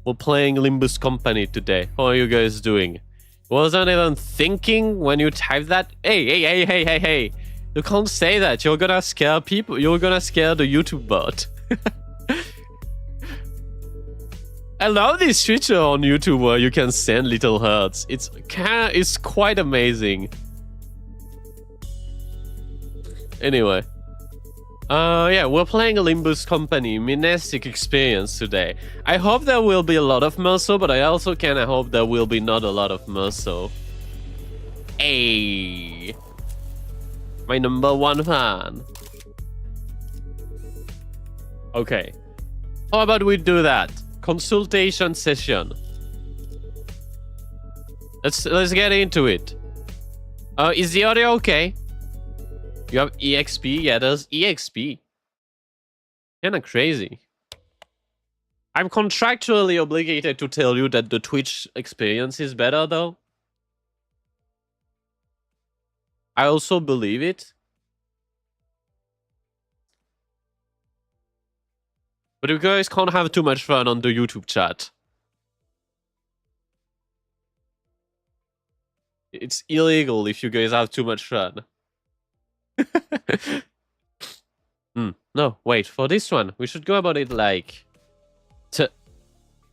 We're playing Limbus Company today. How are you guys doing? Wasn't even thinking when you type that. Hey. You can't say that. You're gonna scare people. You're gonna scare the YouTube bot. I love this feature on YouTube where you can send little hearts. It's quite amazing. Anyway. Yeah, we're playing a Limbus Company Minestic experience today. I hope there will be a lot of Meursault, but I also kinda hope there will be not a lot of Meursault. Hey! My #1 fan. Okay. How about we do that? Consultation session. Let's get into it. Is the audio okay? You have EXP? Yeah, there's EXP. Kinda crazy. I'm contractually obligated to tell you that the Twitch experience is better, though. I also believe it. But you guys can't have too much fun on the YouTube chat. It's illegal if you guys have too much fun. No, wait, for this one, we should go about it like...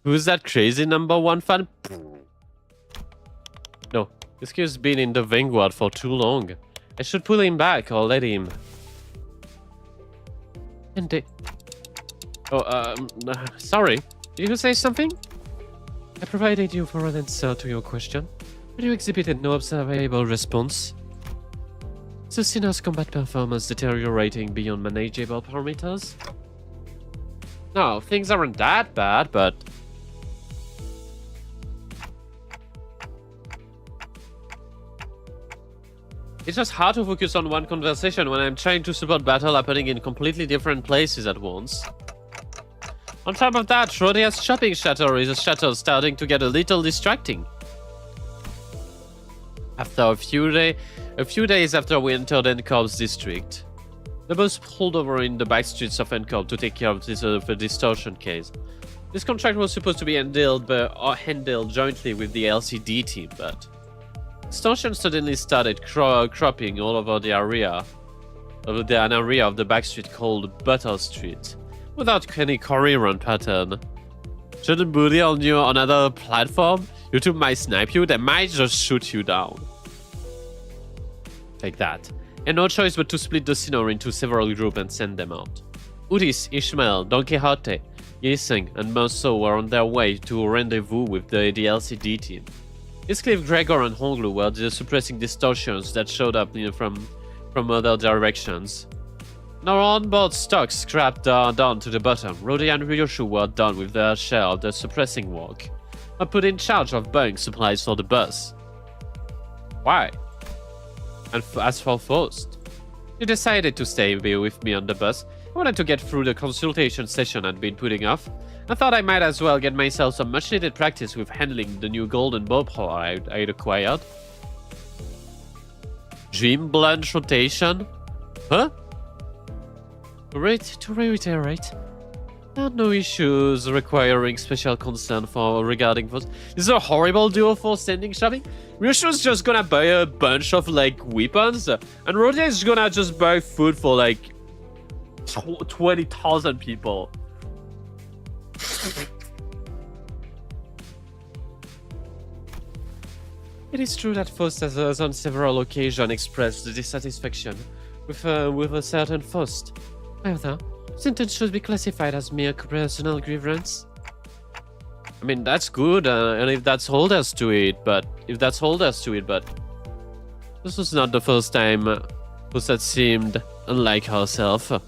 Who's that crazy #1 fan? No, this kid's been in the vanguard for too long. I should pull him back or let him... And they... Oh, sorry. Did you say something? I provided you for an answer to your question, but you exhibited no observable response. The Sinner's combat performance deteriorating beyond manageable parameters? No, things aren't that bad, but... It's just hard to focus on one conversation when I'm trying to support battle happening in completely different places at once. On top of that, Rodia's shopping chatter is a chatter starting to get a little distracting. After a few days after we entered Encorp's district, the bus pulled over in the back streets of Encorp to take care of the distortion case. This contract was supposed to be handled jointly with the LCD team, but distortion suddenly started cropping all over the area of the back street called Butter Street, without any coherent pattern. Shouldn't booty on you on another platform? YouTube might snipe you, they might just shoot you down. Like that. And no choice but to split the scenery into several groups and send them out. Udis, Ishmael, Don Quixote, Yiseng, and Meursault were on their way to a rendezvous with the LCD team. Heathcliff, Gregor, and Honglu were suppressing distortions that showed up from other directions. Now onboard stocks scrapped down to the bottom. Rodi and Ryoshu were done with their share of the suppressing work, and put in charge of buying supplies for the bus. Why? And as for Faust, he decided to stay with me on the bus. I wanted to get through the consultation session I'd been putting off. I thought I might as well get myself some much needed practice with handling the new golden bowpole I'd acquired. Dream blanch rotation? Huh? To reiterate, there are no issues requiring special concern regarding Faust. This is a horrible duo for standing shopping. Ryoshu's just gonna buy a bunch of like weapons, and Rodia is gonna just buy food for like 20,000 people. It is true that Faust has on several occasions expressed dissatisfaction with a certain Faust. However, sentence should be classified as mere personal grievance. I mean, that's good, and if that's all there's to it, but this was not the first time Faust had seemed unlike herself. There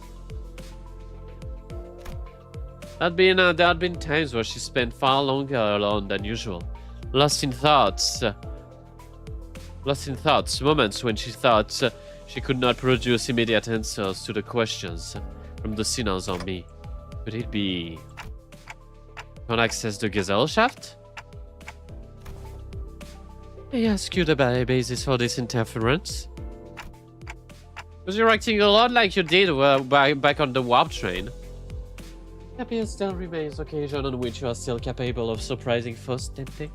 had been times where she spent far longer alone than usual, lost in thoughts, moments when she thought she could not produce immediate answers to the questions from the sinners or me. Could it be... Can't access the Gesellschaft? I ask you the basis for this interference. Because you're acting a lot like you did back on the warp train. Happy still remains occasion on which you are still capable of surprising foes, Dente.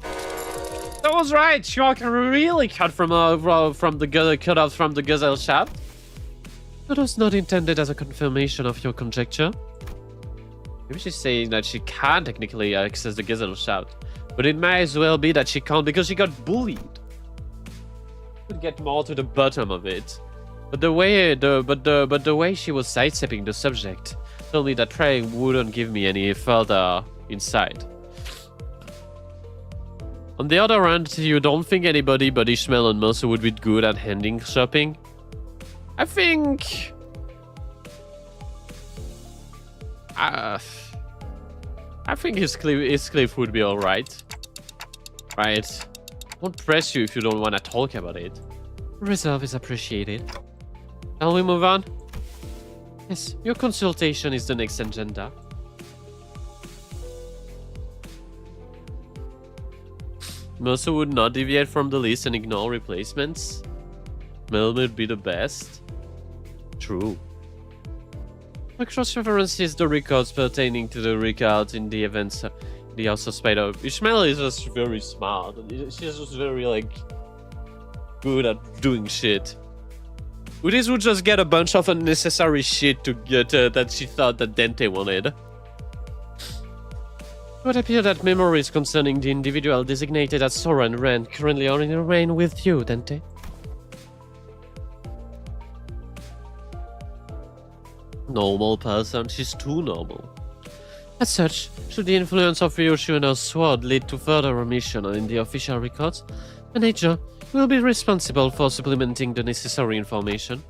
That was right! You are really cut from cut out from the gazelle shaft. That was not intended as a confirmation of your conjecture. Maybe she's saying that she can technically access the gazelle shaft, but it might as well be that she can't because she got bullied. Could get more to the bottom of it. But the way she was sidestepping the subject told me that trying wouldn't give me any further insight. On the other hand, you don't think anybody but Ishmael and Meursault would be good at handing shopping? I think... I think his cliff would be alright. Right. Won't press you if you don't want to talk about it. Reserve is appreciated. Shall we move on? Yes, your consultation is the next agenda. Meursault would not deviate from the list and ignore replacements. Mel would be the best. True. Cross-references the records pertaining to the records in the events the House of Spider. Ishmael is just very smart. She's just very, like, good at doing shit. Udis would just get a bunch of unnecessary shit to get that she thought that Dente wanted. It would appear that memories concerning the individual designated as Sora and Ren currently are in a reign with you, Dente. Normal person, she's too normal. As such, should the influence of Ryoshu and her sword lead to further omission in the official records, manager will be responsible for supplementing the necessary information.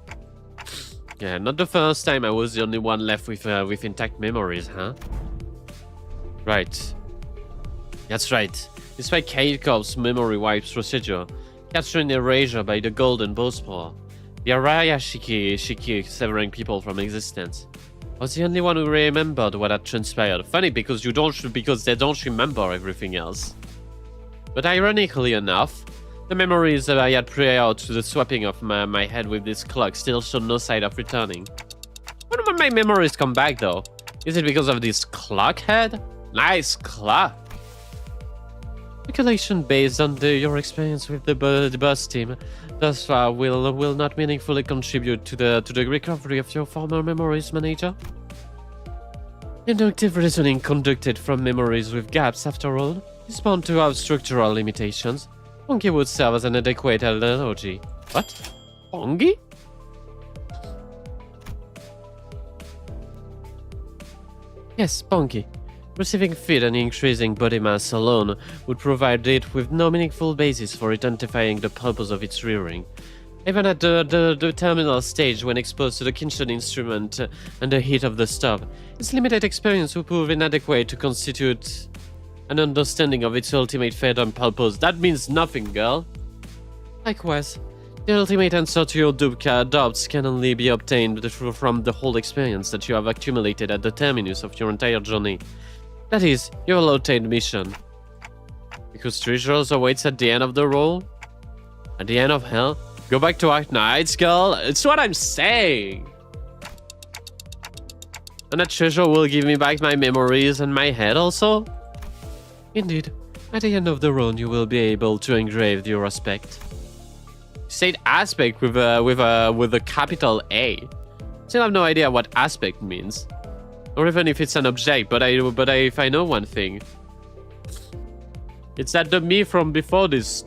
Yeah, not the first time I was the only one left with intact memories, huh? Right. That's right. Despite Kate Corp's memory wipes procedure, capturing erasure by the Golden Bowspore, the Araya Shiki severing people from existence, I was the only one who remembered what had transpired. Funny because they don't remember everything else. But ironically enough, the memories that I had prior to the swapping of my head with this clock still showed no sign of returning. When will my memories come back though? Is it because of this clock head? Nice clock! Speculation based on your experience with the bus team thus far will not meaningfully contribute to the recovery of your former memories, manager. Inductive reasoning conducted from memories with gaps, after all, is bound to have structural limitations. Pongi would serve as an adequate analogy. What? Pongi? Yes, Pongi. Receiving feed and increasing body mass alone would provide it with no meaningful basis for identifying the purpose of its rearing. Even at the terminal stage, when exposed to the Kinshin instrument and the heat of the stove, its limited experience would prove inadequate to constitute an understanding of its ultimate fate and purpose. That means nothing, girl. Likewise, the ultimate answer to your doubts can only be obtained from the whole experience that you have accumulated at the terminus of your entire journey. That is, your allotted mission. Because treasures awaits at the end of the road? At the end of hell? Go back to Ark Knights, girl? It's what I'm saying! And that treasure will give me back my memories and my head also? Indeed. At the end of the road, you will be able to engrave your aspect. You said aspect with a capital A. Still have no idea what aspect means. Or even if it's an object, but if I know one thing. It's that the me from before this.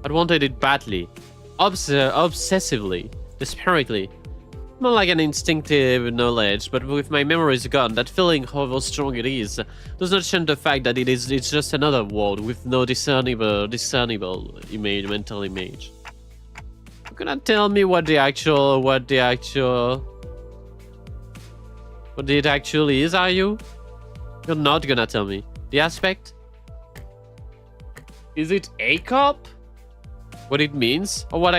I wanted it badly. Obsessively. Desperately. More like an instinctive knowledge, but with my memories gone, that feeling, however strong it is, does not change the fact that it's just another world with no discernible mental image. You cannot tell me what it actually is, are you? You're not gonna tell me. The aspect? Is it a cop? What it means? Or why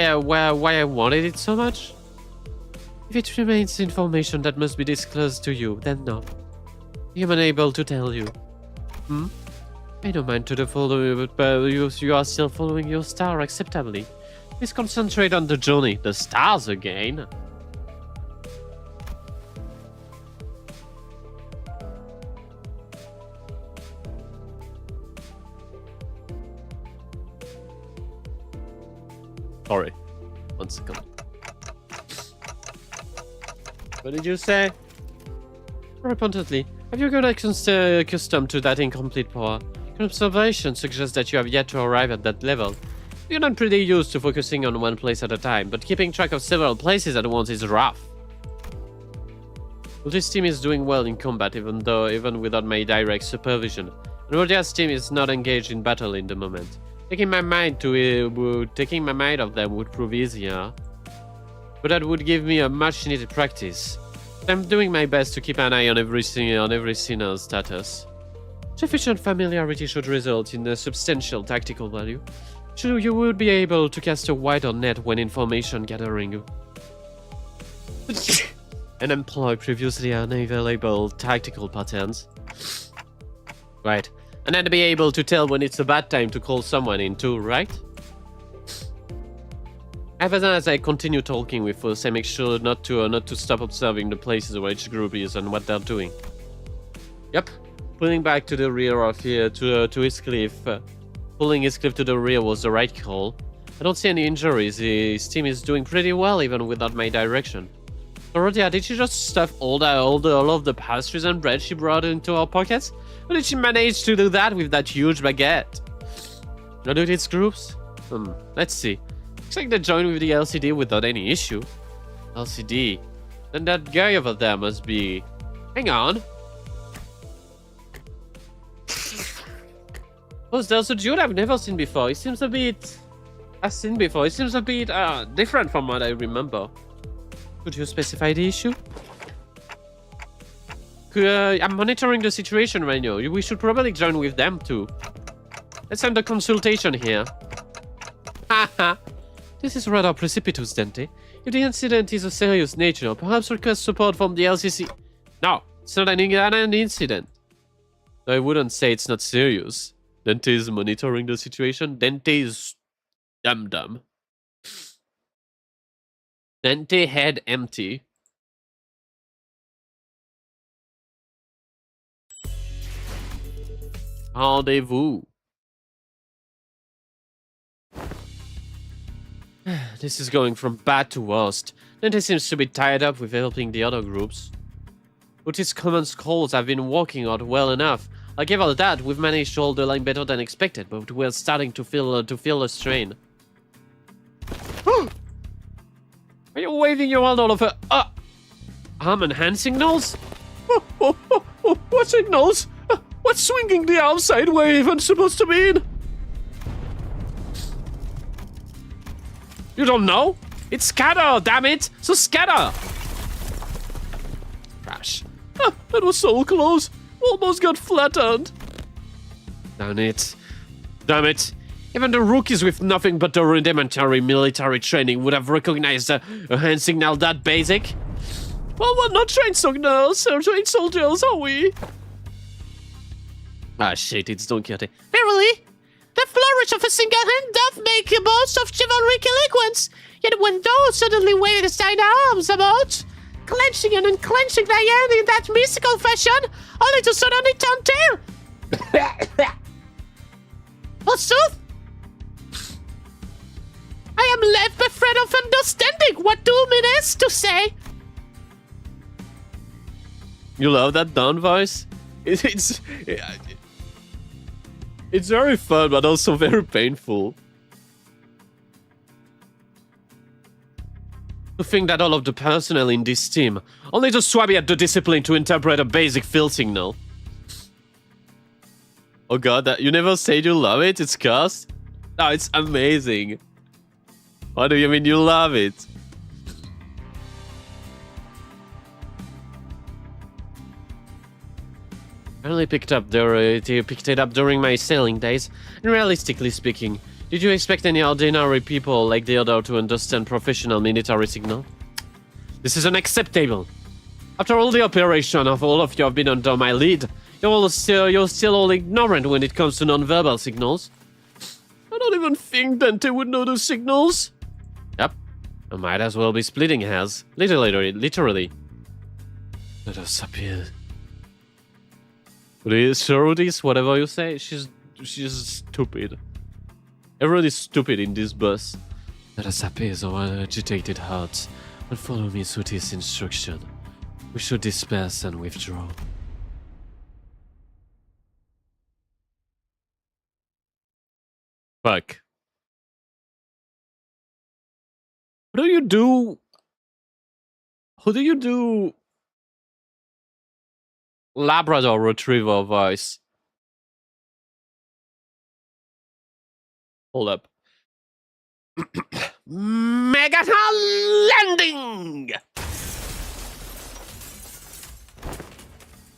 I wanted it so much? If it remains information that must be disclosed to you, then no. I am unable to tell you. I don't mind to follow, but you are still following your star acceptably. Please concentrate on the journey. The stars again. Sorry. 1 second. What did you say? More importantly, have you got accustomed to that incomplete power? Your observation suggests that you have yet to arrive at that level. You're not pretty used to focusing on one place at a time, but keeping track of several places at once is rough. Well, this team is doing well in combat, even without my direct supervision. And Rodia's team is not engaged in battle in the moment. Taking my mind of them would prove easier, but that would give me a much-needed practice. I'm doing my best to keep an eye on every sinner's status. Sufficient familiarity should result in a substantial tactical value. You would be able to cast a wider net when information gathering. And employ previously unavailable tactical patterns. Right. And then be able to tell when it's a bad time to call someone in too, right? As I continue talking with us, I make sure not to stop observing the places where each group is and what they're doing. Yep. Pulling back to the rear of here to Heathcliff. Pulling Heathcliff to the rear was the right call. I don't see any injuries. His team is doing pretty well even without my direction. So Rodia, did she just stuff all of the pastries and bread she brought into our pockets? Or did she manage to do that with that huge baguette? Not do its groups? Let's see. Looks like they joined with the LCD without any issue. LCD? Then that guy over there must be... Hang on. Oh, there's a dude I've never seen before. He seems a bit... I've seen before. He seems a bit different from what I remember. Could you specify the issue? I'm monitoring the situation right now. We should probably join with them too. Let's end the consultation here. Haha. This is rather precipitous, Dante. If the incident is of serious nature, perhaps request support from the LCC. No, it's not an incident. I wouldn't say it's not serious. Dante is monitoring the situation. Dante is dumb. Dante head empty. Rendezvous. This is going from bad to worst. Dante seems to be tied up with helping the other groups. But his command calls have been working out well enough. I'll give all that. We've managed to hold the line better than expected, but we're starting to feel a strain. Are you waving your hand all over? Arm and hand signals? What signals? What's swinging the arm sideways even supposed to mean? You don't know? It's scatter, damn it! So scatter! Crash. That was so close. Almost got flattened. Damn it. Damn it. Even the rookies with nothing but a rudimentary military training would have recognized a hand signal that basic. Well, we're not trained soldiers, are we? Ah, shit, it's Don Quixote. Verily, the flourish of a single hand doth make a boast of chivalric eloquence. Yet when those suddenly wave aside arms about, clenching and unclenching thy hand in that mystical fashion, only to suddenly turn tail. Forsooth, I am left bereft of understanding what doom is to say. You love that Don voice? It's very fun, but also very painful. To think that all of the personnel in this team only just swabby at the discipline to interpret a basic field signal. Oh god, you never said you love it? It's cursed? No, it's amazing. What do you mean you love it? I only picked it up during my sailing days, and realistically speaking, did you expect any ordinary people like the other to understand professional military signal? This is unacceptable. After all the operation of all of you have been under my lead, you're still all ignorant when it comes to non-verbal signals. I don't even think Dante would know those signals. Yep, I might as well be splitting hairs. Literally. Let us appear. Sororities, whatever you say, she's stupid. Everyone is stupid in this bus. Let us appease our agitated hearts and follow Mitsuki's instruction. We should disperse and withdraw. Fuck. How do you do... How do you do... Labrador Retriever voice? Hold up. Megaton landing!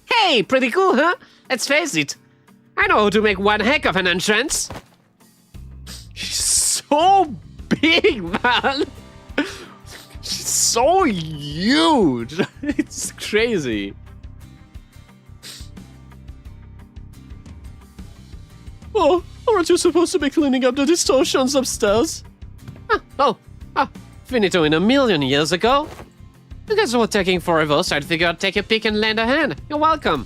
Hey, pretty cool, huh? Let's face it. I know how to make one heck of an entrance. She's so big, man. She's so huge. It's crazy. Oh, aren't you supposed to be cleaning up the distortions upstairs? Finito in a million years ago. You guys were taking forever, so I'd figure I'd take a peek and lend a hand. You're welcome.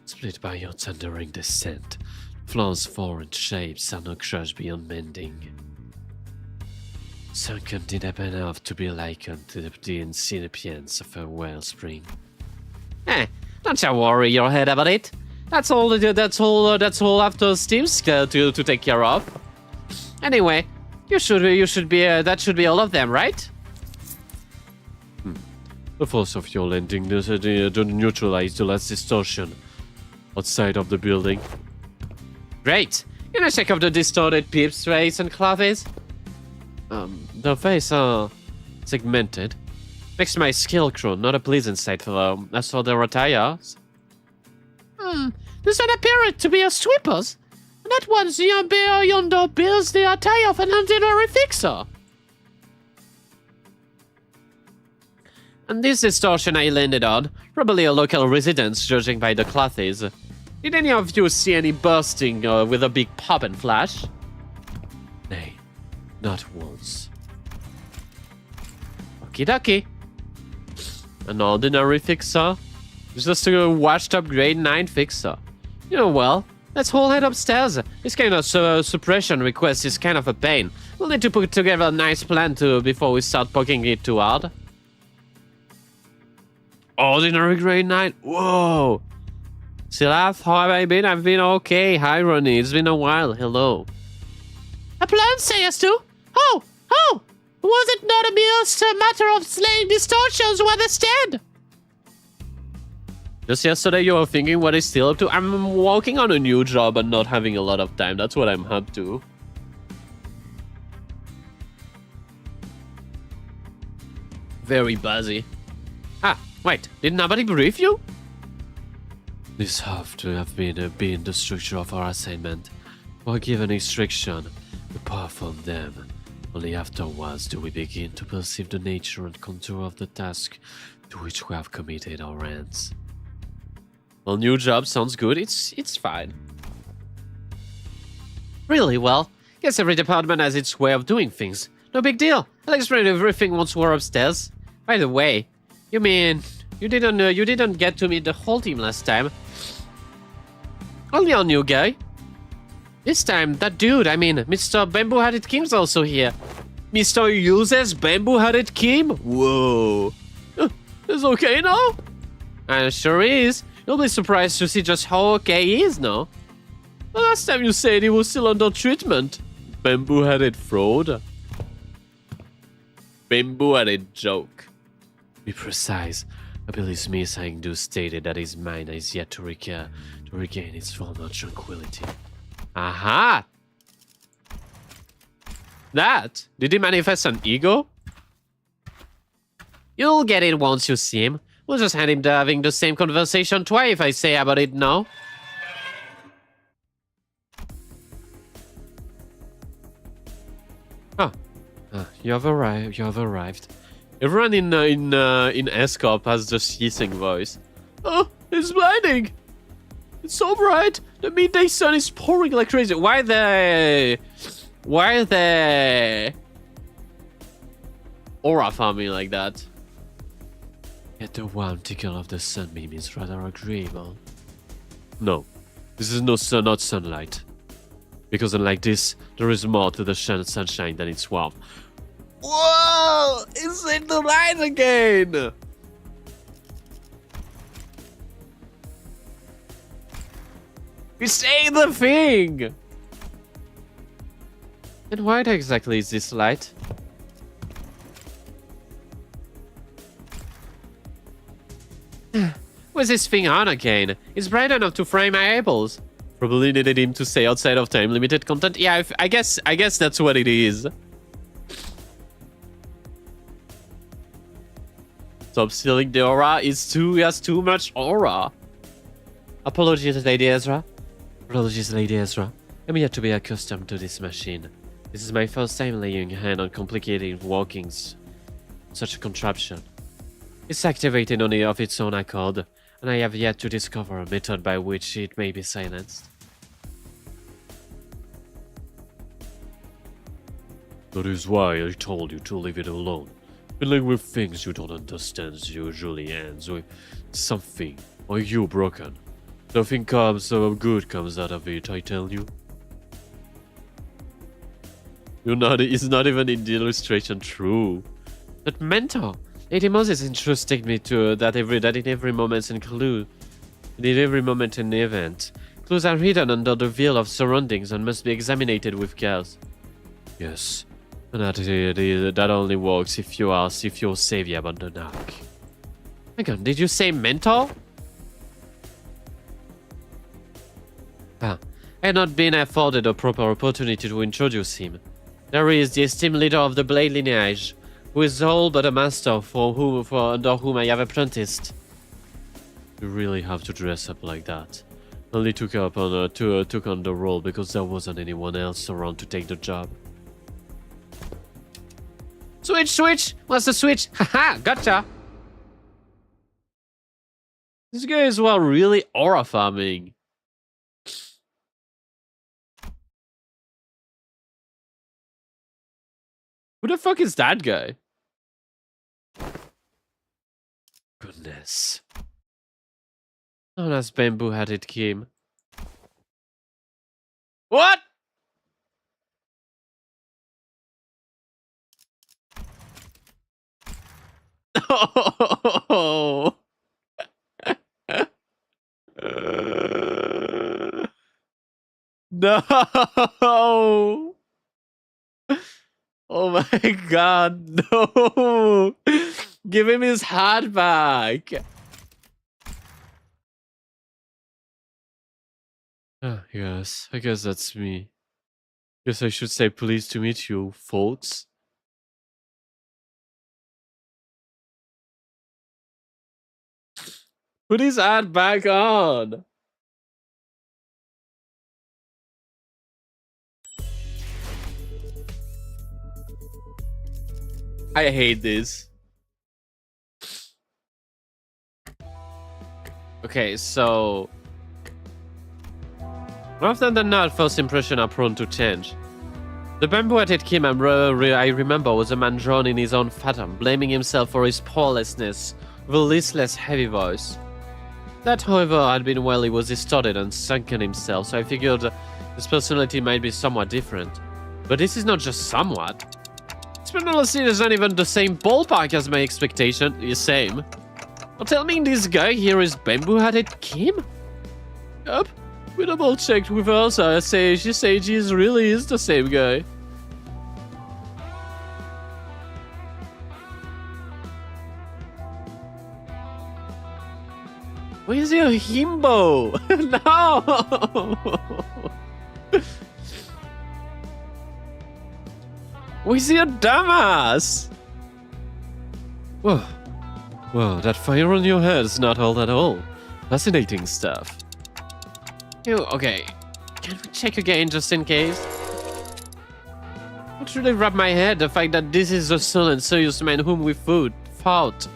Split by your thundering descent, Floor's foreign shapes are no crush beyond mending. Sunken deep enough to be likened to the insignificance of a wellspring. Don't you worry your head about it. That's all after Steve's to take care of. Anyway, that should be all of them, right? The force of your landing neutralized the last distortion outside of the building. Great. Can I check out the distorted Pip's face and Clave's? The face are segmented. Makes my skill crew not a pleasant sight for them. As for their attires, this one appeared to be a sweeper's. That one's yonder bears the attire of an ordinary fixer. And this distortion I landed on, probably a local residence, judging by the clothes. Did any of you see any bursting with a big pop and flash? Nay, not once. Okie dokie. An ordinary fixer? Just a washed up grade 9 fixer. You know, well, let's all head upstairs. This kind of suppression request is kind of a pain. We'll need to put together a nice plan before we start poking it too hard. Ordinary grade 9? Whoa! Silaf, how have I been? I've been okay. Hi, Ronnie. It's been a while. Hello. A plan, sayest you? Oh! Was it not a mere matter of slaying distortions to understand? Just yesterday you were thinking what is still up to? I'm working on a new job and not having a lot of time. That's what I'm up to. Very busy. Wait. Did nobody brief you? This have to have been the structure of our assignment. We're given instruction to perform them. Only afterwards do we begin to perceive the nature and contour of the task to which we have committed our hands. Well, new job sounds good. It's fine. Really? Well, guess every department has its way of doing things. No big deal. I'll explain everything once we're upstairs. By the way, you mean you didn't get to meet the whole team last time? Only our new guy. This time, that dude, I mean, Mr. Bamboo-Headed Kim's also here. Mr. Uses Bamboo-Headed Kim? Whoa. Is okay now? Sure is. You'll be surprised to see just how okay he is now. The last time you said he was still under treatment. Bamboo-Headed fraud. Bamboo-Headed joke. Be precise. I believe Smith Hangdu stated that his mind is yet to regain its former tranquility. Aha! That? Did he manifest an ego? You'll get it once you see him. We'll just hand him to having the same conversation twice if I say about it now. You have arrived. Everyone in S-Corp has the hissing voice. Oh, it's blinding! It's so bright! The midday sun is pouring like crazy. Why the aura farming like that? Yet the warm tickle of the sunbeam is rather agreeable. No, this is not sunlight. Because unlike this, there is more to the sunshine than its warmth. Whoa! It's in the light again! We say the thing! And why exactly is this light? What's this thing on again? It's bright enough to fry my apples. Probably needed him to say outside of time limited content. Yeah, I guess that's what it is. Stop stealing the aura. He has too much aura. Apologies, Lady Ezra. Apologies, Lady Ezra. I'm yet to be accustomed to this machine. This is my first time laying a hand on complicated workings. Such a contraption. It's activated only of its own accord, and I have yet to discover a method by which it may be silenced. That is why I told you to leave it alone. Fiddling with things you don't understand usually ends with something, or you broken. Nothing good comes out of it, I tell you. It's not even in the illustration true. That mentor! Lady Moses entrusted me to that in every moment and clue. In every moment and event. Clues are hidden under the veil of surroundings and must be examined with care. Yes. And that only works if you're savvy about the knock. Hang on, did you say mentor? I had not been afforded a proper opportunity to introduce him. There is the esteemed leader of the Blade lineage, who is all but a master under whom I have apprenticed. You really have to dress up like that. Only took on the role because there wasn't anyone else around to take the job. Switch! What's the switch? Haha, gotcha! This guy is really aura farming. Who the fuck is that guy? Goodness. Oh, that's bamboo-headed Kim. What? Oh. No. Oh my god, no! Give him his heart back! Yes, I guess that's me. Guess I should say pleased to meet you, folks. Put his hat back on! I hate this. Okay, so... more often than not, first impressions are prone to change. The bamboo-headed Kim I remember was a man drawn in his own fathom, blaming himself for his powerlessness with a listless, heavy voice. That, however, had been while he was distorted and sunken himself, so I figured his personality might be somewhat different. But this is not just somewhat. His personality is not even the same ballpark as my expectation. The same. You're telling me this guy here is bamboo-headed Kim? Yup. We double-checked with her, so she said he really is the same guy. Why is he a himbo? No! Why is he a dumbass? Whoa, that fire on your head is not all at all. Fascinating stuff. Okay, can we check again just in case? What really wrap my head the fact that this is the son and serious man whom we fought.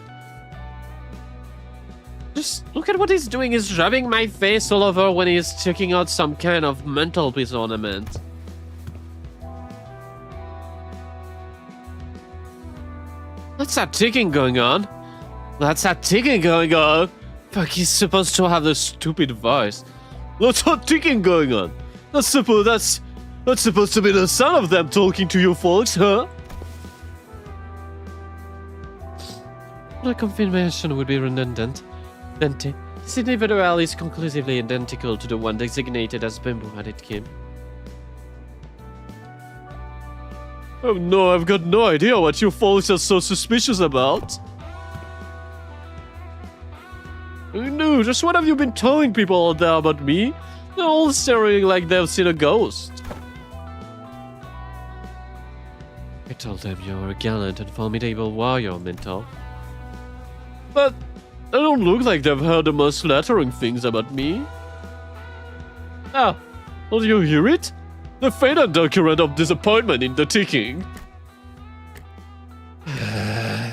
Just look at what he's doing. He's rubbing my face all over when he's checking out some kind of mental piece ornament. What's that ticking going on? That's that ticking going on. Fuck, he's supposed to have the stupid voice. What's that ticking going on? That's That's supposed to be the sound of them talking to you folks, huh? The confirmation would be redundant. Dente. This individual is conclusively identical to the one designated as Bamboo had it came. Oh no, I've got no idea what you folks are so suspicious about. No, just what have you been telling people out there about me? They're all staring like they've seen a ghost. I told them you're a gallant and formidable warrior, Mentor. But they don't look like they've heard the most flattering things about me. Ah, don't you hear it? The fate and the current of disappointment in the ticking. I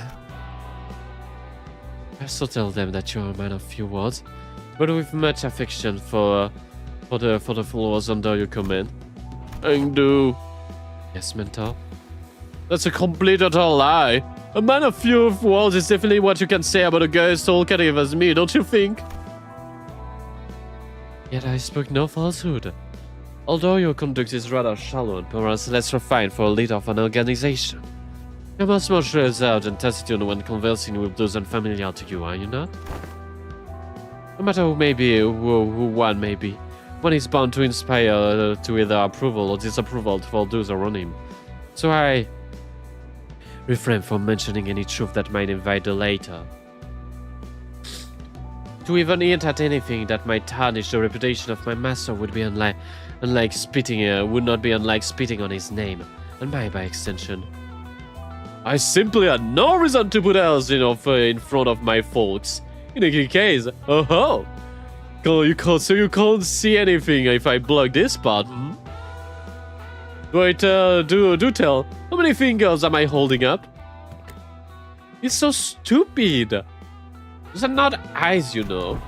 also tell them that you're a man of few words, but with much affection for the followers under your command. And do. Yes, Mentor. That's a complete utter lie. A man of few words is definitely what you can say about a guy as talkative as me, don't you think? Yet I spoke no falsehood. Although your conduct is rather shallow and perhaps less refined for a leader of an organization. You're much more reserved and taciturn when conversing with those unfamiliar to you, are you not? No matter who may be, who one may be, one is bound to inspire to either approval or disapproval for those around him. So I refrain from mentioning any truth that might invite the later. To even hint at anything that might tarnish the reputation of my master would be would not be unlike spitting on his name, and mine by extension. I simply had no reason to put else in front of my folks. In any case, oh, so you can't see anything if I block this part, hmm? Wait, do tell. How many fingers am I holding up? It's so stupid. Those are not eyes, you know.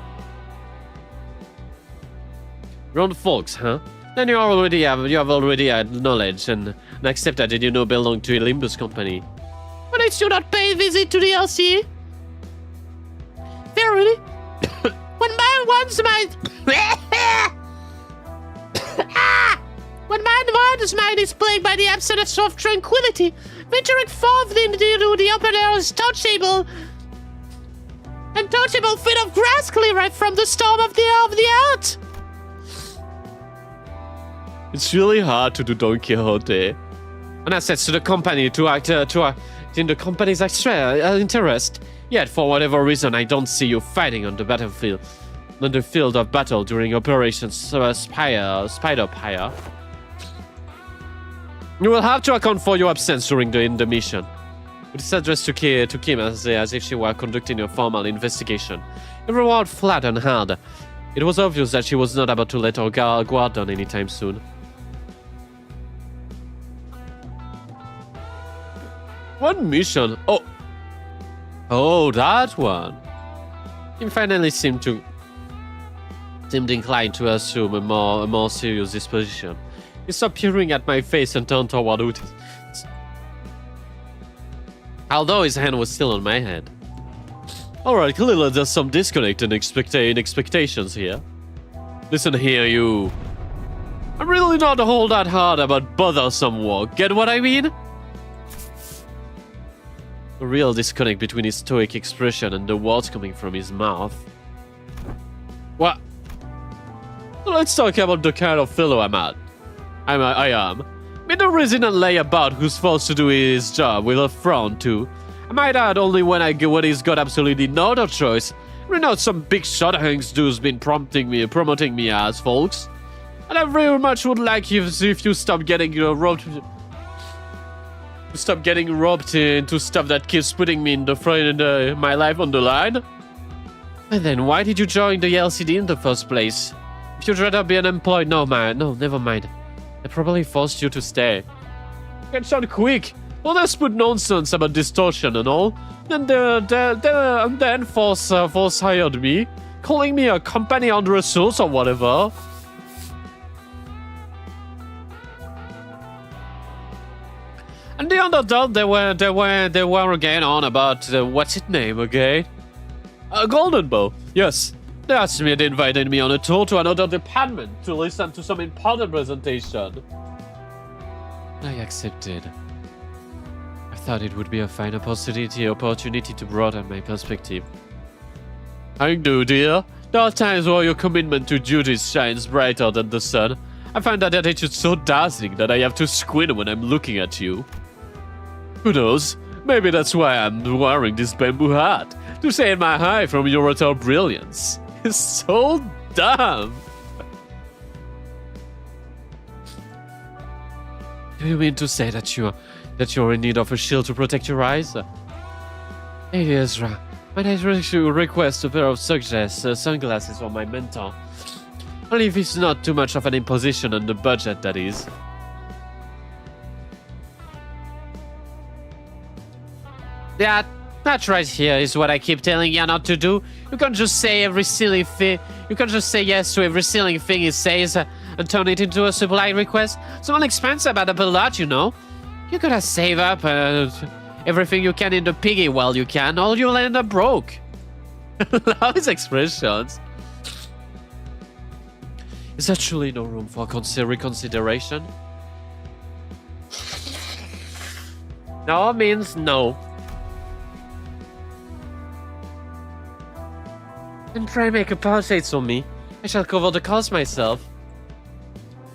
Round folks, huh? Then you have already acknowledged and accepted that you know belong to a Limbus Company. But I should not pay a visit to the LC. Verily, when man wants when one's mind is plagued by the absence of tranquility, venturing forth into the open air is touchable feet of grass clear from the storm of the earth. It's really hard to do Don Quixote. And I said to the company to act in the company's interest. Yet, for whatever reason, I don't see you fighting on the field of battle during Operation Spider-Pyre. You will have to account for your absence during the mission. It is addressed to Kim as if she were conducting a formal investigation. Every word flat and hard. It was obvious that she was not about to let her guard down anytime soon. What mission? Oh, that one. Kim finally seemed inclined to assume a more serious disposition. He stopped peering at my face and turned toward Otis. Although his hand was still on my head. Alright, clearly there's some disconnect in expectations here. Listen here, you. I'm really not all that hard about bothersome work, get what I mean? A real disconnect between his stoic expression and the words coming from his mouth. What? Let's talk about the kind of fellow I am. Me no reason and lay about who's forced to do his job with a frown too. I might add only when he's got absolutely no other choice. We're not some big shot hanks dude's been promoting me as, folks. And I very much would like if you stop getting roped into stuff that keeps putting me in the front my life on the line. And then why did you join the LCD in the first place? If you'd rather be unemployed, no, never mind. I probably forced you to stay. Get on quick. Don't just put nonsense about distortion and all. And then Force hired me, calling me a company under resource or whatever. And the underdog, they were again on about what's its name again? Golden Bow. Yes. They asked me and invited me on a tour to another department to listen to some important presentation. I accepted. I thought it would be a fine opportunity to broaden my perspective. I do, dear. There are times where your commitment to duty shines brighter than the sun. I find that attitude so dazzling that I have to squint when I'm looking at you. Who knows? Maybe that's why I'm wearing this bamboo hat, to save my eye from your utter brilliance. It's so dumb. Do you mean to say that you're in need of a shield to protect your eyes? Hey Ezra, might I request a pair of sunglasses for my mentor? Only if it's not too much of an imposition on the budget, that is. That right here is what I keep telling you not to do. You can't just say every silly thing. You can't just say yes to every silly thing he says and turn it into a supply request. It's all expensive add up a lot, you know. You gotta save up everything you can in the piggy while you can, or you'll end up broke. Love his expressions. Is there truly no room for reconsideration? No means no. And try make a purchase on me. I shall cover the cost myself.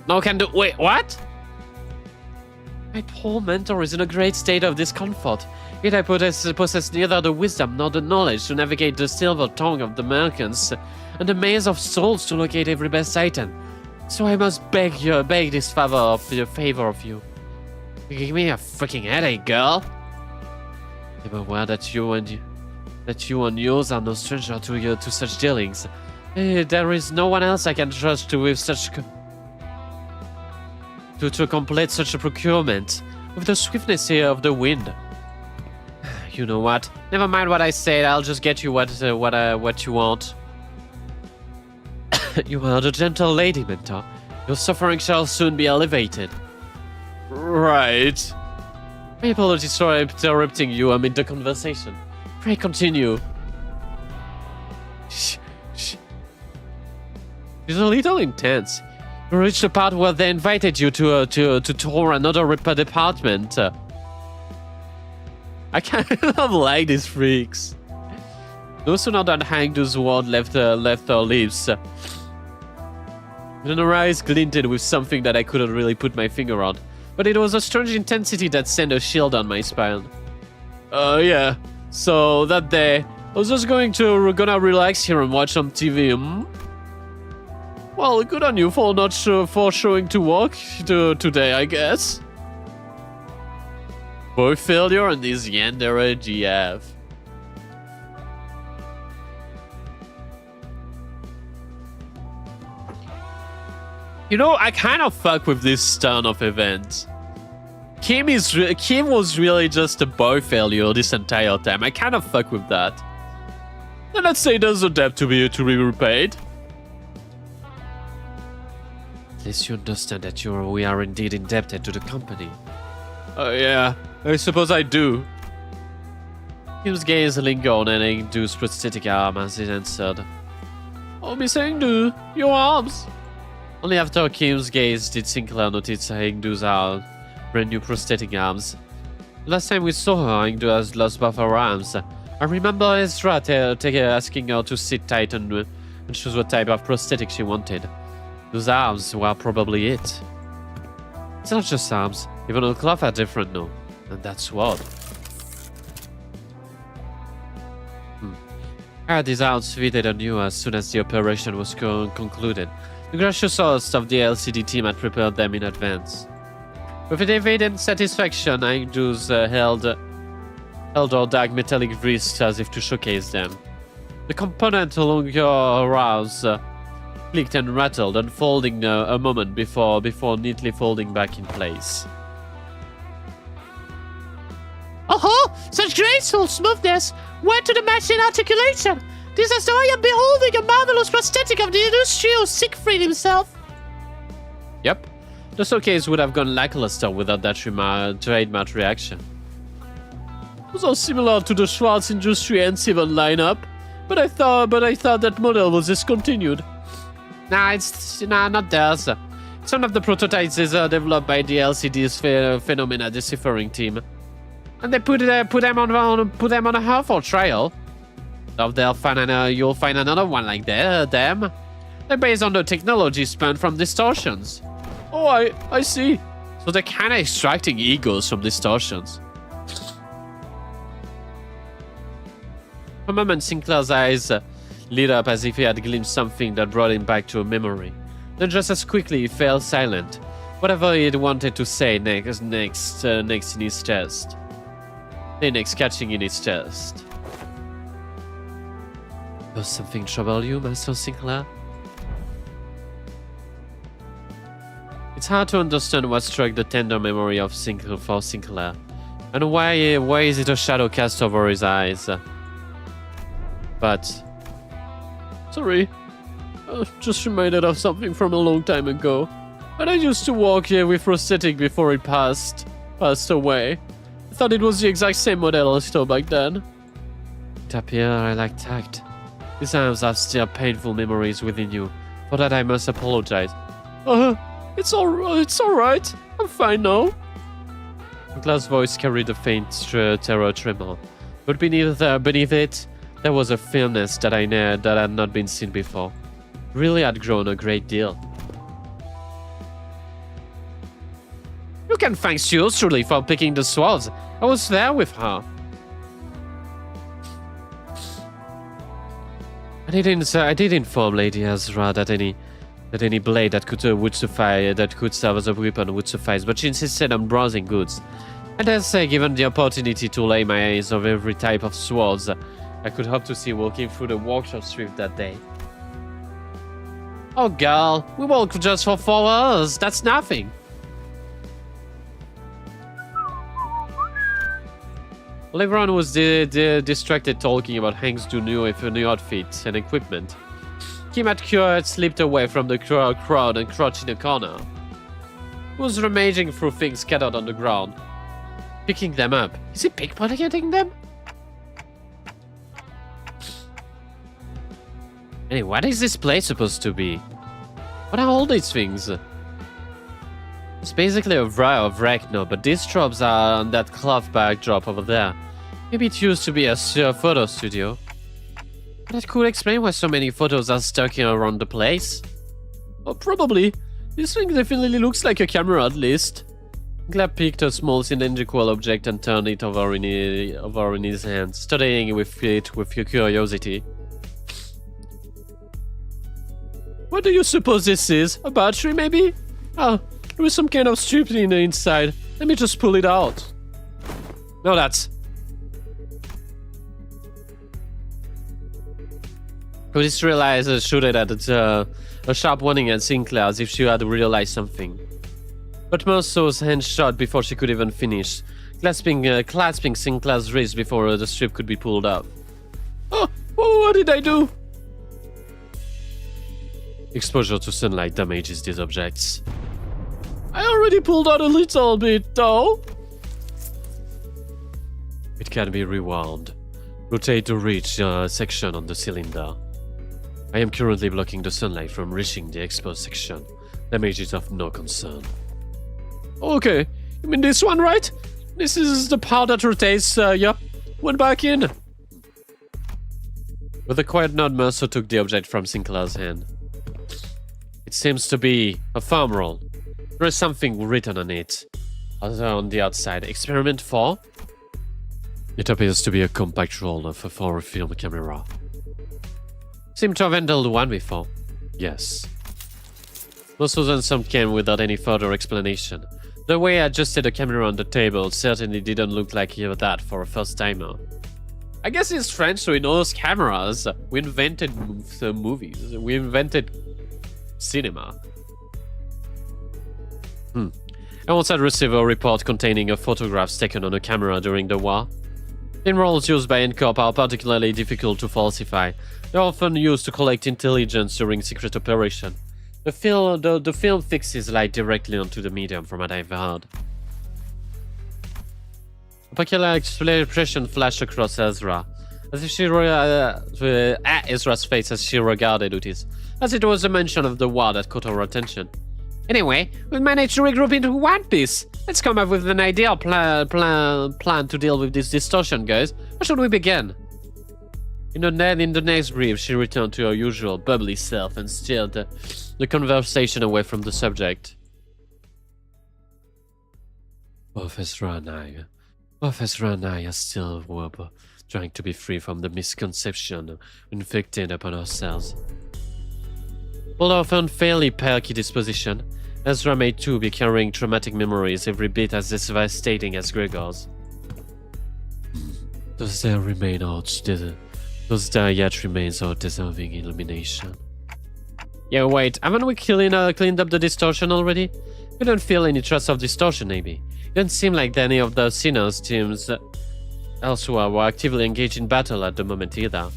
No can do. Wait, what? My poor mentor is in a great state of discomfort. Yet I possess neither the wisdom nor the knowledge to navigate the silver tongue of the merchants and the maze of souls to locate every best item. So I must beg this favor of you. You give me a freaking headache, girl. I'm aware that you and yours are no stranger to such dealings. There is no one else I can trust to complete such a procurement with the swiftness here of the wind. You know what? Never mind what I said. I'll just get you what you want. You are the gentle lady, mentor. Your suffering shall soon be alleviated. Right. My apologies for interrupting you amid the conversation. Pray continue. Shh. She's a little intense. You reached the part where they invited you to tour another department. I kind of like these freaks. No sooner than Hangdu's word left her lips, then her eyes glinted with something that I couldn't really put my finger on. But it was a strange intensity that sent a chill down my spine. Yeah. So that day, I was just gonna relax here and watch some TV. Well, good on you for not showing to work today, I guess. Boy failure and this Yandere GF. You know, I kind of fuck with this turn of events. Kim was really just a boy failure this entire time. I kind of fuck with that. And let's say there's a debt to be repaid. At least you understand that we are indeed indebted to the company. Oh yeah, I suppose I do. Kim's gaze lingered on Hangdu's prosthetic arm as he answered. Oh, Miss Hangdu, your arms. Only after Kim's gaze did Sinclair notice Hangdu's brand new prosthetic arms. Last time we saw her, Hangdu has lost both her arms. I remember Ezra asking her to sit tight and choose what type of prosthetic she wanted. Those arms were probably it. It's not just arms, even the cloth are different now. And that's what. I had these arms fitted anew as soon as the operation was concluded. The gracious host of the LCD team had prepared them in advance. With an evident satisfaction, Hangdu's held her dark metallic wrists as if to showcase them. The component along her arms clicked and rattled, unfolding a moment before neatly folding back in place. Oh, such graceful smoothness! Where to the matching articulation? This is how I am beholding a marvelous prosthetic of the industrial Siegfried himself. Yep, the showcase would have gone lackluster without that trademark reaction. Those are similar to the Schwarz Industry N7 lineup, but I thought that model was discontinued. Nah, not theirs. It's Some of the prototypes are developed by the LCD's phenomena deciphering team, and they put them on Earth for trial. So you'll find another one like them. They're based on the technology spun from distortions. Oh, I see. So they're kind of extracting egos from distortions. For a moment, Sinclair's eyes lit up as if he had glimpsed something that brought him back to a memory. Then just as quickly he fell silent. Whatever he had wanted to say next in his chest. The next catching in his chest. Does something trouble you, Master Sinclair? It's hard to understand what struck the tender memory of Sinclair, and why is it a shadow cast over his eyes. But... Sorry. Just reminded of something from a long time ago. And I used to walk here with prosthetic before it passed away. I thought it was the exact same model I saw back then. It appears I lack tact. Besides, I've still painful memories within you. For that I must apologize. It's alright. I'm fine now. Sinclair's voice carried a faint terror tremor. But beneath it, there was a firmness that had not been seen before. Really had grown a great deal. You can thank yours truly for picking the swords. I was there with her. I did inform Lady Ezra that any blade that could serve as a weapon would suffice, but she insisted on browsing goods. And as given the opportunity to lay my eyes on every type of swords I could hope to see walking through the workshop street that day. Oh girl, we walked just for 4 hours, that's nothing. While everyone was distracted talking about Hank's new outfit and equipment, Kim had slipped away from the crowd and crouched in a corner. He was rummaging through things scattered on the ground, picking them up. Is he pickpocketing them? Anyway, what is this place supposed to be? What are all these things? It's basically a wreck now, but these tropes are on that cloth backdrop over there. Maybe it used to be a photo studio. But that could explain why so many photos are stuck around the place. Oh, probably. This thing definitely looks like a camera at least. Glab picked a small cylindrical object and turned it over in his hand, studying it with curiosity. What do you suppose this is? A battery, maybe? Oh, there is some kind of strip in the inside. Let me just pull it out. No, that's... Police realized shooted at a sharp warning at Sinclair as if she had realized something. But Meursault's hand shot before she could even finish, clasping Sinclair's wrist before the strip could be pulled up. Oh, what did I do? Exposure to sunlight damages these objects. I already pulled out a little bit, though. It can be rewound. Rotate to reach a section on the cylinder. I am currently blocking the sunlight from reaching the exposed section. Damage is of no concern. Okay, you mean this one, right? This is the part that rotates, yep. Went back in. With a quiet nod, Meursault took the object from Sinclair's hand. It seems to be a foam roll. There is something written on it. On the outside. Experiment 4? It appears to be a compact roll for a film camera. Seem to have handled one before. Yes. Meursault's answer came without any further explanation. The way I adjusted the camera on the table certainly didn't look like that for a first-timer. I guess he's French, so he knows cameras. We invented movies. We invented cinema. I once had received a report containing photographs taken on a camera during the war. The rolls used by NCORP are particularly difficult to falsify. They're often used to collect intelligence during secret operation. The film fixes light directly onto the medium, from what I've heard. A peculiar expression flashed across Ezra, as if she at Ezra's face as she regarded Otis, as it was a mention of the war that caught her attention. Anyway, we've managed to regroup into one piece. Let's come up with an ideal plan to deal with this distortion, guys. Where should we begin? In the next brief, she returned to her usual bubbly self and steered the conversation away from the subject. Professor and I are still trying to be free from the misconception inflicted upon ourselves. Although of unfairly perky disposition, Ezra may too be carrying traumatic memories every bit as devastating as Gregor's. Does there yet remains our deserving illumination? Yeah, wait, haven't we cleaned up the distortion already? We don't feel any trace of distortion, Amy. It doesn't seem like any of the Sinners teams elsewhere were actively engaged in battle at the moment either.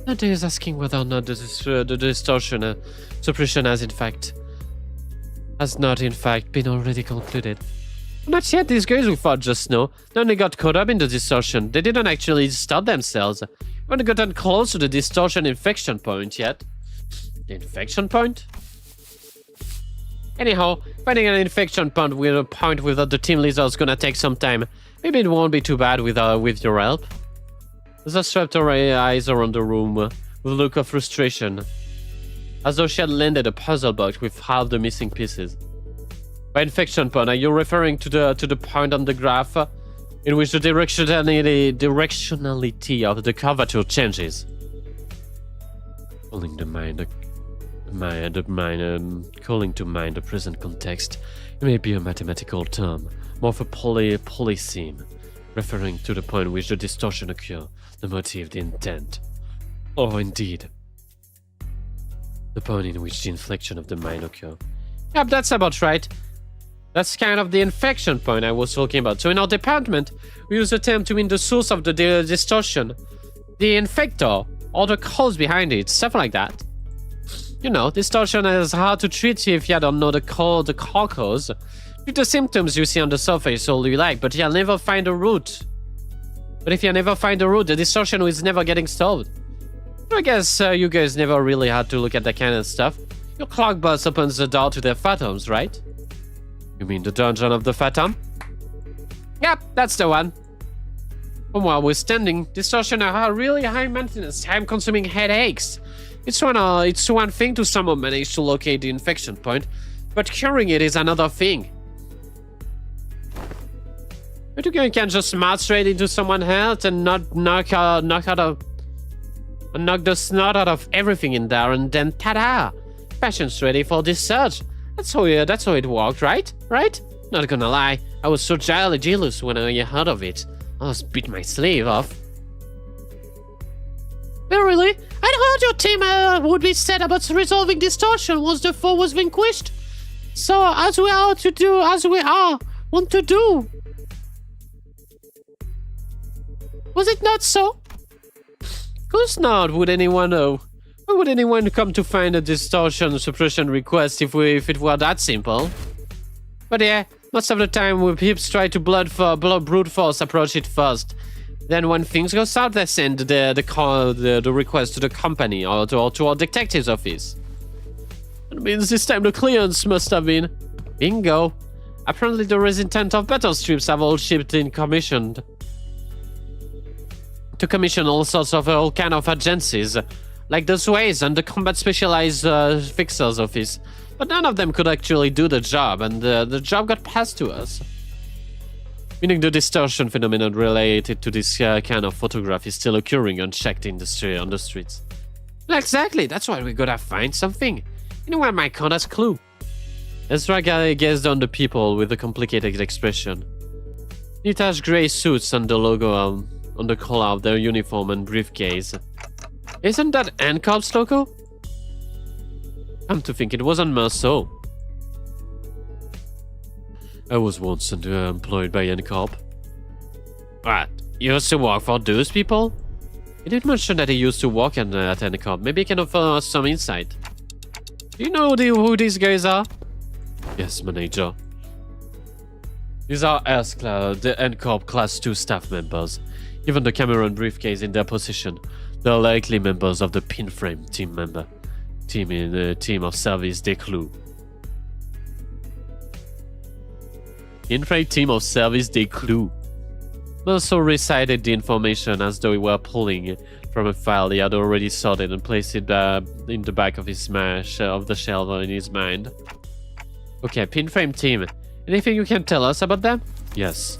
Nade is asking whether or not the distortion suppression has not in fact been already concluded. Not yet, these guys we fought just now. They only got caught up in the distortion. They didn't actually start themselves. We haven't gotten close to the distortion infection point yet. The infection point? Anyhow, finding an infection point without the team leader is gonna take some time. Maybe it won't be too bad with your help. Lisa swept her eyes around the room with a look of frustration, as though she had landed a puzzle box with half the missing pieces. By infection point, are you referring to the point on the graph in which the directionality of the curvature changes? Calling to mind the present context, it may be a mathematical term, more of a polyseme, referring to the point in which the distortion occurs, the motive, the intent. Or indeed, the point in which the inflection of the mind occurs. Yep, that's about right. That's kind of the inflection point I was talking about. So in our department, we use the term to mean the source of the distortion, the infector, or the cause behind it, stuff like that. You know, distortion is hard to treat if you don't know the core cause. Treat the symptoms you see on the surface all you like, but you'll never find a root. But if you never find a root, the distortion is never getting solved. I guess you guys never really had to look at that kind of stuff. Your clock bus opens the door to the phantoms, right? You mean the dungeon of the phantom? Yep, that's the one. From where we're standing, distortion are really high maintenance, time-consuming headaches. It's one thing to somehow manage to locate the infection point, but curing it is another thing. But you can just march straight into someone's health and not knock the snot out of everything in there, and then ta-da! Patient's ready for discharge. That's how it worked, right? Right? Not gonna lie, I was so jealous when I heard of it. I almost bit my sleeve off. Oh, really? I'd heard your team would be set about resolving distortion once the foe was vanquished. So, as we want to do. Was it not so? Of course not. Would anyone know? Why would anyone come to find a distortion suppression request if it were that simple? But yeah, most of the time we peeps try to brute force approach it first. Then when things go south, they send the request to the company or to our detective's office. That means this time the clearance must have been. Bingo. Apparently the resident of battle strips have all shipped in commissioned. To commission all sorts of all kind of agencies, like the Sways and the Combat Specialized Fixers Office. But none of them could actually do the job, and the job got passed to us. Meaning the distortion phenomenon related to this kind of photograph is still occurring unchecked on the streets. Well, exactly, that's why we gotta find something. Anyone might count as clue. Ezra gazed on the people with a complicated expression. Neat-ash grey suits and the logo on the collar of their uniform and briefcase. Isn't that N-Corp's logo? Come to think, it was on Meursault. I was once employed by N-Corp. What? You used to work for those people? He didn't mention that he used to work at N-Corp. Maybe he can offer us some insight. Do you know who these guys are? Yes, manager. These are the N-Corp Class 2 staff members. Given the camera and briefcase in their possession, they are likely members of the Pinframe team of Service Declou. Infrared team of service des clous. Meursault recited the information as though he were pulling from a file he had already sorted and placed it in the back of his of the shelf in his mind. Okay, pinframe team. Anything you can tell us about them? Yes.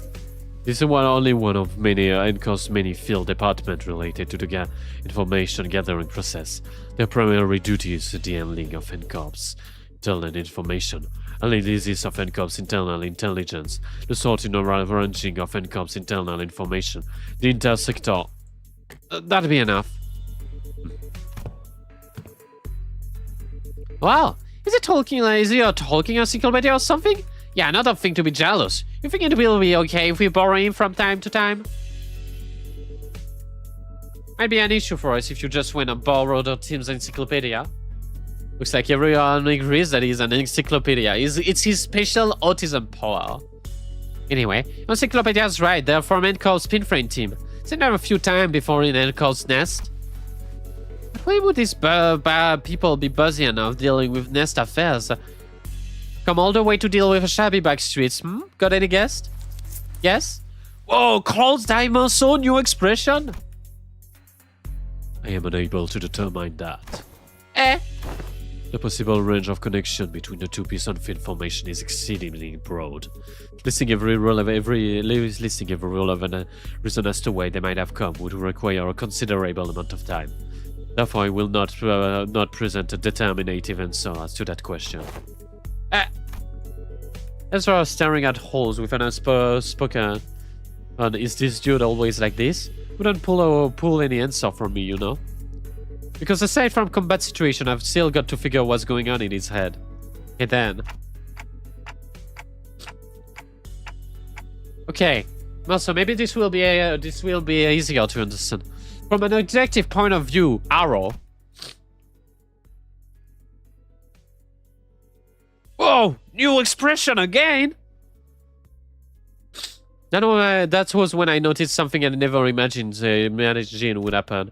This is only one of many NCOP's many field departments related to the information gathering process. Their primary duty is the handling of NCOP's internal information, analysis of NCOP's internal intelligence, the sorting and arranging of NCOP's internal information, the intersector. That'd be enough. Wow, is it talking encyclopedia or something? Yeah, another thing to be jealous. You think it will be okay if we borrow him from time to time? Might be an issue for us if you just went and borrowed our team's encyclopedia. Looks like everyone agrees that he's an encyclopedia. It's his special autism power. Anyway, encyclopedia's right. They're from NCOP's pinframe team. Seen them a few times before in NCOP's nest. But why would these people be busy enough dealing with nest affairs? Come all the way to deal with a shabby back streets, Got any guess? Yes? Whoa, Crawls die Meursault, new expression? I am unable to determine that. The possible range of connection between the two pieces of information is exceedingly broad. Listing every relevant reason as to why they might have come would require a considerable amount of time. Therefore, I will not present a determinative answer as to that question. Ezra staring at holes with an unspoken. And is this dude always like this? Wouldn't pull any answer from me, you know? Because aside from combat situation, I've still got to figure what's going on in his head. And then... Okay, well, so maybe this will be easier to understand. From an objective point of view, Arrow. Whoa! New expression again! That was when I noticed something I never imagined would happen.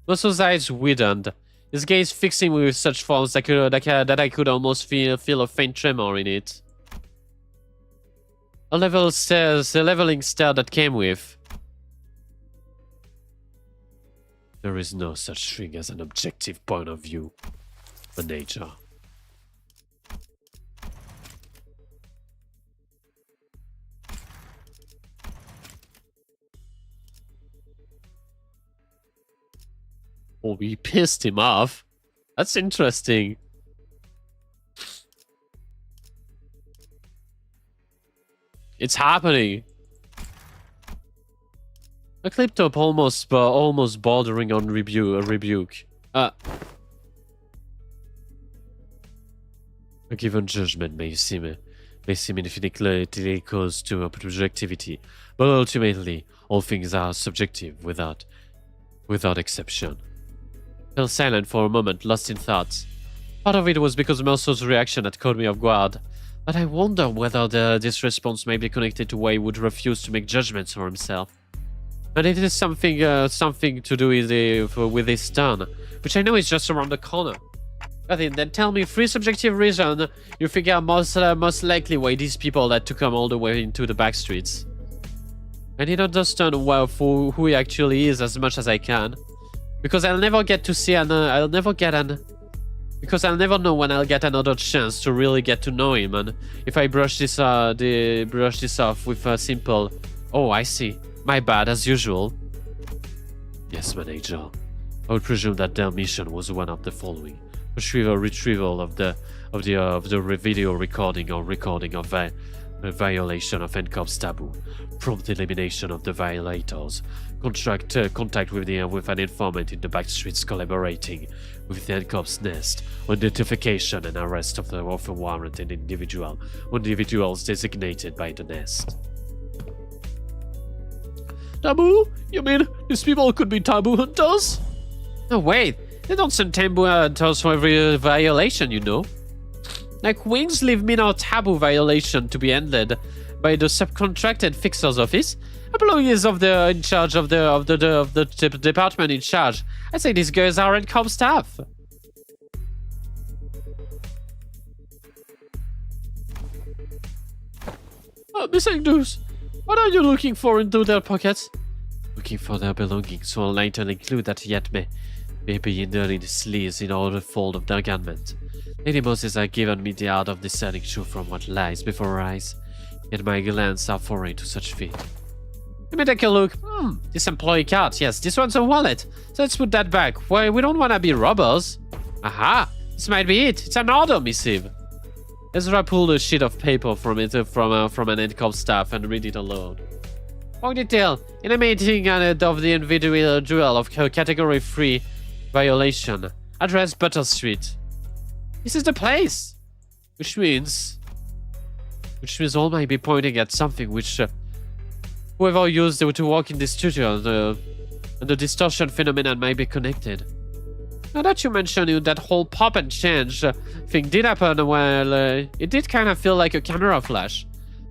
Meursault's eyes widened, his gaze fixing me with such force that I could almost feel a faint tremor in it. A leveling stare that came with. There is no such thing as an objective point of view, Manager. Oh, we pissed him off. That's interesting. It's happening. A clipped up almost bordering on a rebuke. A given judgment may seem infinitely close to objectivity, but ultimately all things are subjective without exception. Fell silent for a moment, lost in thought. Part of it was because Meursault's reaction had caught me off guard, but I wonder whether this response may be connected to why he would refuse to make judgments for himself. And it is something to do with this turn, which I know is just around the corner. But then tell me 3 subjective reasons you figure most likely why these people had to come all the way into the back streets. I need to understand who he actually is as much as I can. Because I'll never get to see because I'll never know when I'll get another chance to really get to know him, and if I brush this off with a simple, oh, I see, my bad as usual. Yes, Manager. I would presume that their mission was one of the following: retrieval of the video recording or recording of a violation of NCOP's taboo, prompt elimination of the violators, contact with an informant in the back streets, collaborating with the NCOP's nest, identification and arrest of a warranted individuals designated by the nest. Taboo? You mean these people could be taboo hunters? No, wait. They don't send taboo hunters for every violation, you know. Like wings leave me no taboo violation to be handled by the subcontracted fixer's office. Employees in charge of the department in charge. I say these guys are NCOP staff. Missing dudes. What are you looking for into their pockets? Looking for their belongings, so I'll later include that yet may be in the sleeves in all the fold of their garment. Lady Moses has given me the art of discerning truth from what lies before her eyes, yet my glands are foreign to such feat. Let me take a look. This employee card. Yes, this one's a wallet. So let's put that back. Why, we don't want to be robbers. Aha! This might be it. It's an order missive. Ezra pulled a sheet of paper from an NCOP staff and read it aloud. Long detail. In a meeting of the individual of Category 3 violation. Address Butter Street. This is the place! Which means all might be pointing at something which whoever used it to walk in the studio and the distortion phenomenon might be connected. Now that you mention it, that whole pop and change thing did happen, well, it did kind of feel like a camera flash.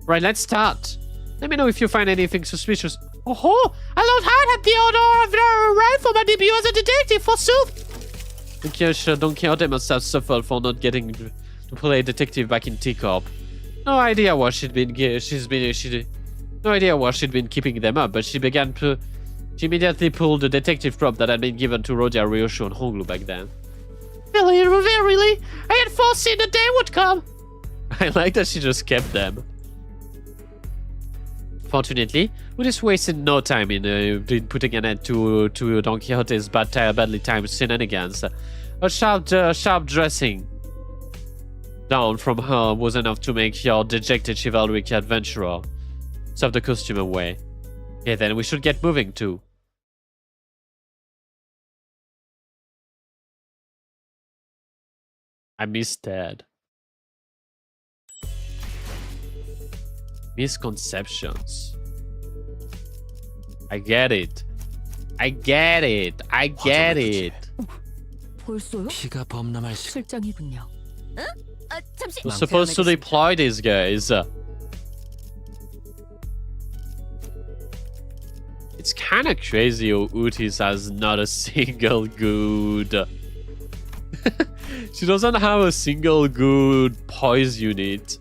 Right, let's start. Let me know if you find anything suspicious. Oh, I learned hard at the order of the right for my debut as a detective, forsooth! Don Quixote must have suffered for not getting to play detective back in T-Corp. No idea what she'd been keeping them up, but she immediately pulled the detective prop that had been given to Rodia, Ryoshu, and Honglu back then. Really? I had foreseen the day would come! I like that she just kept them. Fortunately, we just wasted no time in putting an end to Don Quixote's badly timed shenanigans. A sharp dressing down from her was enough to make your dejected chivalric adventurer stuff the costume away. Okay, then we should get moving too. I miss Ted. Misconceptions. I get it. 벌써요? 실장이군요. We're supposed to deploy these guys. It's kind of crazy how Utis has not a single good... She doesn't have a single good poise unit.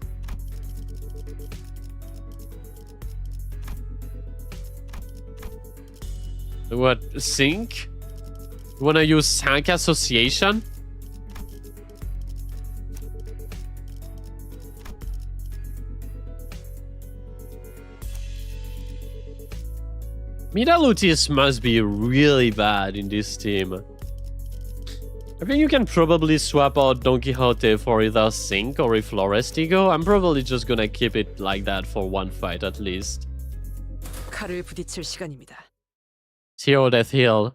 What? Sync? You wanna use Sync Association? Miralutis must be really bad in this team. I think you can probably swap out Don Quixote for either Sync or if Florestigo. I'm probably just gonna keep it like that for one fight at least. 칼을 부딪힐 시간입니다. Zero Death Hill.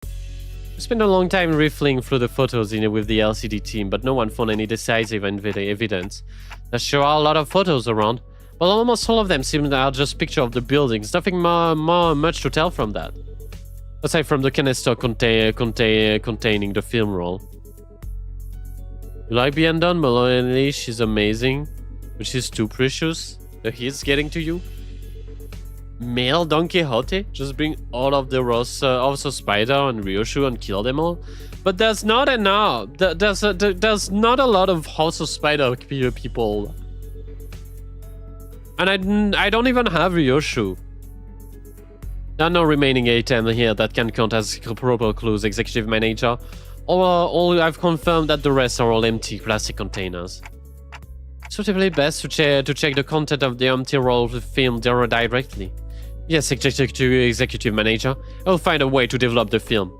We spent a long time riffling through the photos with the LCD team, but no one found any decisive evidence. There sure are a lot of photos around, but almost all of them seem to are just pictures of the buildings. Nothing much to tell from that. Aside from the canister containing the film roll. You like being done, Melanie? She's amazing, but she's too precious. The heat's getting to you. Male Don Quixote? Just bring all of the also Spider and Ryoshu and kill them all? But there's not enough. There's not a lot of House of Spider people. And I don't even have Ryoshu. There are no remaining A10 here that can count as proper clues, Executive Manager. All I've confirmed that the rest are all empty plastic containers. Suitably best to check the content of the empty roll of the film directly. Yes, Executive Manager. I'll find a way to develop the film.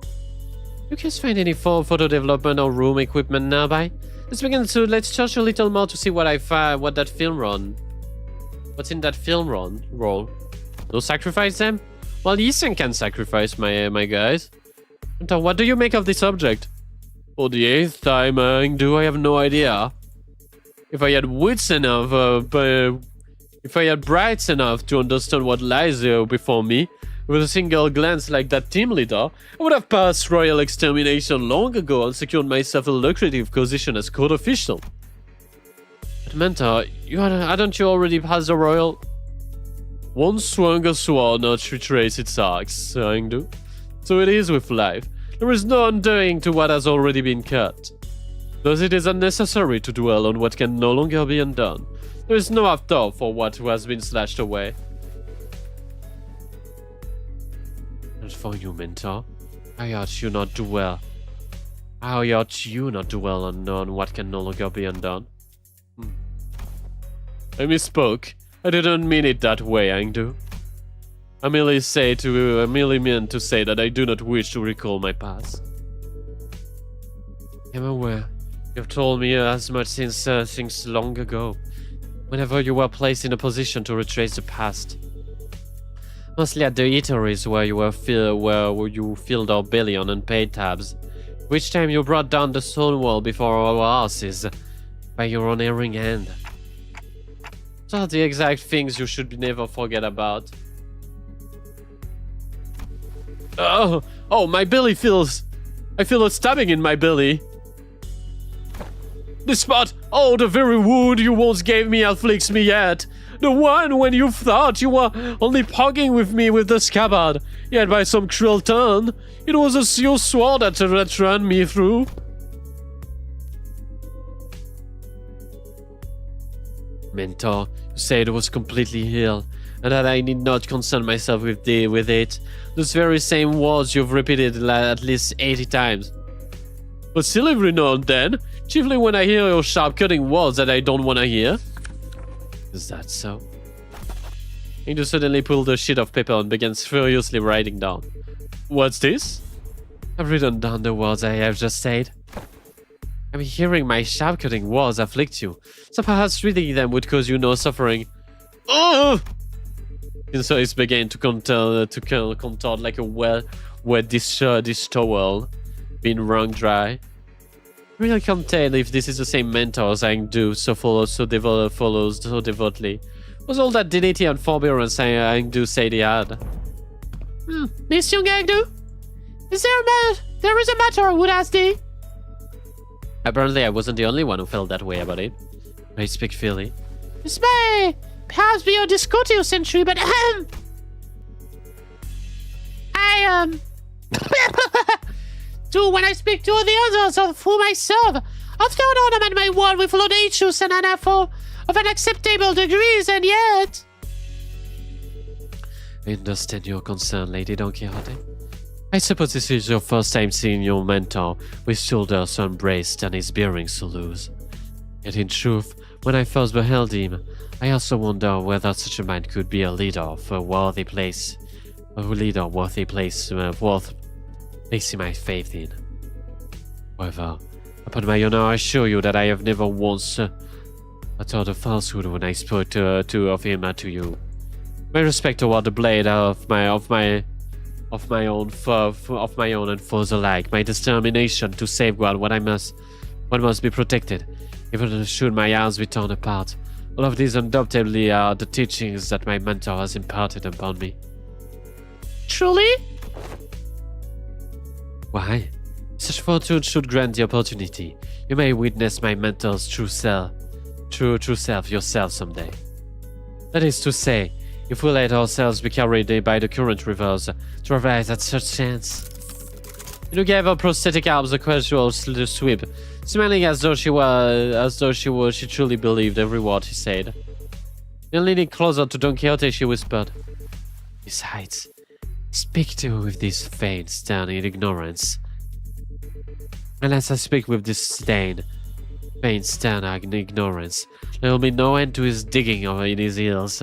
You guys find any photo development or room equipment nearby? Let's search a little more to see what that film run. What's in that film roll? No sacrifice them? Well, Ethan can sacrifice my guys. Hunter, what do you make of this object? For the 8th time, Ingdu, I have no idea. If I had wits enough, if I had brights enough to understand what lies before me, with a single glance like that team leader, I would have passed royal extermination long ago and secured myself a lucrative position as court official. But Mentor, hadn't you already passed a royal? One swung sword not retrace its arcs, Ingdu. So it is with life. There is no undoing to what has already been cut. Thus it is unnecessary to dwell on what can no longer be undone. There is no after for what has been slashed away. And for you, mentor, I urge you not dwell. I urge you not dwell on what can no longer be undone. I misspoke. I didn't mean it that way, Angdu. I merely meant to say that I do not wish to recall my past. I am aware. You have told me as much since long ago, whenever you were placed in a position to retrace the past. Mostly at the eateries where you filled our belly on unpaid tabs, which time you brought down the stone wall before our asses by your unerring hand. Those are the exact things you should never forget about. Oh, my belly feels... I feel a stabbing in my belly. This spot, oh, the very wound you once gave me afflicts me yet. The one when you thought you were only poking with me with the scabbard, yet by some cruel turn, it was your sword that ran me through. Mentor, you said it was completely healed, and that I need not concern myself with it. Those very same words you've repeated at least 80 times. But still every now and then, chiefly when I hear your sharp cutting words that I don't want to hear. Is that so? Angel suddenly pulled a sheet of paper and began furiously writing down. What's this? I've written down the words I have just said. I'm hearing my sharp cutting words afflict you, so perhaps reading them would cause you no suffering. Oh! And so it began to contort like a wet dish towel being wrung dry. I really can't tell if this is the same mentor as Angdu follows so devotedly. Was all that dignity and forbearance Angdu said he had? Miss young Angdu? There is a matter, would ask thee? Apparently I wasn't the only one who felt that way about it. I speak freely. This may perhaps be a discourteous entry, but do when I speak to the others of whom I serve. After an ornament my word with laudacious and anaphor of an acceptable degrees, and yet... I understand your concern, Lady Don Quixote. I suppose this is your first time seeing your mentor with shoulders so embraced and his bearing so loose. Yet in truth, when I first beheld him, I also wonder whether such a man could be a leader of a worthy place, worth placing my faith in. However, upon my honor, I assure you that I have never once uttered a falsehood when I spoke of him to you. My respect toward the blade of my own and foes alike, my determination to safeguard what must be protected, even should my arms be torn apart. All of these undoubtedly are the teachings that my mentor has imparted upon me. Truly? Why? Such fortune should grant the opportunity. You may witness my mentor's true self yourself someday. That is to say, if we let ourselves be carried by the current rivers to arrive at such chance. You gave her prosthetic arms a casual sweep, smiling as though she truly believed every word he said. Then leaning closer to Don Quixote, she whispered, Besides, speak to you with this feigned stern ignorance. And as I speak with disdain, feigned stern ignorance, there will be no end to his digging in his heels.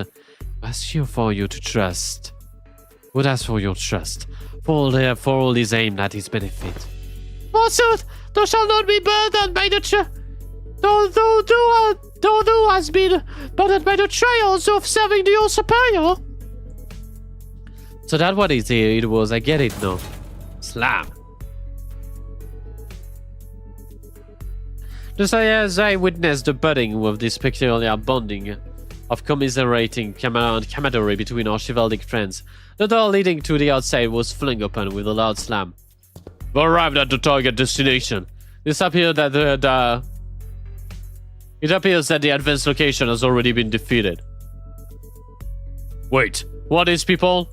For you to trust. Would ask for your trust, for all is aimed at his benefit. Forsooth, thou shalt not be burdened by the thou hast been burdened by the trials of serving the your superior. So that what it was, I get it now. Slam. Just as I witnessed the budding of this peculiar bonding of commiserating camaraderie between our chivalric friends, the door leading to the outside was flung open with a loud slam. We arrived at the target destination. It appears that the advanced location has already been defeated. Wait, what is, people?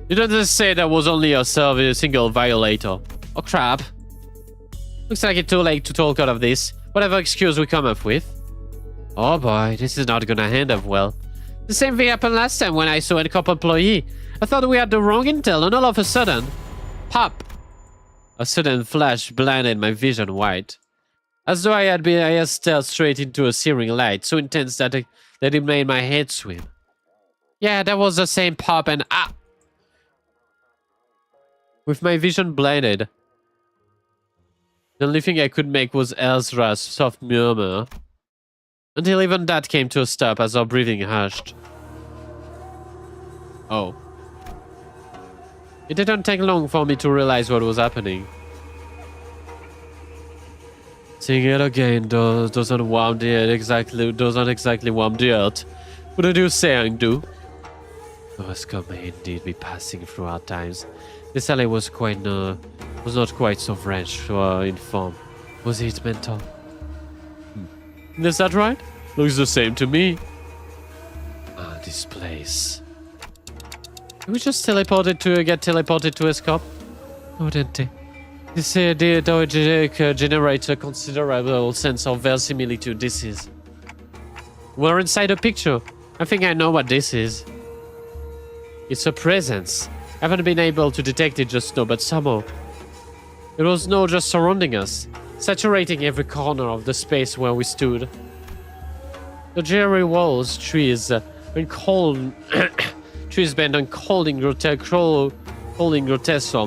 You didn't say there was only a single violator. Oh crap. Looks like it's too late to talk out of this. Whatever excuse we come up with. Oh boy, this is not gonna end up well. The same thing happened last time when I saw a cop employee. I thought we had the wrong intel, and all of a sudden... Pop! A sudden flash blinded my vision white. As though I had stared straight into a searing light, so intense that it made my head swim. Yeah, that was the same pop and ah! With my vision blinded, the only thing I could make was Ezra's soft murmur. Until even that came to a stop as our breathing hushed. Oh. It didn't take long for me to realize what was happening. Seeing it again doesn't exactly warm the earth. What did you say I do? Oscar may indeed be passing through our times. This alley was not quite so French in form. Was it mental? Is that right? Looks the same to me. Ah, this place. Did we just get teleported to Escop? Oh, didn't they? This generates a considerable sense of verisimilitude. This is. We're inside a picture. I think I know what this is. It's a presence. I haven't been able to detect it just now, but somehow it was just surrounding us, saturating every corner of the space where we stood. The dreary walls, trees, and cold trees bent and cold in grotesque form,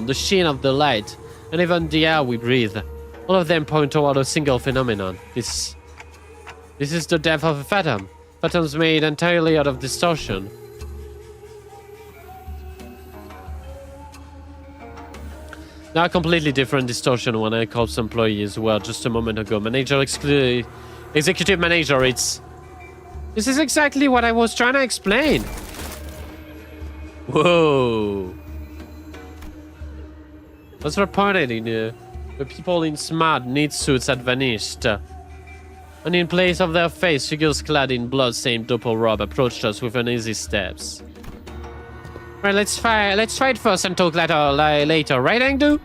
the sheen of the light, and even the air we breathe. All of them point toward a single phenomenon. This is the death of a phantom. Phantoms made entirely out of distortion. Now a completely different distortion when I called some employees who were just a moment ago. Executive manager, This is exactly what I was trying to explain. Whoa. As reported in the people in smart, neat suits had vanished. And in place of their face, figures clad in blood-stained doppel robe approached us with uneasy steps. Well, let's fight first and talk later, right, Angdu?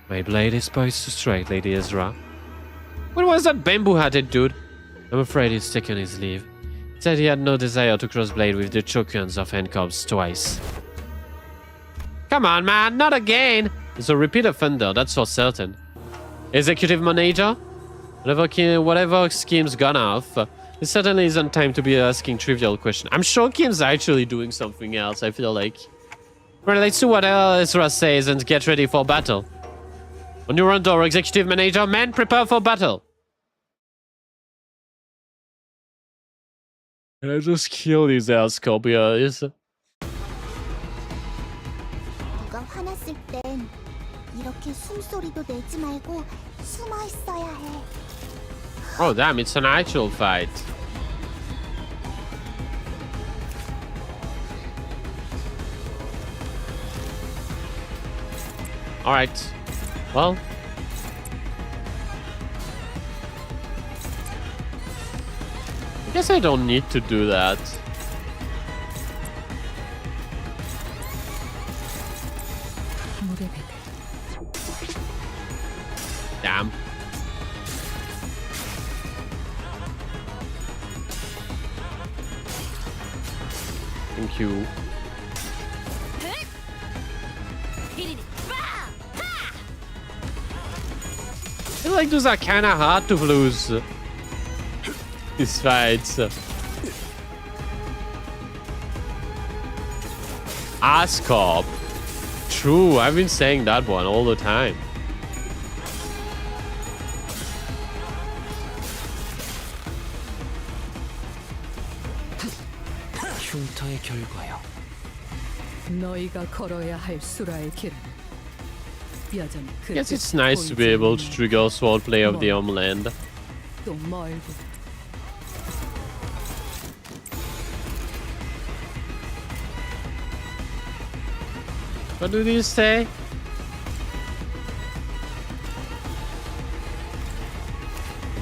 My blade is poised to strike, Lady Ezra. What was that bamboo-hatted dude? I'm afraid he's taken his leave. He said he had no desire to cross blade with the Chokans of handcuffs twice. Come on, man, not again! It's a repeat offender, that's for certain. Executive manager? Whatever scheme's gone off, it certainly isn't time to be asking trivial questions. I'm sure Kim's actually doing something else, I feel like. Well, let's see what Ezra says and get ready for battle. On your own door, executive manager, men, prepare for battle. Can I just kill these Scorpios? 네가 화났을 땐 이렇게 숨소리도 내지 말고 숨어 있어야 해. Oh damn, it's an actual fight. Alright. Well. I guess I don't need to do that. Damn. Thank you. I feel like those are kinda hard to lose. These fights. Ascop. True, I've been saying that one all the time. 흉터의 결과요. 너희가 걸어야 할 수라의 길은 여전히 그. Guess it's nice to be able to trigger swordplay of the homeland. 또 멀고. What do you say?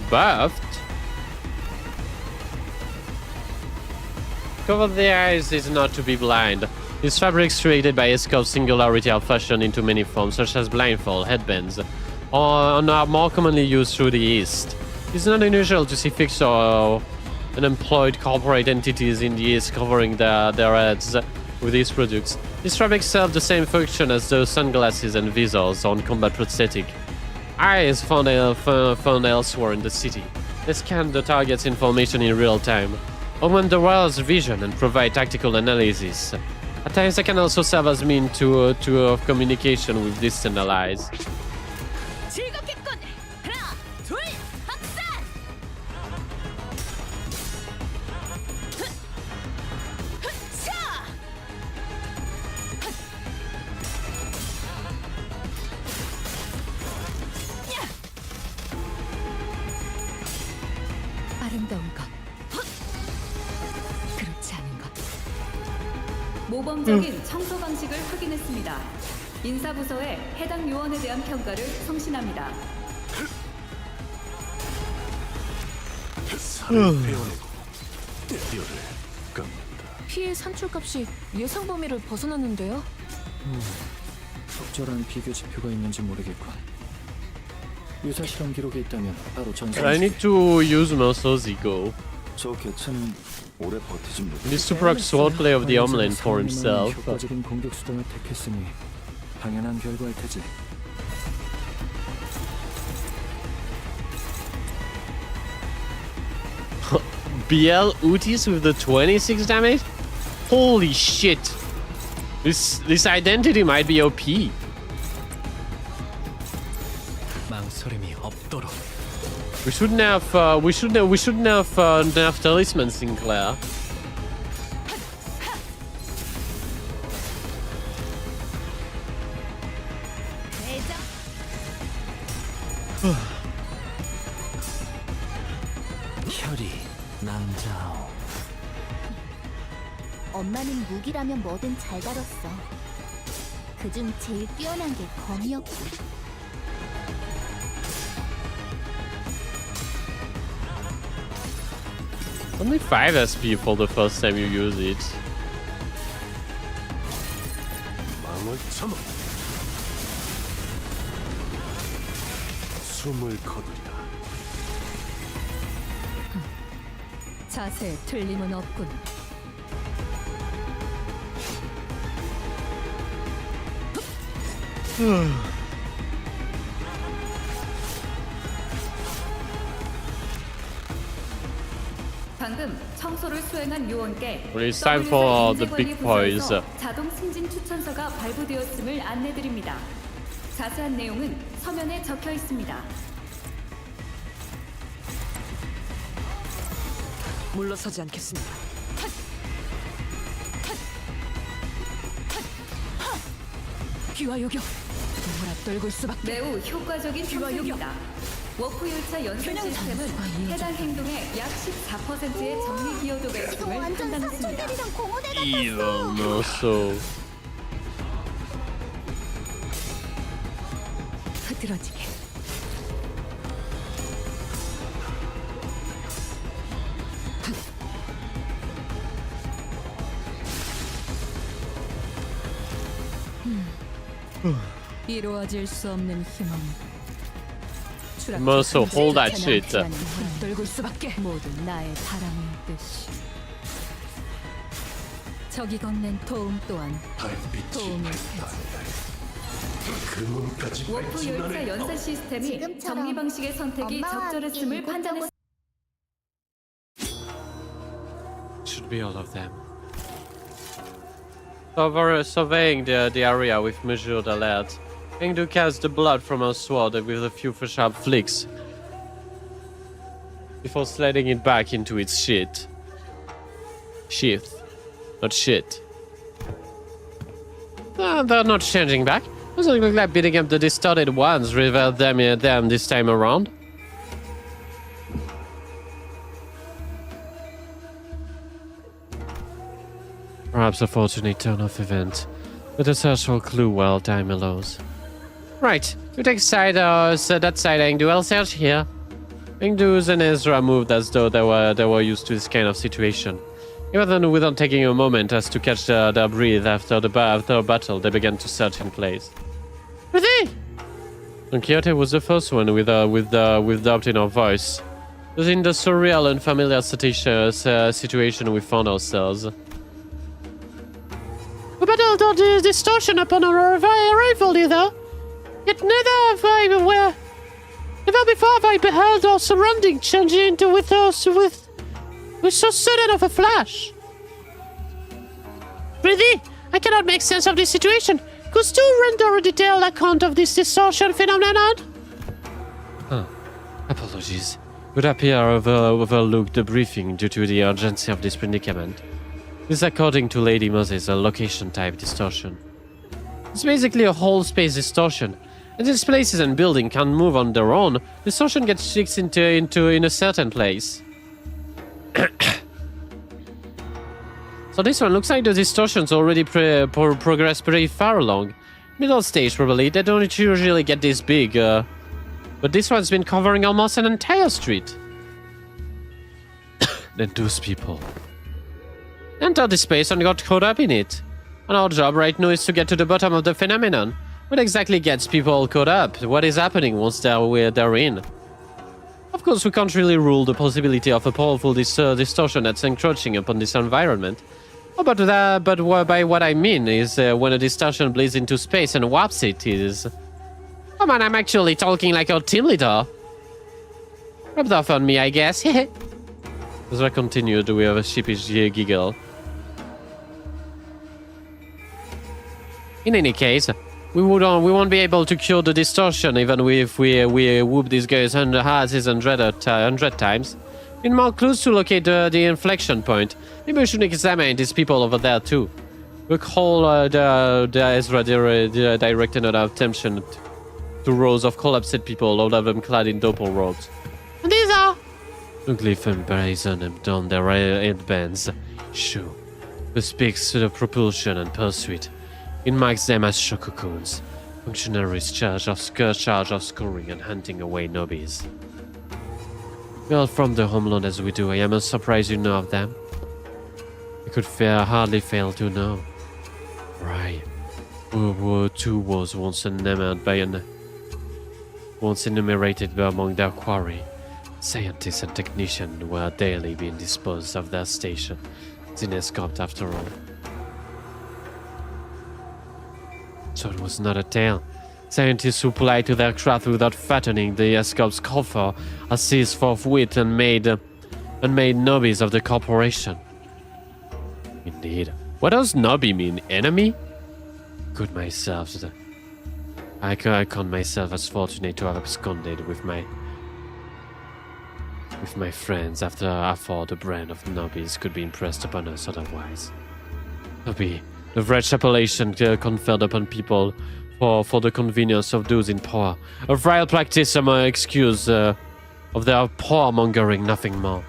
Buffed? Cover the eyes is not to be blind. These fabrics created by Escop's singularity are fashioned into many forms, such as blindfold, headbands, are more commonly used through the East. It's not unusual to see fixed or unemployed corporate entities in the East covering their heads with these products. These fabrics serve the same function as those sunglasses and visors on combat prosthetic. Eyes found elsewhere in the city. They scan the target's information in real time, augment the wearer's vision, and provide tactical analysis. At times, they can also serve as means of communication with distant allies. 즐겁겠군. 하나, 둘, 학살. 차. 아름다운 것. 그렇지 않은 것. 모범적인 청소 방식을 확인했습니다. 인사부서에 해당 요원에 대한 평가를 성신합니다. 피해 산출값이 예상 범위를 벗어났는데요? 적절한 비교 지표가 있는지 모르겠군. 유사 실험 기록이 있다면 바로 But 전송. I need to use Meursault's ego. 저 개체는 오래 버티지 못. He needs to practice swordplay of the Homeland for himself. 효과적인 공격 수단을 택했으니 당연한 결과일 테지. BL Utis with the 26 damage? Holy shit! This identity might be OP. 망설임이 없도록. We should nerf Talisman Sinclair. 혈이 남자오. 엄마는 무기라면 뭐든 잘 다뤘어. 그중 제일 뛰어난 게 검이었고. Only 5 SP for the first time you use it. 망을 참아. 숨을 거두랴. 자세에 틀림은 없군. 방금 청소를 수행한 요원께 Well, it's time for the big boys. 자동 승진 추천서가 발부되었음을 안내드립니다. 자세한 내용은 서면에 적혀 있습니다. 물러서지 않겠습니다. 귀와 요격. 몰아떨굴 수밖에. 매우 효과적인 청소입니다. 워프 열차 연산 시스템은 해당 행동의 약 14%의 정리 기여도가 저 있음을 완전 판단했습니다. 사촌들이랑 공원에 Evil 갔었어. Meursault. 흐드러지게. 이루어질 수 없는 희망. Meursault, hold that shit. 떨굴 수밖에. 모두 나의 바람일 듯이. 적이 건넨 도움 또한 달빛이 도움일 테지. 그 문까지 워프 열차 연산 시스템이 지금처럼 정리 방식의 선택이 엄마와 적절했음을 함께 판단했습니다. Should be all of them. Surveying the area with measured alert. Engdu casts the blood from her sword with a few sharp flicks before sliding it back into its sheath. Sheath, not shit. They're not changing back. Doesn't look like beating up the distorted ones revealed them this time around. Perhaps a fortunate turn of events, but a search for a clue while time allows. Right, you take side, that side Engdu, I'll search here. Engdu and Ezra moved as though they were used to this kind of situation. Even without taking a moment as to catch their breath after a battle, they began to search in place. Ruthie! Don Quixote was the first one with doubt in our voice. It was in the surreal and familiar situation we found ourselves. We battled the distortion upon our arrival hither, yet never before have I beheld our surrounding changing into with so sudden of a flash. Really, I cannot make sense of this situation. Could you render a detailed account of this distortion phenomenon? Apologies. Would appear overlooked the briefing due to the urgency of this predicament. This, according to Lady Moses, a location-type distortion. It's basically a whole space distortion. And since places and buildings can't move on their own, distortion gets fixed in a certain place. So this one looks like the distortion's already progressed pretty far along. Middle stage probably, they don't usually get this big, but this one's been covering almost an entire street. Then those people entered the space and got caught up in it. And our job right now is to get to the bottom of the phenomenon. What exactly gets people caught up? What is happening once they're in? Of course, we can't really rule the possibility of a powerful distortion that's encroaching upon this environment. But by what I mean is when a distortion bleeds into space and warps it is... Come on, I'm actually talking like our team leader. Rubbed off on me, I guess. As I continued with a sheepish giggle. In any case, we won't be able to cure the distortion even if we whoop these guys 100 times. We need more clues to locate the inflection point. Maybe we should examine these people over there too. We call the Ezra directed our attention to rows of collapsed people, all of them clad in doppel robes. And these are ugly and brazen and down their headbands. Shoo. Who speaks to the propulsion and pursuit. It marks them as shokukuns, functionaries charged of scoring and hunting away nobbies. Well, from the homeland as we do, I am surprised you know of them. I could hardly fail to know. Right. World War II was once enumerated among their quarry. Scientists and technicians were daily being disposed of their station. It's in escaped after all. So it was not a tale. Scientists who plied to their craft without fattening the escape's coffer are seized forthwith and made nobbies of the corporation. Indeed. What does nobby mean? Enemy? Good myself. I count myself as fortunate to have absconded with my friends after the brand of nobbies could be impressed upon us otherwise. Nobby, the wretched appellation conferred upon people for the convenience of those in power. A vile practice excuse of their power-mongering, nothing more.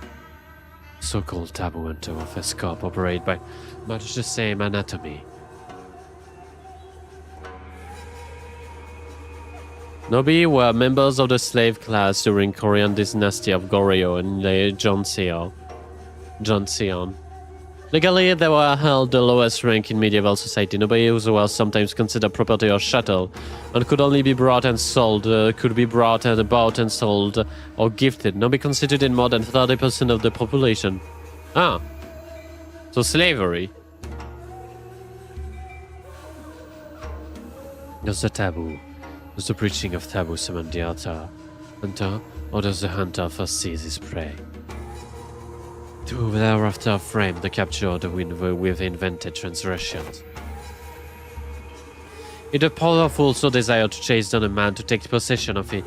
So-called taboo hunter of escape operate by much the same anatomy. Nobby were members of the slave class during Korean dynasty of Goryeo and Joseon. Legally, they were held the lowest rank in medieval society. Nobles were sometimes considered property or chattel, and could only be brought and sold, bought and sold, or gifted. Nobody constituted more than 30% of the population. Ah. So slavery. There's the taboo. There's the preaching of taboo summoned the hunter, or does the hunter first seize his prey? To thereafter frame the capture of the wind with invented transgressions. If the powerful so desire to chase down a man to take possession of his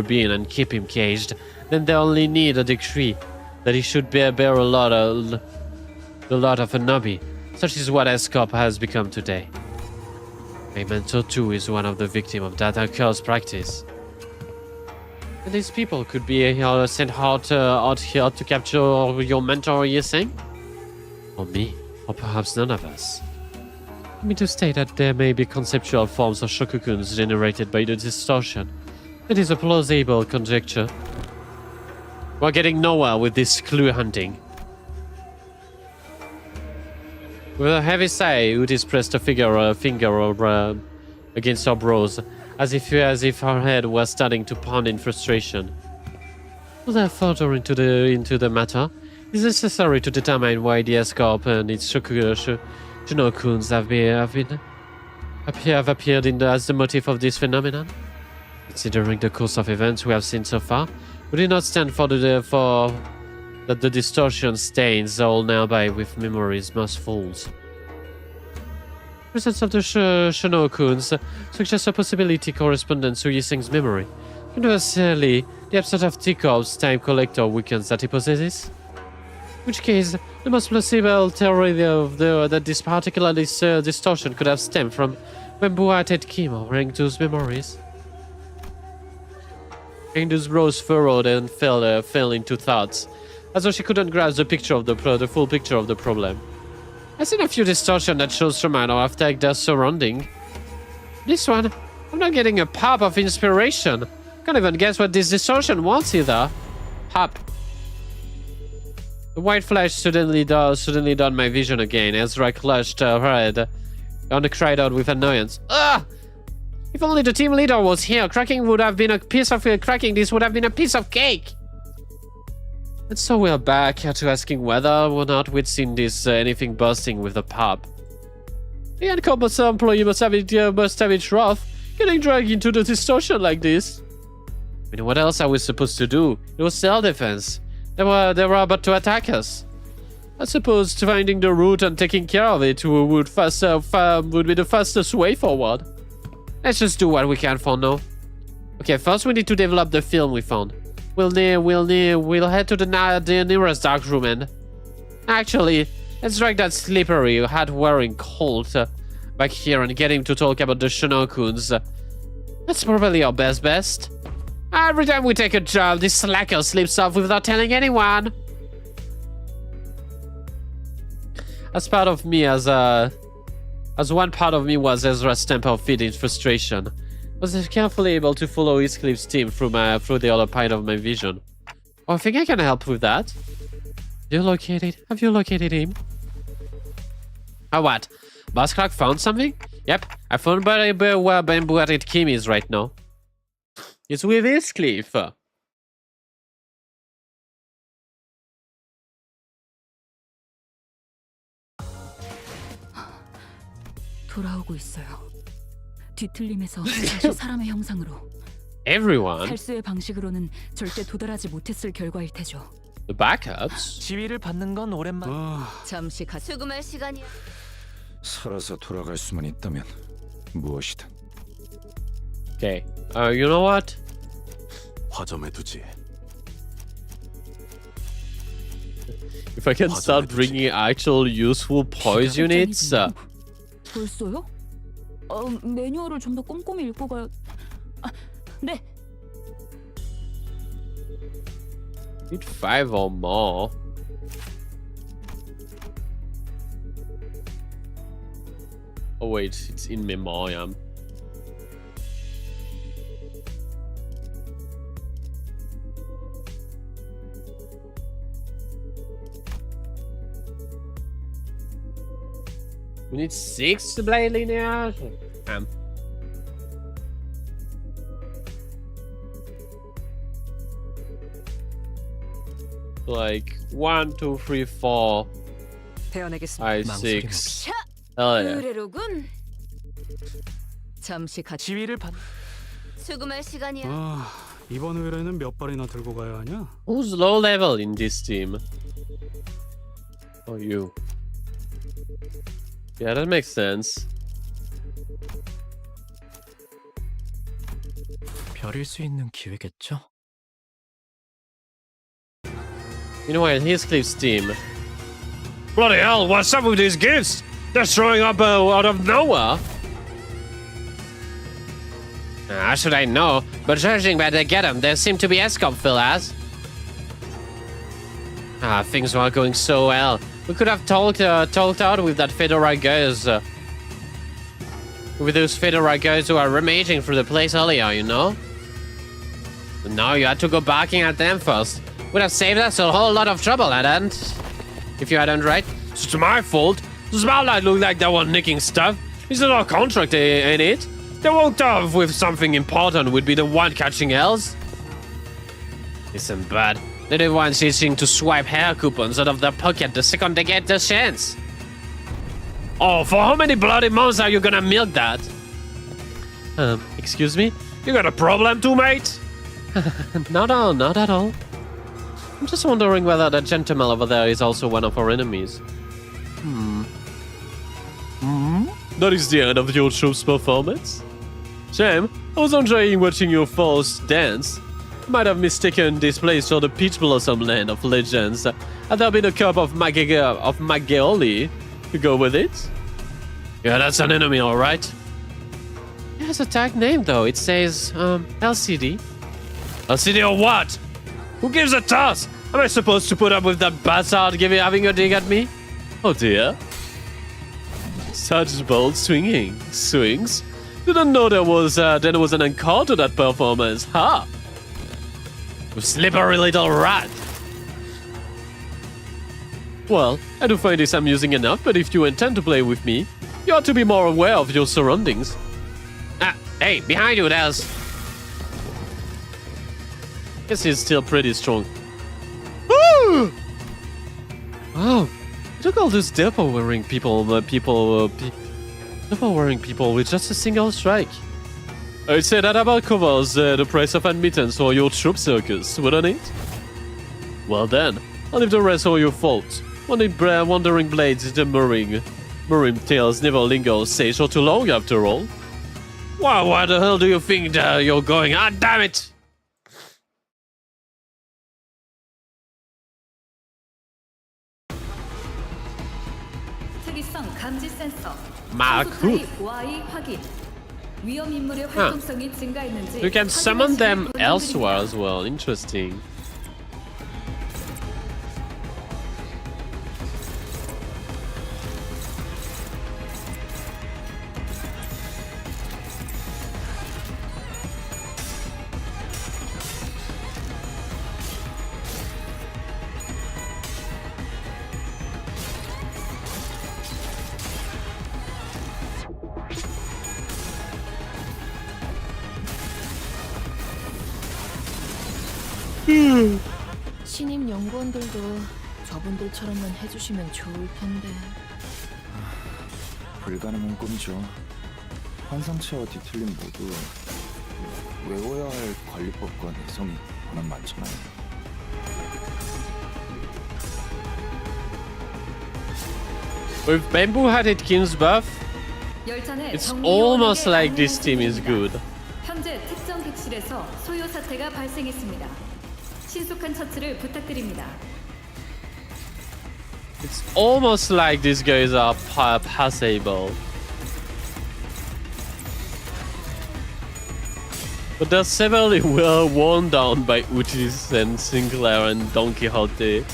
being and keep him caged, then they only need a decree that he should bear the lot of a nobby. Such is what escape has become today. Memento too is one of the victims of that accursed practice. And these people could be sent out here to capture your mentor, you think? Or me, or perhaps none of us. I mean to state that there may be conceptual forms of shokukuns generated by the distortion. It is a plausible conjecture. We're getting nowhere with this clue hunting. With a heavy sigh, Udis pressed a finger against her brows. as if her head was starting to pound in frustration. Without further into the matter, it's necessary to determine why the escorp and its Shinokuns have appeared as the motive of this phenomenon. Considering the course of events we have seen so far, we do not stand for that the distortion stains all nearby with memories most fools. Presence of the Shinokuns suggests a possibility correspondent to Yiseng's memory. Conversely, the absence of Tikov's time collector weakens that hypothesis. In which case, the most plausible theory that this particular distortion could have stemmed from when Buatet Kim or Rengdu's memories. Rengdu's brows furrowed and fell into thoughts, as though she couldn't grasp the full picture of the problem. I've seen a few distortions that shows Shimano have tagged their surrounding. This one, I'm not getting a pop of inspiration. Can't even guess what this distortion wants either. Pop. The white flash suddenly donned my vision again. Ezra clutched her head and cried out with annoyance. Ugh! If only the team leader was here, cracking this would have been a piece of cake! And so we're back to asking whether or not we'd seen this anything bursting with the pop. The Encompass employee must have it rough, getting dragged into the distortion like this. I mean, what else are we supposed to do? It was self-defense. They were about to attack us. I suppose finding the route and taking care of it would be the fastest way forward. Let's just do what we can for now. Okay, first we need to develop the film we found. We'll head to the nearest dark room and... Actually, let's drag that slippery hat-wearing Colt back here and get him to talk about the Shinokuns. That's probably our best. Every time we take a job, this slacker slips off without telling anyone. As one part of me was Ezra's temper fit in frustration, was carefully able to follow Heathcliff's team through the other part of my vision. Oh, I think I can help with that. Have you located him? Oh, what? Boss Clark found something? Yep, I found where Ben Buatit Kim is right now. It's with Heathcliff. 돌아오고 있어요. 뒤틀림에서 다시 사람의 형상으로. Everyone. 탈수의 방식으로는 절대 도달하지 못했을 결과일 테죠. The backups. 지위를 받는 건 오랜만. 잠시 수금할 시간이야. 살아서 돌아갈 수만 있다면 무엇이든. Okay. You know what? 화점에 두지. If I can start bringing actual useful poise units. 벌써요? 매뉴얼을 좀 더 꼼꼼히 읽고 가야... 네! Need 5 or more. Oh wait, it's in memoriam. We need 6 to play linear. Like 1, 2, 3, 4, 5, 6. Hell yeah. 의뢰로군. 잠시 지위를 받. 수금할 시간이야. 이번 의뢰는 몇 발이나 들고 가야 하냐? Who's low level in this team? Oh, you. Yeah, that makes sense. 별일 수 있는 기회겠죠? Meanwhile, Heathcliff's team. Bloody hell, what's up with these gifts? They're showing up out of nowhere. How should I know? But judging by the get-em, there seem to be escort fillers. Things weren't going so well. We could have talked out with that Fedora guys. With those Fedora guys who are rummaging through the place earlier, you know? But now you had to go barking at them first. Would have saved us a whole lot of trouble, hadn't? If you hadn't, right? It's my fault. The spotlight looked like they were nicking stuff. It's not our contract, ain't it? They walked off with something important would be the one catching L's. Isn't bad. They're the ones itching to swipe hair coupons out of their pocket the second they get the chance. Oh, for how many bloody months are you gonna milk that? Excuse me? You got a problem too, mate? Not at all. I'm just wondering whether that gentleman over there is also one of our enemies. That is the end of your show's performance. Shame, I was enjoying watching your foes dance. Might have mistaken this place for the Peach Blossom Land of Legends. Had there been a cup of Maggioli to go with it? Yeah, that's an enemy, alright. It has a tag name though, it says, LCD. LCD or what? Who gives a toss? Am I supposed to put up with that bastard having a dig at me? Oh dear. Such bold swings. Didn't know there was an encore to that performance, huh? You slippery little rat. Well, I do find this amusing enough, but if you intend to play with me, you ought to be more aware of your surroundings. Ah, hey, behind you, there's... Guess he's still pretty strong. Woo! Oh, look at all those depot-wearing people with just a single strike. I'd say that about covers the price of admittance for your troop circus, wouldn't it? Well then, I'll leave the rest all your fault. Wandering blades, the murmuring tales never linger sage or too long after all. Wow, where the hell do you think you're going? Ah, damn it! 특이성 감지 센서. Marku. Y 확인. 위험 인물의 활동성이 증가했는지. You can summon them elsewhere as well. Interesting. 신입 연구원들도 저분들처럼만 해주시면 좋을 텐데. 불가능한 꿈이죠. 환상체와 뒤틀림 모두 외워야 할 관리법과 내성이 워낙 많잖아요. With bamboo-headed King's buff, it's almost like this team is good. 현재 특정 객실에서 소요 사태가 발생했습니다. 신속한 처치를 부탁드립니다. It's almost like these guys are passable. But they're severely well worn down by Utis and Sinclair and Don Quixote.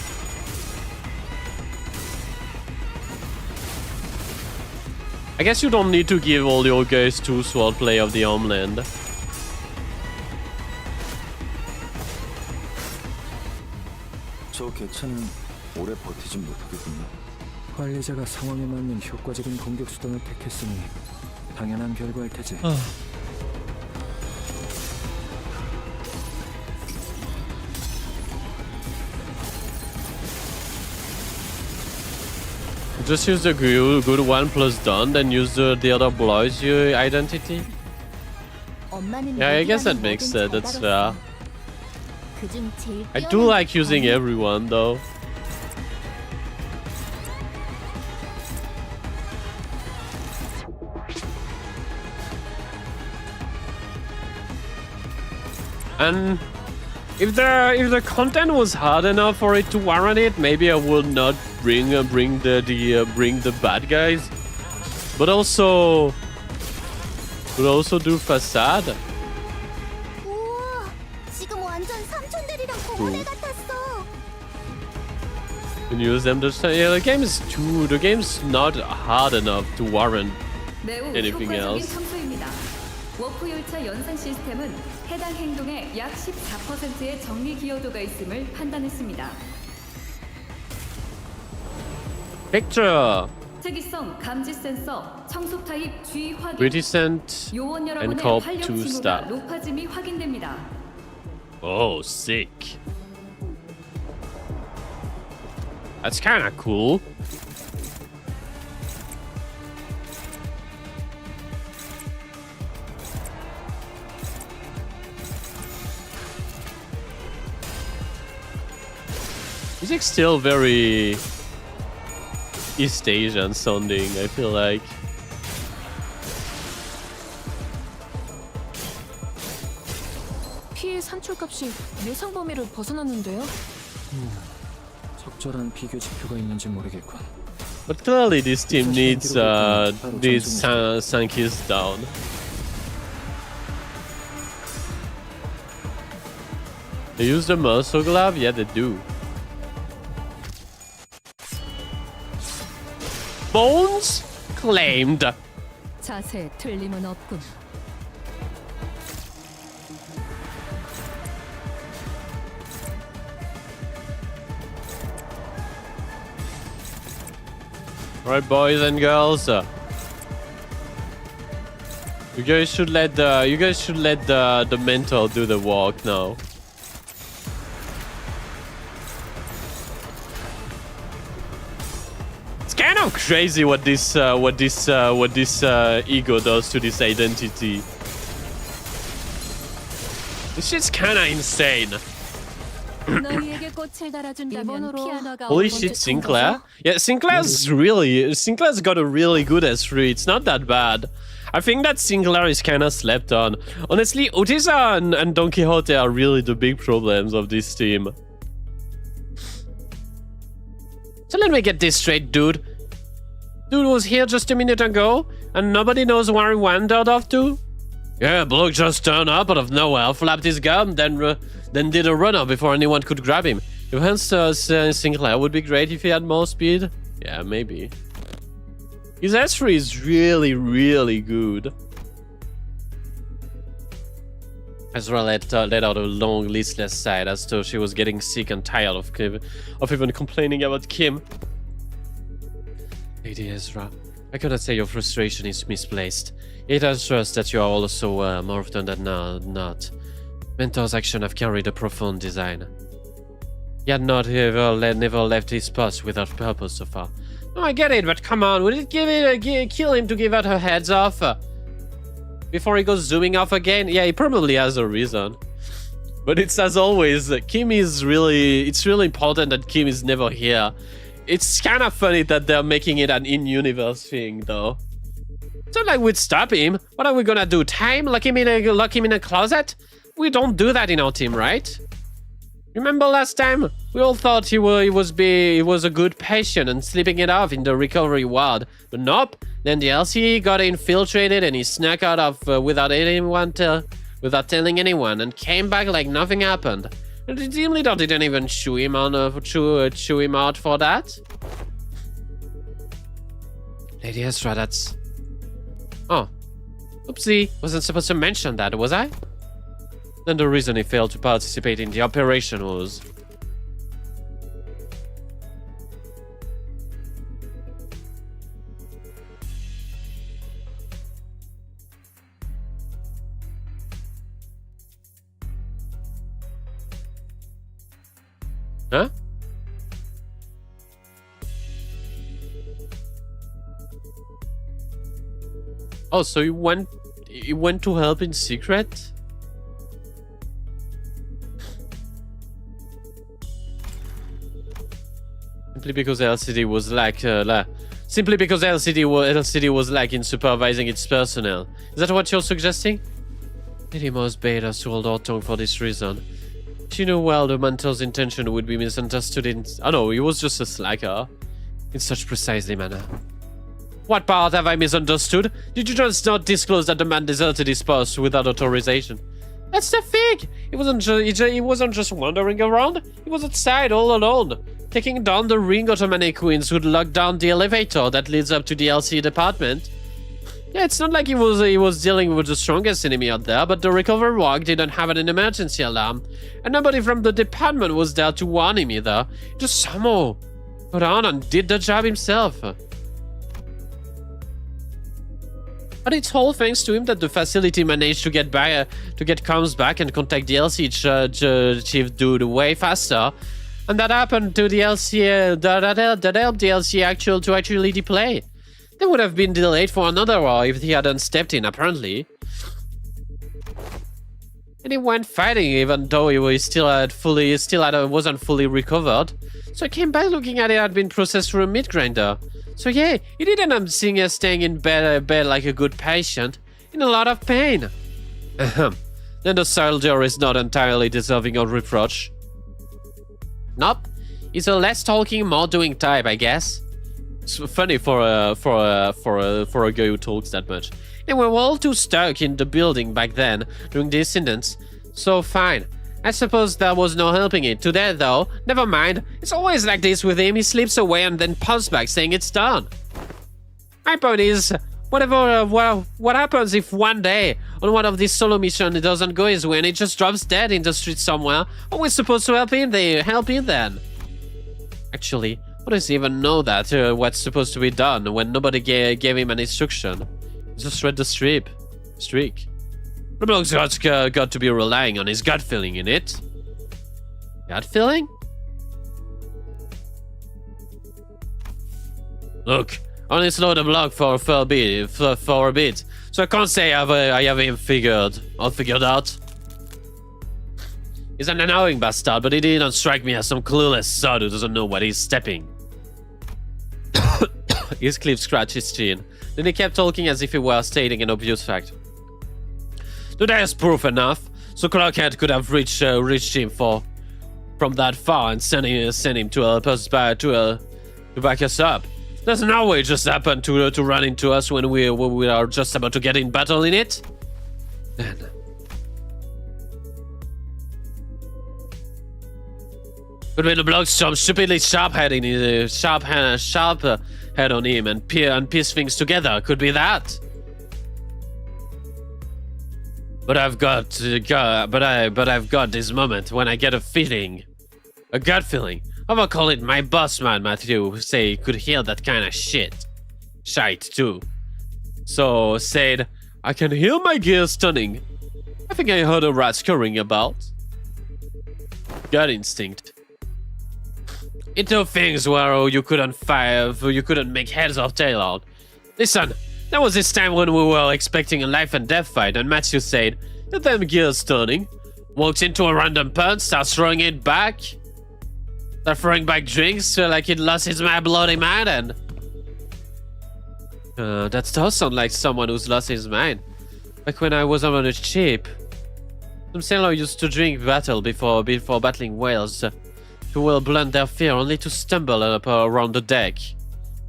I guess you don't need to give all your guys to Swordplay of the Homeland. 저 개체는 오래 버티진 못하겠군요. 관리자가 상황에 맞는 효과적인 공격 수단을 택했으니 당연한 결과일 테지. Just use the good one plus done, then use the other blows your identity. Yeah, I guess that makes sense. That's fair. I do like using everyone though. And if the content was hard enough for it to warrant it, maybe I would not bring the bad guys, but also do facade. 우와, 지금 완전 삼촌들이랑 공원에 같았어. And use them to yeah, the game's not hard enough to warrant 매우 anything 효과적인 else. 청소입니다. 워프 열차 연산 시스템은 해당 행동의 약 14%의 정리 기여도가 있음을 판단했습니다. Picture 특이성 감지 센서, 청속 타입 G 확인. Reticent 요원 and 여러분의 Cope 활력 2 징후가 star. 높아짐이 확인됩니다. Oh, sick. That's kinda cool. Music's still very East Asian sounding, I feel like. 피해 산출값이 예상 범위를 벗어났는데요. 적절한 비교 지표가 있는지 모르겠군. But clearly this team needs Sankey's down. They use the Meursault glove? Yeah, they do. Bones claimed. 자세에 틀림은 없군. Right, boys and girls. You guys should let the mentor do the work now. It's kind of crazy what this ego does to this identity. This shit's kind of insane. 너희에게 꽃을 달아준다면 피아노가 Holy shit, Sinclair. Yeah, Sinclair's got a really good S3. It's not that bad. I think that Sinclair is kind of slept on. Honestly, Otis and Don Quixote are really the big problems of this team. So let me get this straight, dude. Dude was here just a minute ago, and nobody knows where he wandered off to? Yeah, bloke just turned up out of nowhere, flapped his gum, then did a runner before anyone could grab him. Hence, Sinclair would be great if he had more speed. Yeah, maybe. His S3 is really, really good. Ezra let out a long, listless sigh as though she was getting sick and tired of even complaining about Kim. Lady Ezra, I cannot say your frustration is misplaced. It has trust that you are also more often than not. Mentor's actions have carried a profound design. He had never left his post without purpose so far. No, I get it, but come on, would it kill him to give out her heads off? Before he goes zooming off again? Yeah, he probably has a reason. But it's as always, Kim is really... It's really important that Kim is never here. It's kind of funny that they're making it an in-universe thing, though. It's not like we'd stop him. What are we gonna do? Time? Lock him in a closet? We don't do that in our team, right? Remember last time? We all thought he was a good patient and sleeping it off in the recovery ward. But nope. Then the LCE got infiltrated and he snuck out of without telling anyone and came back like nothing happened. And the team leader didn't even chew him out for that. Lady Ezra, that's... Oh. Oopsie. Wasn't supposed to mention that, was I? Then the reason he failed to participate in the operation was... Huh? Oh, so he went to help in secret? Simply because LCD was LCD was lacking supervising its personnel. Is that what you're suggesting? Lady Moss bade us to hold our tongue for this reason. She knew well the mentor's intention would be misunderstood in... Oh no, he was just a slacker. In such precisely manner. What part have I misunderstood? Did you just not disclose that the man deserted his post without authorization? That's the thing! He wasn't just wandering around. He was outside all alone, taking down the ring Ottoman queens who'd locked down the elevator that leads up to the LC department. Yeah, it's not like he was dealing with the strongest enemy out there, but the recovery ward didn't have an emergency alarm, and nobody from the department was there to warn him either. He just somehow got on and did the job himself. But it's all thanks to him that the facility managed to get back, to get comms back and contact DLC chief dude way faster. And that happened to DLC, that helped DLC actual to actually deploy. They would have been delayed for another hour if he hadn't stepped in, apparently. And he went fighting even though he wasn't fully recovered. So I came back looking at it had been processed through a meat grinder. So yeah, he didn't end up staying in bed like a good patient, in a lot of pain. Then the soldier is not entirely deserving of reproach. Nope, he's a less talking, more doing type, I guess. It's funny for a guy who talks that much. And we were all too stuck in the building back then during the incidents. So fine. I suppose there was no helping it. Today, though, never mind. It's always like this with him. He slips away and then pops back saying it's done. My point is, what happens if one day on one of these solo missions it doesn't go his way and he just drops dead in the street somewhere? Are we supposed to help him then? Actually, how does he even know that what's supposed to be done when nobody gave him an instruction? He just read the streak. The bloke's got to be relying on his gut feeling in it. Gut feeling? Look, I only slowed the block for a bit, so I can't say I have him all figured out. He's an annoying bastard, but he didn't strike me as some clueless sod who doesn't know what he's stepping. Heathcliff scratched his chin. Then he kept talking as if he were stating an obvious fact. Today's proof enough, so Clockhead could have reached him from that far and send him to help us to back us up. There's no way it just happened to run into us when we are just about to get in battle in it. Then could be the bloke some stupidly sharp head on him and piece things together. Could be that. But I've got this moment when I get a gut feeling. I'm gonna call it my boss man, Matthew, say he could hear that kind of shit. Shite too. So said, I can hear my gears turning. I think I heard a rat scurrying about. Gut instinct. Into things where you couldn't make heads or tail out. Listen, there was this time when we were expecting a life and death fight, and Matthew said, "The damn gear's turning." Walks into a random punch, starts throwing it back. Start throwing back drinks, like he'd lost his bloody mind, and that does sound like someone who's lost his mind. Like when I was on a ship, some sailor used to drink battle before battling whales. To well blunt their fear, only to stumble up around the deck.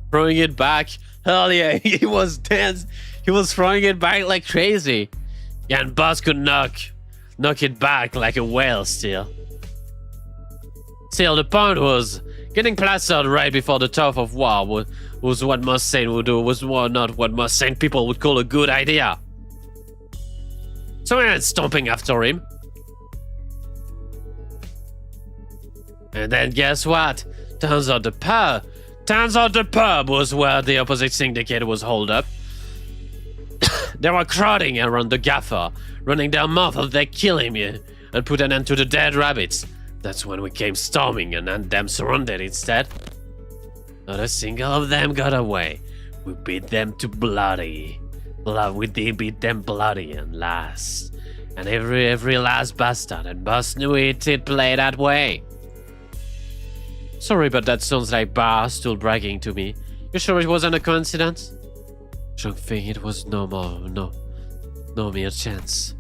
Throwing it back. Hell yeah, he was tense. He was throwing it back like crazy. Yeah, and Boss could knock it back like a whale still. Still, the point was, getting plastered right before the top of war was what most sane would do, not what most sane people would call a good idea. So I went stomping after him. And then guess what? Turns out the pub was where the opposite syndicate was holed up. They were crowding around the gaffer, running their mouth as they kill him and put an end to the dead rabbits. That's when we came storming and them surrendered instead. Not a single of them got away. We beat them to bloody. We did beat them bloody and last. And every last bastard and boss knew it'd play that way. Sorry, but that sounds like Bar still bragging to me. You sure it wasn't a coincidence? Don't think it was no mere chance.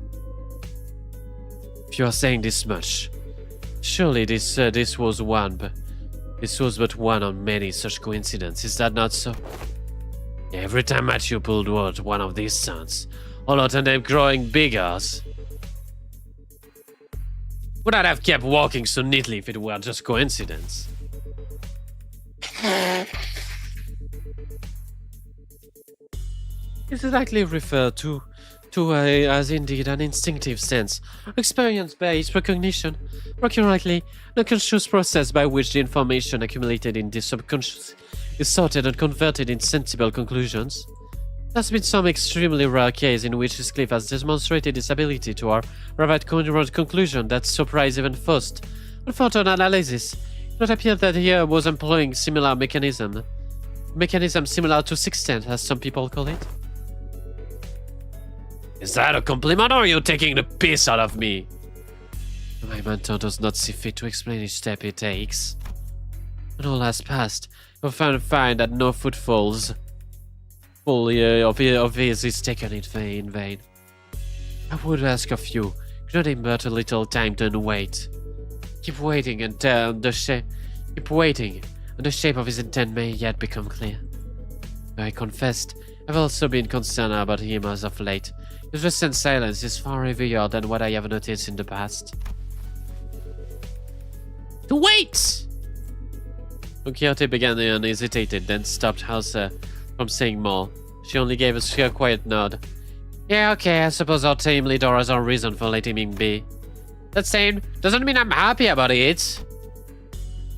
If you are saying this much, surely this was but one of many such coincidences. Is that not so? Every time Matthew pulled one of these stunts, all of them growing bigger. Would I have kept walking so neatly if it were just coincidence? It's likely referred to as indeed an instinctive sense, experience-based recognition, or accurately, the conscious process by which the information accumulated in the subconscious is sorted and converted in sensible conclusions. There's been some extremely rare case in which this cliff has demonstrated its ability to arrive at conclusion that surprise even first. On further analysis, it would appear that he was employing similar mechanism similar to sextant, as some people call it. Is that a compliment, or are you taking the piss out of me? My mentor does not see fit to explain each step he takes. When all has passed, you'll find that no footfalls of his is taken in vain. I would ask of you, grant him but a little time to wait. Keep waiting until the shape of his intent may yet become clear. I confessed, I've also been concerned about him as of late. His recent silence is far heavier than what I have noticed in the past. To wait! Don Quixote began and hesitated, then stopped Hauser from saying more. She only gave a quiet nod. Yeah, okay, I suppose our team leader has a reason for letting him be. That same doesn't mean I'm happy about it.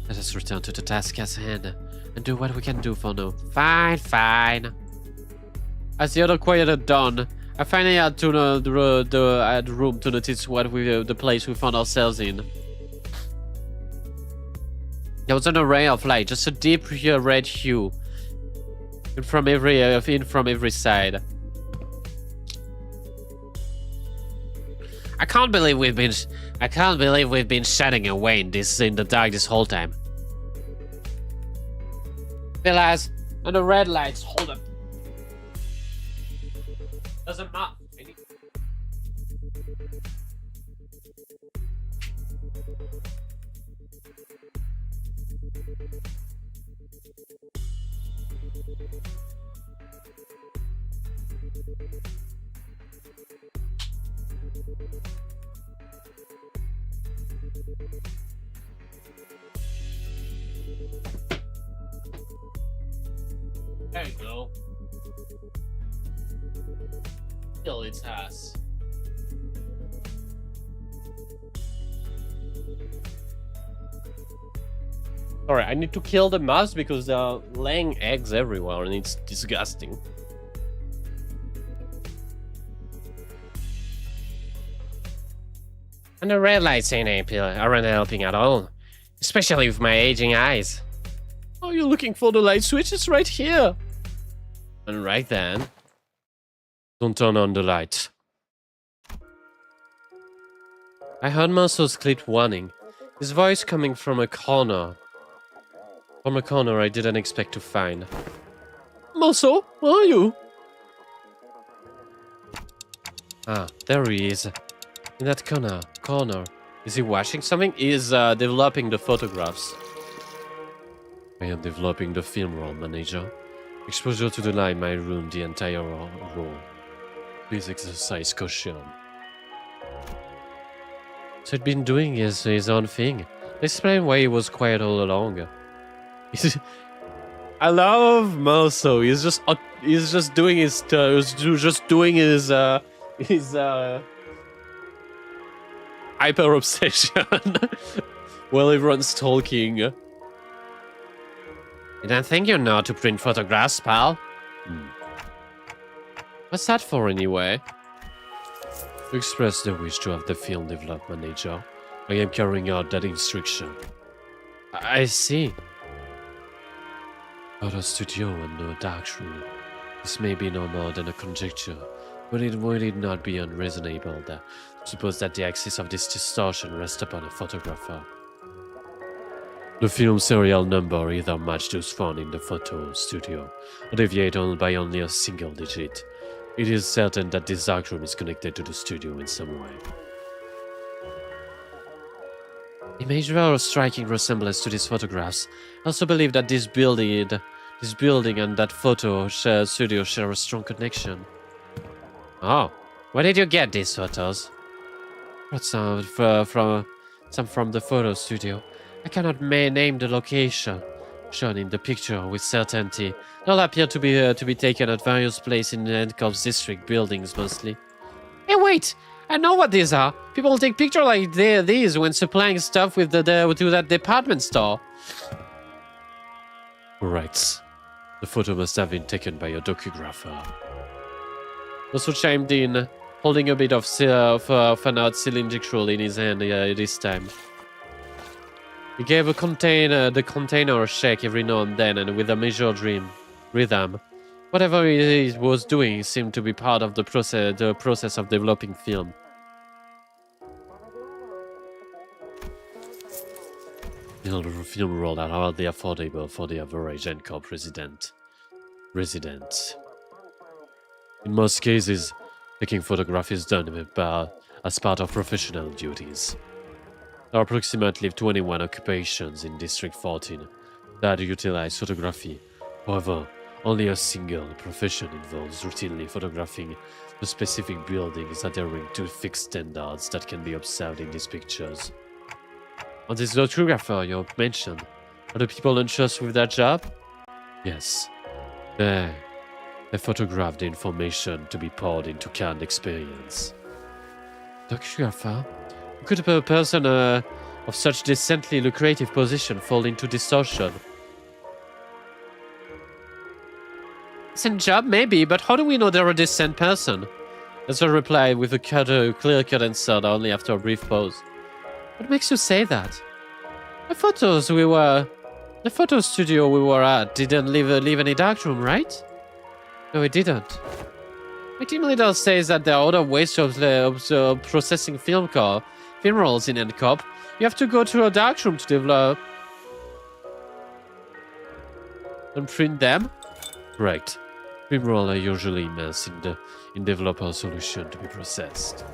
Let us return to the task at hand and do what we can do for now. Fine. As the other quieted down, I finally had to had room to notice the place we found ourselves in. There was an array of light, just a deep red hue, from every side. I can't believe we've been shutting away in the dark this whole time. Realize, and the red lights, hold up. Doesn't matter. There you go. Kill its ass. Sorry, I need to kill the mouse because they're laying eggs everywhere and it's disgusting. And the red lights aren't helping at all. Especially with my aging eyes. Oh, you're looking for the light switch? It's right here. And right then. Don't turn on the light. I heard Meursault's clip warning. His voice coming from a corner. From a corner I didn't expect to find. Meursault, where are you? Ah, there he is. In that corner. Is he washing something? He is developing the photographs. I am developing the film roll, manager. Exposure to the light might ruin the entire roll. Please exercise caution. So he'd been doing his own thing. Explain why he was quiet all along. I love Meursault. He's just doing his hyper obsession while everyone's talking. You don't think you know how to print photographs, pal? What's that for, anyway? To express the wish to have the film developed, manager. I am carrying out that instruction. I see. About a studio and no dark room. This may be no more than a conjecture, but it would not be unreasonable to suppose that the axis of this distortion rests upon a photographer. The film serial number either match those found in the photo studio, or deviate by only a single digit. It is certain that this darkroom is connected to the studio in some way. Images bear a striking resemblance to these photographs. I also believe that this building and that photo studio share a strong connection. Oh, where did you get these photos? Brought some from the photo studio. I cannot name the location shown in the picture with certainty. They all appear to be taken at various places in the Handcuffs district buildings mostly. Hey, wait! I know what these are. People take pictures like these when supplying stuff with to that department store. Right. The photo must have been taken by a docugrapher. also chimed in, holding a bit of an odd cylindrical in his hand this time. He gave the container a shake every now and then, and with a measured rhythm. Whatever he was doing seemed to be part of the process of developing film. Film roll are hardly affordable for the average NCORP resident. In most cases, taking photography is done as part of professional duties. There are approximately 21 occupations in District 14 that utilize photography. However, only a single profession involves routinely photographing the specific buildings adhering to fixed standards that can be observed in these pictures. On this photographer you mentioned, are the people entrusted with that job? Yes. They photograph the information to be poured into current experience. Photographer? Could a person of such decently lucrative position fall into distortion? Decent job, maybe, but how do we know they're a decent person? Ezra replied with a clear-cut answer only after a brief pause. What makes you say that? The photo studio we were at didn't leave any darkroom, right? No, it didn't. My team leader says that there are other ways of processing film rolls in NCOP. You have to go to a darkroom to develop and print them. Right. Film rolls are usually immersed in developer solution to be processed.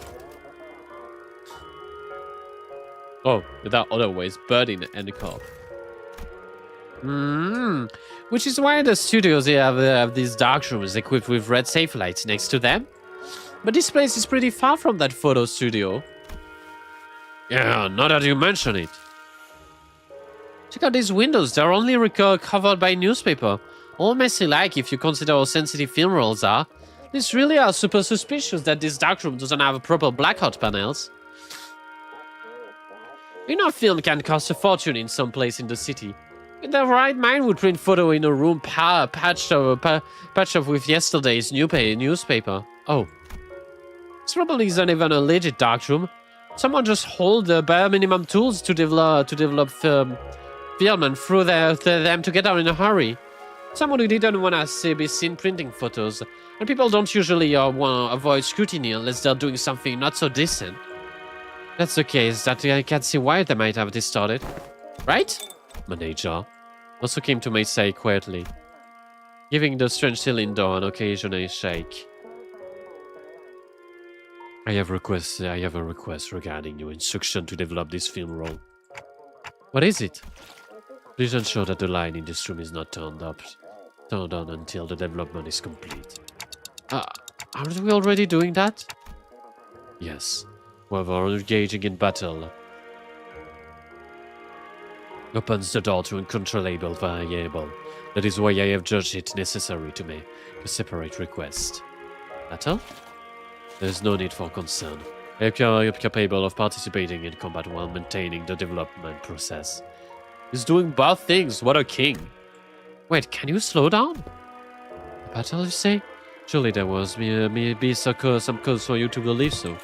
Oh, there are other ways, but in NCOP. Which is why the studios have these dark rooms equipped with red safe lights next to them. But this place is pretty far from that photo studio. Yeah, now that you mention it. Check out these windows, they're only covered by newspaper. All messy like if you consider how sensitive film rolls are. These really are super suspicious that this darkroom doesn't have proper blackout panels. You know, film can cost a fortune in some place in the city. In the right mind would print photo in a room patched up with yesterday's newspaper. Oh. This probably isn't even a legit darkroom. Someone just hold the bare minimum tools to develop film and threw them together in a hurry. Someone who didn't want to be seen printing photos. And people don't usually want to avoid scrutiny unless they're doing something not so decent. That's the case, that I can't see why they might have distorted. Right? Manager also came to my side quietly, giving the strange cylinder an occasional shake. I have a request regarding your instruction to develop this film roll. What is it? Please ensure that the line in this room is not turned on until the development is complete. Aren't we already doing that? Yes. However, engaging in battle opens the door to uncontrollable variable. That is why I have judged it necessary to make a separate request. Battle? There is no need for concern. I am capable of participating in combat while maintaining the development process. He's doing both things. What a king. Wait, can you slow down? A battle, you say? Surely there was maybe some cause for you to believe so.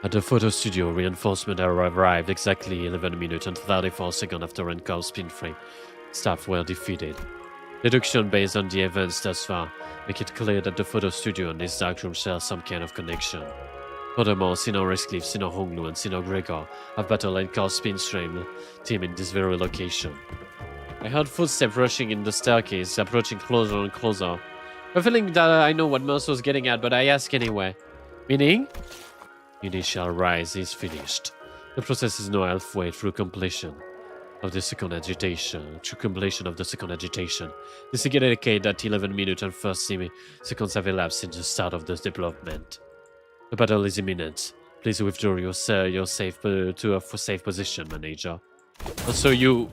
At the photo studio, reinforcement arrived exactly 11 minutes and 34 seconds after NCOP's spin frame. Staff were defeated. Deduction based on the events thus far make it clear that the photo studio and this darkroom share some kind of connection. Furthermore, Sino Rescliffe, Sino Honglu, and Sino Gregor have battled NCOP's spin frame team in this very location. I heard footsteps rushing in the staircase, approaching closer and closer. A feeling that I know what Meursault was getting at, but I ask anyway. Meaning? Initial rise is finished. The process is now halfway through completion of the second agitation. This again indicate that 11 minutes and 30 seconds have elapsed since the start of the development. The battle is imminent. Please withdraw your safe to a safe position, manager. Also, you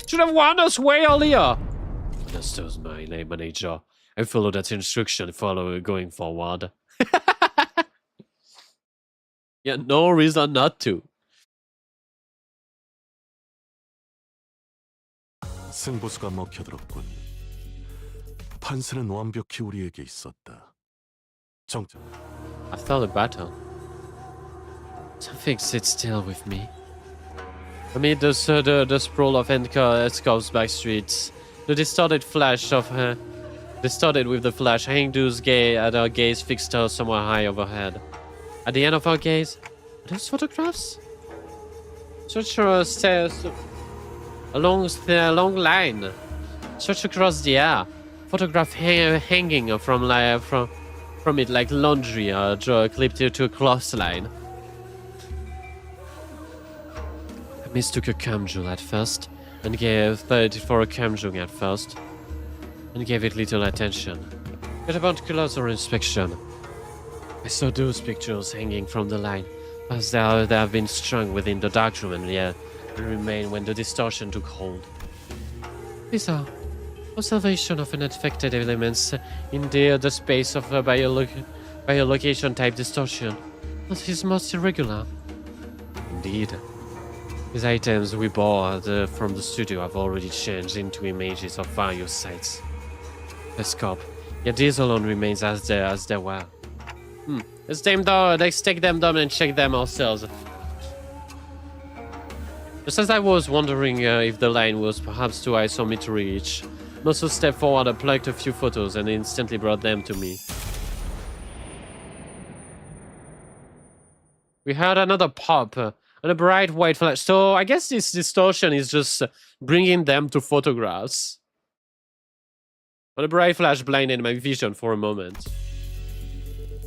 should have warned us way earlier. Understood, my manager. I follow that instruction. Going forward. Yeah, no reason not to. 승부수가 먹혀들었군. 판세는 완벽히 우리에게 있었다. 정작 After the battle, something sits still with me. Amid the sprawl of Escov's back streets, the distorted flash of her, distorted with the flash, Hengdu's her gaze fixed her somewhere high overhead. At the end of her gaze, are those photographs? Such a long line, stretched across the air, photograph hanging from it like laundry, clipped to a clothesline. I mistook a camjul at first, and gave it for a camjung at first, and gave it little attention. But upon closer inspection, I saw those pictures hanging from the line, as they have been strung within the dark room and remained when the distortion took hold. These are observation of unaffected elements in the space of a biolocation type distortion. That is most irregular. Indeed. These items we bought from the studio have already changed into images of various sites. The scope, yet these alone remains as they were. Let's take them down and check them ourselves. Just as I was wondering if the line was perhaps too high for me to reach, Meursault stepped forward and plucked a few photos and instantly brought them to me. We heard another pop and a bright white flash. So I guess this distortion is just bringing them to photographs. But a bright flash blinded my vision for a moment.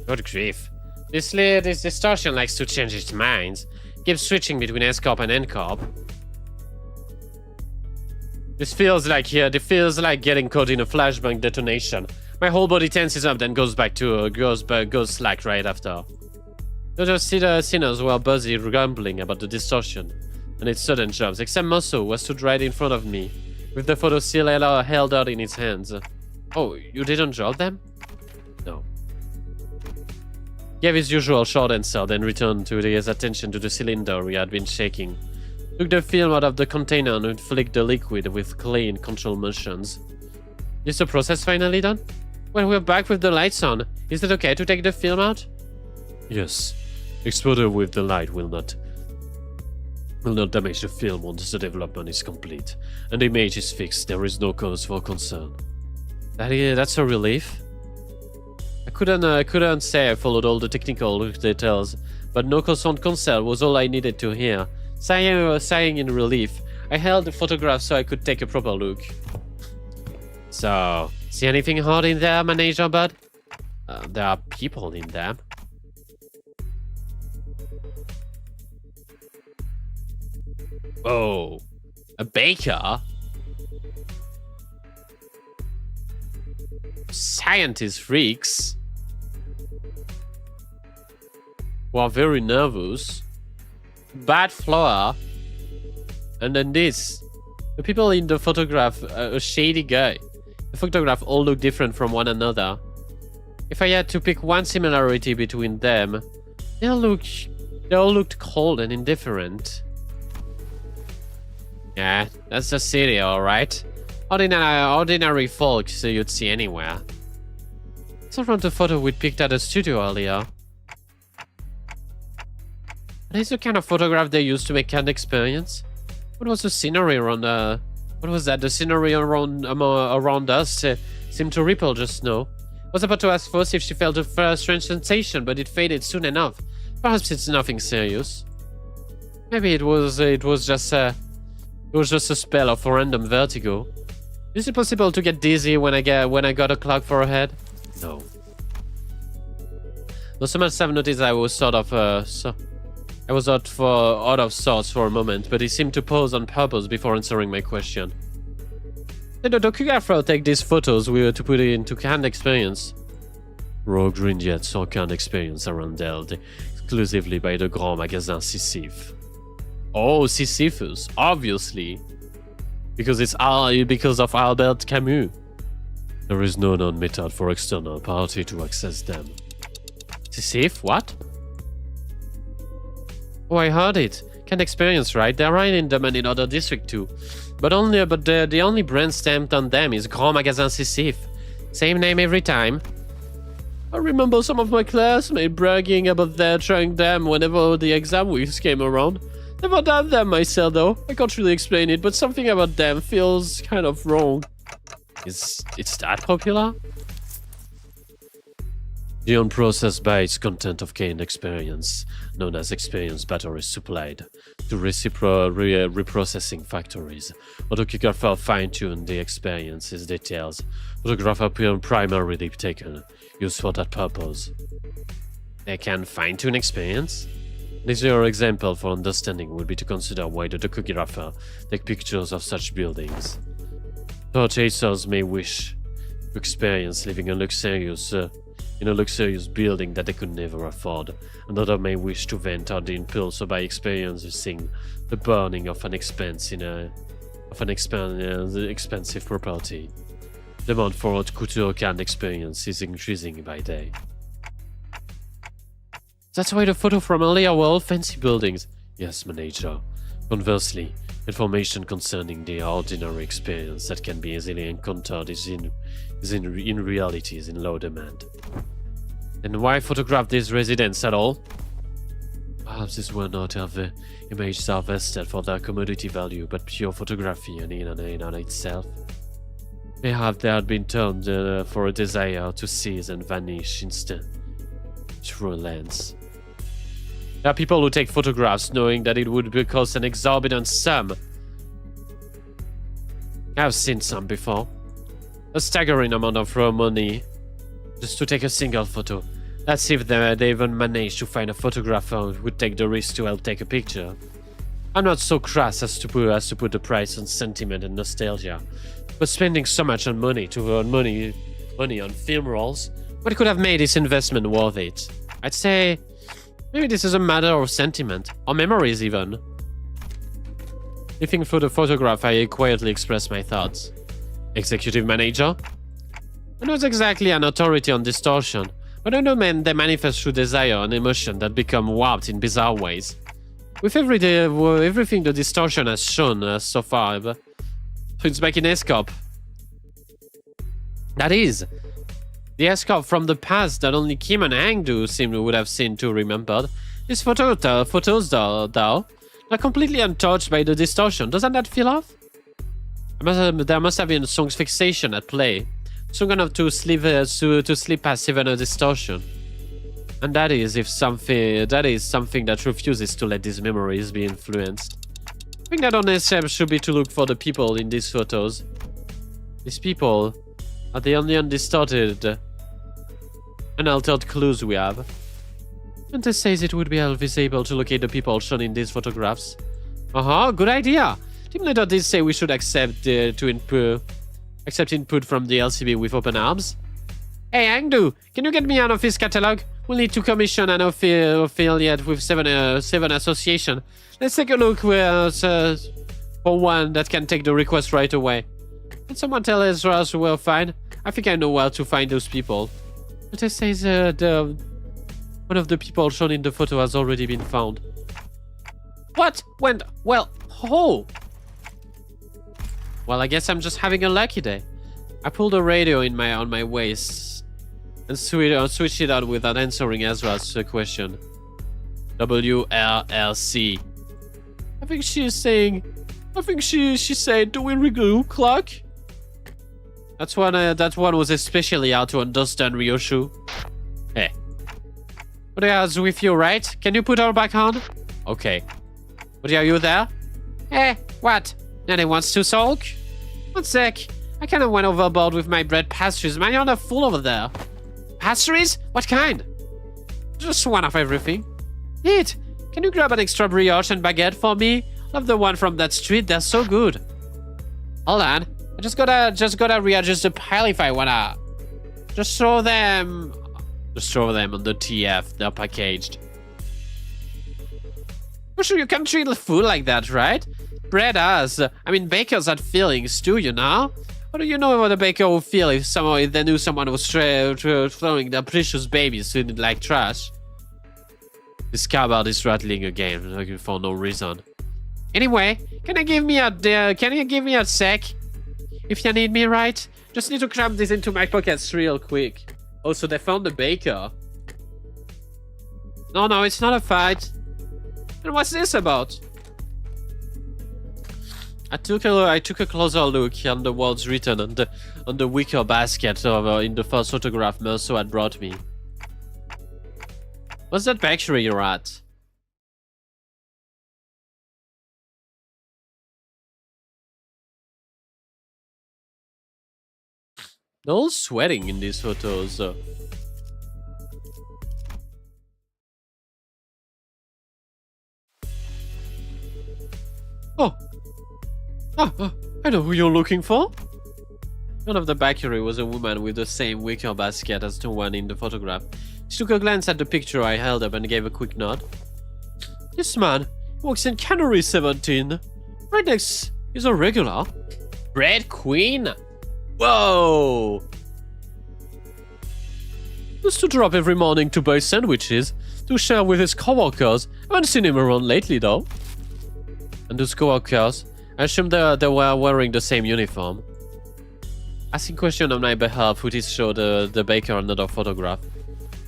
Good grief. This distortion likes to change its mind. Keeps switching between S-Corp and N-Corp. This feels like getting caught in a flashbang detonation. My whole body tenses up, then goes slack right after. The sinners were busy grumbling about the distortion and its sudden jumps, except Meursault was stood right in front of me, with the photo still held out in its hands. Oh, you didn't drop them? No. Gave his usual short answer, then returned his attention to the cylinder he had been shaking. Took the film out of the container and flicked the liquid with clean, controlled motions. Is the process finally done? Well, we're back with the lights on. Is it okay to take the film out? Yes. Exposure with the light will not damage the film once the development is complete, and the image is fixed. There is no cause for concern. That's a relief. I couldn't say I followed all the technical details, but no constant concern was all I needed to hear. Sighing in relief, I held the photograph so I could take a proper look. So, see anything hard in there, Manager Bud? There are people in there. Oh, a baker? Scientist freaks who are very nervous. Bad flour. And then this. The people in the photograph, a shady guy. The photograph all look different from one another. If I had to pick one similarity between them, they all looked cold and indifferent. Yeah, that's the city, alright. Ordinary folks you'd see anywhere. It's not from the photo we picked at the studio earlier. That is the kind of photograph they used to make an experience. What was the scenery around what was that? The scenery around us seemed to ripple just now. I was about to ask Foss if she felt a first strange sensation, but it faded soon enough. Perhaps it's nothing serious. Maybe it was just a spell of random vertigo. Is it possible to get dizzy when I got a clock for a head? No. Though some must have noticed I was out of sorts for a moment, but he seemed to pause on purpose before answering my question. Did the docugrapher take these photos to put it into canned experience? Rogue Rindiet saw canned experience around Deld exclusively by the Grand Magasin Sisyphe. Oh, Sisyphus, obviously. Because of Albert Camus. There is no known method for external party to access them. Sisyphe, what? Oh, I heard it. Can't experience, right? They're right in them and in other districts too. But the only brand stamped on them is Grand Magasin Sisyphe. Same name every time. I remember some of my classmates bragging about their trying them whenever the exam weeks came around. Never done them myself though. I can't really explain it, but something about them feels kind of wrong. It's that popular? The unprocessed bytes content of gained experience, known as experience batteries supplied to reprocessing factories. Photographer fine-tune the experience's details. Photographer primarily taken, used for that purpose. They can fine-tune experience? This your example for understanding would be to consider why the photographer take pictures of such buildings. Purchasers may wish to experience living in a luxurious building that they could never afford. Another may wish to vent out the impulse by experiencing the burning of an expensive property. Demand for haute couture can experience is increasing by day. That's why the photo from earlier were all fancy buildings. Yes, manager. Conversely, information concerning the ordinary experience that can be easily encountered in reality is in low demand. And why photograph these residents at all? Perhaps these were not images harvested for their commodity value, but pure photography in and itself. Mayhap they had been turned for a desire to seize and vanish instant through a lens. There are people who take photographs knowing that it would cost an exorbitant sum. I've seen some before. A staggering amount of raw money just to take a single photo. Let's see if they even manage to find a photographer who would take the risk to help take a picture. I'm not so crass as to put the price on sentiment and nostalgia, but spending so much on money to earn money on film rolls, what could have made this investment worth it? I'd say maybe this is a matter of sentiment, or memories even. Looking through the photograph, I quietly express my thoughts. Executive manager? I'm not exactly an authority on distortion, but I know they manifest through desire and emotion that become warped in bizarre ways. With everything the distortion has shown so far, it's back in Escop. That is, the Escop from the past that only Kim and Hangdu would have seen to remembered. These photos though, are completely untouched by the distortion. Doesn't that feel off? There must have been Song's fixation at play. Song enough to sleep past even a distortion. And that is something that refuses to let these memories be influenced. I think that our next step should be to look for the people in these photos. These people are the only undistorted, unaltered clues we have. And this says it would be able to locate the people shown in these photographs. Good idea! Team leader did say we should accept input from the LCB with open arms. Hey Hangdu, can you get me an office catalog? We'll need to commission an affiliate with 7 association. Let's take a look for one that can take the request right away. Can someone tell Ezra where we'll find? I think I know where to find those people. But it says one of the people shown in the photo has already been found. What? When? Well, oh! Well, I guess I'm just having a lucky day. I pulled a radio on my waist and switched it on without answering Ezra's question. WLLC. I think she said, do we reglue clock? That one was especially hard to understand, Ryoshu. Hey. But I was with you, right? Can you put her back on? Okay. But are you there? Hey, what? Nanny wants to sulk? One sec. I kind of went overboard with my bread pastries. Man, you're not full over there. Pastries? What kind? Just one of everything. Neat. Can you grab an extra brioche and baguette for me? Love the one from that street. They're so good. Hold on. I just gotta readjust the pile if I wanna. Just throw them on the TF. They're packaged. For sure, you can't treat the food like that, right? Bread has. I mean, bakers had fillings too, you know? What do you know about a baker would feel if they knew someone was throwing their precious babies in like trash? This cupboard is rattling again, for no reason. Anyway, can you give me a sec? If you need me, right? Just need to cram this into my pockets real quick. Also, they found the baker. No, it's not a fight. And what's this about? I took a closer look on the words written on the wicker basket in the first photograph Meursault had brought me. What's that bakery you're at? They're all sweating in these photos. Oh, I know who you're looking for. One of the bakery was a woman with the same wicker basket as the one in the photograph. She took a glance at the picture I held up and gave a quick nod. This man works in Cannery 17. Right next is a regular. Bread Queen? Whoa! Used to drop every morning to buy sandwiches to share with his coworkers. Haven't seen him around lately though. And those coworkers, I assume they were wearing the same uniform. Asking question on my behalf, Footies showed the baker another photograph.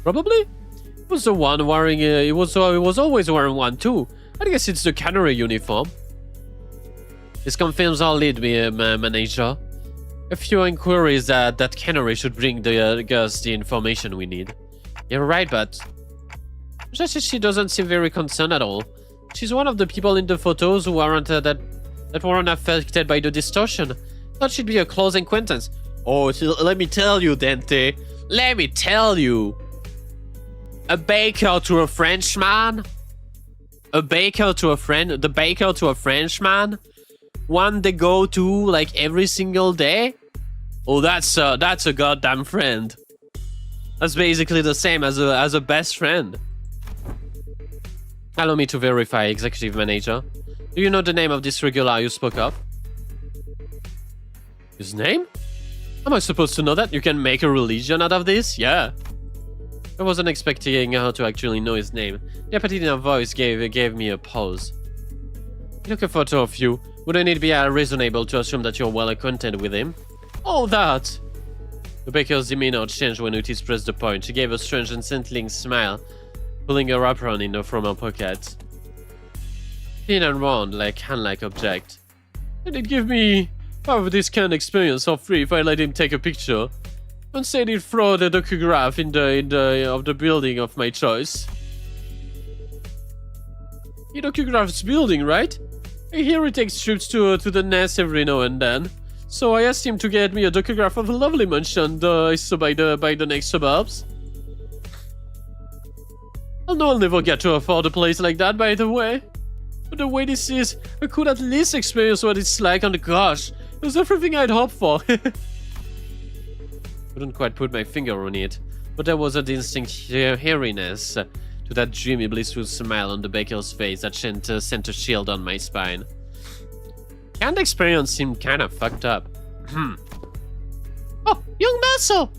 Probably? It was the one wearing, he was always wearing one too. I guess it's the cannery uniform. This confirms our lead, manager. A few inquiries that cannery should bring the girls the information we need. You're right, but just she doesn't seem very concerned at all. She's one of the people in the photos who aren't that weren't affected by the distortion. Thought she'd be a close acquaintance. Oh, let me tell you, Dante. Let me tell you. A baker to a Frenchman. A baker to a friend. The baker to a Frenchman. One they go to like every single day. Oh, that's a goddamn friend. That's basically the same as a best friend. Allow me to verify, executive manager. Do you know the name of this regular you spoke of? His name? Am I supposed to know that? You can make a religion out of this? Yeah. I wasn't expecting her to actually know his name. The appetite in her voice gave me a pause. I took a photo of you. Wouldn't it be reasonable to assume that you're well acquainted with him? Oh, that! The baker's demeanor changed when Otis pressed the point. She gave a strange and unsettling smile, pulling her apron from her pocket. Thin and round, like hand-like object. And it gave me half of this kind of experience for free if I let him take a picture. And said he'd throw the docograph in the building of my choice. He docographs building, right? I hear he takes trips to the nest every now and then. So I asked him to get me a docograph of a lovely mansion I saw by the next suburbs. I'll never get to afford a place like that, by the way. But the way this is, I could at least experience what it's like, and gosh, it was everything I'd hoped for. Couldn't quite put my finger on it, but there was a distinct hairiness to that dreamy, blissful smile on the baker's face that sent a chill down my spine. Can't experience seemed kind of fucked up. Oh, young Meursault!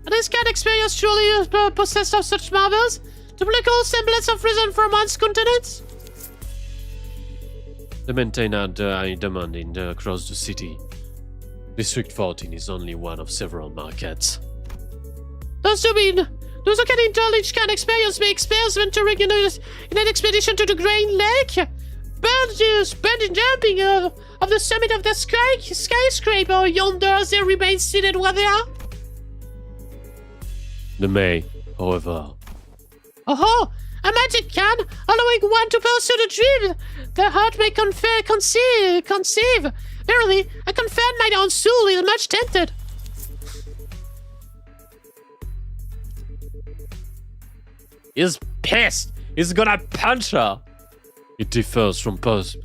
Are this kind experience truly possessed of such marvels? To break all semblance of reason from one's countenance? The maintainer demanded across the city. District 14 is only one of several markets. Does you mean those who can indulge can experience me venturing in an expedition to the Grain Lake? Bungee jumping of the summit of the skyscraper yonder as they remain seated where they are? They may, however. Oh, a magic can, allowing one to pursue the dream the heart may conceive. Verily, I confess my own soul is much tempted. He's pissed. He's gonna punch her. It differs from pursuing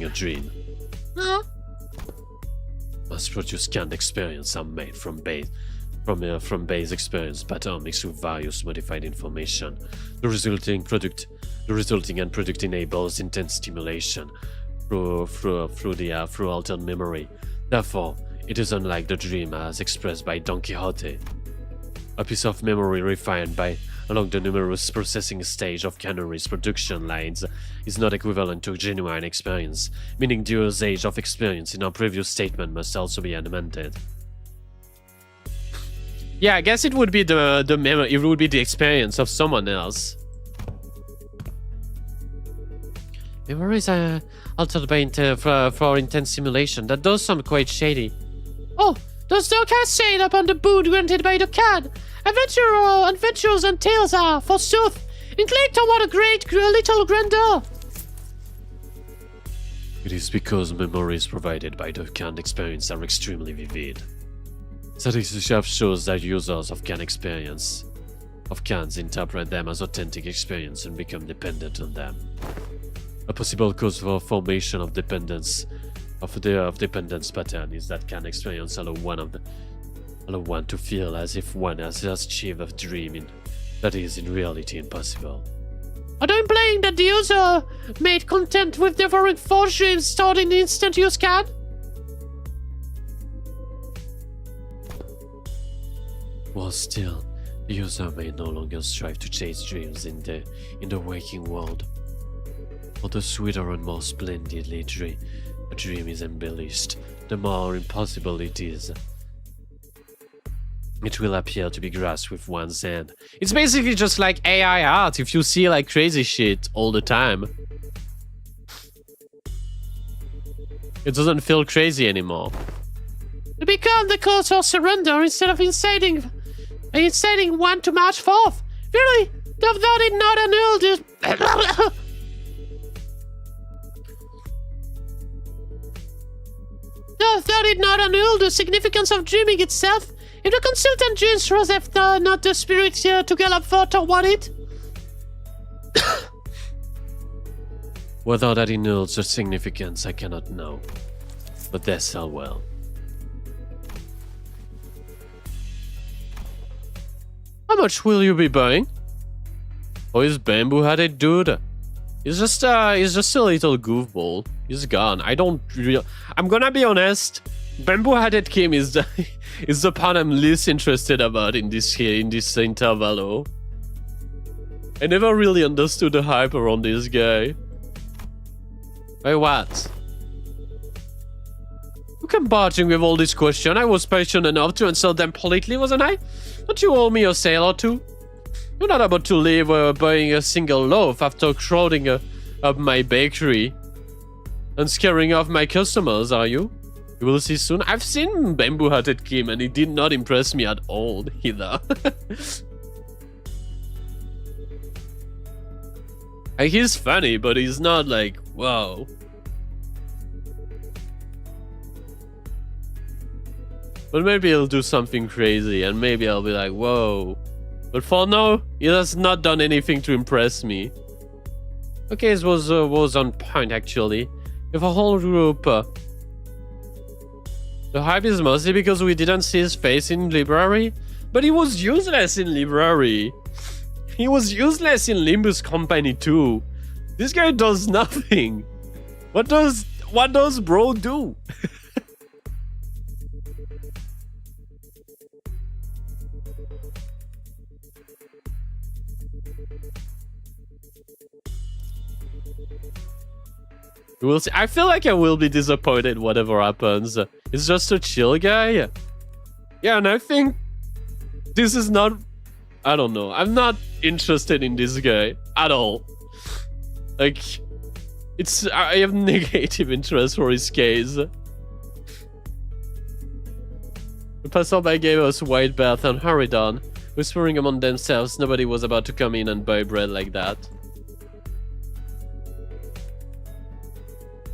a dream. Huh? Mass produced canned experience are made from base experience pattern mixed with various modified information. The resulting end product enables intense stimulation through altered memory. Therefore, it is unlike the dream as expressed by Don Quixote. A piece of memory refined by along the numerous processing stage of canneries production lines is not equivalent to genuine experience, meaning the usage of experience in our previous statement must also be amended. Yeah, I guess it would be the memory, it would be the experience of someone else. Memories are altered by for intense simulation. That does sound quite shady. Oh, does the cast say upon the boon granted by the can? Adventures and tales are, forsooth, inclined toward a great little grandeur. It is because memories provided by the canned experience are extremely vivid. Statistic shows that users of canned experience of cans interpret them as authentic experience and become dependent on them. A possible cause for formation of dependence pattern is that can experience allow one to feel as if one has achieved a dream that is in reality impossible. Are you implying that the user made content with devouring forged dreams stored in the instant use can? While still, the user may no longer strive to chase dreams in the waking world. For the sweeter and more splendidly a dream is embellished, the more impossible it is. It will appear to be grasped with one's hand. It's basically just like AI art if you see like crazy shit all the time. It doesn't feel crazy anymore. To become the cause for surrender instead of inciting one to march forth. Really, thou did not annul this. Thou did not annul the significance of dreaming itself. If the consultant dreams throws not the spirit to gallop forth toward it. Whether that annuls the significance, I cannot know. But that's how well. How much will you be buying? Oh, is bamboo-headed dude? He's just a little goofball. He's gone. I'm gonna be honest. Bamboo-headed Kim is the part I'm least interested about in this interval. I never really understood the hype around this guy. Wait, what? You came barging with all these questions. I was patient enough to answer them politely, wasn't I? Don't you owe me a sale or two? You're not about to leave buying a single loaf after crowding up my bakery and scaring off my customers, are you? You will see soon. I've seen Bamboo-Hearted Kim and he did not impress me at all either. He's funny, but he's not like, wow. But maybe he'll do something crazy and maybe I'll be like, whoa. But for now, he has not done anything to impress me. Okay, it was on point actually. With a whole group. The hype is mostly because we didn't see his face in library. But he was useless in library. He was useless in Limbus Company too. This guy does nothing. What does bro do? We'll see. I feel like I will be disappointed whatever happens. He's just a chill guy. Yeah, and I think this is not... I don't know. I'm not interested in this guy at all. Like, I have negative interest for his case. The passerby gave us white bath and hurried on, whispering among themselves nobody was about to come in and buy bread like that.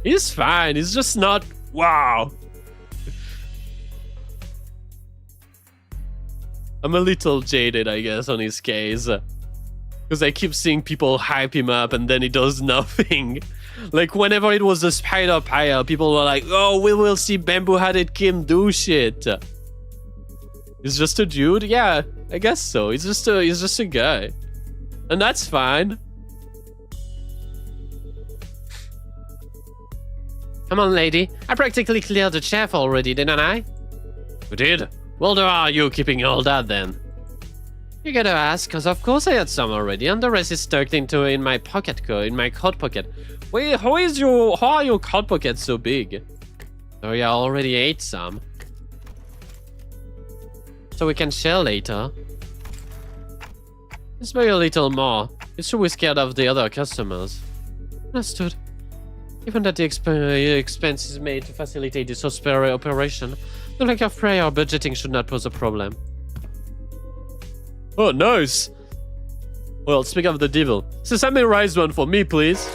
He's fine, he's just not... Wow! I'm a little jaded, I guess, on his case. Because I keep seeing people hype him up and then he does nothing. Like, whenever it was the Spider Pyre, people were like, oh, we will see Bamboo-Headed Kim do shit. He's just a dude? Yeah, I guess so. He's just a guy. And that's fine. Come on, lady. I practically cleared the chef already, didn't I? You did? Well, there are you keeping all that, then. You gotta ask, cause of course I had some already, and the rest is tucked in my coat pocket. Wait, how are your coat pockets so big? Oh yeah, I already ate some. So we can share later. Let's buy a little more. It's true we're scared of the other customers. Understood. Given that the expense is made to facilitate this operation, the lack of prior budgeting should not pose a problem. Oh, nice! Well, speak of the devil. Sesame rice one for me, please.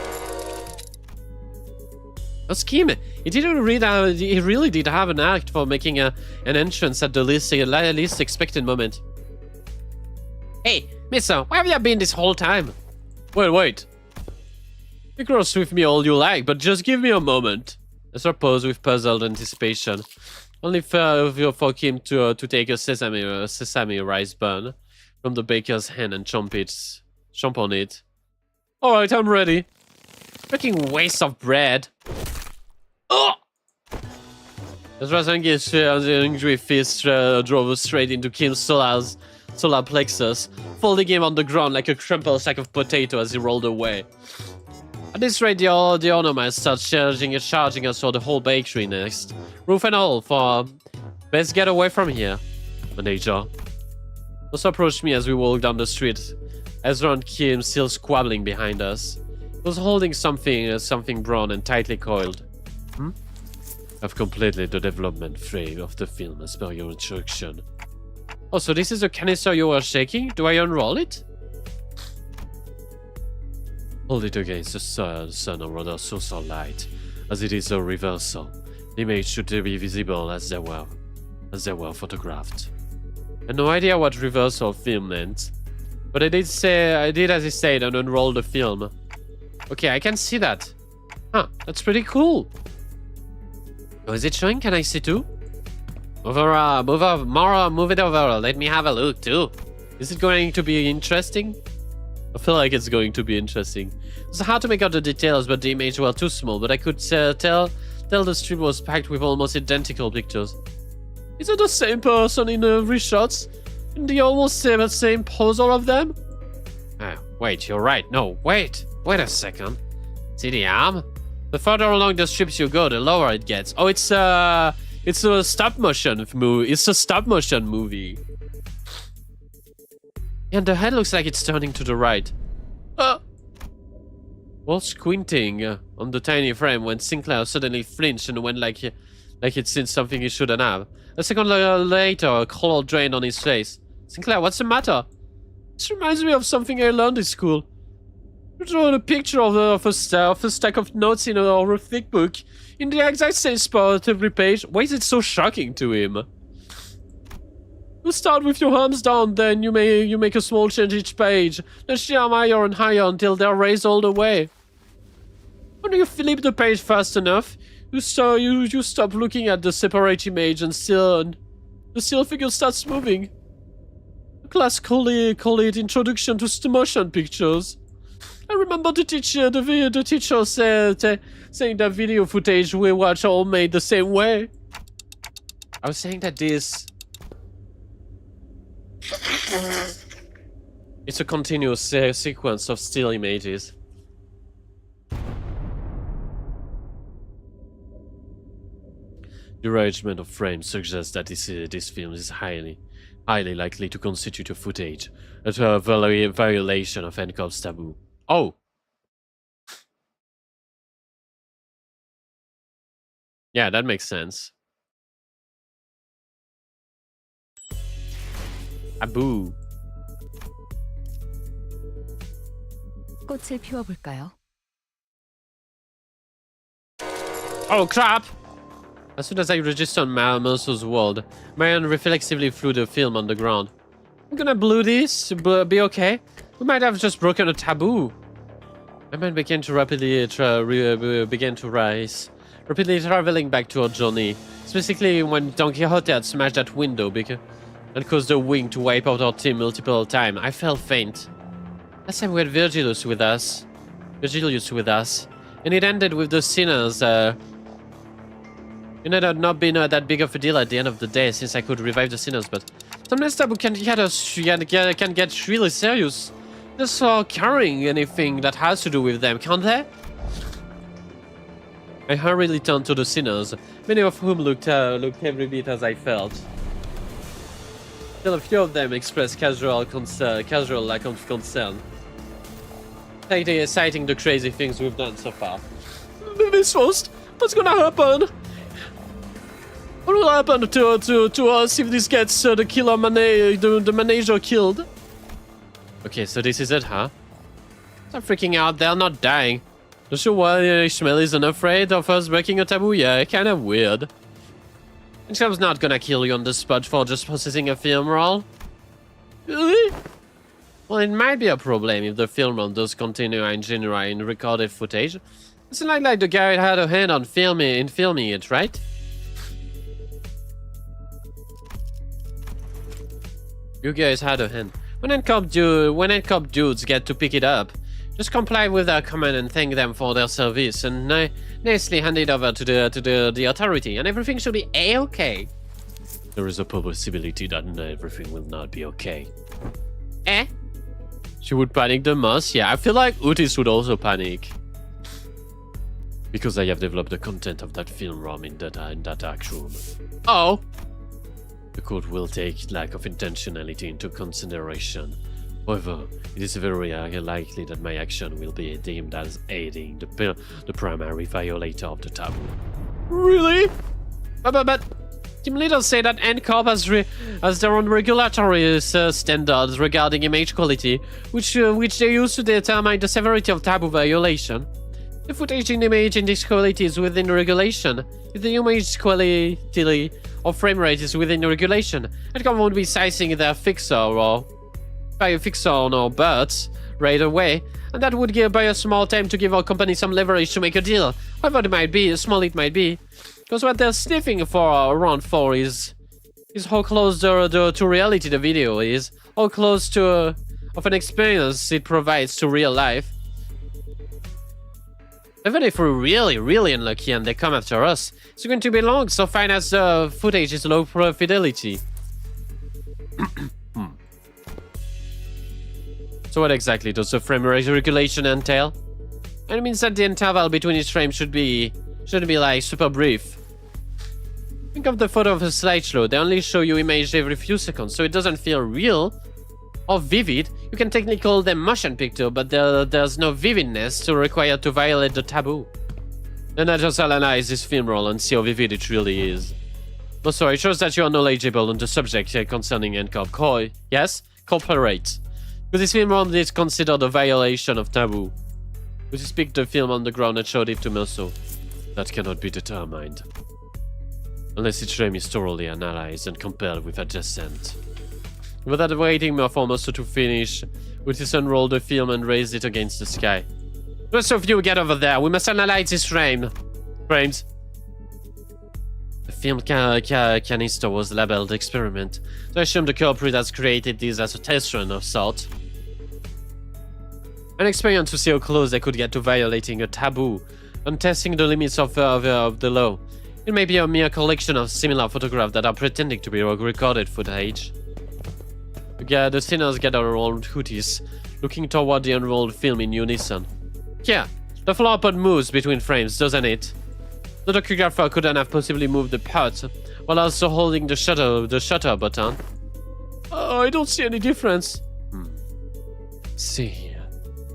A scheme. He really did have an act for making an entrance at the least expected moment. Hey, Mister, where have you been this whole time? Wait. You cross with me all you like, but just give me a moment. Ezra paused with puzzled anticipation. Only for him to take a sesame rice bun from the baker's hand and chomp on it. Alright, I'm ready. Fucking waste of bread. Oh! Ezra's angry fist drove straight into Kim's solar plexus, folding him on the ground like a crumpled sack of potato as he rolled away. At this rate, the owner might start charging us for the whole bakery next. Roof and all, for best get away from here, manager. Also approached me as we walked down the street. Ezra and Kim still squabbling behind us. He was holding something brown and tightly coiled. I've completed the development frame of the film as per your instruction. Oh, so this is a canister you were shaking? Do I unroll it? Hold it against the sun or rather source of light, as it is a reversal. The image should be visible as they were photographed. I had no idea what reversal film meant, but I did as he said and unroll the film. Okay, I can see that. Huh, that's pretty cool. Oh, is it showing? Can I see too? Move it over. Let me have a look too. Is it going to be interesting? I feel like it's going to be interesting. It's hard to make out the details, but the image were too small. But I could tell the strip was packed with almost identical pictures. Is it the same person in every shots? In the almost same pose, all of them? Wait, you're right. No, wait a second. See the arm? The further along the strips you go, the lower it gets. Oh, it's a stop motion movie. It's a stop motion movie. And the head looks like it's turning to the right. While squinting on the tiny frame when Sinclair suddenly flinched and went like he'd seen something he shouldn't have. A second later, a color drained on his face. Sinclair, what's the matter? This reminds me of something I learned in school. You draw a picture of a stack of notes in a thick book in the exact same spot every page. Why is it so shocking to him? You start with your arms down, then you make a small change each page. Then she arm higher and higher until they're raised all the way. When you flip the page fast enough, you stop looking at the separate image and the still figure starts moving. The class call it Introduction to Motion Pictures. I remember the teacher saying that video footage we watch all made the same way. I was saying that this... It's a continuous sequence of still images. The arrangement of frames suggests that this film is highly likely to constitute a footage, a violation of Hancock's taboo. Oh! Yeah, that makes sense. Taboo. 꽃을 피워볼까요? Oh crap! As soon as I registered on Meursault's world, Marion reflexively threw the film on the ground. I'm gonna blow this, be okay. We might have just broken a taboo. My mind began to rapidly rise, rapidly traveling back to our journey. Specifically when Don Quixote had smashed that window and caused the wing to wipe out our team multiple times. I felt faint. Last time we had Virgilius with us, and it ended with the sinners. It had not been that big of a deal at the end of the day, since I could revive the sinners, but Sometimes taboo can get really serious. They start carrying anything that has to do with them, can't they? I hurriedly turned to the sinners, many of whom looked every bit as I felt. Still, a few of them expressed casual lack of concern, citing the crazy things we've done so far. Miss Frost, what's gonna happen? What will happen to us if this gets the killer the manager killed? Okay, so this is it, huh? Stop freaking out, they're not dying. Not sure why Ishmael isn't afraid of us breaking a taboo. Yeah, kinda weird. Ishmael's not gonna kill you on the spot for just processing a film roll. Really? Well, it might be a problem if the film roll does contain genuine recorded footage. It's not like the guy had a hand on filming it, right? You guys had a hand. When NCOP dudes get to pick it up, just comply with their command and thank them for their service, and nicely hand it over to the authority, and everything should be a-okay. There is a possibility that everything will not be okay. Eh? She would panic the most? Yeah, I feel like Otis would also panic. Because I have developed the content of that film ROM in that act room. Oh! The court will take lack of intentionality into consideration. However, it is very likely that my action will be deemed as aiding the primary violator of the taboo. Really? But team leaders say that NCOP has their own regulatory standards regarding image quality, which they use to determine the severity of taboo violation. The footage in image index quality is within regulation. If the image quality or frame rate is within regulation, NCOP won't be sizing their fixer or by a fixer on our butts right away, and that would buy a small time to give our company some leverage to make a deal. However it might be, small it might be, because what they're sniffing for around for is how close to reality the video is, how close to of an experience it provides to real life. Even if we're really unlucky and they come after us, it's going to be long, so fine as the footage is low fidelity. So what exactly does the frame rate regulation entail? It means that the interval between each frame shouldn't be like super brief. Think of the photo of a slideshow. They only show you image every few seconds, so it doesn't feel real or vivid. You can technically call them motion picture, but there's no vividness required to violate the taboo. Then I just analyze this film roll and see how vivid it really is. Oh, sorry, it shows that you are knowledgeable on the subject concerning NCOP. Yes? Cooperate. Because this film roll is considered a violation of taboo. We picked the film on the ground and showed it to Meursault. That cannot be determined. Unless each frame is thoroughly analyzed and compared with adjacent. Without waiting for Meursault to finish, we just unrolled the film and raised it against the sky. The rest of you get over there. We must analyze this frames. The film canister was labeled experiment, so I assume the culprit has created this as a test run of sort. An experiment to see how close they could get to violating a taboo and testing the limits of the law. It may be a mere collection of similar photographs that are pretending to be recorded footage. The sinners gather around Hooties, looking toward the unrolled film in unison. Yeah, the floorpot moves between frames, doesn't it? The docugrapher couldn't have possibly moved the pot while also holding the shutter button. Oh, I don't see any difference. See here.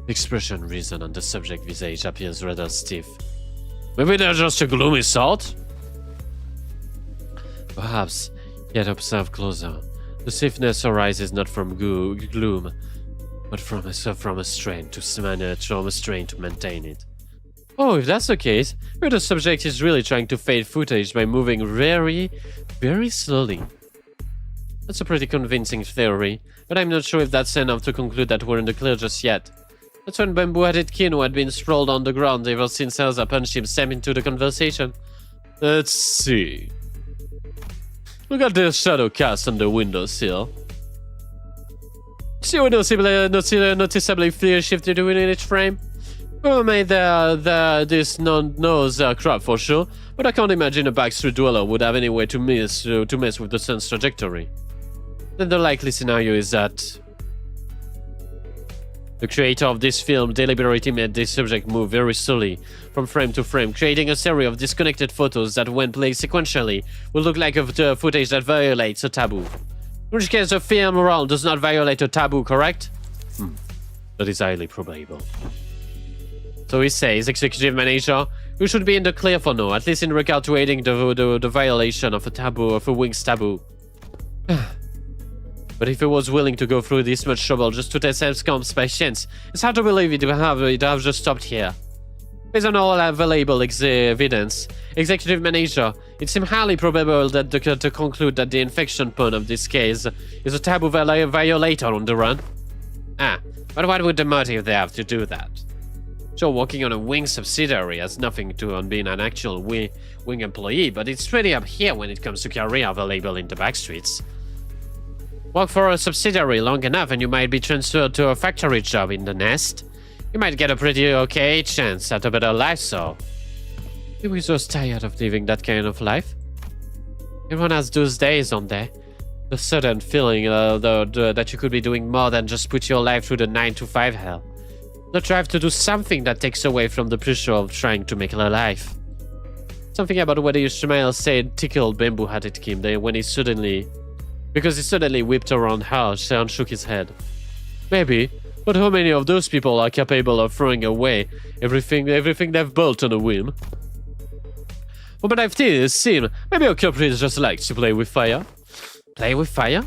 The expression reason on the subject visage appears rather stiff. Maybe they're just a gloomy sort? Perhaps, yet observe closer. The stiffness arises not from gloom, but from a strain to maintain it. Oh, if that's the case, maybe the subject is really trying to fade footage by moving very, very slowly. That's a pretty convincing theory, but I'm not sure if that's enough to conclude that we're in the clear just yet. That's when bamboo-headed Kino had been sprawled on the ground ever since Elsa punched him step into the conversation. Let's see. Look at the shadow cast on the windowsill. See how noticeably clear shifted within each frame? Well, made this nose crop for sure, but I can't imagine a backstreet dweller would have any way to mess with the sun's trajectory. then the likely scenario is that the creator of this film deliberately made this subject move very slowly from frame to frame, creating a series of disconnected photos that, when played sequentially, will look like a footage that violates a taboo. In which case, the film roll does not violate a taboo, correct? That is highly probable. So he says, executive manager, you should be in the clear for now, at least in regard to aiding the violation of a taboo, of a wings taboo. But if he was willing to go through this much trouble just to test self-comps by chance, it's hard to believe it would have just stopped here. Based on all available evidence, executive manager, it seems highly probable that to conclude that the infection point of this case is a taboo violator on the run. But what would the motive they have to do that? Sure, working on a wing subsidiary has nothing to do on being an actual wing employee, but it's pretty up here when it comes to career available in the backstreets. Work for a subsidiary long enough and you might be transferred to a factory job in the nest. You might get a pretty okay chance at a better life, so... You were just tired of living that kind of life. Everyone has those days on there. The sudden feeling that you could be doing more than just put your life through the 9-to-5 hell. The drive to do something that takes away from the pressure of trying to make a life. Something about what Ishmael said tickled bamboo-hatted Kim when he suddenly... Because he suddenly whipped around harsh and shook his head. Maybe, but how many of those people are capable of throwing away everything they've built on a whim? From what I've seen, maybe a company just likes to play with fire. Play with fire?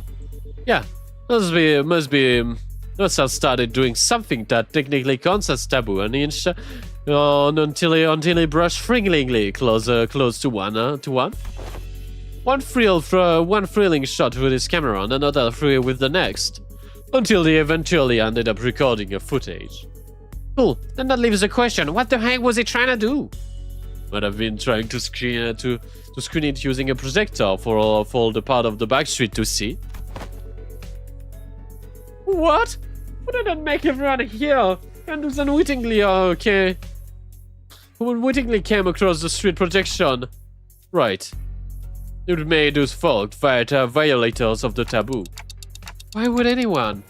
Yeah, must have started doing something that technically counts as taboo an inch until he brushed thrillingly close to one. One thrilling shot with his camera and another thrill with the next, until they eventually ended up recording a footage. Cool, then that leaves the question, what the heck was he trying to do? Might have been trying to screen it using a projector for all the part of the backstreet to see. What? What did that make everyone here? And unwittingly came across the street projection. Right. It made those folk violators of the taboo. Why would anyone?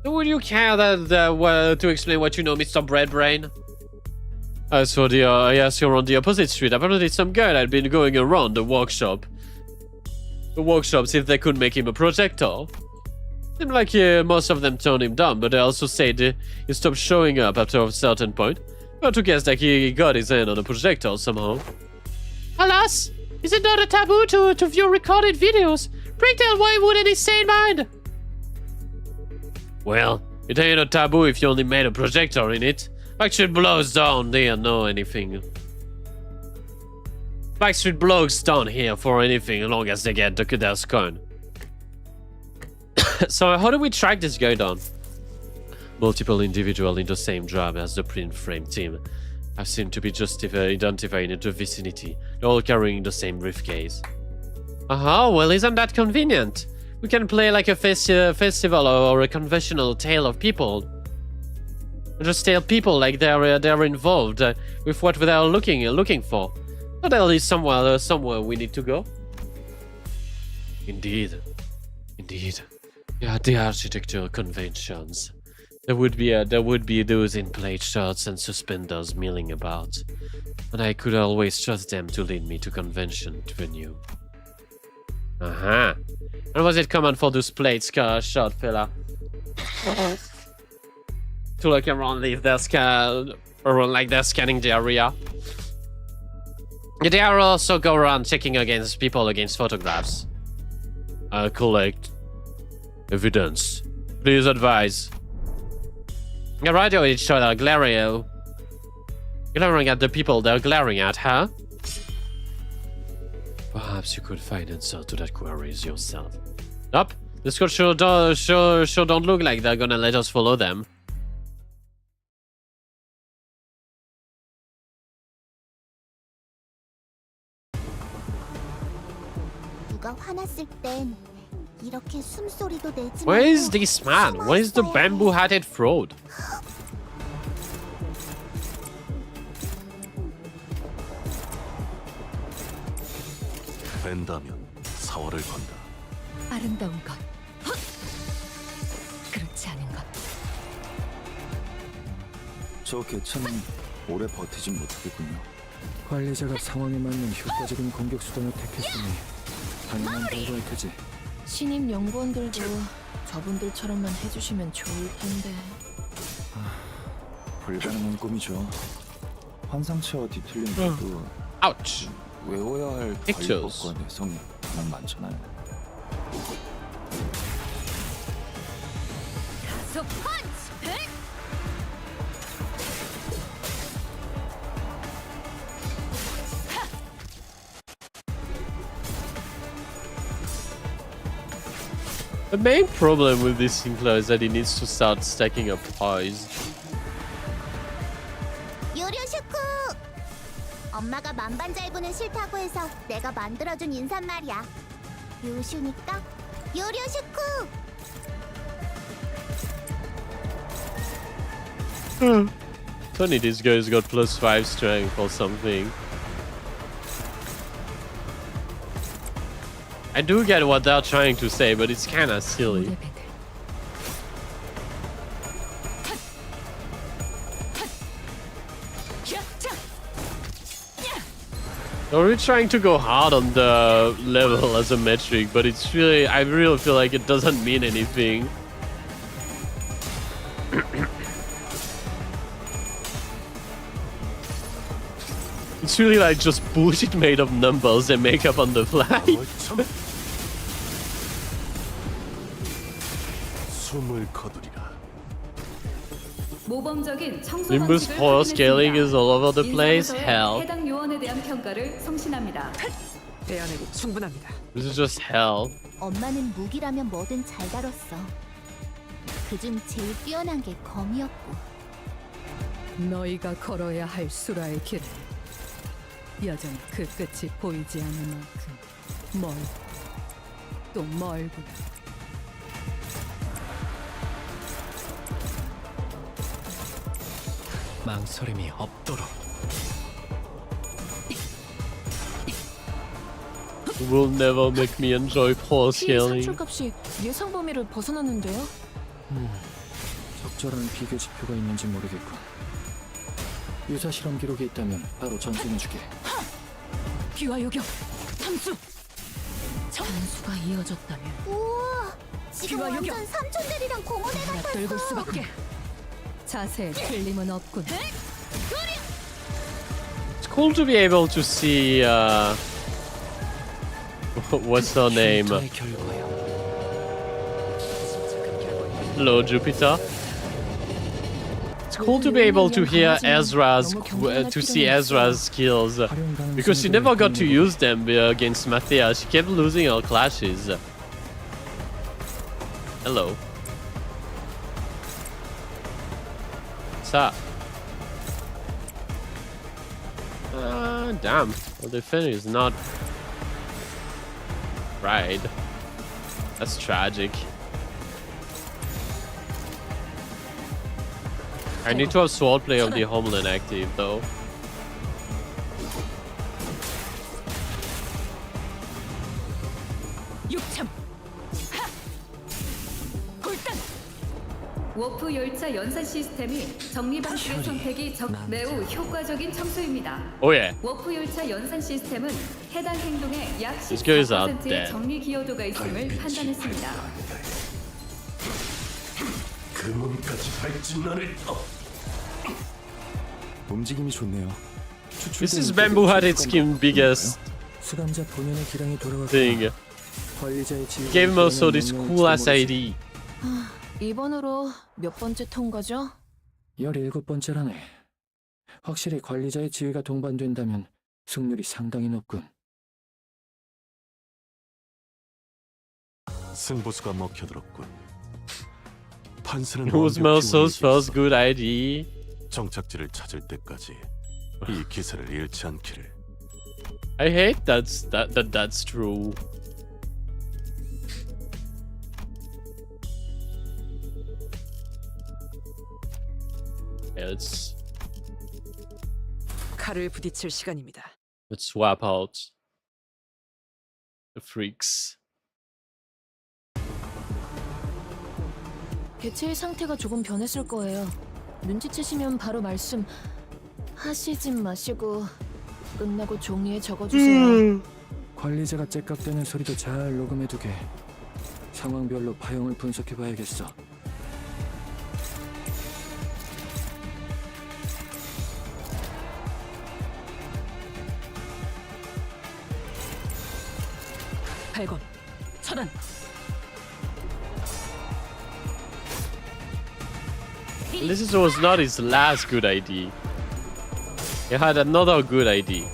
Would you care to explain what you know, Mr. Breadbrain? As for yes, you're on the opposite street. Apparently some guy had been going around the workshop. The workshops if they could make him a projector. Seemed like most of them turned him down, but they also said he stopped showing up after a certain point. Well, to guess that he got his hand on a projector somehow. Alas, is it not a taboo to view recorded videos? Pray tell, why would any sane mind? Well, it ain't a taboo if you only made a projector in it. Backstreet blows down there, know anything. Backstreet blows down here for anything as long as they get their coin. So how do we track this guy down? Multiple individuals in the same job as the print frame team have seemed to be identified in the vicinity, all carrying the same briefcase. Well, isn't that convenient? We can play like a festival or a conventional tale of people. Just tell people like they're involved with what they're looking for. Not at least somewhere we need to go. Indeed. Yeah, the architecture conventions. There would be those in plaid shirts and suspenders milling about, and I could always trust them to lead me to convention venue. And was it common for those plaid shirt fella to look around, leave their around like they're scanning the area? They are also go around checking against people against photographs. Collect evidence. Please advise. The radio it showed are glaring at the people they're glaring at, huh? Perhaps you could find answer to that queries yourself. Nope, the squad sure don't look like they're gonna let us follow them. 누가 화났을 땐 이렇게 숨소리도 내지 Where is 말고 this man? Where is the 숨어 있어야 해. bamboo-hatted fraud? 된다면 사활을 건다. 아름다운 것, 헛! 그렇지 않은 것. 저 개체는 오래 버티진 못하겠군요. 관리자가 상황에 맞는 효과적인 공격 수단을 택했으니 당연한 결과일 테지. 신입 연구원들도 저분들처럼만 해주시면 좋을 텐데. 불가능한 꿈이죠. 환상체와 뒤틀림도 Ouch. 외워야 할 Pictures. 관리법과 내성이 워낙 많잖아요. 가속 펀치! The main problem with this Sinclair is that he needs to start stacking up pies. 요료슈쿠! 엄마가 만반잘부는 싫다고 해서 내가 만들어준 인사말이야. 요슈니까 요료슈쿠! Funny, this guy's got +5 strength or something. I do get what they're trying to say, but it's kinda silly. 무대배들. They're really trying to go hard on the level as a metric, but it's really, I really feel like it doesn't mean anything. It's really like just bullshit made of numbers they make up on the fly. 참. 숨을 거두리라. 모범적인 청소 Limbus 방식을 power scaling 확인했습니다. is all over the place. 인사부서의 Hell. 해당 요원에 대한 평가를 성신합니다. 대안에도 충분합니다. This is just hell. 엄마는 무기라면 뭐든 잘 다뤘어. 그중 제일 뛰어난 게 검이었고. 너희가 걸어야 할 수라의 길을 여전히 그 끝이 보이지 않는 만큼 멀고 또 멀고. 망설임이 없도록. You will never make me enjoy power 피 scaling. 산출값이 예상 범위를 벗어났는데요. 적절한 비교 지표가 있는지 모르겠고. 유사 실험 기록이 있다면 바로 전송해주게. 귀와 요격, 탐수. 전수가 이어졌다면 우와! 지금 귀와 완전 요격! 삼촌들이랑 공원에 낯들고 같았어. 수밖에. 자세에 틀림은 없군. It's cool to be able to see. What's her name? 흉터의 결과야. Hello, Jupiter. It's cool to be able to hear to see Ezra's skills, because she never got to use them against Mathia. She kept losing her clashes. Hello. What's up? Damn. Well, the fin is not right. That's tragic. I need to have swordplay of the Homeland active though. 육참. 골단. 워프 열차 연산 시스템이 정리 방식의 선택이 매우 효과적인 청소입니다. Oh yeah. 워프 열차 연산 시스템은 해당 행동에 약 These guys are 14%의 dead. 정리 기여도가 있음을 판단했습니다. 그 몸까지 발진난을 움직임이 좋네요. This is Bamboo had its biggest 수감자 본연의 기량이 돌아왔고 thing. 관리자의 지휘 Gave Meursault this cool ass ID. 이번으로 몇 번째 통과죠? 17번째라네. 확실히 관리자의 지위가 동반된다면 승률이 상당히 높군. 승부수가 먹혀들었군. 판세는 It was 완벽히 Meursault's 우리에게 first 있어. good ID. 정착지를 찾을 때까지 이 기세를 잃지 않기를. I hate that's true. Yeah, 칼을 부딪힐 시간입니다. let's swap out the freaks. 개체의 상태가 조금 변했을 거예요. 눈치채시면 바로 말씀 하시지 마시고 끝나고 종이에 적어주세요. 관리자가 째깍대는 소리도 잘 녹음해두게. 상황별로 파형을 분석해봐야겠어. 발건. 차단. This was not his last good idea. He had another good idea.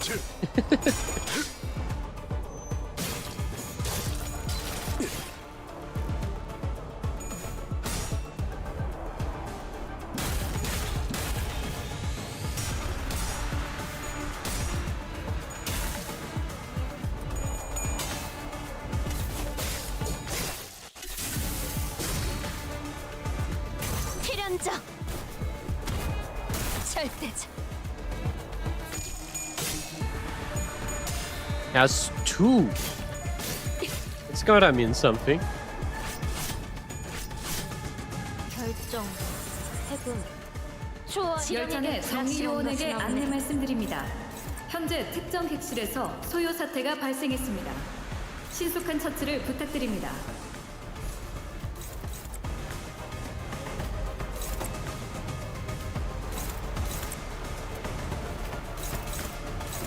필연적 절대적. He has two. It's gotta mean something. 결정. 해금. 좋아. 열차 정리요원에게 안내 말씀드립니다. 현재 특정 객실에서 소요 사태가 발생했습니다. 신속한 처치를 부탁드립니다.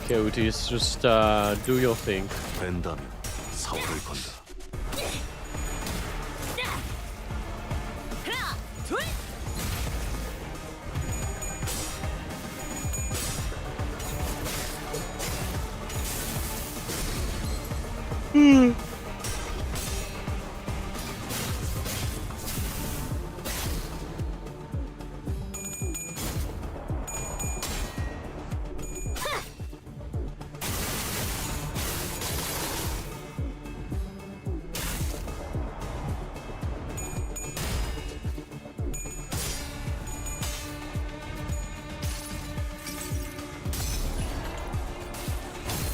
Okay, Utis, just do your thing. 된다면 사활을 건다.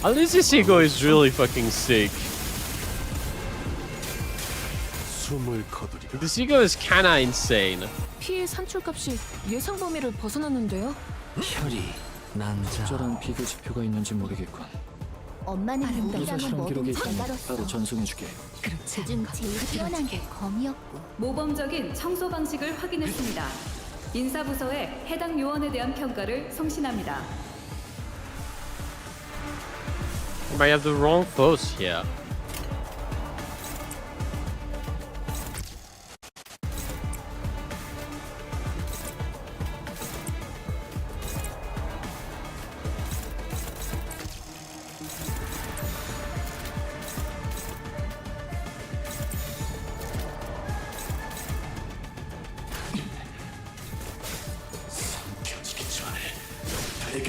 At least this ego is really fucking sick. 숨을 거두리라. This ego is kinda insane. 피해 산출값이 예상 범위를 벗어났는데요. 혈이 난자. 적절한 비교 지표가 있는지 모르겠군. 엄마는 의사 우리라면 실험 기록이 뭐든지 있다면 전달했어. 따로 전송해줄게. 요즘 제일 뛰어난 게 검이었고. 모범적인 청소 방식을 확인했습니다. 인사부서에 해당 요원에 대한 평가를 송신합니다. I might have the wrong post here.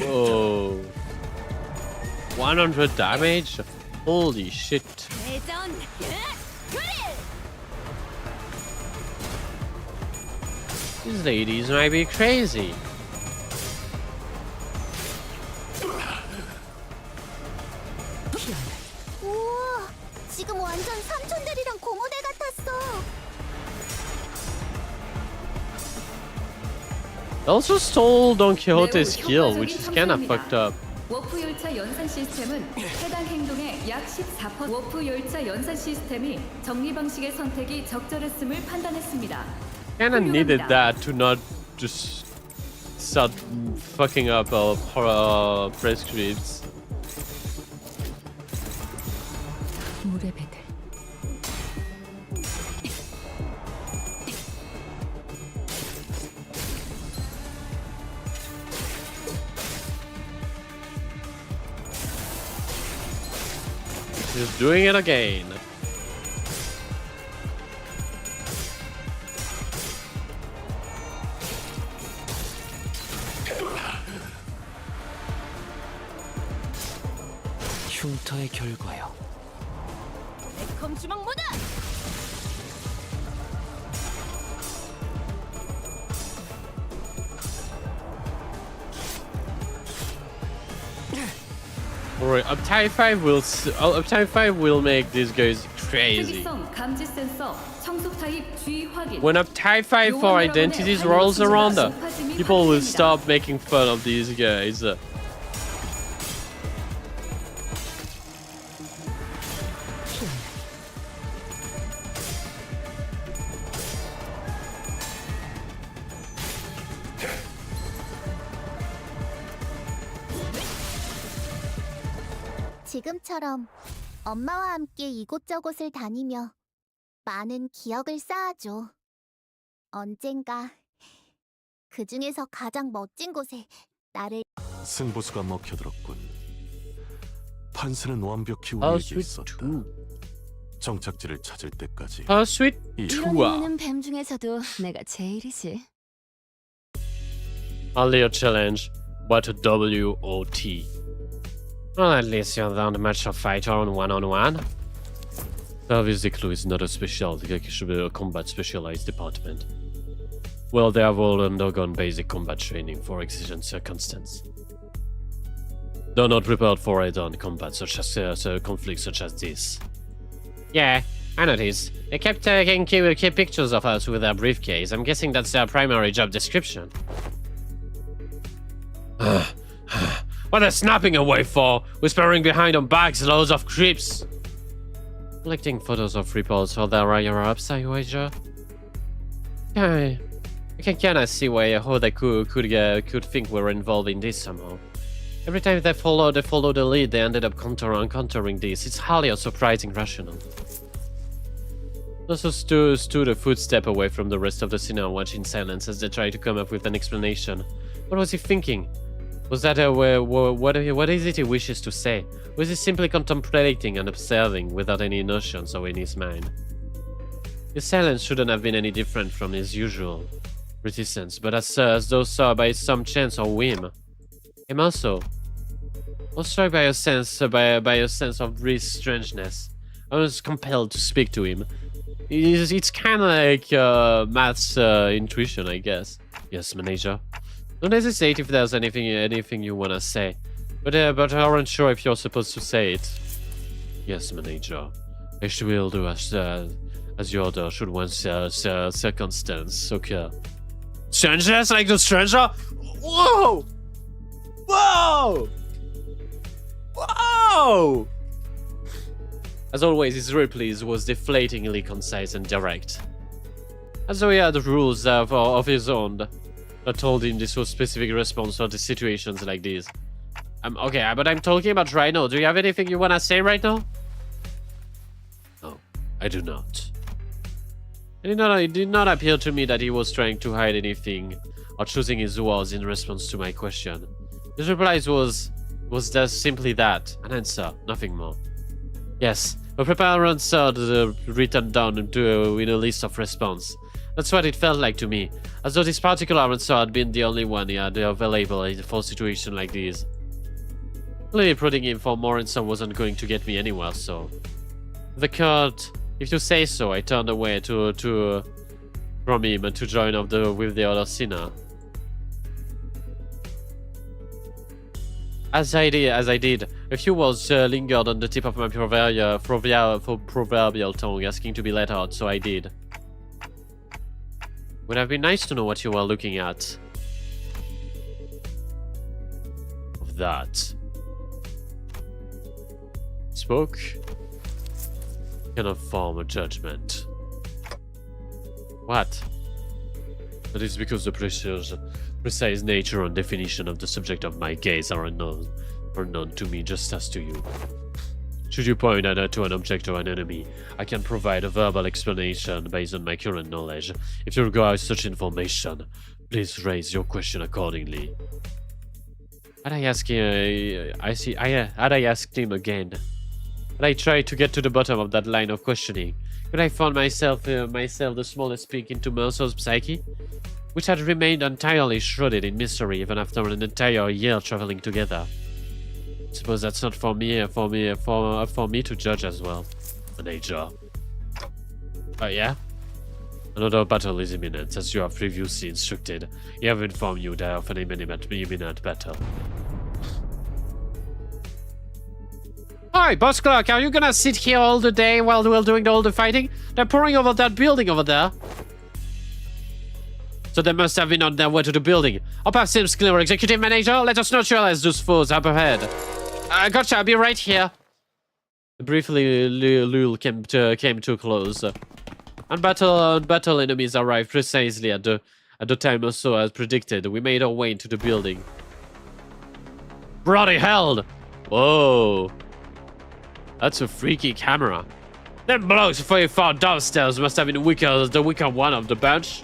Whoa. 100 damage? Holy shit. 대전. These ladies might be crazy. 우와, 지금 완전 삼촌들이랑 고모대 같았어. They also stole Don Quixote's 매우 skill, which is 효과적인 kinda 청소입니다. fucked up. 워프 열차 연산 시스템은 해당 행동의 약 14%. 워프 열차 연산 시스템이 정리 방식의 선택이 적절했음을 판단했습니다. Kinda needed that to not just start fucking up our press scripts. 물의 배들. Just doing it again. 흉터의 결과요. 매콤 주먹 모드. Alright, Uptime 5 will make these guys crazy. 특이성 감지 센서, 청속 타입 G 확인. When a TIE Fighter identities rolls around, people will stop making fun of these guys. 지금처럼 엄마와 함께 이곳저곳을 다니며 많은 기억을 쌓아줘. 언젠가 그 중에서 가장 멋진 곳에 나를. 승부수가 먹혀들었군. 판세는 완벽히 Oh, 우리에게 sweet 있었다. two. 정착지를 찾을 때까지 Oh, sweet 이 two. 뱀 중에서도 내가 제일이지. Only a challenge, but a WOT. Well, at least you don't match a fighter on one-on-one. Obviously, Clue is not a specialty, like it should be a combat specialized department. Well, they have all undergone basic combat training for exigent circumstance. They're not prepared for head-on combat, such as conflicts such as this. Yeah, I noticed. They kept taking key pictures of us with their briefcase. I'm guessing that's their primary job description. What are they snapping away for? Whispering behind on bags, loads of creeps. Collecting photos of reports for their higher-ups, I wager. I can kinda see how they could think we're involved in this somehow. Every time they follow the lead, they ended up countering this. It's highly surprising rational. Also stood a footstep away from the rest of the scene and watched in silence as they tried to come up with an explanation. What was he thinking? Was that what is it he wishes to say? Was he simply contemplating and observing without any notions or in his mind? His silence shouldn't have been any different from his usual reticence, but as though saw by some chance or whim. I'm also struck by a sense of brief strangeness. I was compelled to speak to him. It's kind of like Matt's intuition, I guess. Yes, manager. Don't hesitate if there's anything you wanna say, but I aren't sure if you're supposed to say it. Yes, manager. I will do as you order should one circumstance occur. Strangers like the stranger? Whoa! Whoa! Whoa! As always, his replies was deflatingly concise and direct, as though he had rules of his own. I told him this was specific response for the situations like these. Okay, but I'm talking about right now. Do you have anything you wanna say right now? No, I do not. It did not appear to me that he was trying to hide anything or choosing his words in response to my question. His replies was just simply that, an answer, nothing more. Yes, a prepared answer written down in a list of response. That's what it felt like to me, as though this particular answer had been the only one he had available for a situation like this. Clearly prodding him for more answer wasn't going to get me anywhere, so... The card, if you say so, I turned away from him and to join up with the other sinner. As I did, a few words lingered on the tip of my proverbial tongue, asking to be let out, so I did. Would have been nice to know what you were looking at. Of that. Spoke. Cannot form a judgment. What? That is because the precise nature and definition of the subject of my gaze are unknown to me, just as to you. Should you point to an object or an enemy, I can provide a verbal explanation based on my current knowledge. If you require such information, please raise your question accordingly. Had I asked him again, had I tried to get to the bottom of that line of questioning, could I find myself the smallest peek into Meursault's psyche, which had remained entirely shrouded in mystery even after an entire year traveling together? Suppose that's not for me to judge as well. Manager. Yeah? Another battle is imminent, as you have previously instructed. You have informed you that of an imminent battle. Oi, Boss Clerk, are you gonna sit here all the day while we're doing all the fighting? They're pouring over that building over there. So they must have been on their way to the building. Our path seems clear, Executive Manager. Let us neutralize those foes up ahead. Gotcha, I'll be right here. Briefly, Lul came too close. Battle enemies arrived precisely at the time or so as predicted. We made our way into the building. Bloody hell! Whoa. That's a freaky camera. Them blokes before you fought downstairs must have been the weaker one of the bunch.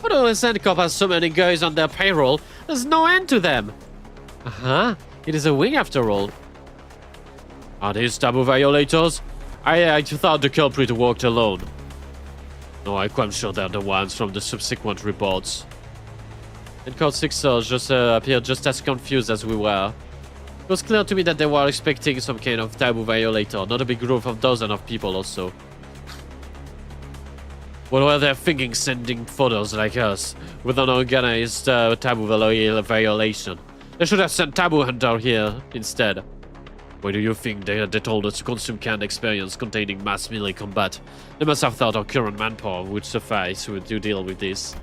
Although the Sandcorp has so many guys on their payroll, there's no end to them. It is a wing after all. Are these taboo violators? I thought the culprit walked alone. No, I'm quite sure they're the ones from the subsequent reports. And Code 6 just appeared just as confused as we were. It was clear to me that they were expecting some kind of taboo violator, not a big group of dozens of people or so. What were they thinking sending photos like us with an organized taboo violation? They should have sent Taboo Hunter here instead. Why do you think they told us to consume canned experience containing mass melee combat? They must have thought our current manpower would suffice to deal with this.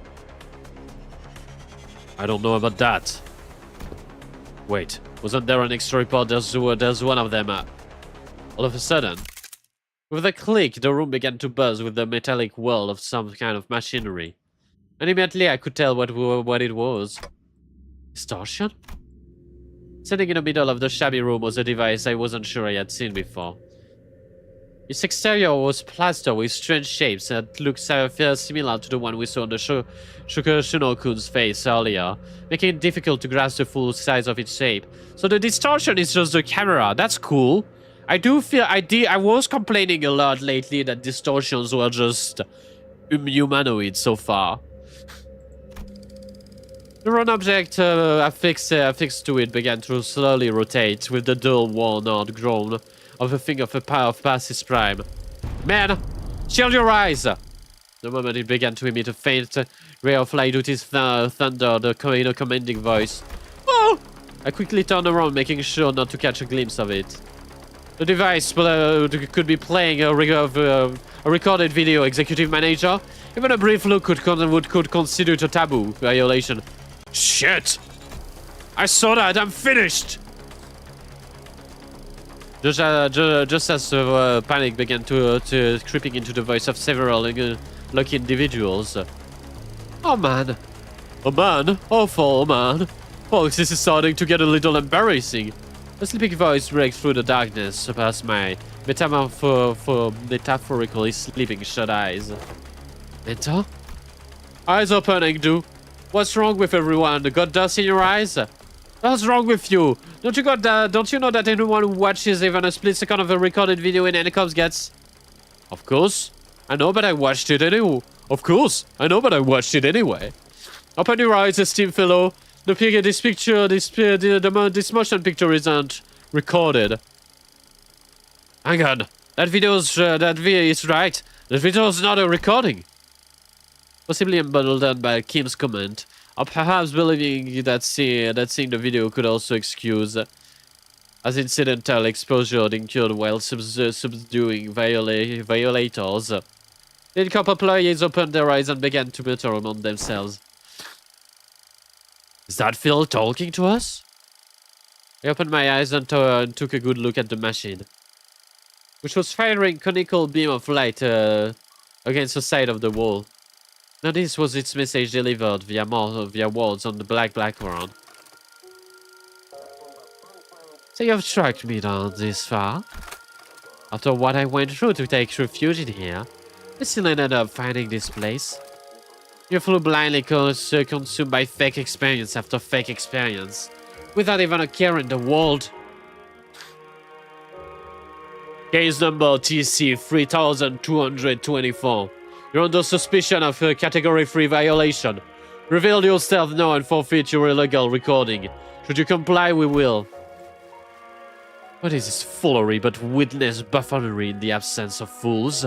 I don't know about that. Wait, wasn't there an extra report? There's one of them. All of a sudden, with a click, the room began to buzz with the metallic whirl of some kind of machinery. And immediately I could tell what it was. Distortion? Sitting in the middle of the shabby room was a device I wasn't sure I had seen before. Its exterior was plastered with strange shapes that looked similar to the one we saw on the Shuno-kun's face earlier, making it difficult to grasp the full size of its shape. So the distortion is just the camera. That's cool. I was complaining a lot lately that distortions were just humanoid so far. The round object affixed to it began to slowly rotate with the dull, worn-out groan of a thing of a power of Passis Prime. Man, shield your eyes! The moment it began to emit a faint ray of light with its thunder, the commanding voice. Oh! I quickly turned around, making sure not to catch a glimpse of it. The device could be playing a recorded video, Executive Manager. Even a brief look could consider it a taboo violation. Shit! I saw that! I'm finished! Just as panic began to creeping into the voice of several lucky individuals. Oh man. Oh man. Oh man. Folks, this is starting to get a little embarrassing. A sleeping voice breaks through the darkness past my metaphorically sleeping shut eyes. Mentor? Eyes open, Engdu. What's wrong with everyone? Got dust in your eyes? What's wrong with you? Don't you know that anyone who watches even a split second of a recorded video in Encoms gets? Of course. I know, but I watched it anyway. Of course. I know, but I watched it anyway. Open your eyes, esteemed fellow. This motion picture isn't recorded. Hang on. That video is right. That video is not a recording. Possibly emboldened by Kim's comment, or perhaps believing that seeing the video could also excuse as incidental exposure incurred while subduing violators. The Incop employees opened their eyes and began to mutter among themselves. Is that Phil talking to us? I opened my eyes and took a good look at the machine, which was firing a conical beam of light against the side of the wall. Now this was its message delivered via words on the black background. So you've tracked me down this far? After what I went through to take refuge in here, I still ended up finding this place. You flew blindly consumed by fake experience after fake experience, without even a care in the world. Case number TC 3224. You're under suspicion of a Category 3 violation. Reveal yourself now and forfeit your illegal recording. Should you comply, we will. What is this foolery but witness buffoonery in the absence of fools?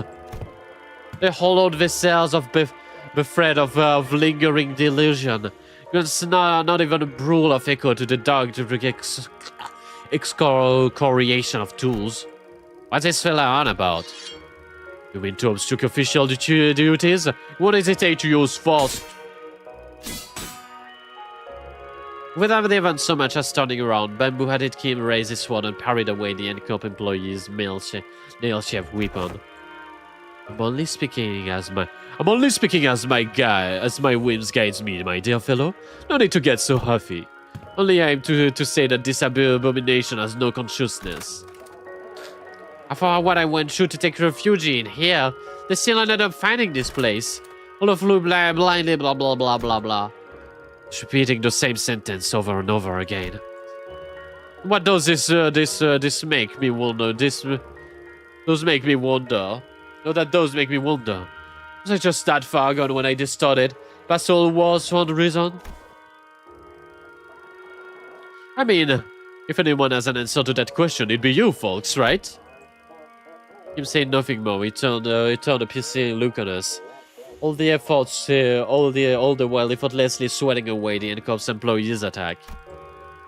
The hollowed vessels of befred of lingering delusion. It's not even a brawl of echo to the dark excoriation of tools. What's this fella on about? You mean to obstruct official duties? Won't hesitate to use force. Without even so much as turning around, Bamboo-headed Kim raised his sword and parried away the handcuffed employee's nail-shaped weapon. I'm only speaking as my whims guides me, my dear fellow. No need to get so huffy. Only aim to say that this abomination has no consciousness. After what I went through to take refuge in here, they still ended up finding this place. All of blindly blah blah blah blah blah. Repeating the same sentence over and over again. What does this make me wonder? This does make me wonder. No, that does make me wonder. Was I just that far gone when I started? Past all wars for no reason? I mean, if anyone has an answer to that question, it'd be you folks, right? Him saying nothing more, he turned a piercing look on us. All the while effortlessly sweating away the handcuffs employee's attack.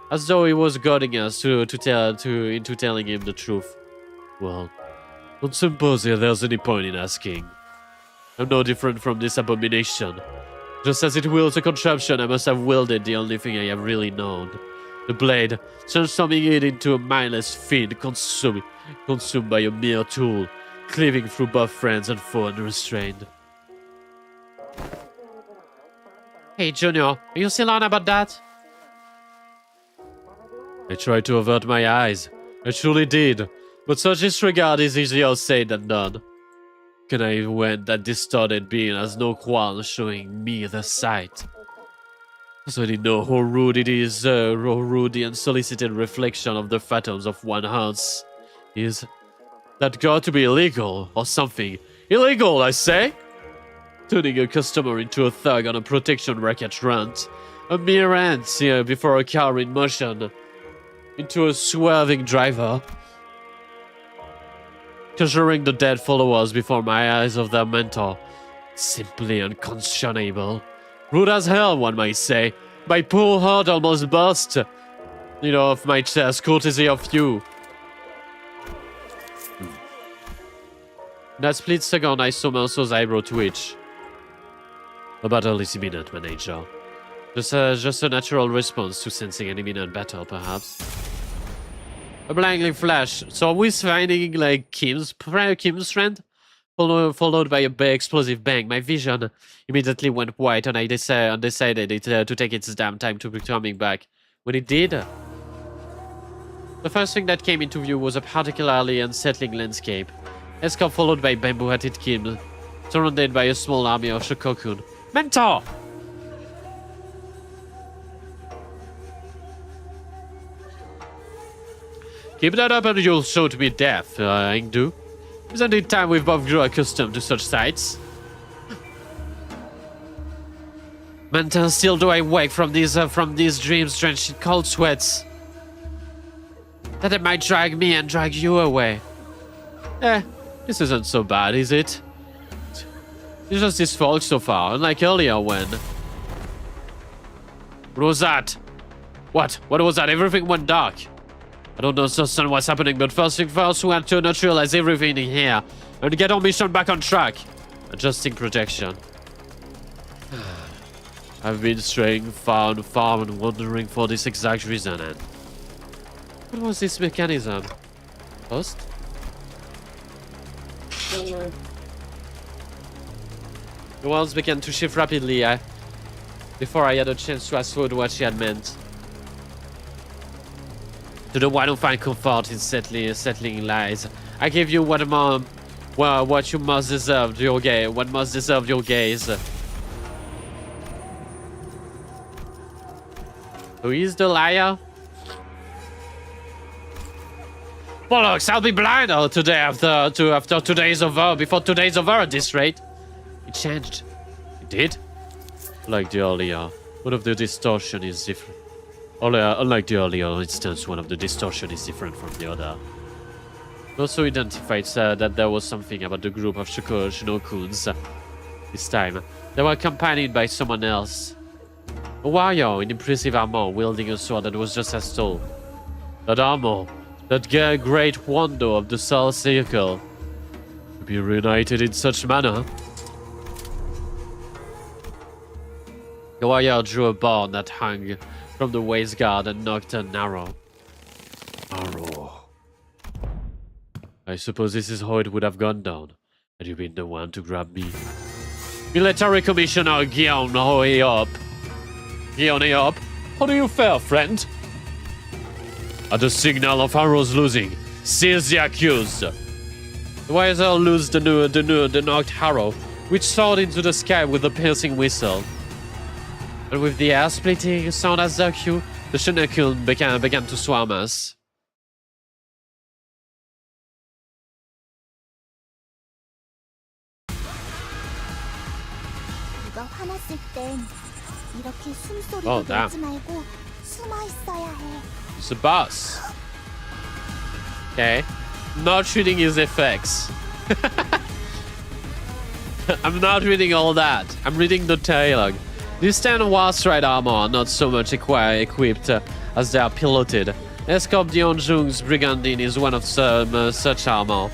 As though he was guiding us into telling him the truth. Well, don't suppose there's any point in asking. I'm no different from this abomination. Just as it wills a contraption, I must have wielded the only thing I have really known. The blade, transforming it into a mindless fiend consumed by a mere tool, cleaving through both friends and foe unrestrained. Hey, Junior, are you still on about that? I tried to avert my eyes. I truly did. But such disregard is easier said than done. Can I when that distorted being has no qualms showing me the sight? So I know how rude it is, how rude the unsolicited reflection of the phantoms of one house is. That got to be illegal, or something. Illegal, I say! Turning a customer into a thug on a protection racket run. A mere ant before a car in motion. Into a swerving driver. Conjuring the dead followers before my eyes of their mentor. Simply unconscionable. Rude as hell, one might say. My poor heart almost burst. Off my chest, courtesy of you. In that split second, I saw Meursault's eyebrow twitch. A battle is imminent, manager. Just a natural response to sensing an imminent battle, perhaps. A blinding flash. So are we finding like Kim's friend? Followed by a big explosive bang. My vision immediately went white, and I decided to take its damn time to be coming back. When it did, the first thing that came into view was a particularly unsettling landscape. Escort followed by bamboo-hatted Kim, surrounded by a small army of Shokokun. Mentor! Keep that up and you'll show to me death, Ingdu. Isn't it time we've both grew accustomed to such sights? Mentor, still do I wake from these dreams drenched in cold sweats. That it might drag me and drag you away. This isn't so bad, is it? It's just his fault so far, unlike earlier when... What was that? What was that? Everything went dark. I don't understand what's happening, but first thing first, we have to neutralize everything in here and get our mission back on track. Adjusting projection. I've been straying far and far and wandering for this exact reason, and... What was this mechanism? Post? The worlds began to shift rapidly, before I had a chance to ask Wood what she had meant. To the one who find comfort in settling lies, I give you what you must deserve your gaze. What must deserve your gaze. Who is the liar? Bollocks! I'll be blind today after today is over. Before today is over, at this rate. It changed. It did. Like the earlier, one of the distortion is different. Unlike the earlier instance, one of the distortion is different from the other. It also identified that there was something about the group of Shinokuns. This time, they were accompanied by someone else. A warrior in impressive armor, wielding a sword that was just as tall. That armor, that great wonder of the Soul Circle, to be reunited in such manner. The warrior drew a bar that hung from the waistguard and knocked an arrow. Arrow. I suppose this is how it would have gone down, had you been the one to grab me. Military Commissioner Guillaume Hoyop. Guillaume Hoyop, how do you fare, friend? At the signal of arrows losing, seize the accused. The warriors loosed the knocked arrow, which soared into the sky with a piercing whistle. And with the air-splitting sound as their cue, the Shinekun began to swarm us. 누가 화났을 땐 이렇게 숨소리도 Oh, damn. 내지 말고 숨어 있어야 해. It's a boss. Okay. Not reading his effects. I'm not reading all that. I'm reading the dialogue. These 10 Warstride armor are not so much equipped as they are piloted. Escorp Dionjung's Brigandine is one of some such armor.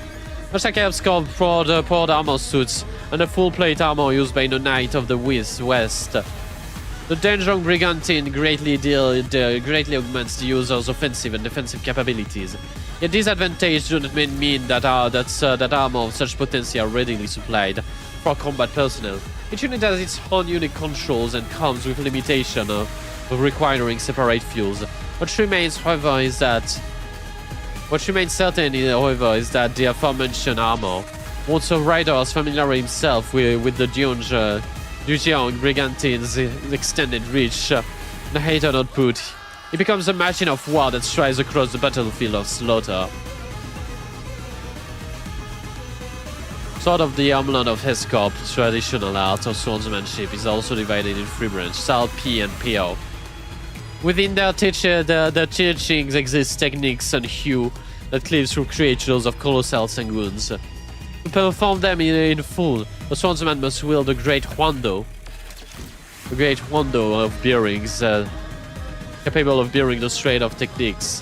Much like Escorp poured armor suits and the full plate armor used by the Knight of the West. The Danjong Brigantine greatly augments the user's offensive and defensive capabilities. Yet these advantages do not mean that armor of such potency are readily supplied for combat personnel. Each unit has its own unique controls and comes with limitation of requiring separate fuels. What remains certain is that the aforementioned armor, once a rider is familiar himself with the Dujiang Brigantine's extended reach and hated output, he becomes a machine of war that strides across the battlefield of slaughter. Sword of the Armland of Escorp's traditional art of swordsmanship is also divided in three branches, Sal, P, and Po. Within their teachings exist techniques and hue that cleaves through creatures of colossal sanguines. To perform them in full, a swordsman must wield a great Huando. A great Huando of bearings, capable of bearing the strain of techniques.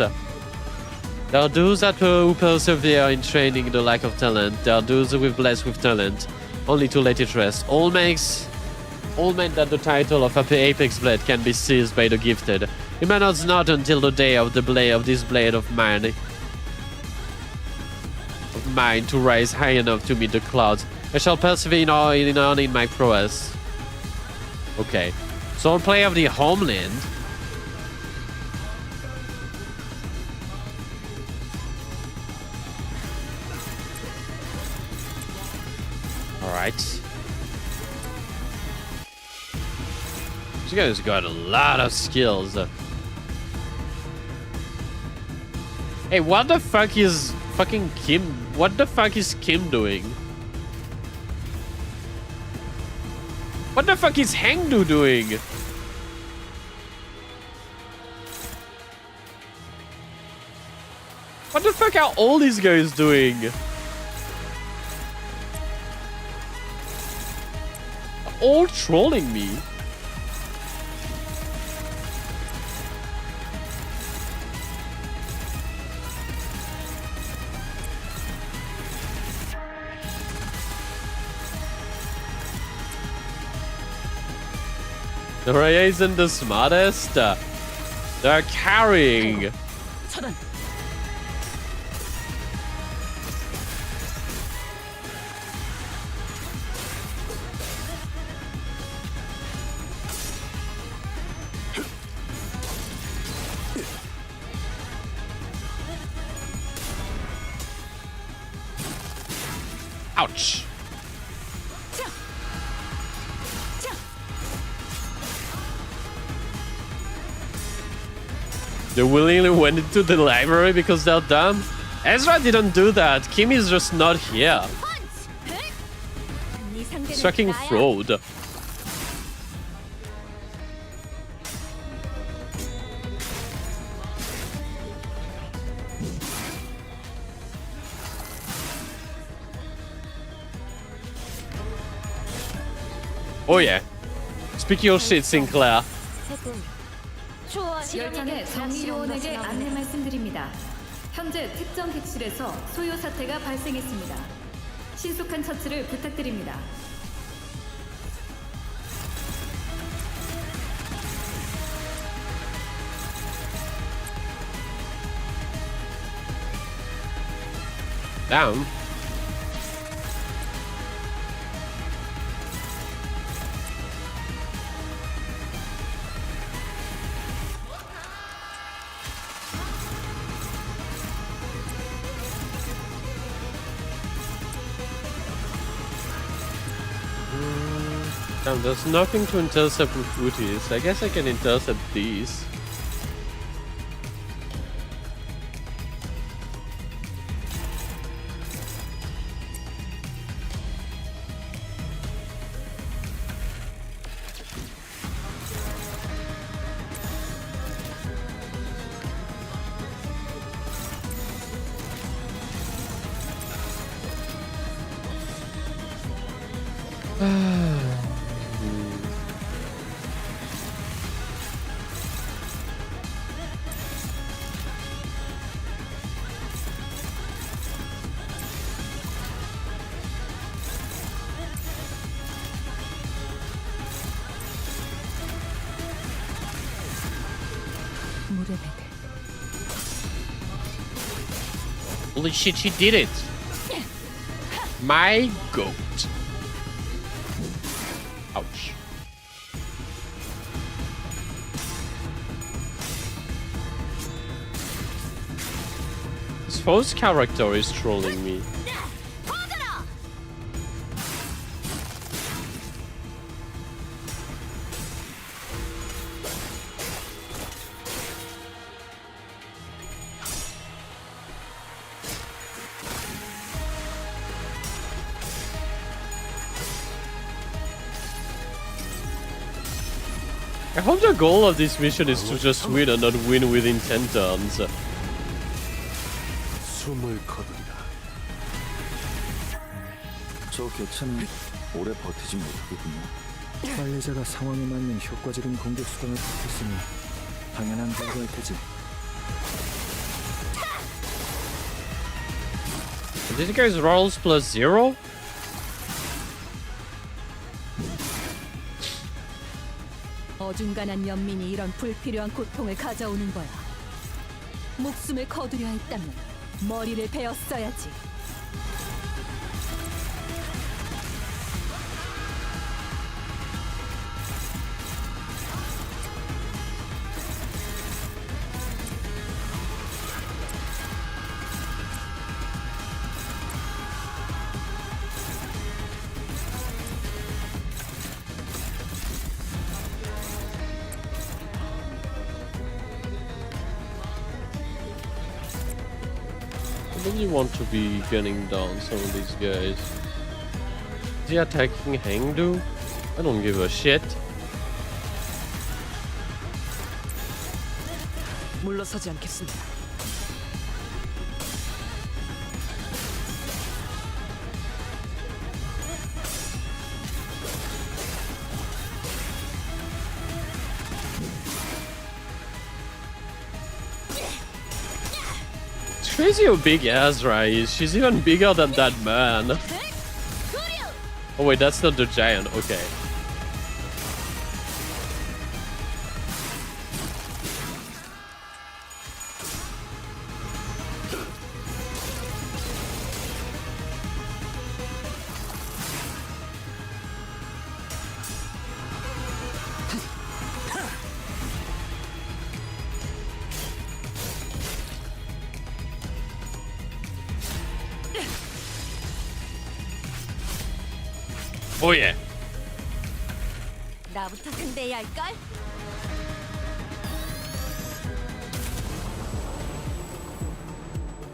There are those who persevere in training the lack of talent. There are those who are blessed with talent, only to let it rest. All meant that the title of Apex Blade can be seized by the gifted. It matters not until the day of this blade of mine to rise high enough to meet the clouds. I shall persevere in earning my prowess. Okay. So play of the Homeland. Alright. This guy's got a lot of skills. Hey, what the fuck is fucking Kim? What the fuck is Kim doing? What the fuck is Hangdu doing? What the fuck are all these guys doing? All trolling me. The Raya isn't the smartest. They're carrying. 차단. Ouch. They willingly went into the library because they're dumb? Ezra didn't do that. Kim is just not here. Fucking fraud. Oh yeah. Speak your shit, Sinclair. 열차 내 정리요원에게 안내 말씀드립니다. 현재 특정 객실에서 소요 사태가 발생했습니다. 신속한 처치를 부탁드립니다. Down. Damn, there's nothing to intercept with booties. I guess I can intercept these. 물의 배들. Holy shit, she did it! My goat. Ouch. This first character is trolling me. I hope the goal of this mission is to just win and not win within 10 turns. 숨을 거둔다. 저 개체는 오래 버티지 못하겠군요. 관리자가 상황에 맞는 효과적인 공격 수단을 택했으니 당연한 결과일 테지. Did you guys rolls plus 0? 어중간한 연민이 이런 불필요한 고통을 가져오는 거야. 목숨을 거두려 했다면 머리를 베었어야지. I really want to be gunning down some of these guys. Is he attacking Hangdu? I don't give a shit. 물러서지 않겠습니다. It's crazy how big Azra is. She's even bigger than that man. Oh wait, that's not the giant. Okay. Oh yeah. 나부터 상대해야 할걸?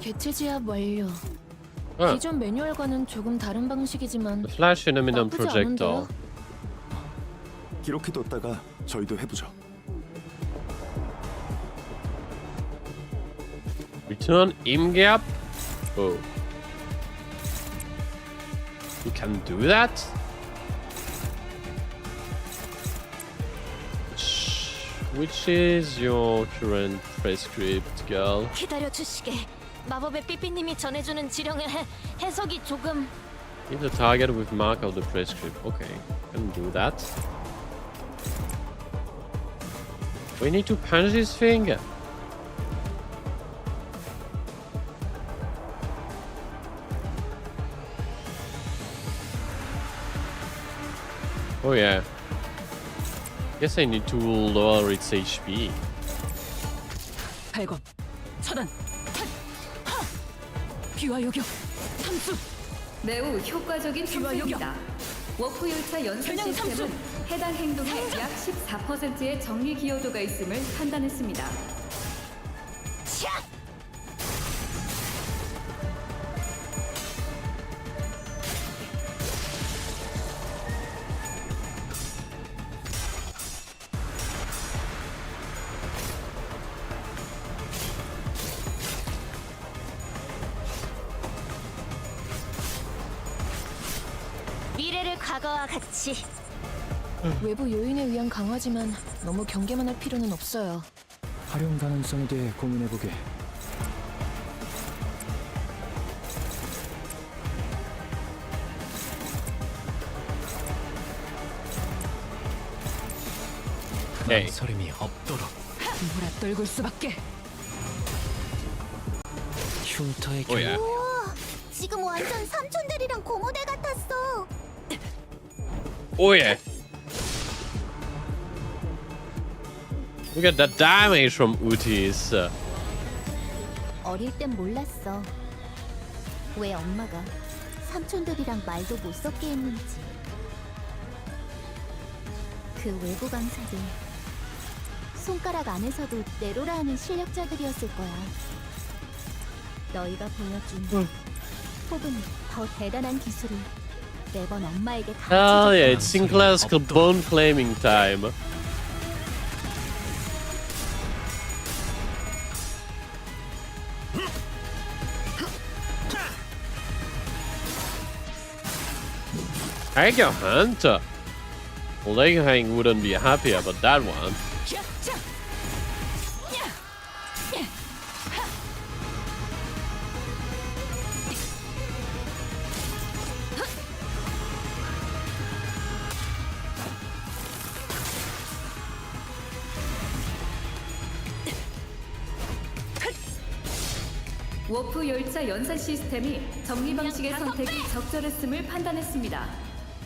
개체 지압 완료. Huh. 기존 매뉴얼과는 조금 다른 방식이지만 The flash phenomenon 나쁘지 projectile. 않은데요? 기록해뒀다가 저희도 해보죠. Return aim gap? Oh. You can do that? Which is your current prescript, girl? 기다려 주시게. 마법의 삐삐님이 전해주는 지령의 해석이 조금. Hit the target with mark of the prescript. Okay, can do that. We need to punch his finger. Oh yeah. Guess I need to lower its HP. 발광, 차단, 하! 귀화 요격, 삼수. 매우 효과적인 첨수입니다. 워프 열차 연산 그냥 시스템은 해당 행동의 약 14%의 정리 기여도가 있음을 판단했습니다. 미래를 과거와 같이. 외부 요인에 의한 강화지만 너무 경계만 할 필요는 없어요. 활용 가능성에 대해 고민해보게. Hey. 소림이 없도록. 몰아떨굴 수밖에. 흉터의 Oh yeah. 우와, 지금 완전 삼촌들이랑 공호대 같았어. Oh yeah. Look at that damage from Utis. 어릴 땐 몰랐어. 왜 엄마가 삼촌들이랑 말도 못 섞게 했는지. 그 외부 강사들 손가락 안에서도 내로라 하는 실력자들이었을 거야. 너희가 보여준 혹은 더 대단한 기술을 매번 엄마에게 Hell yeah, 가르쳐줬어. it's Sinclair's bone claiming time. Tiger Hunter. Well, Leghang wouldn't be happy about that one. 워프 열차 연산 시스템이 정리 방식의 선택이 적절했음을 판단했습니다.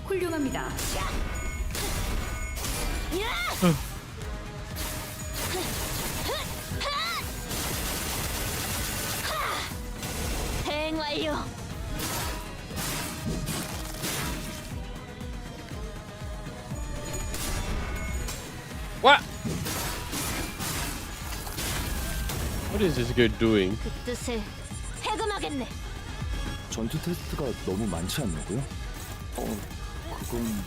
훌륭합니다. 대행 완료. What? What is this guy doing? 그 뜻을 해금하겠네. 전투 테스트가 너무 많지 않냐고요? 그건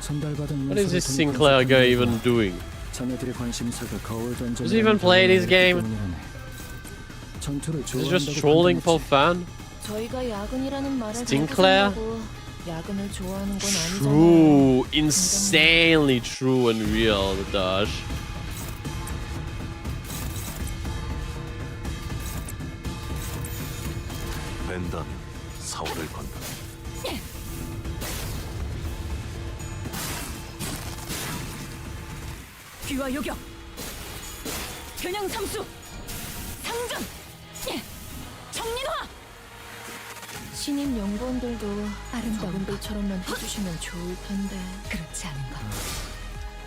전달받은 What is this Sinclair guy even doing? 자네들의 관심사가 거울 던져. Does he even play this game? 전투를 Is he just trolling for fun? 저희가 야근이라는 말을 Sinclair? 달고 야근을 좋아하는 건 아니잖아요. True, insanely true and real, Dash. 벤단 사월을 건다. 귀화 요격, 겨냥 삼수, 상전, 정린화. 신입 연구원들도 아름다운 어른들처럼만 해주시면 좋을 텐데. 그렇지 않은가?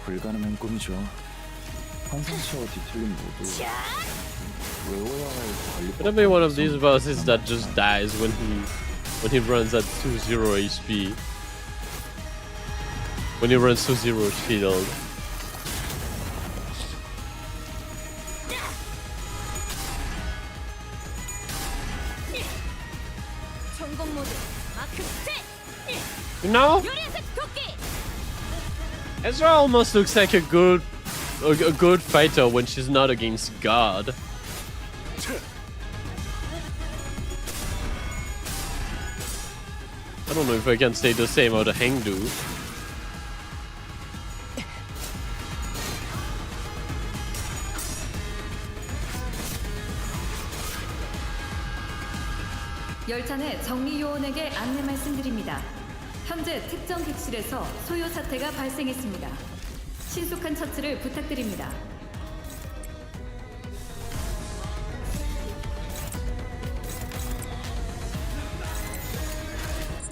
불가능한 꿈이죠. 환상시와 디테일링 모두 외워야 할 관리. Could it be one of these bosses that just dies when he runs at 2-0 HP? When he runs to 0 shield. 전공 모드 마크 셋. You know, 요리색 도끼. Ezra almost looks like a good fighter when she's not against God. I don't know if I can say the same about a Hengdu. 열차 내 정리 요원에게 안내 말씀드립니다. 현재 특정 객실에서 소요 사태가 발생했습니다. 신속한 처치를 부탁드립니다.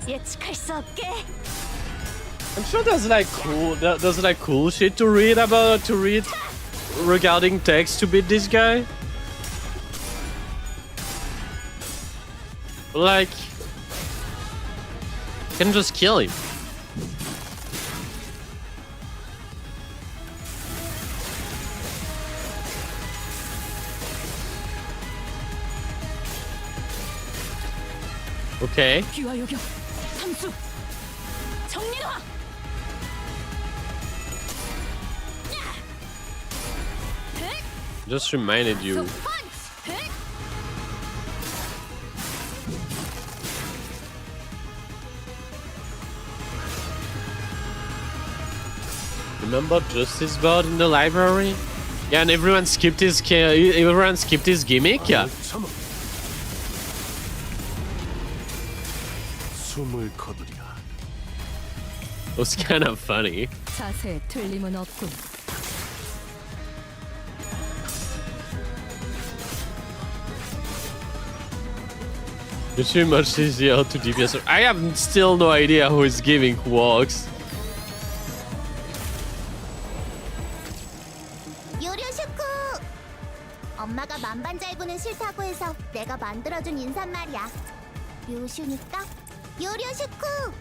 예측할 수 없게. I'm sure there's like cool shit to read regarding text to beat this guy. Like, you can just kill him. Okay. 귀와 요격, 삼수, 정리와. Just reminded you. Remember Justice Board in the library? Yeah, and everyone skipped his gimmick. Yeah. 숨을 거두리라. It was kind of funny. 자세에 틀림은 없군. It's too much easier to DPS. I have still no idea who is giving walks. 요료슈쿠. 엄마가 만반잘구는 싫다고 해서 내가 만들어준 인사말이야. 요슈니까 요료슈쿠.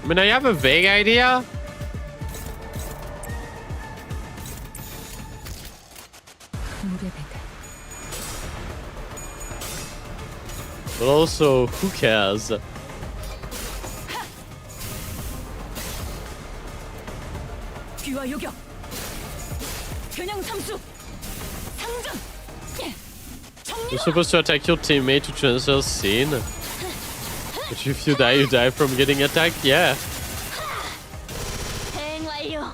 I mean, I have a vague idea. 물의 배달. But also, who cares? 귀와 요격, 겨냥 삼수, 상전. You're supposed to attack your teammate to transfer scene. But if you die from getting attacked, yeah. 대응 완료.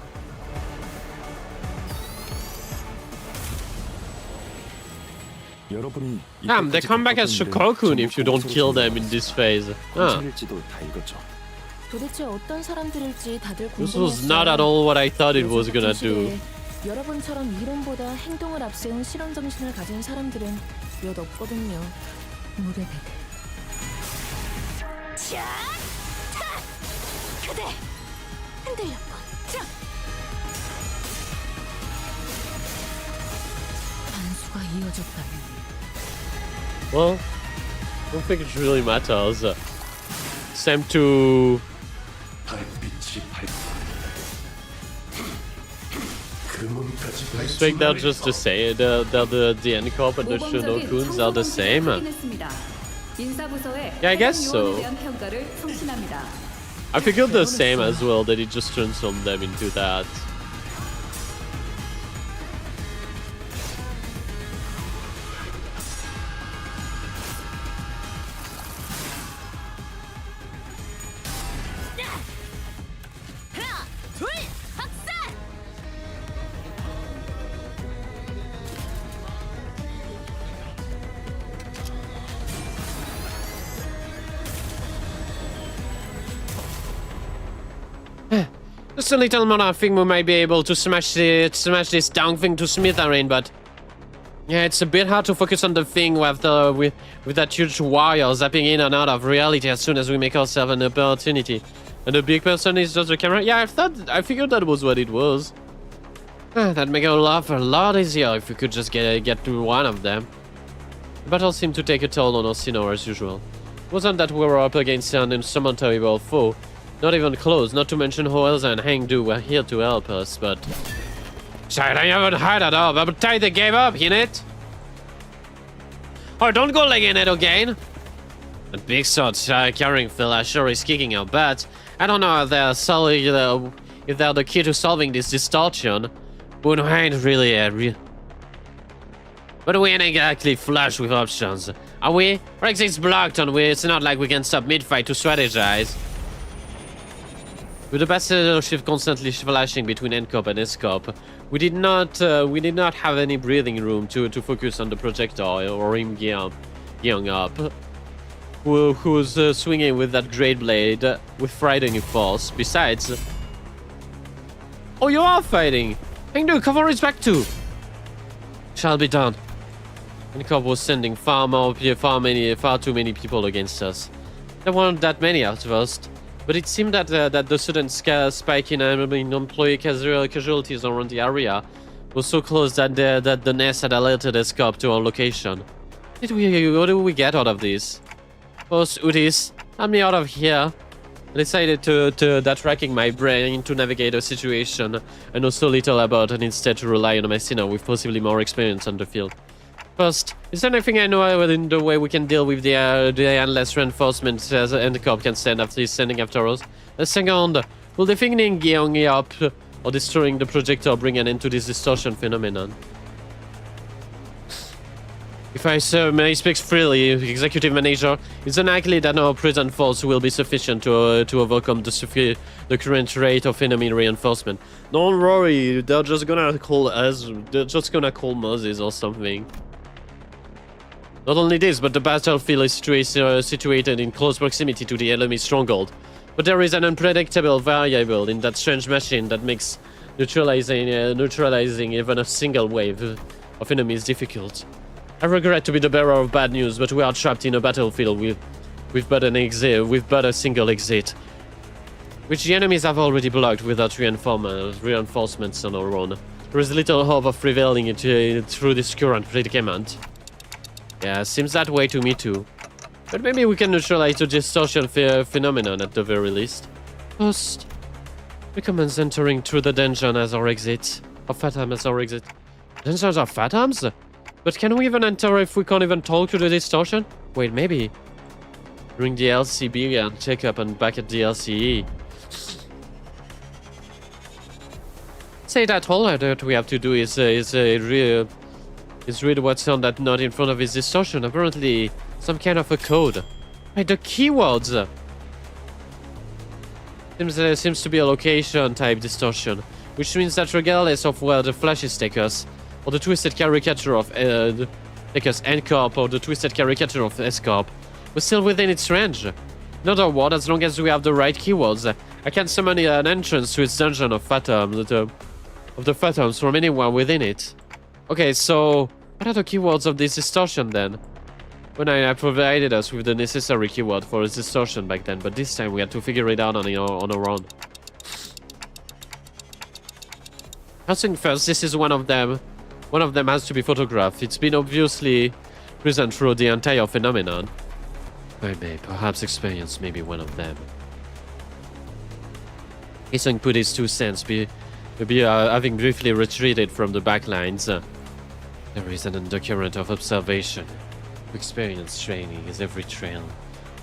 여러분이 Damn, they come back as Shokokun if you don't kill them in this phase. Huh. 일지도 다 읽었죠. 도대체 어떤 사람들일지 다들 This was not at all what I thought it was gonna do. 여러분처럼 이론보다 행동을 앞세운 실험 정신을 가진 사람들은 몇 없거든요. 물의 배달. 자, 타, 그대 흔들렸군. 자, 반수가 이어졌다면 Well, I don't think it really matters. Same to... 달빛이 밝다. 그 문까지 I expect they're just the same. The N-Corp and the Shonokuns are the same. Yeah, I guess so. I figured the same as well, that it just transformed them into that. 하나, 둘, 박살! Just a little more, I think we might be able to smash this down thing to smithereen, but yeah, it's a bit hard to focus on the thing with that huge wire zapping in and out of reality as soon as we make ourselves an opportunity. And the big person is just the camera. Yeah, I figured that was what it was. That'd make our life a lot easier if we could just get to one of them. The battle seemed to take a toll on Orsino as usual. It wasn't that we were up against an insurmountable foe. Not even close, not to mention Hoelza and Hangdu were here to help us, but... Shit, I haven't heard at all, but time they gave up, innit? Oh, don't go legging it again! That big sword carrying fella sure is kicking our butts. I don't know if they're the key to solving this distortion. But we ain't really but we ain't exactly flush with options. Are we? Our exit's blocked and it's not like we can stop mid-fight to strategize. With the battle shift constantly flashing between N-Corp and S-Corp, we did not have any breathing room to focus on the projectile or him Young up, who's swinging with that great blade with frightening force. Besides, oh, you are fighting. Hengdu, cover his back too. Shall be done. Encop was sending far too many people against us. There weren't that many at first, but it seemed that the sudden spike in employee casualties around the area was so close that the nest had alerted Escop to our location. What do we get out of this? First, Udis, help me out of here. I decided that racking my brain to navigate a situation I know so little about, and instead to rely on a Messina with possibly more experience on the field. First, is there anything I know in the way we can deal with the endless reinforcements as Endcorp can sending after us? The second, will defending Gyeonggi up or destroying the projector bring an end to this distortion phenomenon? If I may speak freely, Executive Manager, it's unlikely that our present force will be sufficient to overcome the current rate of enemy reinforcement. Don't worry, they're just gonna call us. They're just gonna call Moses or something. Not only this, but the battlefield is situated in close proximity to the enemy stronghold. But there is an unpredictable variable in that strange machine that makes neutralizing even a single wave of enemies difficult. I regret to be the bearer of bad news, but we are trapped in a battlefield with but a single exit, which the enemies have already blocked without reinforcements on our own. There is little hope of prevailing through this current predicament. Yeah, seems that way to me too. But maybe we can neutralize the distortion phenomenon at the very least. First, recommends entering through the dungeon as our exit. Or Phantom as our exit. Dungeons are Phantoms? But can we even enter if we can't even talk to the distortion? Wait, maybe. During the LCB and check up and back at the LCE. Say that all that we have to do is read what's on that note in front of his distortion. Apparently, some kind of a code. Right, the keywords. Seems to be a location type distortion, which means that regardless of where the flashes take us, or the twisted caricature of N-Corp, or the twisted caricature of S-Corp, we're still within its range. In other words, as long as we have the right keywords, I can summon an entrance to its dungeon of the Phantoms from anywhere within it. Okay, so what are the keywords of this distortion then? When I provided us with the necessary keyword for its distortion back then, but this time we had to figure it out on our own. First thing first, this is one of them. One of them has to be photographed. It's been obviously present through the entire phenomenon. I may perhaps experience maybe one of them. Isung put his 2 cents, having briefly retreated from the backlines. There is an undercurrent of observation. Experience training is every trail.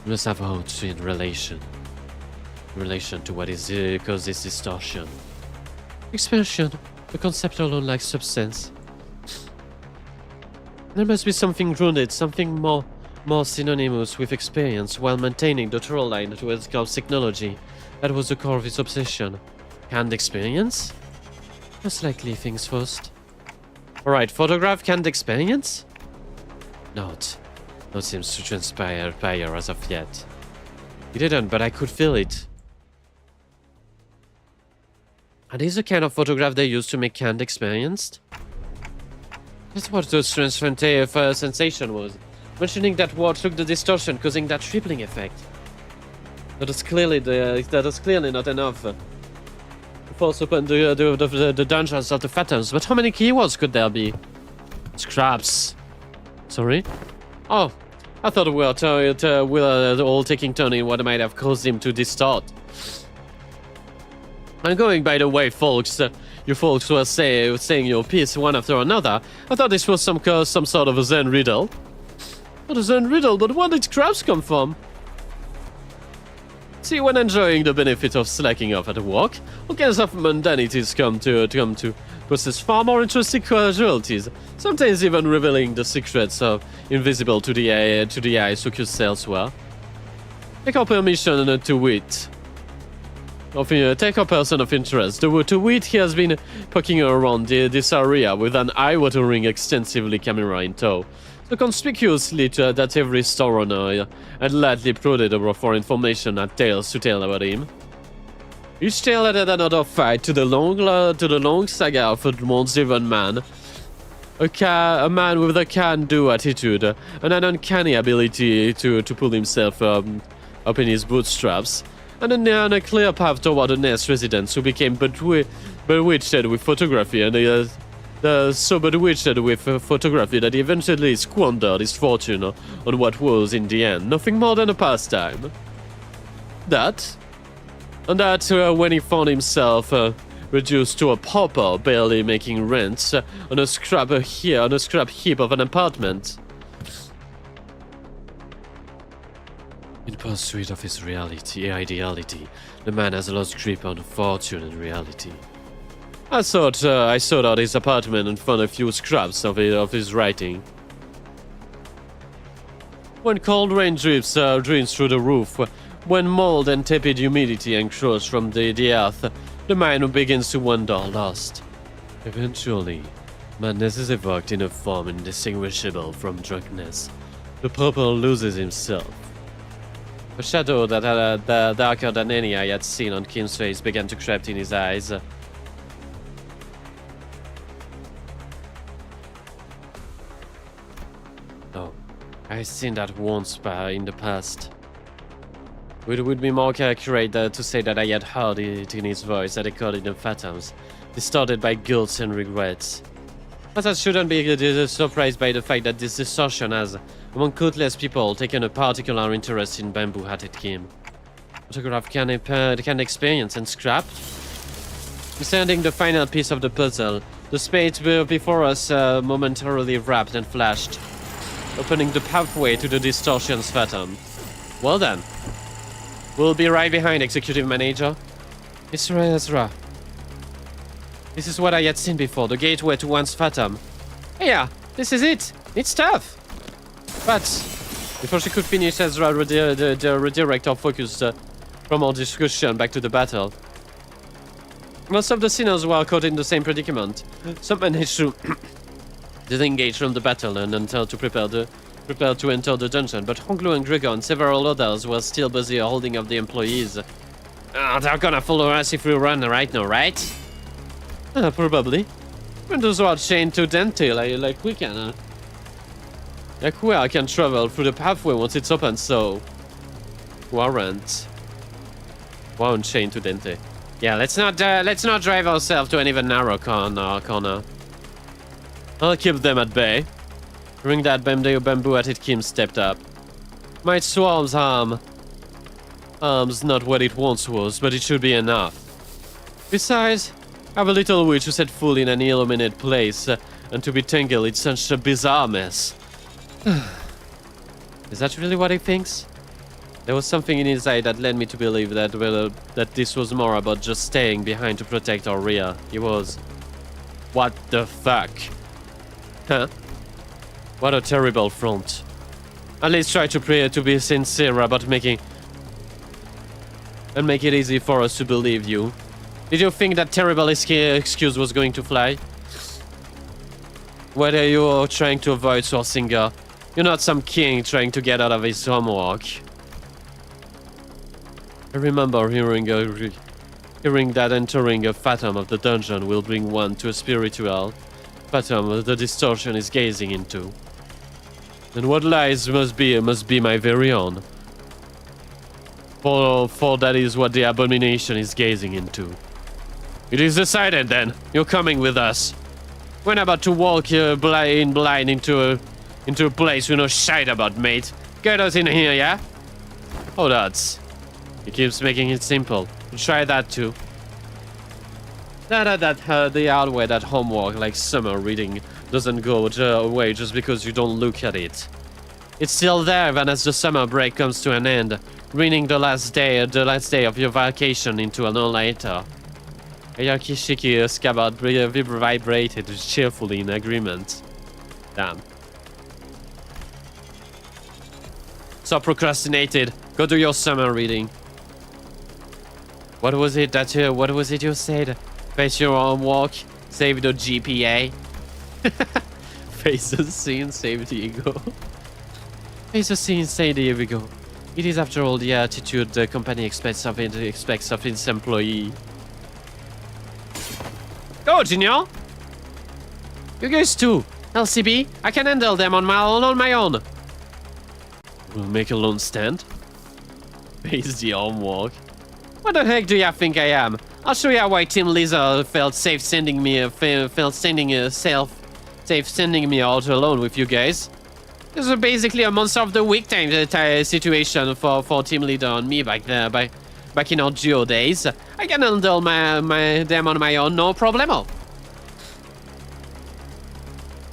We must have hopes in relation to what is causes distortion. Expansion, a concept alone like substance. There must be something grounded, something more synonymous with experience, while maintaining the through line towards Corp's technology. That was the core of his obsession. Canned experience? Most likely things first. Alright, photograph canned experience? Note seems to transpire as of yet. It didn't, but I could feel it. Are these the kind of photograph they use to make canned experienced? That's what the strange sensation was. Mentioning that word took the distortion, causing that tripling effect. That is clearly not enough to force open the dungeons of the Phantoms. But how many keywords could there be? Scraps. Sorry? Oh, I thought we were all taking turn in what might have caused him to distort. I'm going by the way, folks. You folks were saying your piece one after another. I thought this was some sort of a Zen riddle. Not a Zen riddle, but where did scraps come from? See, when enjoying the benefit of slacking off at work, all kinds of mundanities come to possess far more interesting casualties, sometimes even revealing the secrets of invisible to the eye focused elsewhere. Take our permission to wit. Take a person of interest. To wit, he has been poking around this area with an eye-watering extensively camera in tow. The conspicuously that every store owner had lately prodded over for information and tales to tell about him. Each tale added another fact to the long saga of a once-driven man. A man with a can-do attitude and an uncanny ability to pull himself up in his bootstraps, and a clear path toward a Nest residence who became bewitched with photography, and so bewitched with photography that he eventually squandered his fortune on what was, in the end, nothing more than a pastime. When he found himself reduced to a pauper, barely making rent on a scrap heap of an apartment. In pursuit of his ideality, the man has lost grip on fortune and reality. I sought out his apartment and found a few scraps of his writing. When cold rain drips through the roof, when mold and tepid humidity encroach from the earth, the mind begins to wander lost. Eventually, madness is evoked in a form indistinguishable from drunkenness. The purple loses himself. A shadow that had darker than any I had seen on Kim's face began to creep in his eyes. Oh, I've seen that once in the past. It would be more accurate to say that I had heard it in his voice that echoed in the phantoms, distorted by guilt and regrets. But I shouldn't be surprised by the fact that this distortion has, among countless people, taken a particular interest in bamboo-hatted Kim. Photograph can experience and scrap. Sending the final piece of the puzzle, the space before us momentarily wrapped and flashed, opening the pathway to the distortion's phantom. Well then. We'll be right behind, Executive Manager. Mr. Ezra. This is what I had seen before, the gateway to one's phantom. Yeah, this is it. It's tough. But before she could finish, Ezra the redirector focused from our discussion back to the battle. Most of the sinners were caught in the same predicament. Some managed to disengage from the battle and until to prepare to enter the dungeon, but Honglu and Gregor and several others were still busy holding up the employees. They're gonna follow us if we run right now, right? Probably. And those who are chained to Dante, like we can. Like we can travel through the pathway once it's open, so... Warrant. We're chained to Dante. Yeah, let's not drive ourselves to an even narrow corner. I'll keep them at bay. During that, bamboo-hatted Kim stepped up. My swarm's arm's not what it once was, but it should be enough. Besides, I have a little witch who set foot in an illuminated place, and to be tangled in such a bizarre mess. Is that really what he thinks? There was something in his eye that led me to believe that this was more about just staying behind to protect our rear. He was... What the fuck? Huh? What a terrible front. At least try to be sincere about making... And make it easy for us to believe you. Did you think that terrible excuse was going to fly? Whether you're trying to avoid Swarsinger, you're not some king trying to get out of his homework. I remember hearing that entering a phantom of the dungeon will bring one to a spiritual phantom the distortion is gazing into. And what lies must be my very own. For that is what the abomination is gazing into. It is decided then. You're coming with us. We're not about to walk blind into a place we know shite about, mate. Get us in here, yeah? Oh, that's... He keeps making it simple. Try that too. The hard way that homework, like summer reading, doesn't go away just because you don't look at it. It's still there even as the summer break comes to an end, ruining the last day of your vacation into an all-nighter. Ayakishiki scabbard vibrated cheerfully in agreement. Damn. So procrastinated. Go do your summer reading. What was it you said? Face your own walk, save the GPA. Face the scene, save Diego. Face the scene, say Diego. It is, after all, the attitude the company expects of its employee. Go, Junior! You guys too. LCB, I can handle them on my own. We'll make a lone stand. Face the arm walk. What the heck do you think I am? I'll show you why Team Lisa felt safe sending me out alone with you guys. This was basically a monster of the week time situation for Team Leader and me back in our duo days. I can handle them on my own, no problemo.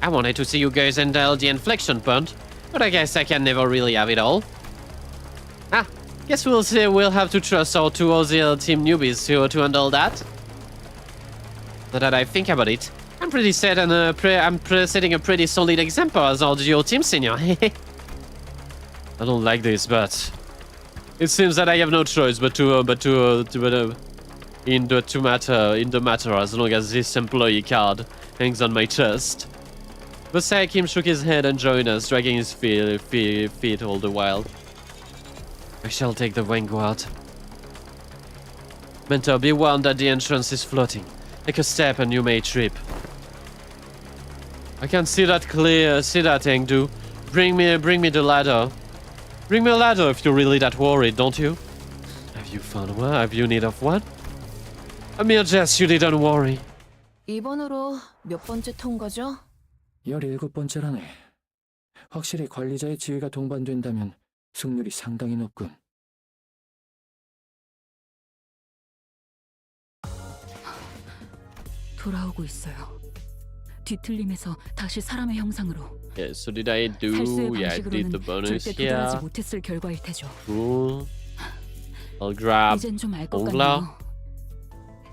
I wanted to see you guys handle the inflection point, but I guess I can never really have it all. Guess we'll have to trust our two other team newbies to handle that. Now that I think about it, I'm pretty set and I'm setting a pretty solid example as our duo team senior. I don't like this, but it seems that I have no choice but to in the matter as long as this employee card hangs on my chest. Vasai Kim shook his head and joined us, dragging his feet all the while. I shall take the vanguard. Mentor, be warned that the entrance is floating. Take a step and you may trip. I can see that clear. See that, Engdu. Bring me the ladder. Bring me a ladder if you're really that worried, don't you? Have you found one? Have you need of one? A mere jest, you didn't worry. 이번으로 몇 번째 통과죠? 17번째라네. 확실히 관리자의 지위가 동반된다면 승률이 상당히 높군. 돌아오고 있어요. 뒤틀림에서 다시 사람의 형상으로. Yeah, so did I do? 탈수의 Yeah, I did the 방식으로는 bonus 절대 here. 도달하지 못했을 결과일 테죠. Cool. I'll grab 이젠 좀 알 것 ongla.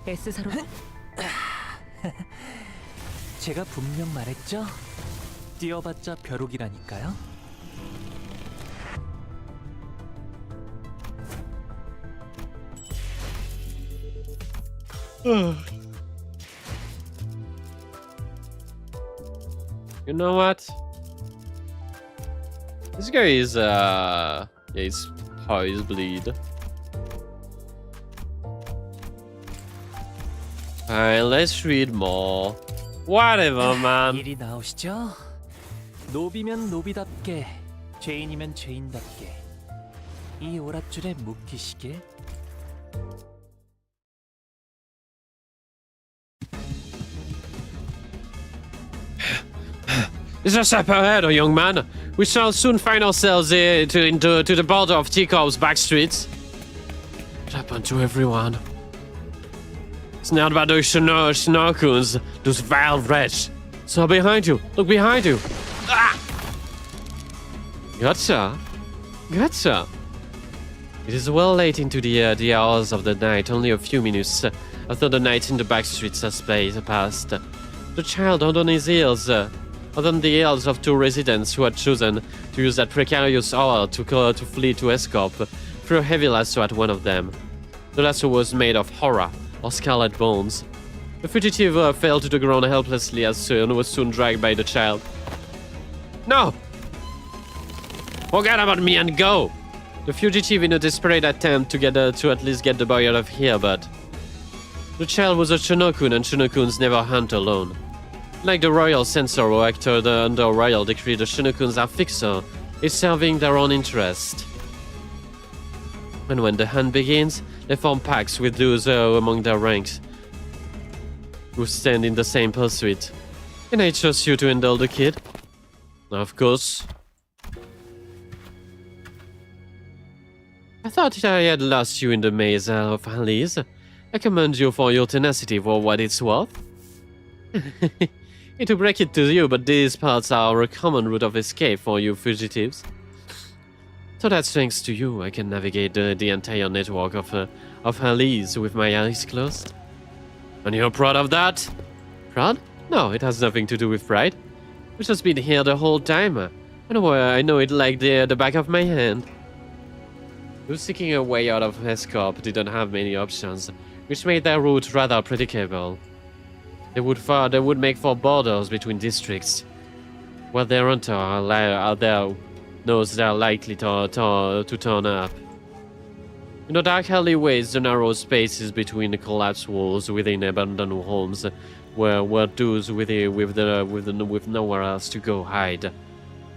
같네요. S사로 제가 분명 말했죠? 뛰어봤자 벼룩이라니까요. You know what? This guy is yeah, he's poise bleed. Alright, let's read more. Whatever, man. 이리 나오시죠. 노비면 노비답게, 죄인이면 죄인답게. 이 오랏줄에 묵히시길. Just a step ahead, young man. We shall soon find ourselves to the border of Tikov's back streets. What happened to everyone? It's not about those Shinokuns, those vile wretches. So behind you. Look behind you. Ah! Gotcha. Gotcha. It is well late into the hours of the night, only a few minutes after the night in the back streets has passed. The child held on his heels, other than the yells of two residents who had chosen to use that precarious hour to flee to escape, threw a heavy lasso at one of them. The lasso was made of horror or scarlet bones. The fugitive fell to the ground helplessly and was soon dragged by the child. No! Forget about me and go! The fugitive in a desperate attempt to at least get the boy out of here, but the child was a Shinokun and Shinokuns never hunt alone. Like the royal censor who acted under royal decree, the Shinokuns are fixer, is serving their own interest. And when the hunt begins, they form packs with those among their ranks who stand in the same pursuit. Can I trust you to handle the kid? Of course. I thought I had lost you in the maze of Hallease. I commend you for your tenacity for what it's worth. Hate to break it to you, but these parts are a common route of escape for you fugitives. So that's thanks to you, I can navigate the entire network of Hallease with my eyes closed. And you're proud of that? Proud? No, it has nothing to do with pride. We've just been here the whole time. I know it like the back of my hand. Those seeking a way out of Escorp didn't have many options, which made their route rather predictable. They would make for borders between districts. What their hunter out there knows they're likely to turn up. In the dark alleyways, the narrow spaces between the collapsed walls within abandoned homes, where those with nowhere else to go hide.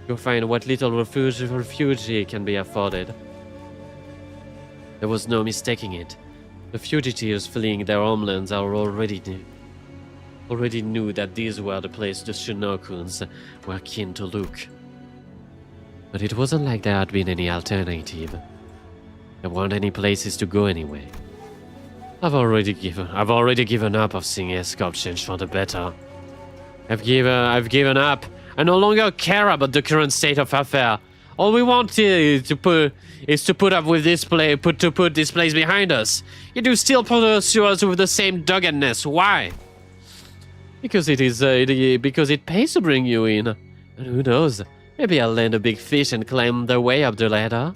You'll find what little refuge can be afforded. There was no mistaking it. The fugitives fleeing their homelands already knew that these were the places the Shinokuns were keen to look. But it wasn't like there had been any alternative. There weren't any places to go anyway. I've already given up of seeing Escort change for the better. I've given up. I no longer care about the current state of affairs. All we want is to put up with this put this place behind us. You do still pursue us with the same doggedness. Why? Because it pays to bring you in. And who knows? Maybe I'll land a big fish and climb the way up the ladder.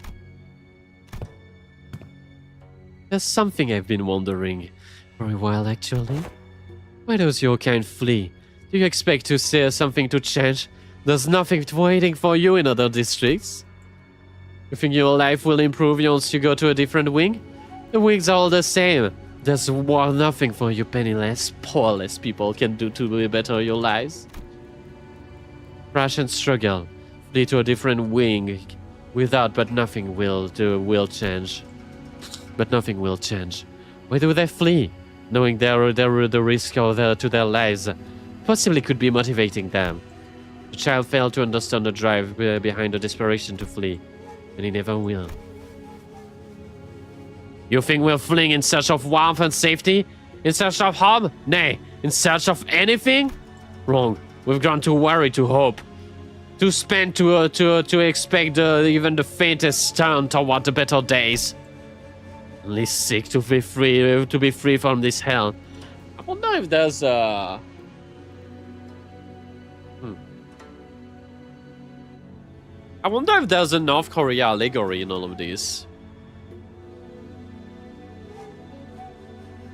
There's something I've been wondering for a while, actually. Why does your kind flee? Do you expect to see something to change? There's nothing waiting for you in other districts. You think your life will improve once you go to a different wing? The wings are all the same. There's nothing for you penniless, powerless people can do to better your lives. Crash and struggle. Flee to a different wing. But nothing will change. But nothing will change. Why do they flee? Knowing the risk to their lives possibly could be motivating them. The child failed to understand the drive behind the desperation to flee, and he never will. You think we're fleeing in search of warmth and safety? In search of home? Nay, in search of anything? Wrong. We've grown too worried to hope. To spend to expect even the faintest turn toward the better days. Only sick to be free from this hell. I wonder if there's a... I wonder if there's a North Korea allegory in all of this.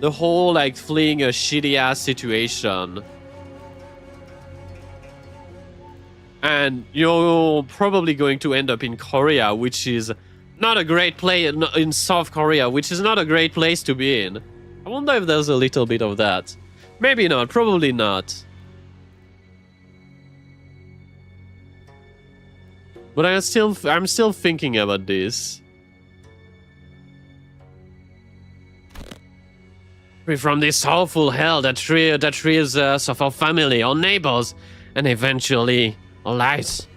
The whole, like, fleeing a shitty-ass situation. And you're probably going to end up in Korea, which is not a great place, in South Korea, which is not a great place to be in. I wonder if there's a little bit of that. Maybe not, probably not. But I'm still thinking about this. Free from this awful hell that rears us of our family, our neighbors, and eventually our lives.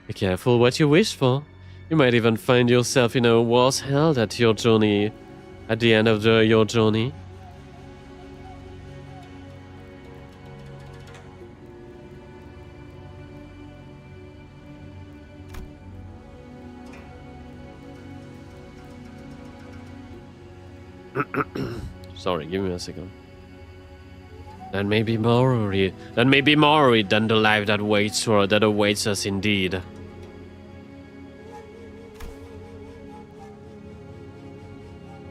Be careful what you wish for. You might even find yourself in a worse hell at your journey, at the end of your journey. Sorry, give me a second. That may be more worried than the life that awaits us indeed.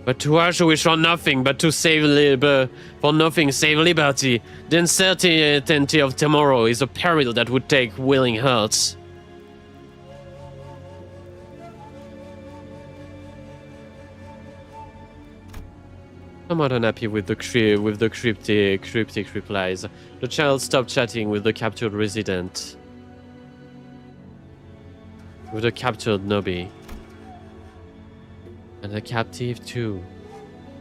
But to us who wish for nothing but to save save liberty, the uncertainty of tomorrow is a peril that would take willing hearts. Somewhat unhappy with the cryptic replies, the child stopped chatting with the captured resident. With the captured Nobi. And the captive too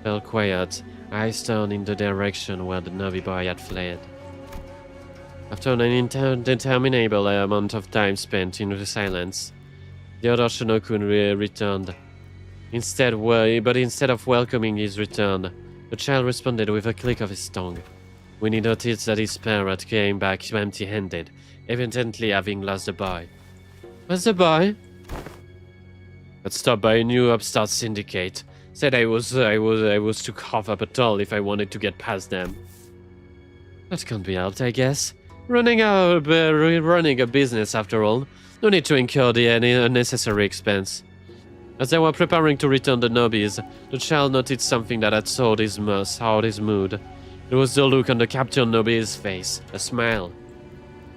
fell quiet, eyes turned in the direction where the Nobi boy had fled. After an interminable amount of time spent in silence, the other Shinokun returned. Instead of welcoming his return, the child responded with a click of his tongue. When he noticed that his parent came back empty-handed, evidently having lost the boy. Where's the boy? Got stopped by a new upstart syndicate. Said I was to cough up a toll if I wanted to get past them. That can't be helped, I guess. Running a business after all. No need to incur any unnecessary expense. As they were preparing to return the Nobis, the child noticed something that had soured his mood. It was the look on the captured Nobi's face, a smile.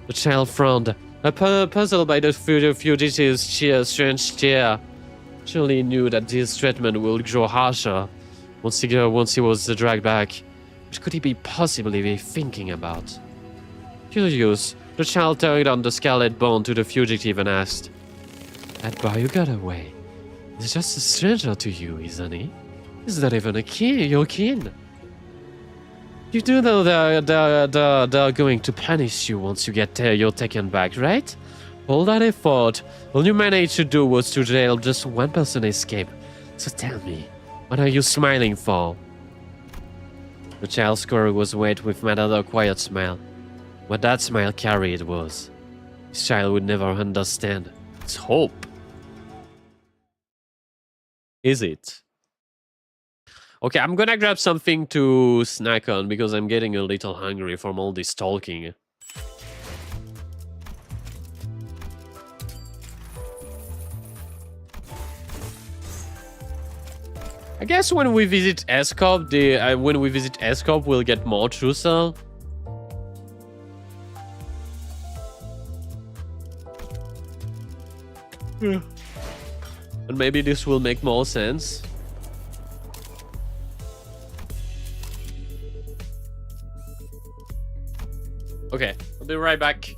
The child frowned, Puzzled by the fugitive's strange stare, Charlie knew that this treatment would grow harsher once he was dragged back. What could he be possibly be thinking about? Curious, the child turned on the scarlet bone to the fugitive and asked, "That boy who got away is just a stranger to you, isn't he? He's not even your kin. You do know they're going to punish you once you get you're taken back, right? All that effort, all you managed to do was to jail just one person escape. So tell me, what are you smiling for?" The child's squirrel was wet with another quiet smile. What that smile carried was, this child would never understand. It's hope. Is it? Okay, I'm gonna grab something to snack on because I'm getting a little hungry from all this talking. I guess when we visit Escop, we'll get more True Cell. Yeah. And maybe this will make more sense. Okay, I'll be right back.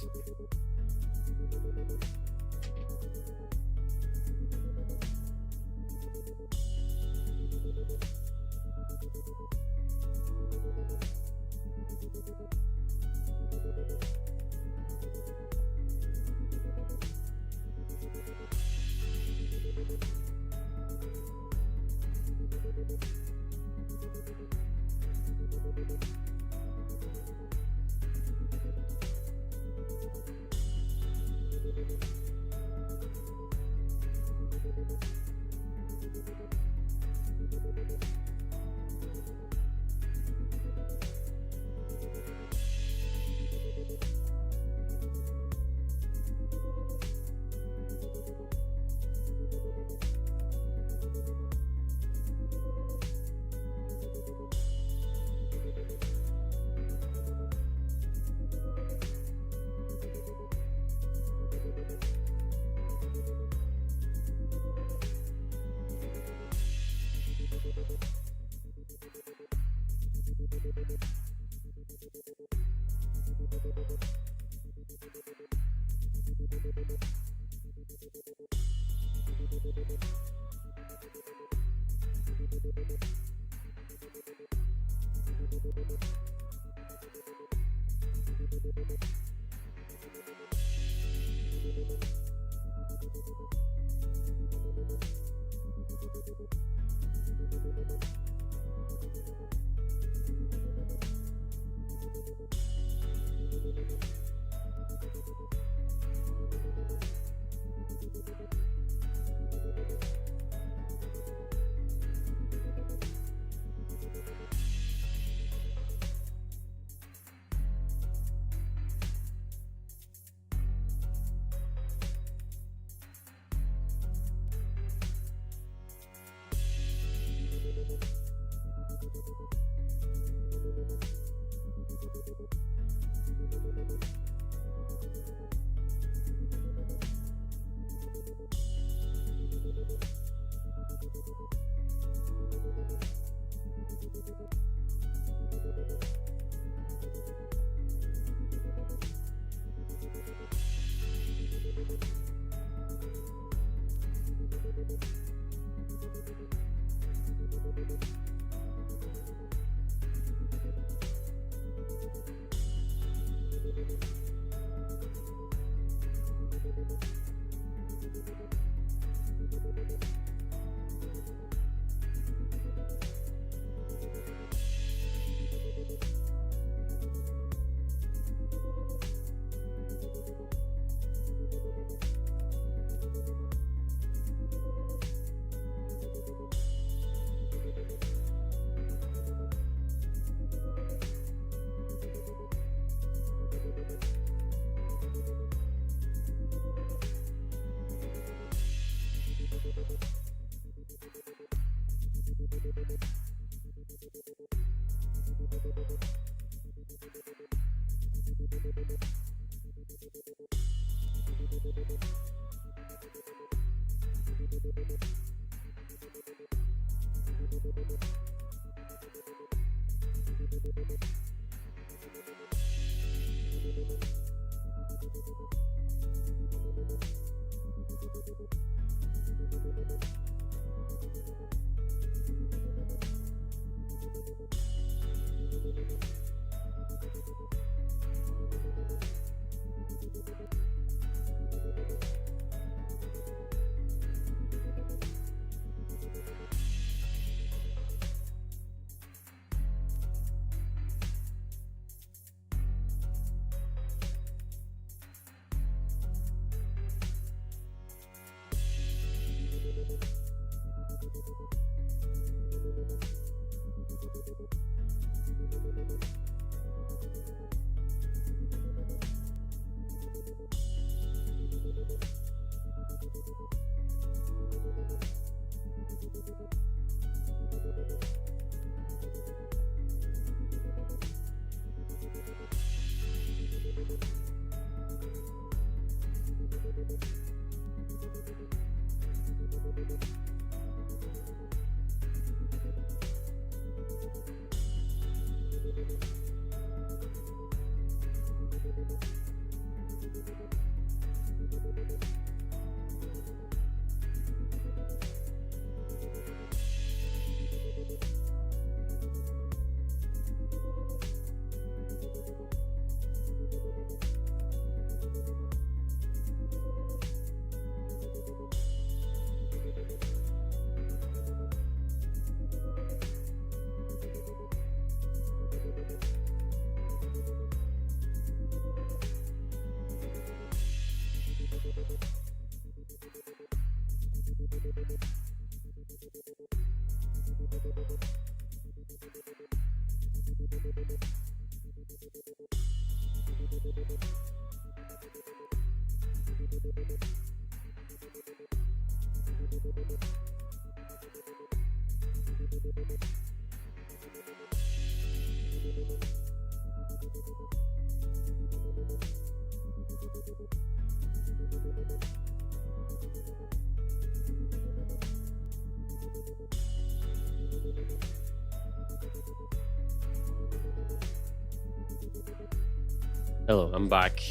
Hello, I'm back.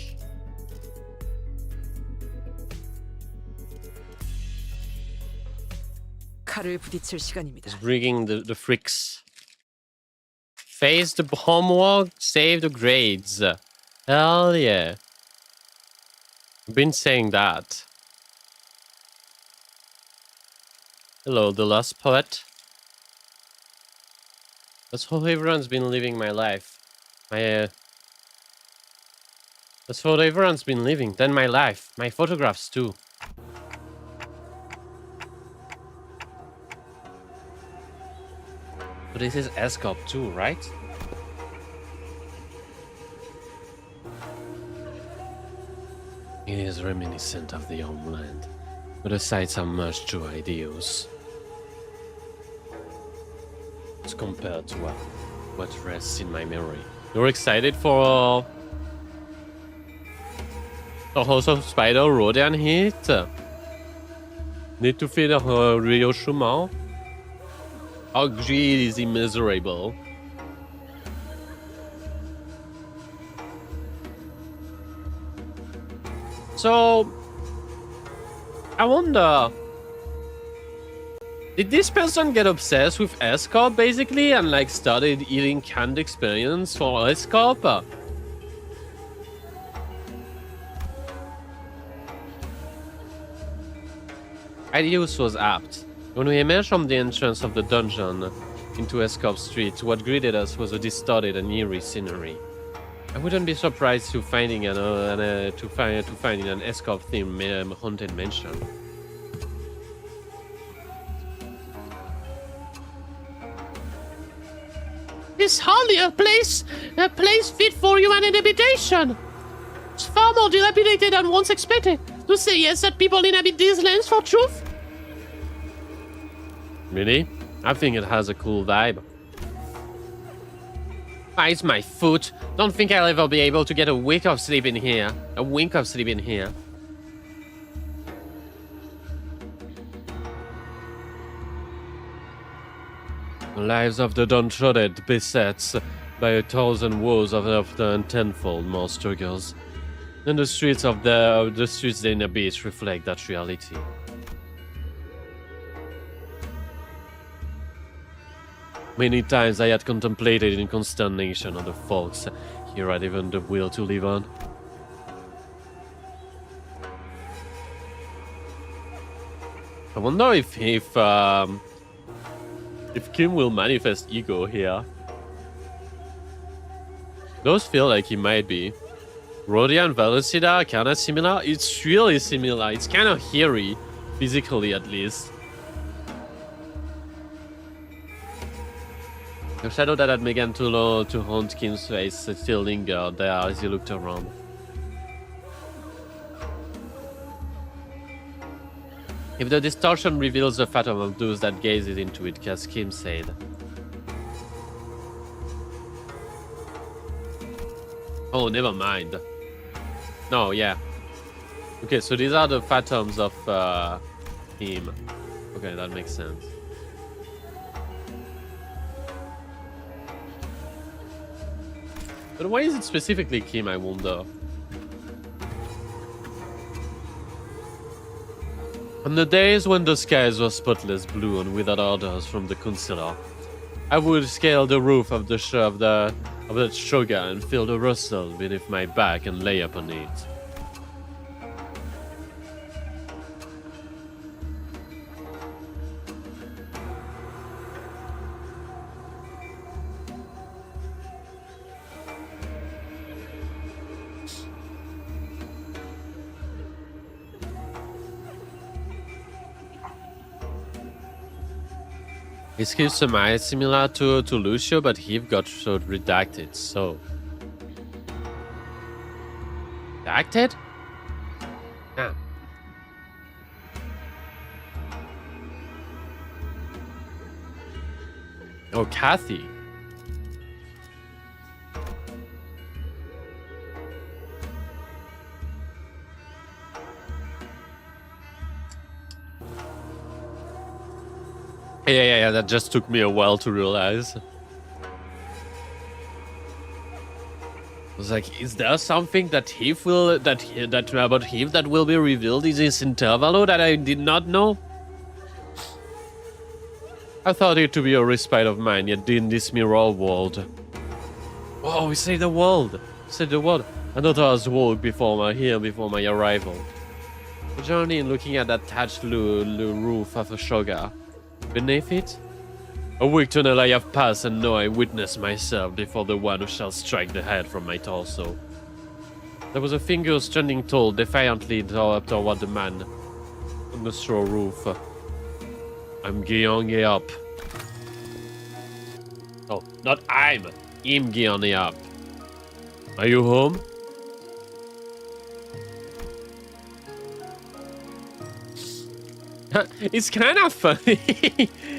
칼을 부딪힐 시간입니다. Just bringing the freaks. Face the homework, save the grades. Hell yeah. I've been saying that. Hello, the lost poet. That's how everyone's been living my life. That's how everyone's been living. Then my life. My photographs too. But this is Escop too, right? It is reminiscent of the homeland, but the sites are much too ideals. As compared to what rests in my memory. You're excited for the House of Spider Rodian hit? Need to feed Rio Shumao? How greedy is he miserable? So, I wonder, did this person get obsessed with Escop basically and like started eating canned experience for Escop? Ideus was apt. When we emerged from the entrance of the dungeon into Escop Street, what greeted us was a distorted and eerie scenery. I wouldn't be surprised to find in an Escop-themed haunted mansion. It's hardly a place fit for human habitation. It's far more dilapidated than once expected. To say yes that people inhabit these lands for truth? Really? I think it has a cool vibe. It's my foot. Don't think I'll ever be able to get a wink of sleep in here. Lives of the downtrodden beset by 1,000 woes of and tenfold more struggles. And the streets of the streets they inhabit reflect that reality. Many times I had contemplated in consternation on the folks here had even the will to live on. I wonder if Kim will manifest ego here. Those feel like he might be. Rhodia and Velocida are kinda similar. It's really similar. It's kinda hairy, physically at least. The shadow that had begun to haunt Kim's face still lingered there as he looked around. If the distortion reveals the phantom of those that gazes into it, as Kim said. Oh, never mind. No, yeah. Okay, so these are the phantoms of him. Okay, that makes sense. But why is it specifically Kim, I wonder? On the days when the skies were spotless blue and without orders from the consular, I would scale the roof of the shoga and feel the rustle beneath my back and lay upon it. His skills are similar to Lucio, but he got so redacted, so... Redacted? Damn. Oh, Kathy. Yeah, that just took me a while to realize. I was like, is there something that about Heath that will be revealed in this interval that I did not know? I thought it to be a respite of mine, yet in this mirror world. Oh, we saved the world! Saved the world! I thought I was woke before my arrival. The journey in looking at that thatched roof of a shoga. Beneath it, a weak tunnel I have passed and know I witness myself before the one who shall strike the head from my torso. There was a finger standing tall, defiantly toward the man on the straw roof. I'm gearing up. Oh, not I'm. Him gearing up. Are you home? It's kind of funny.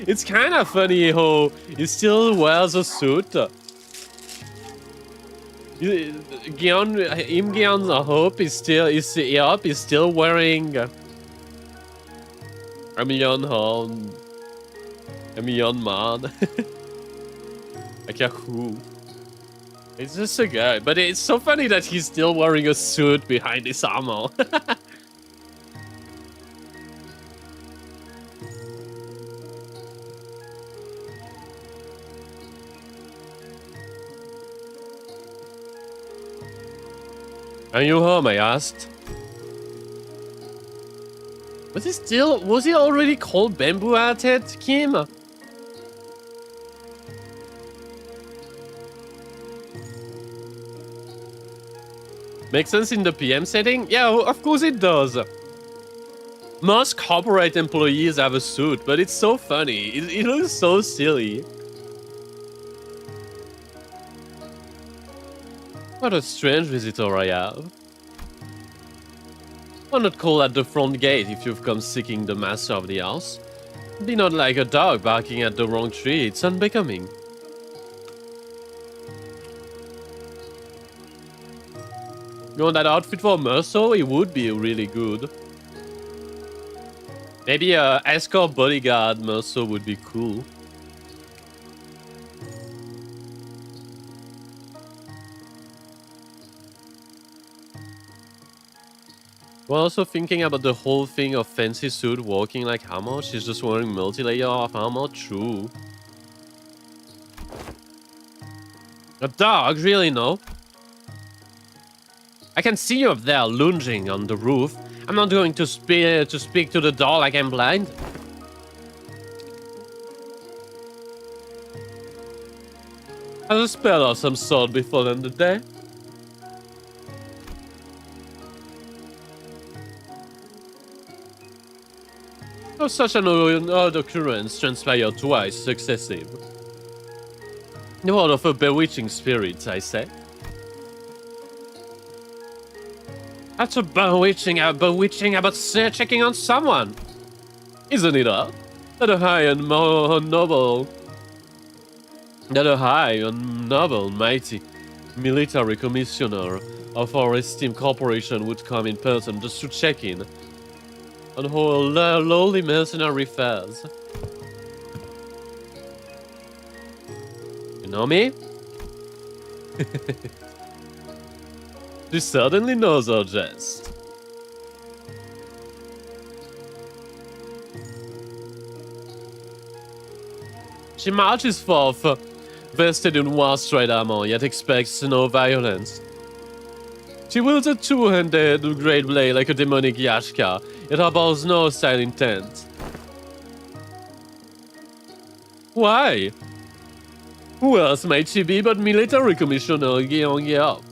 It's kind of funny how he still wears a suit. Gion's hope is still wearing a million man. Like a who? It's just a guy, but it's so funny that he's still wearing a suit behind his armor. Are you home? I asked. Was he already called Bamboo Hearted, Kim? Makes sense in the PM setting? Yeah, of course it does. Most corporate employees have a suit, but it's so funny. It looks so silly. What a strange visitor I have. Why not call at the front gate if you've come seeking the master of the house? Be not like a dog barking at the wrong tree, it's unbecoming. You want that outfit for Meursault? It would be really good. Maybe a escort bodyguard Meursault would be cool. We're also thinking about the whole thing of fancy suit walking like armor. She's just wearing multi-layer of armor. True. A dog? Really? No. I can see you up there lunging on the roof. I'm not going to speak to the door like I'm blind. Has a spell of some sort before the end of the day. Oh, such an odd occurrence transpired twice successive. The word of a bewitching spirit, I say. That's a bewitching about checking on someone. Isn't it odd? That a high and noble, mighty military commissioner of our esteemed corporation would come in person just to check in on our lowly mercenary fares. You know me? She certainly knows our jest. She marches forth, vested in war-stride armor, yet expects no violence. She wields a two-handed great blade like a demonic Yashka, yet harbors no hostile intent. Why? Who else might she be but Military Commissioner Gyeongyeo?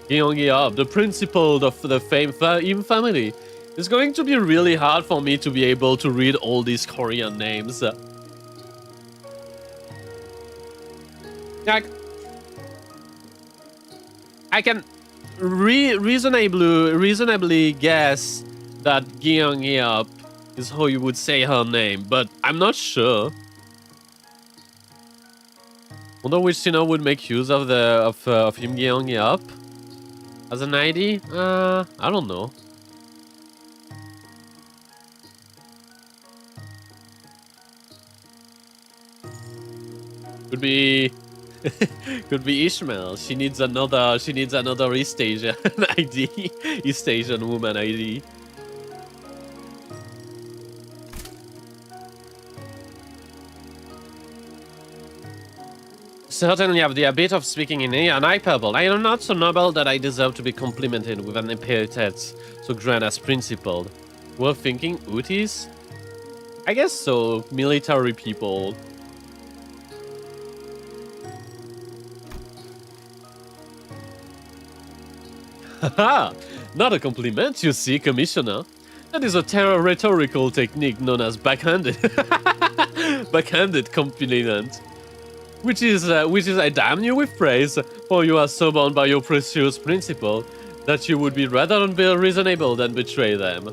Gyeongyeo, the principal of the Im family. It's going to be really hard for me to be able to read all these Korean names. I can reasonably guess that Gyeongyeo is how you would say her name, but I'm not sure. Wonder which would make use of him Gyeongyeo as an ID. I don't know. Could be. Could be Ishmael. She needs another East Asian ID. East Asian woman ID. Certainly have the habit of speaking in an hyperbole. I am not so noble that I deserve to be complimented with an epithet so grand as principled. We're thinking Utis? I guess so. Military people. Haha! Not a compliment, you see, Commissioner. That is a rhetorical technique known as backhanded compliment. Which is I damn you with praise, for you are so bound by your precious principle that you would be rather unreasonable than betray them.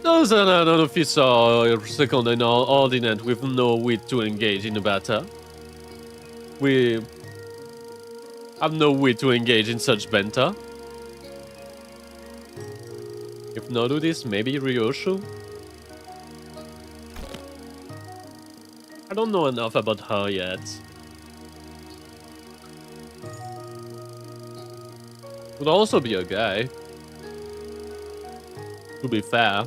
Those are an officer second and ordinate with no wit to engage in a battle. We have no wit to engage in such banter. If not do this, maybe Ryoshu? I don't know enough about her yet. Could also be a guy. To be fair.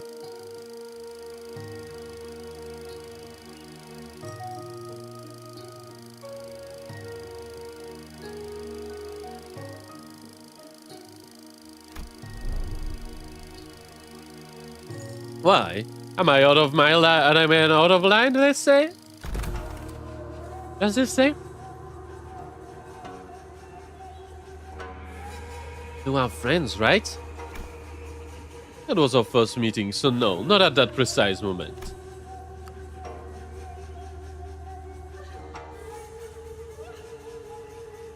Why? Am I out of my line? Am I out of line, let's say? Does it say? You are friends, right? That was our first meeting, so no, not at that precise moment.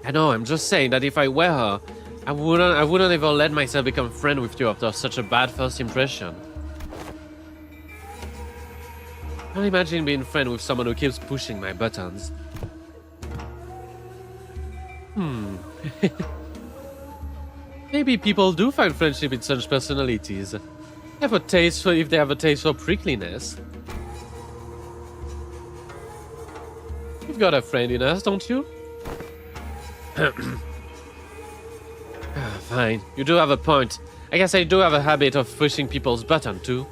I know, I'm just saying that if I were her, I wouldn't ever let myself become friend with you after such a bad first impression. I can't imagine being friend with someone who keeps pushing my buttons. Maybe people do find friendship in such personalities. If they have a taste for prickliness. You've got a friend in us, don't you? Fine, you do have a point. I guess I do have a habit of pushing people's button too.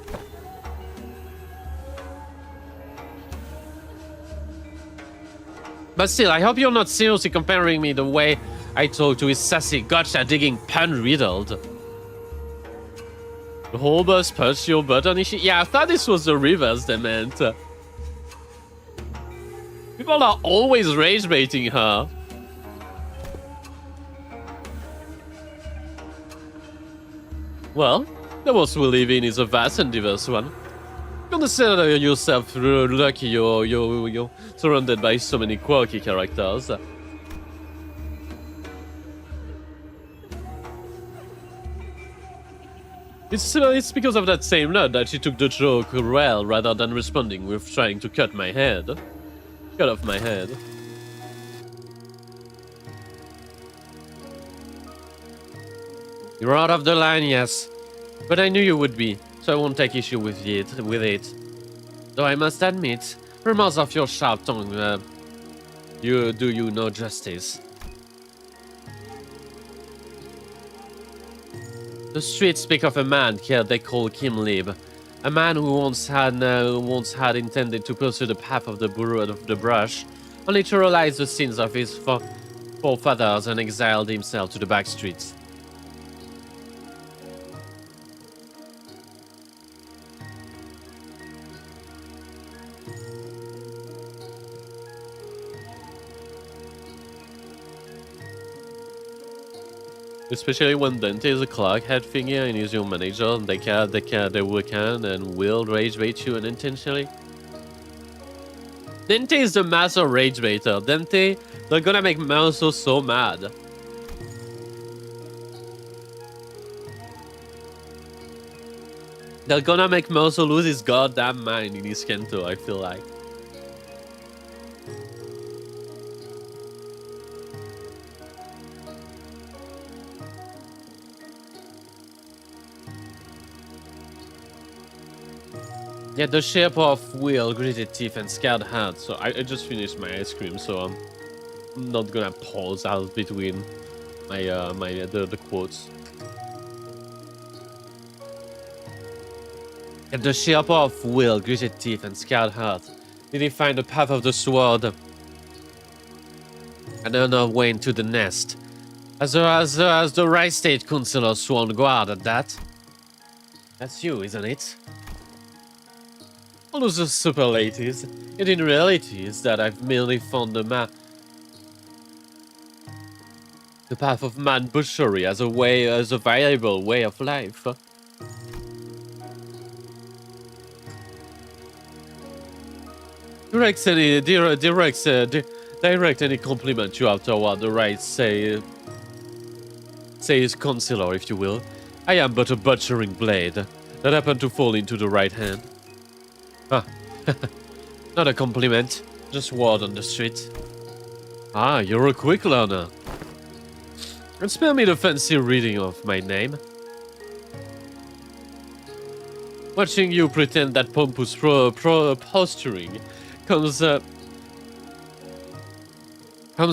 But still, I hope you're not seriously comparing me the way I talk to his sassy, gotcha-digging, pun-riddled. The whole bus pushed your button issue? Yeah, I thought this was the reverse they meant. People are always rage-baiting her. Well, the world we live in is a vast and diverse one. Consider yourself lucky you're surrounded by so many quirky characters. It's because of that same nut that she took the joke well rather than responding with trying to cut my head. Cut off my head. You're out of the line, yes. But I knew you would be, so I won't take issue with it. Though I must admit, rumors of your sharp tongue, do you no justice. The streets speak of a man here they call Kim Lib, a man who once had intended to pursue the path of the Bureau of the Brush, only to realize the sins of his forefathers and exiled himself to the back streets. Especially when Dante is a clerk, head figure, and is your manager, and they work and will rage bait you unintentionally. Dante is the master rage baiter. Dante, they're gonna make Meursault so mad. They're gonna make Meursault lose his goddamn mind in his Kento, I feel like. Yeah, the shape of will, gritted teeth, and scared heart. So I just finished my ice cream, so I'm not gonna pause out between my the quotes. And the shape of will, gritted teeth, and scared heart. Did he find the path of the sword? And another way into the nest. As the right state councillor sworn guard at that. That's you, isn't it? All those superlatives, yet in reality is that I've merely found the path of man butchery as a viable way of life. Direct any compliment you have toward the right say his consular, if you will. I am but a butchering blade that happened to fall into the right hand. Huh. Not a compliment, just word on the street. Ah, you're a quick learner. And spare me the fancy reading of my name. Watching you pretend that pompous posturing comes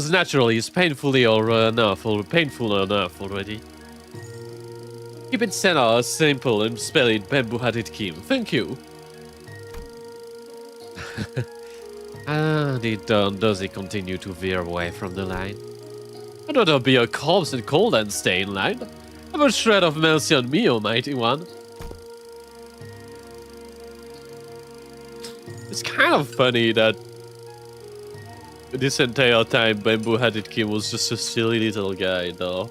naturally is painful enough already. Keep it simple and spell it bamboo-hatted Kim. Thank you. Does he continue to veer away from the line? I'd rather be a corpse and cold and stay in line. Have a shred of mercy on me, almighty one. It's kind of funny that this entire time Bamboo-Hatted Kim was just a silly little guy, though.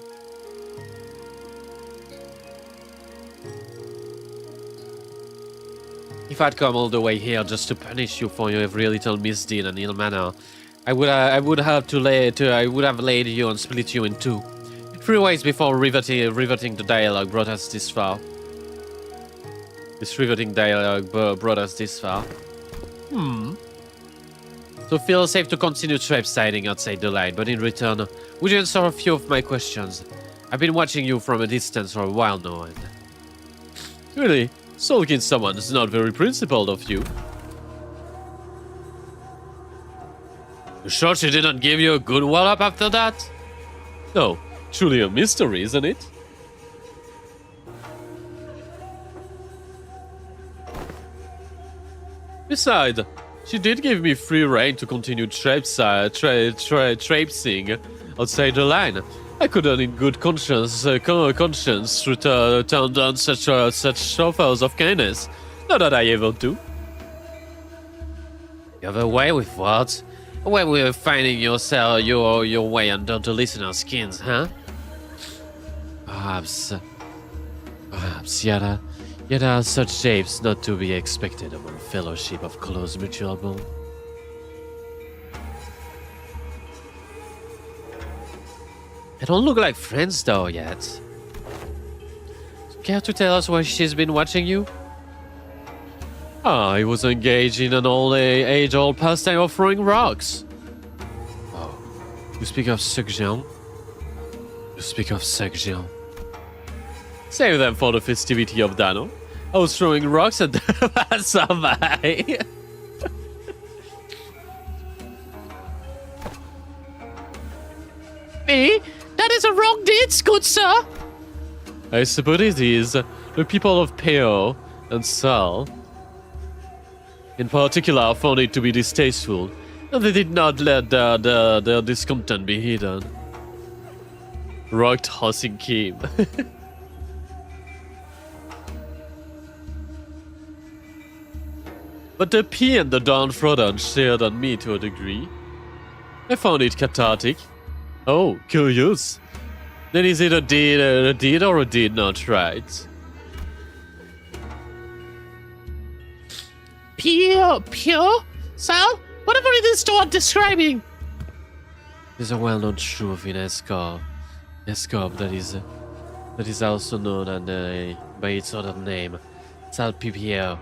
If I'd come all the way here just to punish you for your every little misdeed and ill manner, I would have laid you and split you in two. 3 ways before riveting the dialogue brought us this far. This riveting dialogue brought us this far. So feel safe to continue traipsing outside the line, but in return, would you answer a few of my questions? I've been watching you from a distance for a while now, and... Really? Sulking someone is not very principled of you. You sure she didn't give you a good wallop after that? No, truly a mystery, isn't it? Besides, she did give me free rein to continue traipsing outside the line. I couldn't in good conscience turn down such offers of kindness. Not that I ever do. You have a way with what? A way with finding yourself your way under the listener's skins, huh? Perhaps yet are such shapes not to be expected among fellowship of close mutual bond. They don't look like friends though yet. Care to tell us why she's been watching you? I was engaged in an age-old pastime of throwing rocks. Oh, you speak of succion? You speak of succion. Save them for the festivity of Dano. I was throwing rocks at the passerby. Me? That is a wrong deed, good sir. I suppose it is. The people of Peo and Sal, in particular, found it to be distasteful, and they did not let their discontent be hidden. Rock tossing Kim. But the P and the downtrodden shared on me to a degree. I found it cathartic. Oh, curious. Then is it a deed or a deed not right? Pure? Sal? Whatever it is you are describing! There's a well-known truth in Escorp. Escorp that is also known by its other name, Salpipio.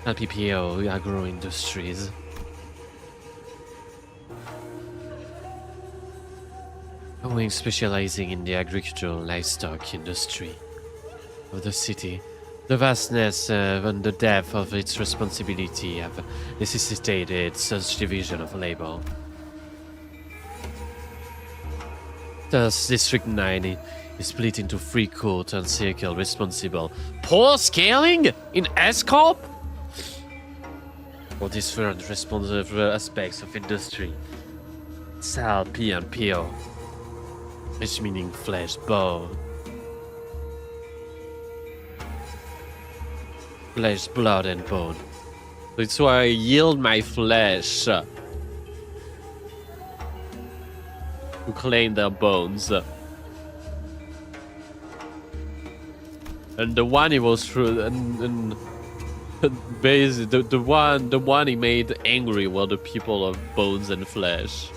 Salpipio Agro Industries. A wing specializing in the agricultural livestock industry of the city. The vastness and the depth of its responsibility have necessitated such division of labor. Thus, District 9 is split into 3 court and circle responsible. Poor scaling in Escorp? For different responsive aspects of industry. Sal, P, and Pio. Which meaning flesh, bone. Flesh, blood, and bone. That's why I yield my flesh to claim their bones. And the one he was through, and basically the one he made angry were the people of bones and flesh.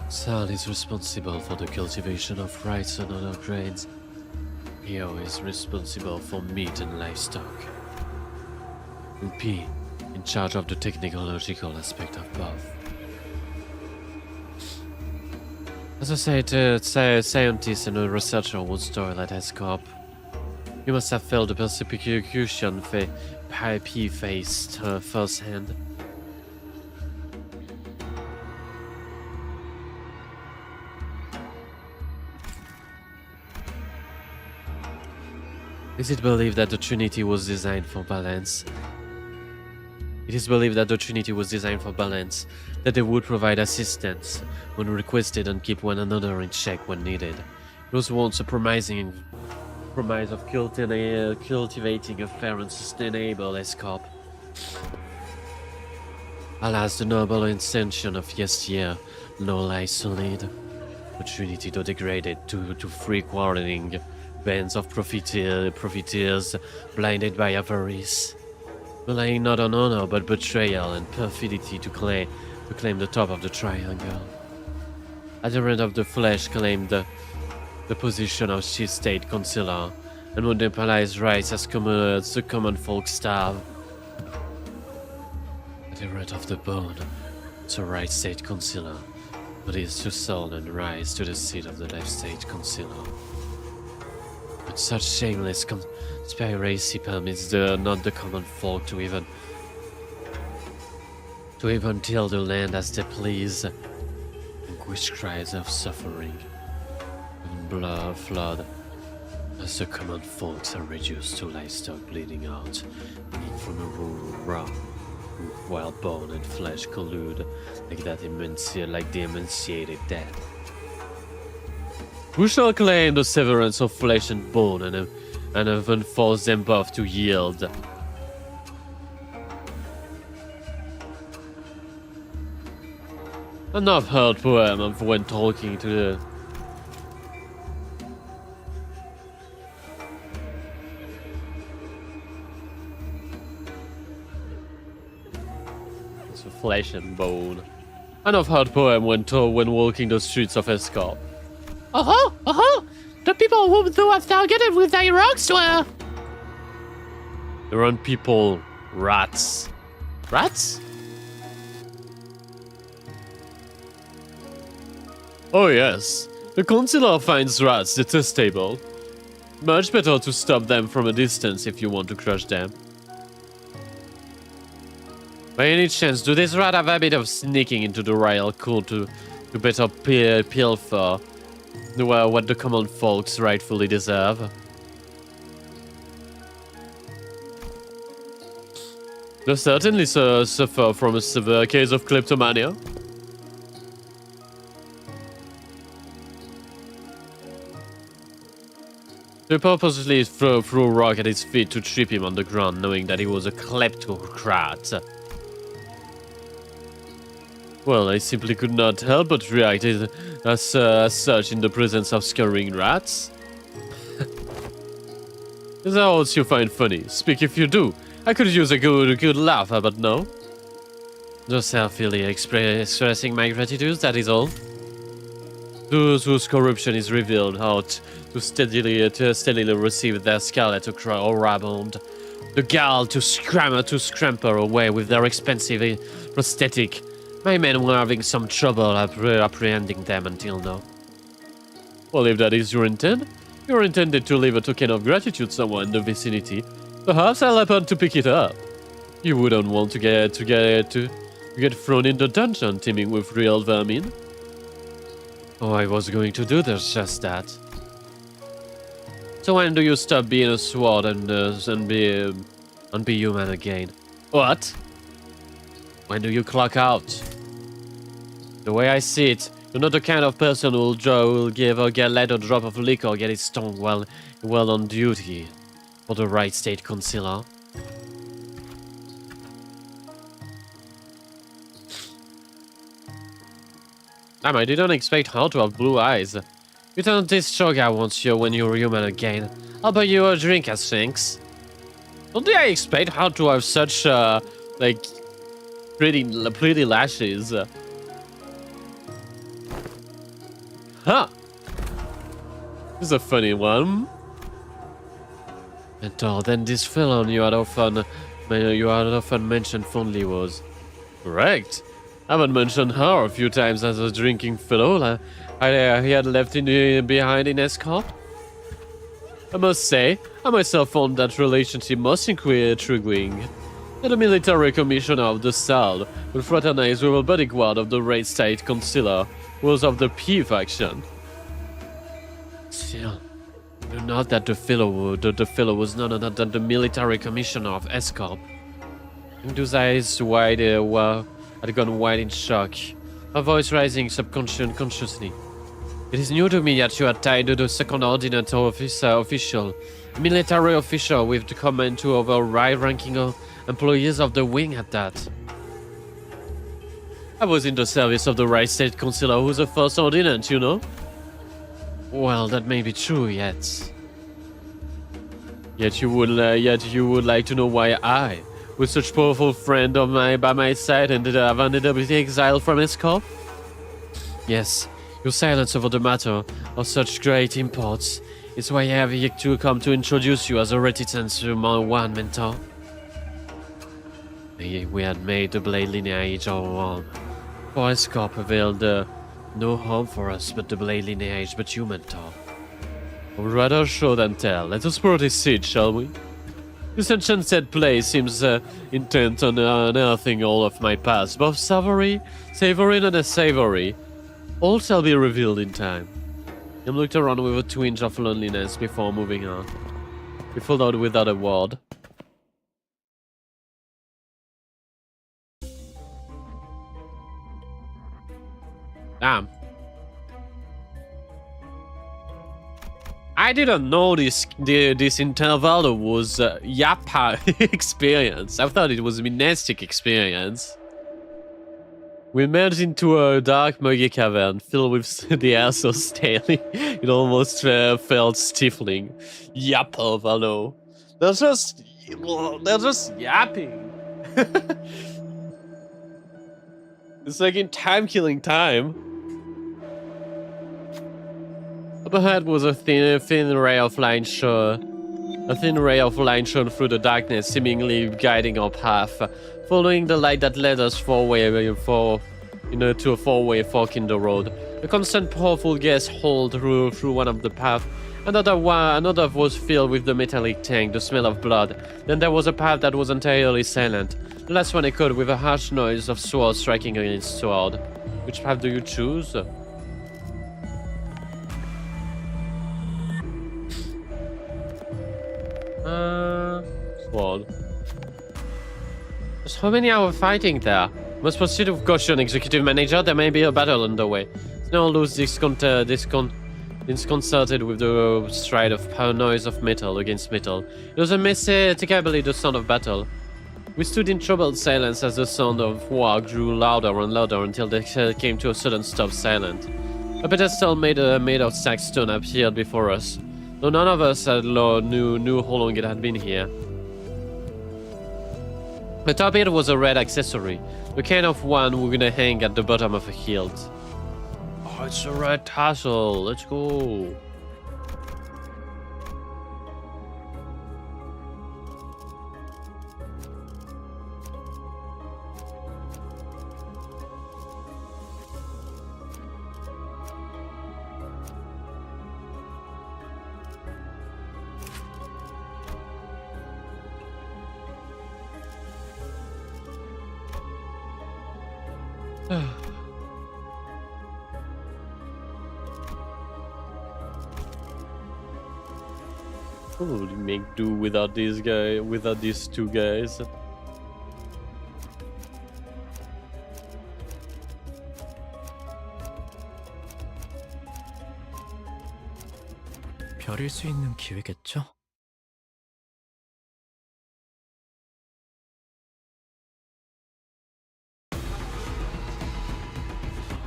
Sal is responsible for the cultivation of rice and other grains. Pio is responsible for meat and livestock. And P, in charge of the technological aspect of both. As I said, scientist and a researcher once toiled at Escorp. You must have felt the persecution P faced firsthand. Is it believed that the Trinity was designed for balance? It is believed that the Trinity was designed for balance, that they would provide assistance when requested and keep one another in check when needed. It was once a promise of cultivating a fair and sustainable Escorp. Alas, the noble intention of yesteryear now lies solid. The Trinity though degraded to free quarreling bands of profiteers blinded by avarice, relying not on honor but betrayal and perfidy to claim the top of the triangle. Adherent of the flesh claimed the position of chief state councillor and monopolized rights as the common folk starve. Adherent of the bone, the right state councillor, but is to soul and rise to the seat of the left state councillor. But such Spiracy permits not the common folk to even till the land as they please. Anguished cries of suffering and blood flood as the common folks are reduced to livestock bleeding out from a rural rock, while bone and flesh collude like the emaciated dead. Who shall claim the severance of flesh and bone and even force them both to yield? And I've heard poem of when talking to the... It's flesh and bone. And I've heard poem when walking the streets of Escorp. Oh ho! The people whom thou hast targeted with thy rocks were... There aren't people, rats. Rats? Oh yes, the consular finds rats detestable. Much better to stop them from a distance if you want to crush them. By any chance, do these rats have a habit of sneaking into the royal court to better pilfer what the common folks rightfully deserve? They certainly suffer from a severe case of kleptomania. They purposely threw a rock at his feet to trip him on the ground, knowing that he was a kleptocrat. Well, I simply could not help but react as such in the presence of scurrying rats. Is that what you find funny? Speak if you do. I could use a good laugh, but no. Just self-really expressing my gratitude, that is all. Those whose corruption is revealed out to steadily receive their scarlet or rabond. The gall to scamper away with their expensive prosthetic. My men were having some trouble apprehending them until now. Well, if that is your intent, you're intended to leave a token of gratitude somewhere in the vicinity. Perhaps I'll happen to pick it up. You wouldn't want to get thrown in the dungeon teeming with real vermin. Oh, I was going to do just that. So when do you stop being a sword and be human again? What? When do you clock out? The way I see it, you're not the kind of person who'll let a drop of liquor get his tongue well on duty for the right state concealer. Damn, I didn't expect her to have blue eyes. You don't taste sugar once when you're human again. I'll buy you a drink, as thanks. Don't I expect her to have such, pretty lashes? Huh! This is a funny one. And then this fellow you had often mentioned fondly was... Correct. I haven't mentioned her a few times as a drinking fellow he had left behind in Escorp. I must say, I myself found that relationship most intriguing. The military commissioner of the South would fraternize with a bodyguard of the Red State Consular, who was of the P faction. Still, you know that the fellow was none other than the military commissioner of Escorp. Those eyes wide had gone wide in shock, her voice rising subconsciously. It is new to me that you are tied to the second ordinate official, a military official with the command to over high-ranking employees of the wing at that. I was in the service of the Right State Consular, who's the first ordinate, you know? Well, that may be true, yet you would like to know why I, with such powerful friend by my side, ended up exiled from Escorp? Yes, your silence over the matter of such great import is why I have yet to come to introduce you as a reticent to my one mentor. We had made the Blade lineage our own. For Escorp prevailed no harm for us but the Blade lineage, but you mentor. Or rather show than tell. Let us proceed, shall we? This enchanted place seems intent on unearthing all of my past, both savory and unsavory. All shall be revealed in time. He looked around with a twinge of loneliness before moving on. He followed without a word. Damn. I didn't know this interval was Yappa experience. I thought it was a Minestic experience. We emerged into a dark, muggy cavern filled with the air so staley it almost felt stifling. Yappa, Valo. They're just yapping. It's like in time-killing time. Up ahead was a thin ray of light shone through the darkness, seemingly guiding our path. Following the light that led us to a four-way fork in the road. A constant powerful gas hole through one of the paths. Another was filled with the metallic tank, the smell of blood. Then there was a path that was entirely silent. The last one echoed with a harsh noise of sword striking against sword. Which path do you choose? Sword. So many are fighting there. Must proceed with caution, Executive Manager. There may be a battle underway. Now lose disconcerted with the stride of noise of metal against metal. It was unmistakably the sound of battle. We stood in troubled silence as the sound of war grew louder and louder until they came to a sudden stop silent. A pedestal made of sacked stone appeared before us, though none of us knew how long it had been here. Atop it was a red accessory, the kind of one we're gonna hang at the bottom of a hilt. Oh, it's a red tassel. Let's go. Probably make do without these two guys. 별일 수 있는 기회겠죠?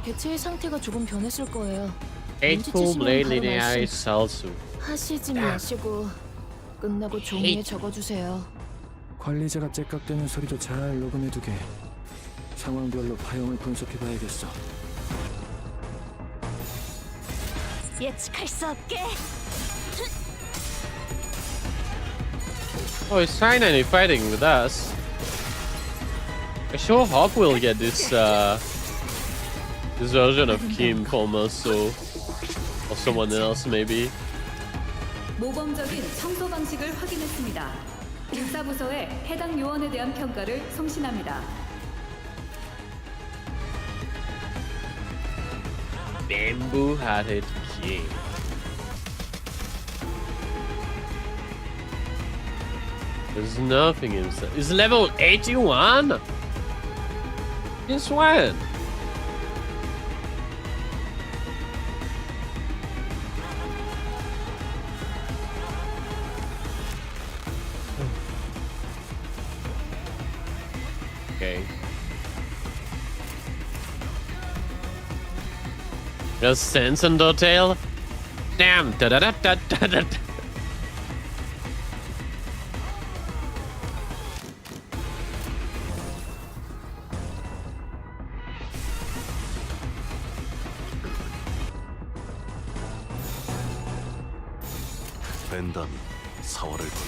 개체의 상태가 조금 변했을 거예요. Hateful Blade Linear Salsu. 하시지 마시고 끝나고 종이에 적어주세요. 관리자가 째깍대는 소리도 잘 녹음해두게. 상황별로 파형을 분석해봐야겠어. 예측할 수 없게. Oh, he's finally fighting with us. I sure hope we'll get this version of Kim for Meursault. Or someone else, maybe. 모범적인 청소 방식을 확인했습니다. 군사부서에 해당 요원에 대한 평가를 송신합니다. Bamboo-hearted King. There's nothing inside. It's level 81? Since when? Okay. Just sense Undertale? Damn! Da da da da da da. 벤담이 4월을 건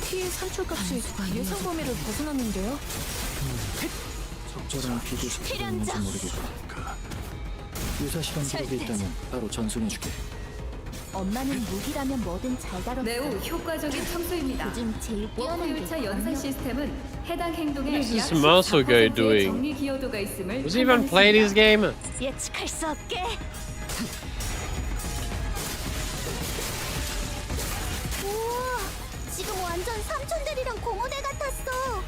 피해 산출값이 예상 범위를 벗어났는데요? 적절한 비교 시스템이 있는지 모르겠고 유사 실험 기록이 있다면 바로 전송해줄게. 엄마는 무기라면 뭐든 잘 다뤘어. 매우 효과적인 청소입니다. 요즘 제일 뛰어난 게 워크율차 연산 시스템은 해당 행동에 What is 약 this Meursault guy 14%의 doing? 정리 기여도가 있음을 Does he even play this game? 예측할 수 없게. 우와, 지금 완전 삼촌들이랑 공원에 같았어.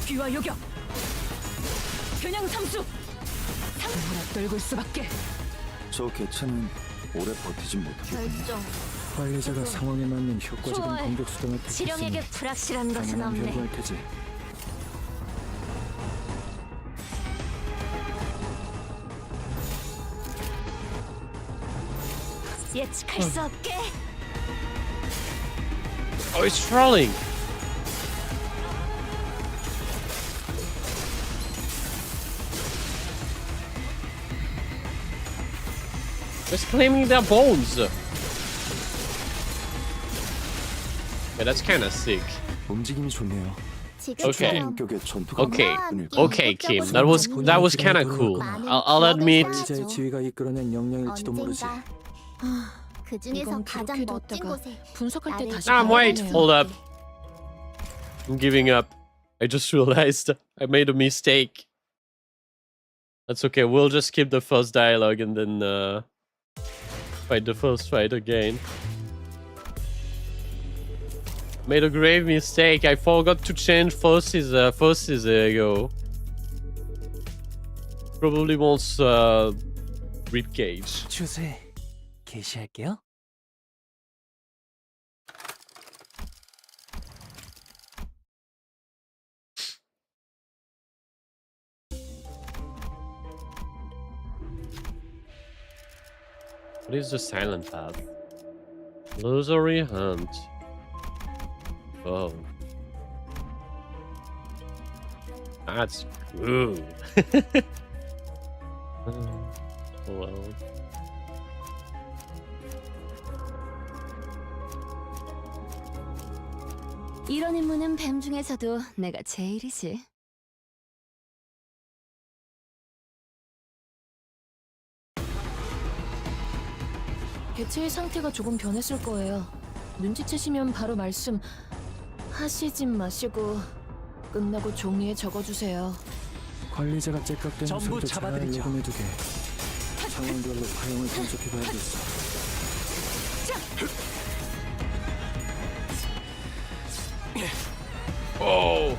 귀와 요격. 겨냥 삼수. 상무라 떨굴 수밖에. 저 개체는 오래 버티진 못하겠군요. 결정. 관리자가 상황에 맞는 효과적인 초월. 공격 수단을 택했으니 실형에게 불확실한 것은 당연한 없네. 결과일 테지. 예측할 수 없게. Oh, it's trolling. It's claiming their bones. Yeah, that's kind of sick. 움직임이 좋네요. Okay. 인격의 전투가 Okay, 많을 okay, Kim. That was kind of cool. I'll admit. 관리자의 지위가 이끌어낸 영향일지도 모르지. 그 중에서 이건 가장 기록해 멋진 뒀다가 곳에 분석할 때 다시 Wait, 봐야 hold 해요. up. I'm giving up. I just realized I made a mistake. That's okay. We'll just skip the first dialogue and then fight the first fight again. Made a grave mistake. I forgot to change forces ago. Probably wants ribcage. 주세 개시할게요. What is the silent path? Illusory hunt. Oh. That's cool. Oh, well. 이런 임무는 뱀 중에서도 내가 제일이지. 개체의 상태가 조금 변했을 거예요. 눈치채시면 바로 말씀 하시진 마시고 끝나고 종이에 적어주세요. 관리자가 째깍대는 전부 소리도 잘 잡아드리죠. 녹음해두게. 상황별로 파형을 분석해봐야겠어. Oh.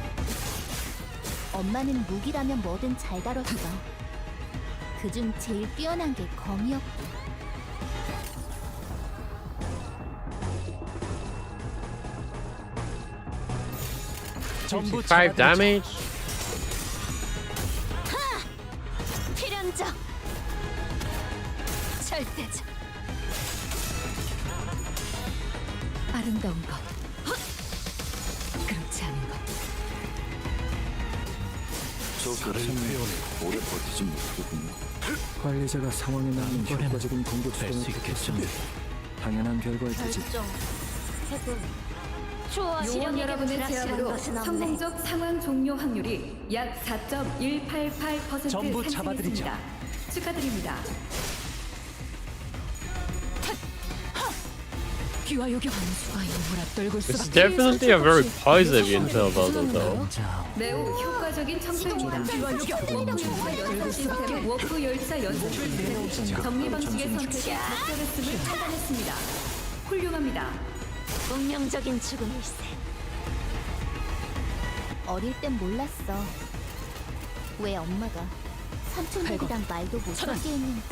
엄마는 무기라면 뭐든 잘 다뤘어. 그중 제일 뛰어난 게 검이었고. 전부 5 잡아드리죠. damage? 필연적. 절대적. 아름다운 것. 그렇지 않은 것. 저 개체는 오래 버티진 못하겠군요. 관리자가 상황에 맞는 효과적인 공격 수단을 택했으니 당연한 결과일 테지. 결정. 해본. 초월. 요원 여러분의 불확실한 제안으로 것은 없네. 성공적 상황 종료 확률이 약 4.188% 전부 잡아드리죠. 상승했습니다. 축하드립니다. 귀와 요격. 수가 이물아 떨굴 It's 수밖에. definitely a very positive intel about it though. 매우 효과적인 청소입니다. 귀와 요격. 연산 시스템 워크 열차 연산을 정리 방식의 선택이 적절했음을 판단했습니다. 훌륭합니다. 운명적인 죽음일세. 어릴 땐 몰랐어. 왜 엄마가 삼촌들이랑 말도 못하게 했는지.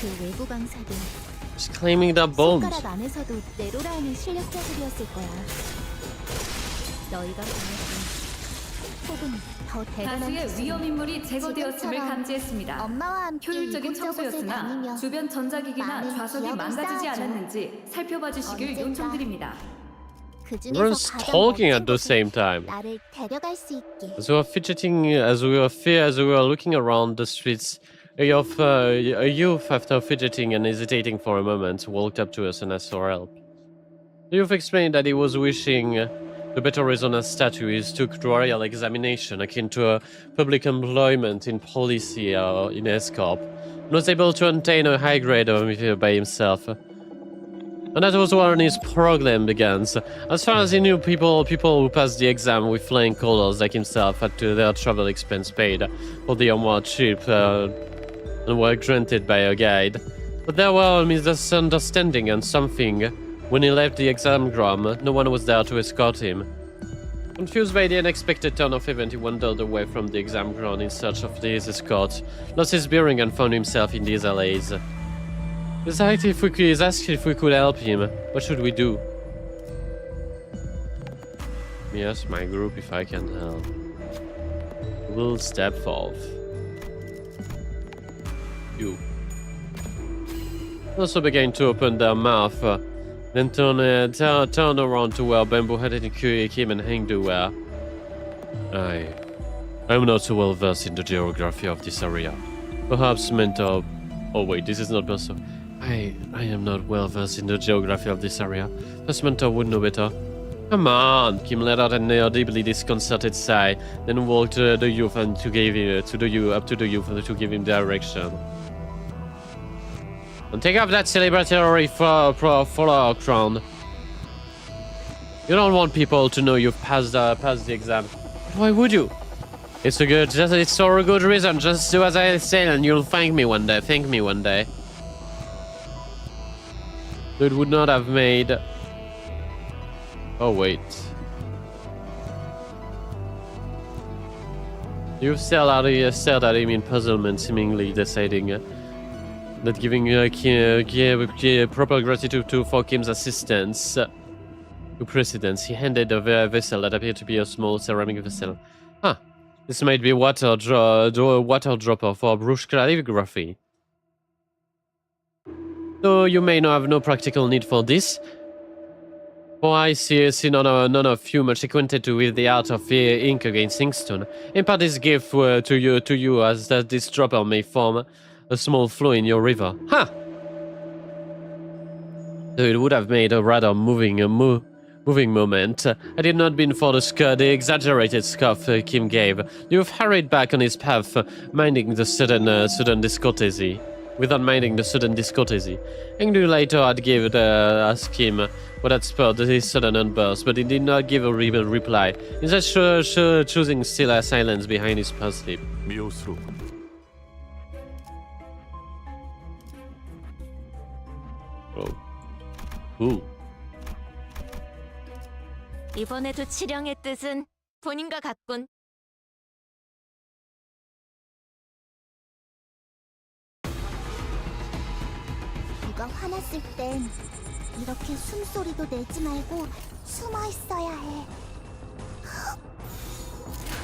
그 외부 강사들 It's claiming their bones. 손가락 안에서도 내로라 하는 실력자들이었을 거야. 너희가 보았던 혹은 더 대단한 다수의 기술은 위험 인물이 제거되었음을 지금처럼 감지했습니다. 엄마와 함께 효율적인 이곳저곳을 청소였으나 다니며 주변 전자기기나 많은 좌석이 기억을 망가지지 쌓아줘. 않았는지 살펴봐 주시길 언젠가 요청드립니다. 그 Everyone's 중에서 가장 talking 멋진 at the 곳에 same time. 나를 데려갈 수 있게. As we were fidgeting, as we were looking around the streets, a youth, after fidgeting and hesitating for a moment, walked up to us and asked for help. You've explained that he was wishing the better Arizona statute is took royal examination akin to a public employment in policy or in ESCOP, and was able to attain a high grade of by himself. And that was when his program began. As far as he knew, people who passed the exam with flying colors like himself had their travel expense paid for the onward trip and were granted by a guide. But there were a misunderstanding and something. When he left the exam ground, no one was there to escort him. Confused by the unexpected turn of event, he wandered away from the exam ground in search of his escort, lost his bearing and found himself in these allays. He asked if we could help him. What should we do? Me ask my group if I can help. We'll step forth. You. Also began to open their mouth, then turn around to where Bamboo-headed Kim and Hengdu were. I'm not so well versed in the geography of this area. Perhaps Mentor... Oh wait, this is not Meursault. I am not well versed in the geography of this area. Perhaps Mentor would know better. Come on! Kim let out an audibly disconcerted sigh, then walked to the youth and to give him direction. And take off that celebratory follow crown. You don't want people to know you've passed the exam. Why would you? It's for a good reason. Just do as I say, and you'll thank me one day. It would not have made. Oh wait. You've stared at him in puzzlement, seemingly deciding that giving proper gratitude for Kim's assistance to precedence, he handed a vessel that appeared to be a small ceramic vessel. This might be a water dropper for brush calligraphy. Though you may have no practical need for this, for I see none of you much acquainted with the art of ink against inkstone. Impart this gift to you as that this dropper may form a small flow in your river. Though it would have made a rather moving moment, had it not been for the exaggerated scoff Kim gave. You've hurried back on his path, without minding the sudden discourtesy. Engdu later had asked him what had spurred his sudden outburst, but he did not give a reply, instead choosing still silence behind his pursed lip. Meursault. Oh. Who? 이번에도 치령의 뜻은 본인과 같군. 네가 화났을 땐 이렇게 숨소리도 내지 말고 숨어 있어야 해.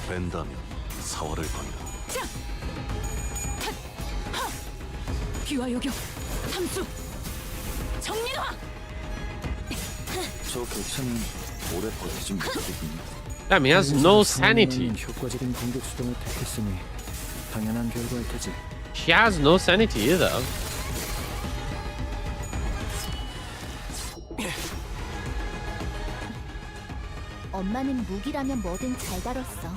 뺀다면 사활을 건다. 비와 요격, 삼수, 정리화. 저 개체는 오래 버티지 못하겠군요. Damn, he has no sanity. 효과적인 공격 수단을 택했으니 당연한 결과일 테지. She has no sanity either. 엄마는 무기라면 뭐든 잘 다뤘어.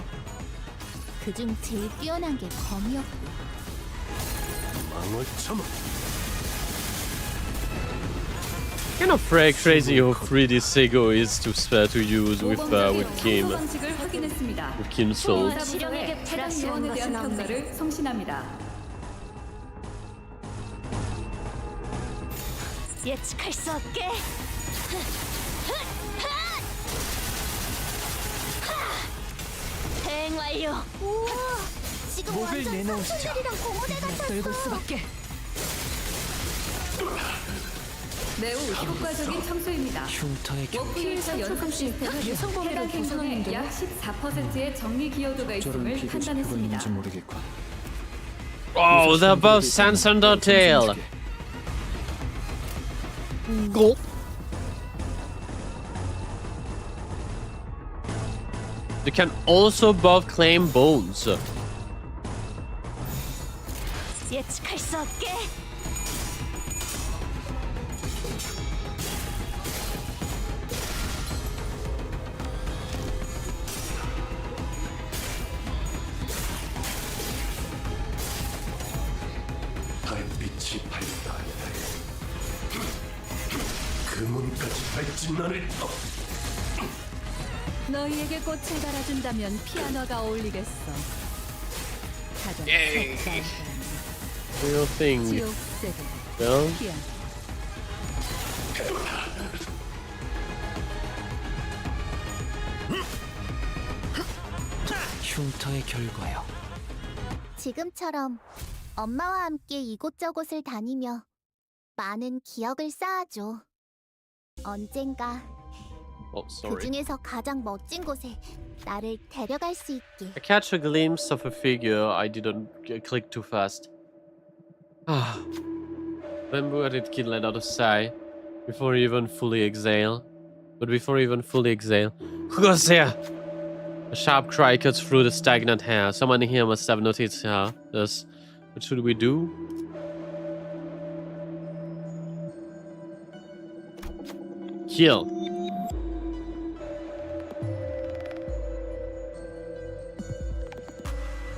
그중 제일 뛰어난 게 검이었고. 망을 참아. Kind of crazy how free this Sego is to use with Kim. With Kim's soul. 치령에게 해당 요원에 대한 평가를 성신합니다. 예측할 수 없게. 대행 완료. 우와, 지금 목을 완전 내놓으시죠. 사람들이랑 고무대 떨굴 같았어. 수밖에. 매우 효과적인 청소입니다. 흉터의 워프 1차 연속 시스템은 해당 행동의 약 14%의 정리 기여도가 저런 있음을 비교적 판단했습니다. 있는지 모르겠군. Oh, they're both sans under tail. Go. They can also both claim bones. 예측할 수 없게. 달빛이 밝다. 그 문까지 밟진 않을 터. 너희에게 꽃을 달아준다면 피아노가 어울리겠어. 가장 색다른 Real thing. 지옥 세계 Well, 피아노. 흉터의 결과요. 지금처럼 엄마와 함께 이곳저곳을 다니며 많은 기억을 쌓아줘. 언젠가 oh, 그 sorry. 중에서 가장 멋진 곳에 나를 데려갈 수 있게. I catch a glimpse of a figure. I didn't click too fast. Ah. Remember it kid let out a sigh before he even fully exhale. But before he even fully exhale, who goes there? A sharp cry cuts through the stagnant hair. Someone here must have noticed her. Thus, what should we do? Kill.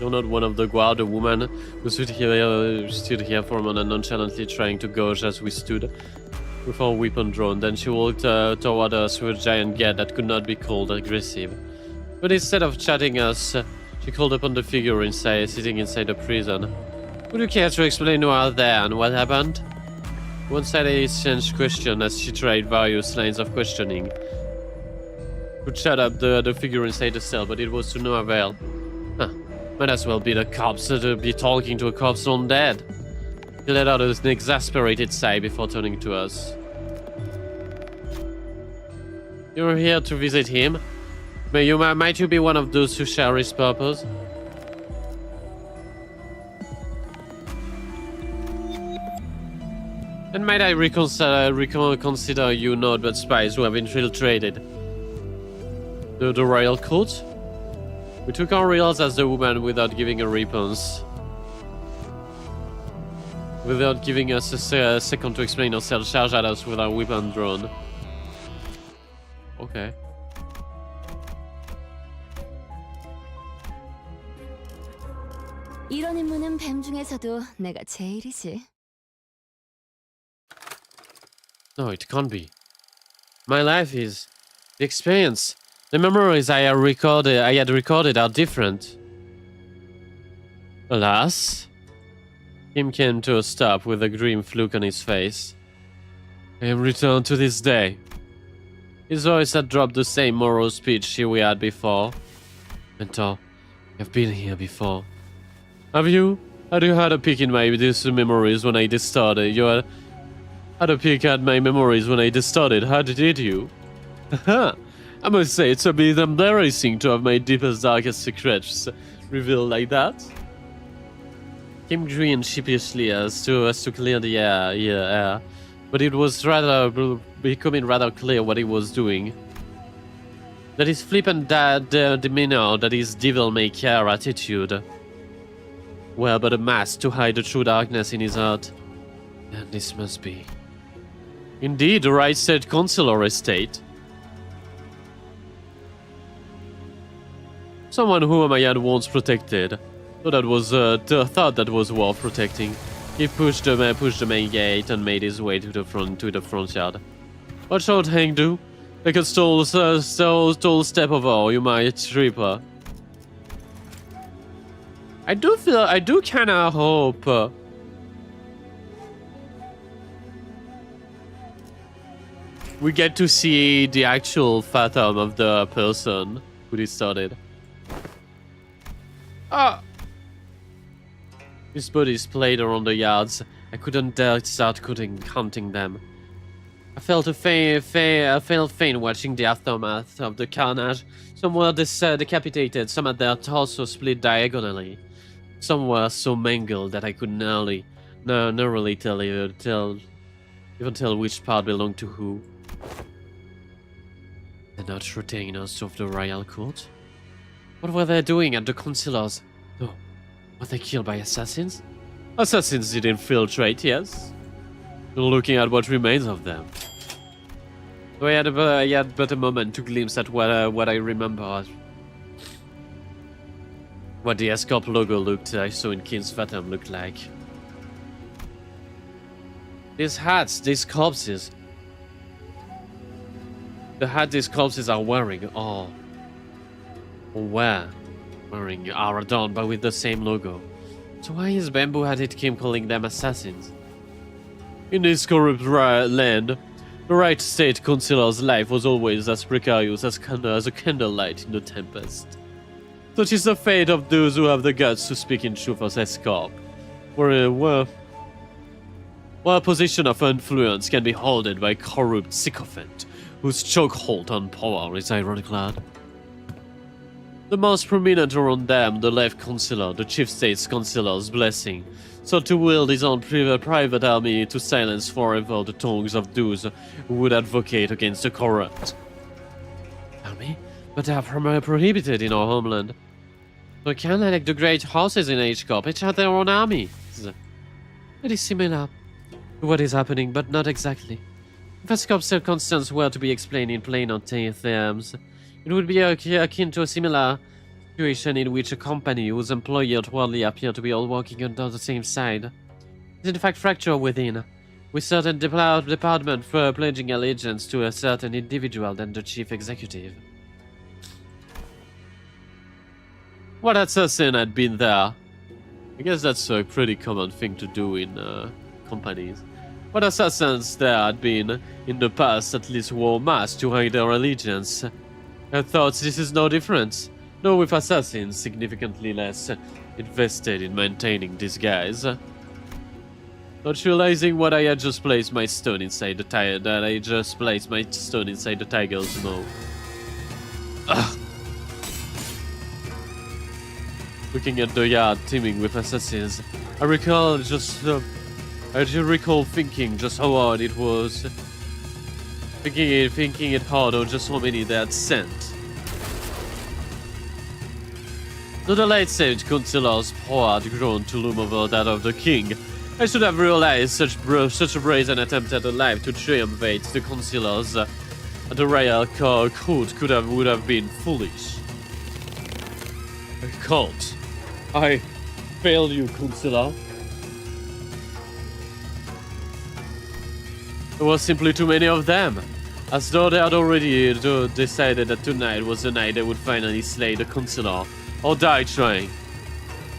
You're not one of the guard, a woman who stood here for a moment, nonchalantly trying to gauge as we stood, with our weapon drawn. Then she walked toward us with a giant gait that could not be called aggressive. But instead of chatting us, she called upon the figure inside, sitting inside the prison. Would you care to explain who are there and what happened? One sided exchanged question as she tried various lines of questioning. To shut up the figure inside the cell, but it was to no avail. Huh. Might as well be the cops to be talking to a corpse on dead. He let out an exasperated sigh before turning to us. You're here to visit him? Might you be one of those who share his purpose? And might I consider you not but spies who have infiltrated the royal court? We took our reals as the woman without giving a response. Without giving us a second to explain ourselves, charged at us with our weapon drawn. Okay. 이런 임무는 뱀 중에서도 내가 제일이지. No, it can't be. My life is the experience. The memories I had recorded are different. Alas, Kim came to a stop with a grim look on his face. I am returned to this day. His voice had dropped the same moral speech we had before. Mentor, I've been here before. Have you? Had you had a peek in my memories when I distorted? You had a peek at my memories when I distorted. How did you? Haha! I must say it's a bit embarrassing to have my deepest, darkest secrets revealed like that. Kim grinned sheepishly as to clear the air, but it was becoming rather clear what he was doing. That his flippant demeanor, that his devil-may-care attitude, were but a mask to hide the true darkness in his heart. And this must be indeed the right said consular estate. Someone whom I had once protected. Thought that was worth protecting. He pushed the main gate and made his way to the front yard. What should Hank do? Take a tall step over, you might trip her. I do kinda hope we get to see the actual phantom of the person who this started. Ah! His bodies played around the yards. I couldn't dare start counting them. I felt faint watching the aftermath of the carnage. Some were decapitated, some had their torso split diagonally. Some were so mangled that I could narrowly tell which part belonged to who. They're not retainers of the royal court? What were they doing at the consulars? No. Were they killed by assassins? Assassins did infiltrate, yes. Looking at what remains of them. So I had but a moment to glimpse at what I remember. What the escort logo I saw in Kim's Phantom looked like. These hats, these corpses. The hat these corpses are wearing, wearing are adorned but with the same logo. So why is Bamboo Hatted Kim calling them assassins? In this corrupt land, the right state consular's life was always as precarious as a candlelight in the tempest. Such is the fate of those who have the guts to speak in truth as escort, where a position of influence can be held by a corrupt sycophant whose chokehold on power is ironclad. The most prominent around them, the left consular, the chief state's consular's blessing, sought to wield his own private army to silence forever the tongues of those who would advocate against the corrupt. Army? But they are prohibited in our homeland. So can like the great houses in H-Corp, each have their own armies. It is similar to what is happening, but not exactly. If S-Corp's circumstances were to be explained in plain terms, it would be akin to a similar situation in which a company whose employees outwardly appear to be all working under the same side is in fact fractured within, with certain department pledging allegiance to a certain individual than the chief executive. What assassin had been there? I guess that's a pretty common thing to do in companies. What assassins there had been in the past at least wore masks to hide their allegiance. I thought this is no different, though with assassins significantly less invested in maintaining disguise. Not realizing what I had just placed my stone inside the tiger's mouth. Ugh. Looking at the yard teeming with assassins, I recall thinking just how hard it was. Thinking it hard or just how many they had sent. Though the late sage consular's power had grown to loom over that of the king, I should have realized such a brazen attempt at a life to triumphate the consulars the royal court would have been foolish. A cult. I failed you, consular. There were simply too many of them, as though they had already decided that tonight was the night they would finally slay the consular, or die trying.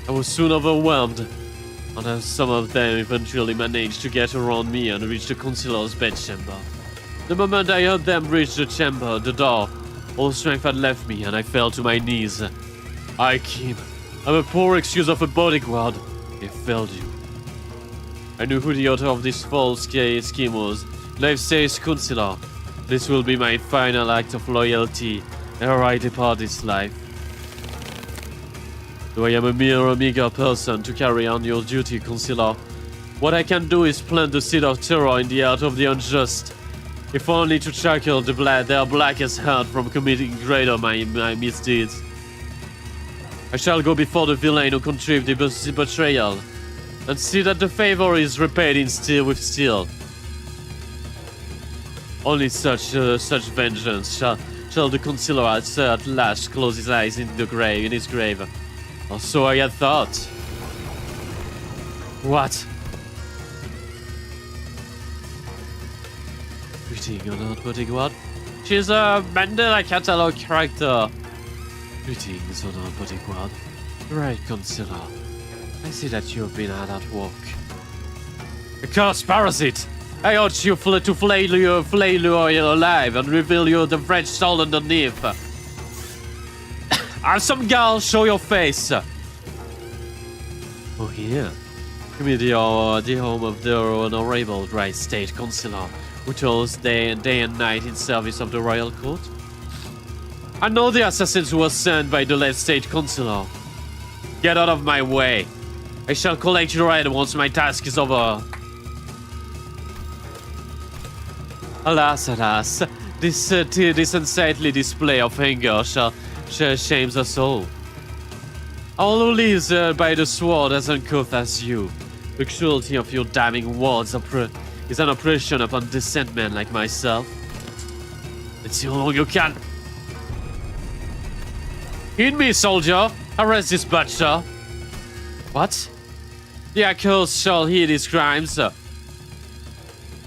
I was soon overwhelmed, and as some of them eventually managed to get around me and reach the consular's bedchamber. The moment I heard them reach the chamber, the door, all strength had left me, and I fell to my knees. Kim, I'm a poor excuse of a bodyguard. I failed you. I knew who the author of this false scheme was. Life says consular. This will be my final act of loyalty ere I depart this life. Though I am a mere meager person to carry on your duty, consular, what I can do is plant the seed of terror in the heart of the unjust, if only to shackle their blackest heart from committing greater my misdeeds. I shall go before the villain who contrived the betrayal, and see that the favor is repaid in steel with steel. Only such vengeance shall the consular at last close his eyes in his grave. Or so I had thought. What? Greeting, honored bodyguard. She's a Mandela catalog character. Greetings, honored bodyguard. Right, consular. I see that you've been hard at work. A cursed parasite! I urge you to flail you alive and reveal you the French soul underneath. Have some gall, show your face. Oh yeah. Give me the home of the honorable right state consular, who toils day and night in service of the royal court. I know the assassins who were sent by the late state consular. Get out of my way. I shall collect your head once my task is over. Alas, this unsightly display of anger shames us all. All who lives by the sword as uncouth as you. The cruelty of your damning words is an oppression upon decent men like myself. Let's see how long you can. Heed me, soldier. Arrest this butcher. What? The accused shall heed his crimes.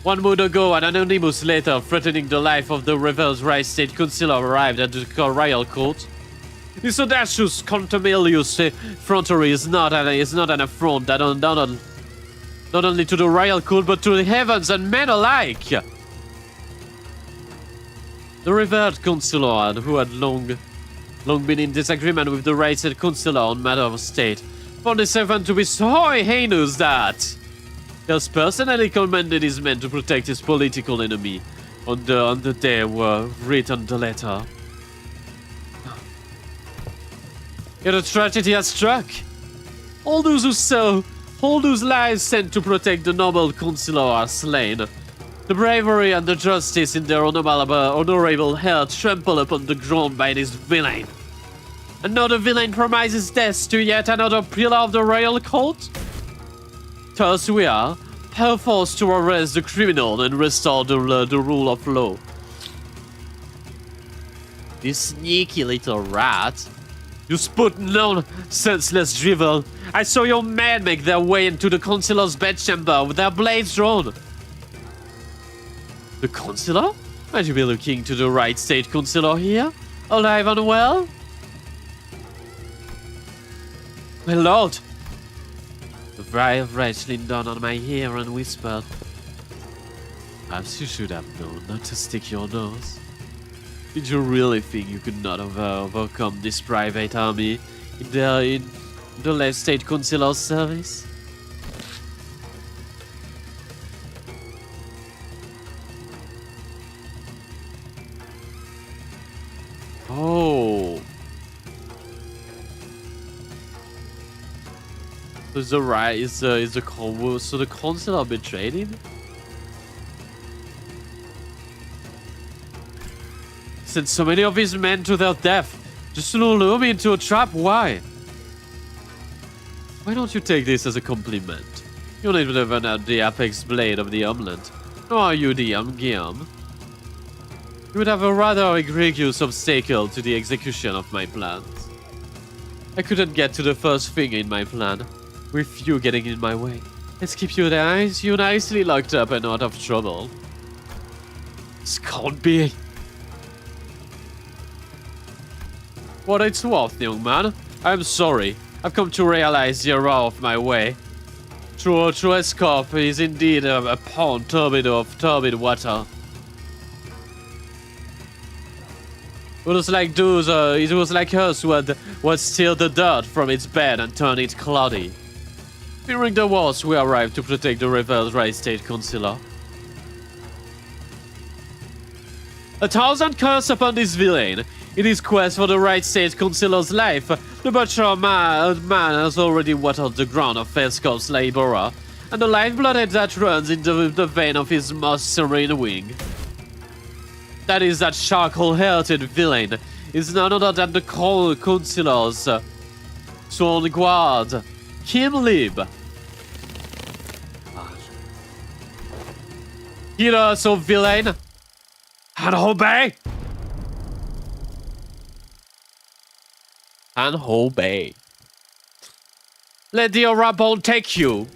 1 moon ago, an anonymous letter threatening the life of the Reverse Right State Councilor arrived at the royal court. This audacious, contumelious effrontery is not an affront that not only to the royal court but to the heavens and men alike. The revered councilor, who had long been in disagreement with the right state councilor on matters of state, found his servant to be so heinous that he has personally commanded his men to protect his political enemy on the day were written the letter. Yet a tragedy has struck. All those lives sent to protect the noble councilor are slain. The bravery and the justice in their honorable heart trampled upon the ground by this villain. Another villain promises death to yet another pillar of the royal court? Thus we are forced to arrest the criminal and restore the rule of law. You sneaky little rat. You sput senseless drivel. I saw your men make their way into the councilor's bedchamber with their blades drawn. The councilor? Might you be looking to the right state councilor here? Alive and well? My lord! The brave wretch leaned down on my ear and whispered, perhaps you should have known not to stick your nose. Did you really think you could not overcome this private army in the left state councilor's service? Oh. Is the combo, so the councilor betrayed him? Sent so many of his men to their death, just to lure me into a trap. Why? Why don't you take this as a compliment? You're not even at the apex blade of the homeland, nor are you the Guillaume. You would have a rather egregious obstacle to the execution of my plans. I couldn't get to the first thing in my plan, with you getting in my way. Let's keep you nicely locked up and out of trouble. This can't be. What it's worth, young man. I'm sorry. I've come to realize the error of my way. True escape is indeed a pond turbid of turbid water. It was like us who would steal the dirt from its bed and turn it cloudy. During the wars, we arrived to protect the Reverse Right State Councilor. 1,000 curse upon this villain. In his quest for the Right State Councilor's life, the butcher man has already watered the ground of Feskov's laborer, and the lifeblood that runs into the vein of his most serene wing. That charcoal-hearted villain is none other than the councilor's sworn guard, Kim Lib. Hear us, O villain, and obey! And obey. Let the rabble take you.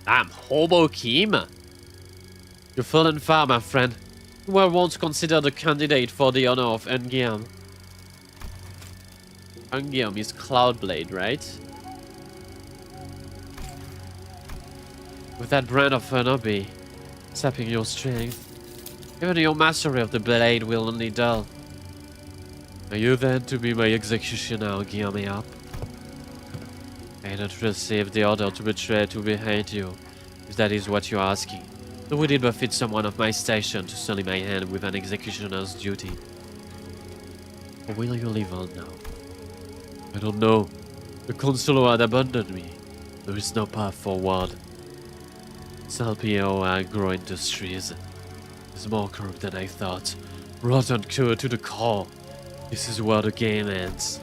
I'm Hobo Kim. You fallen far, my friend. You were once considered a candidate for the honor of Engiam. Engiam is Cloudblade, right? With that brand of hobby sapping your strength, even your mastery of the blade will only dull. Are you then to be my executioner, gear me up? I don't receive the order to betray to behead you, if that is what you're asking. Nor would it befit someone of my station to sully my hand with an executioner's duty. Or will you live on now? I don't know. The councilor had abandoned me. There is no path forward. Salpio Agro Industries is more corrupt than I thought. Rotten to the core. This is where the game ends.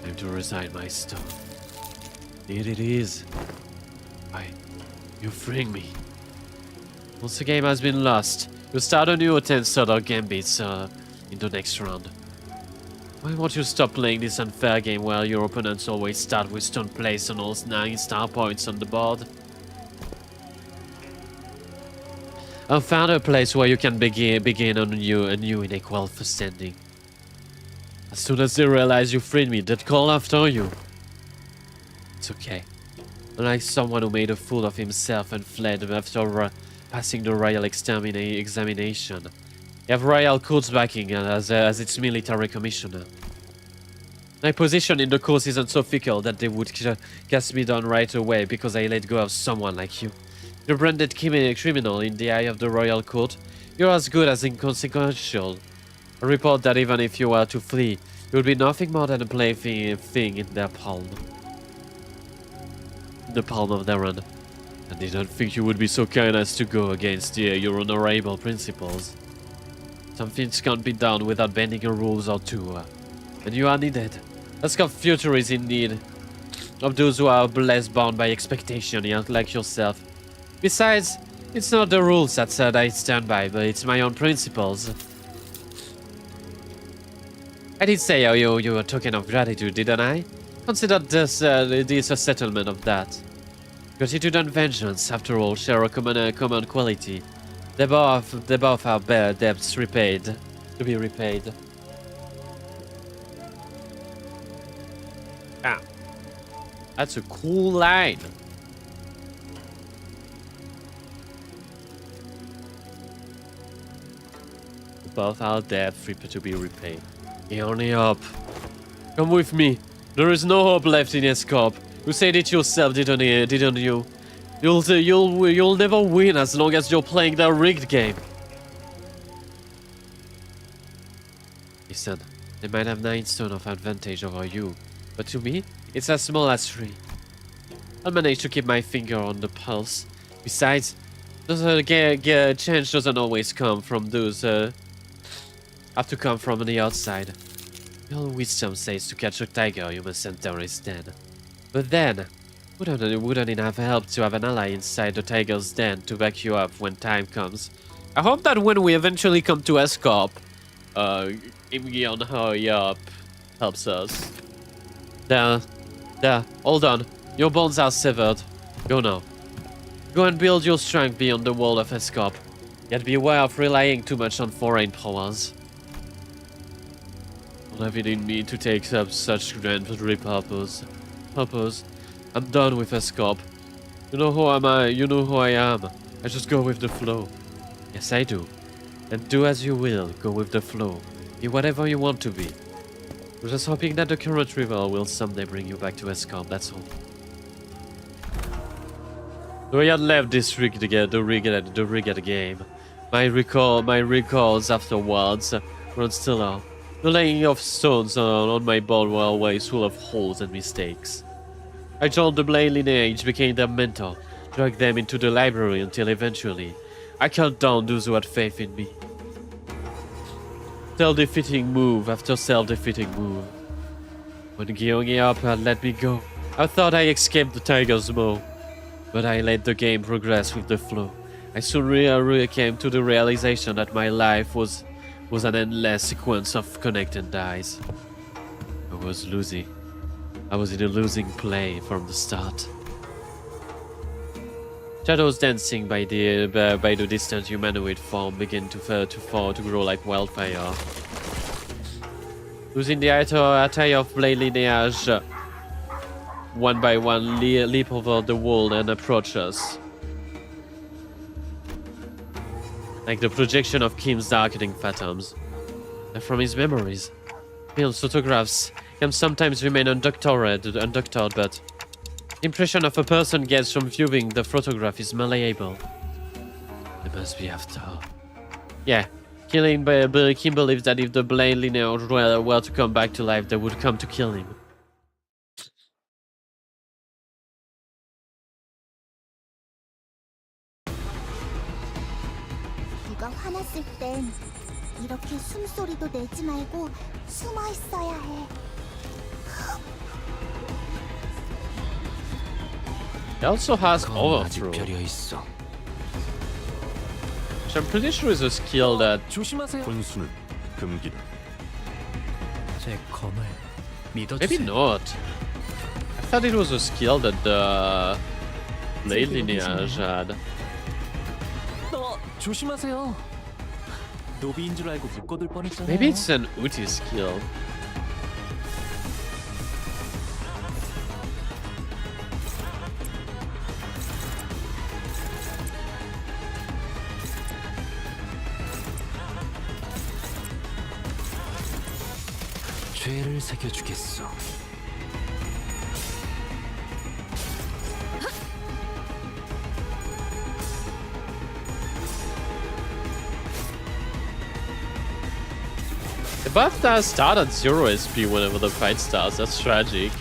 Time to resign my stone. Indeed it is. You freeing me. Once the game has been lost, we'll start a new 10 other gambits in the next round. Why won't you stop playing this unfair game where your opponents always start with stone place and all 9 star points on the board? I found a place where you can begin on a new in equal standing. As soon as they realize you freed me, they'd call after you. It's okay. Unlike someone who made a fool of himself and fled after passing the royal examination. You have royal court's backing as its military commissioner. My position in the course isn't so fickle that they would cast me down right away because I let go of someone like you. You're branded criminal in the eye of the royal court. You're as good as inconsequential. A report that even if you were to flee, you would be nothing more than a plaything in their palm. In the palm of their hand. And they don't think you would be so kind as to go against your honorable principles. Some things can't be done without bending a rules or two. And you are needed. Escort future is in need of those who are less bound by expectation, like yourself. Besides, it's not the rules that I stand by, but it's my own principles. I did say you were a token of gratitude, didn't I? Consider this a settlement of that. Gratitude and vengeance, after all, share a common quality. They both are debts to be repaid. Ah, that's a cool line. Both are debts to be repaid. The only hope. Come with me. There is no hope left in Escape. You said it yourself, didn't you? You'll never win as long as you're playing the rigged game. Listen, they might have 9 stone of advantage over you, but to me, it's as small as 3. I'll manage to keep my finger on the pulse. Besides, change doesn't always come from those have to come from the outside. Your wisdom says to catch a tiger, you must enter his den. But then, wouldn't it have helped to have an ally inside the tiger's den to back you up when time comes? I hope that when we eventually come to Escape, Imgion Hoyop helps us. There, hold on. Your bonds are severed. Go now. Go and build your strength beyond the wall of Escape. Yet beware of relying too much on foreign powers. Don't have it in me to take up such grand purpose. I'm done with Escape. You know who am I? You know who I am. I just go with the flow. Yes, I do. And do as you will. Go with the flow. Be whatever you want to be. We're just hoping that the current river will someday bring you back to Escape. That's all. So I had left this rigged game. My recalls afterwards run still out. The laying of stones on my board were always full of holes and mistakes. I joined the Blade lineage, became their mentor, dragged them into the library until eventually I cut down those who had faith in me. Self-defeating move after self-defeating move. When Gyeongi up had let me go, I thought I escaped the tiger's maw. But I let the game progress with the flow. I soon really came to the realization that my life was an endless sequence of connected dies. I was losing. I was in a losing play from the start. Shadows dancing by the distant humanoid form began to grow like wildfire. Losing the attire of Blade lineage, one by one leap over the wall and approach us. Like the projection of Kim's darkening phantoms. And from his memories, Bill's photographs can sometimes remain undoctored, but the impression of a person gets from viewing the photograph is malleable. It must be after. Yeah, Kim believes that if the Blade lineage were to come back to life, they would come to kill him. 네가 화났을 땐 이렇게 숨소리도 내지 말고 숨어 있어야 해. He also has overthrow, which I'm pretty sure is a skill that 혼수는 금기다. 제 검을 Maybe 믿어주세요. not. I thought it was a skill that the blade lineage had. 조심하세요. 노비인 줄 알고 묶어둘 뻔했잖아요. Maybe it's an Uti skill. 죄를 새겨주겠어. The buff does start at 0 SP whenever the fight starts. That's tragic.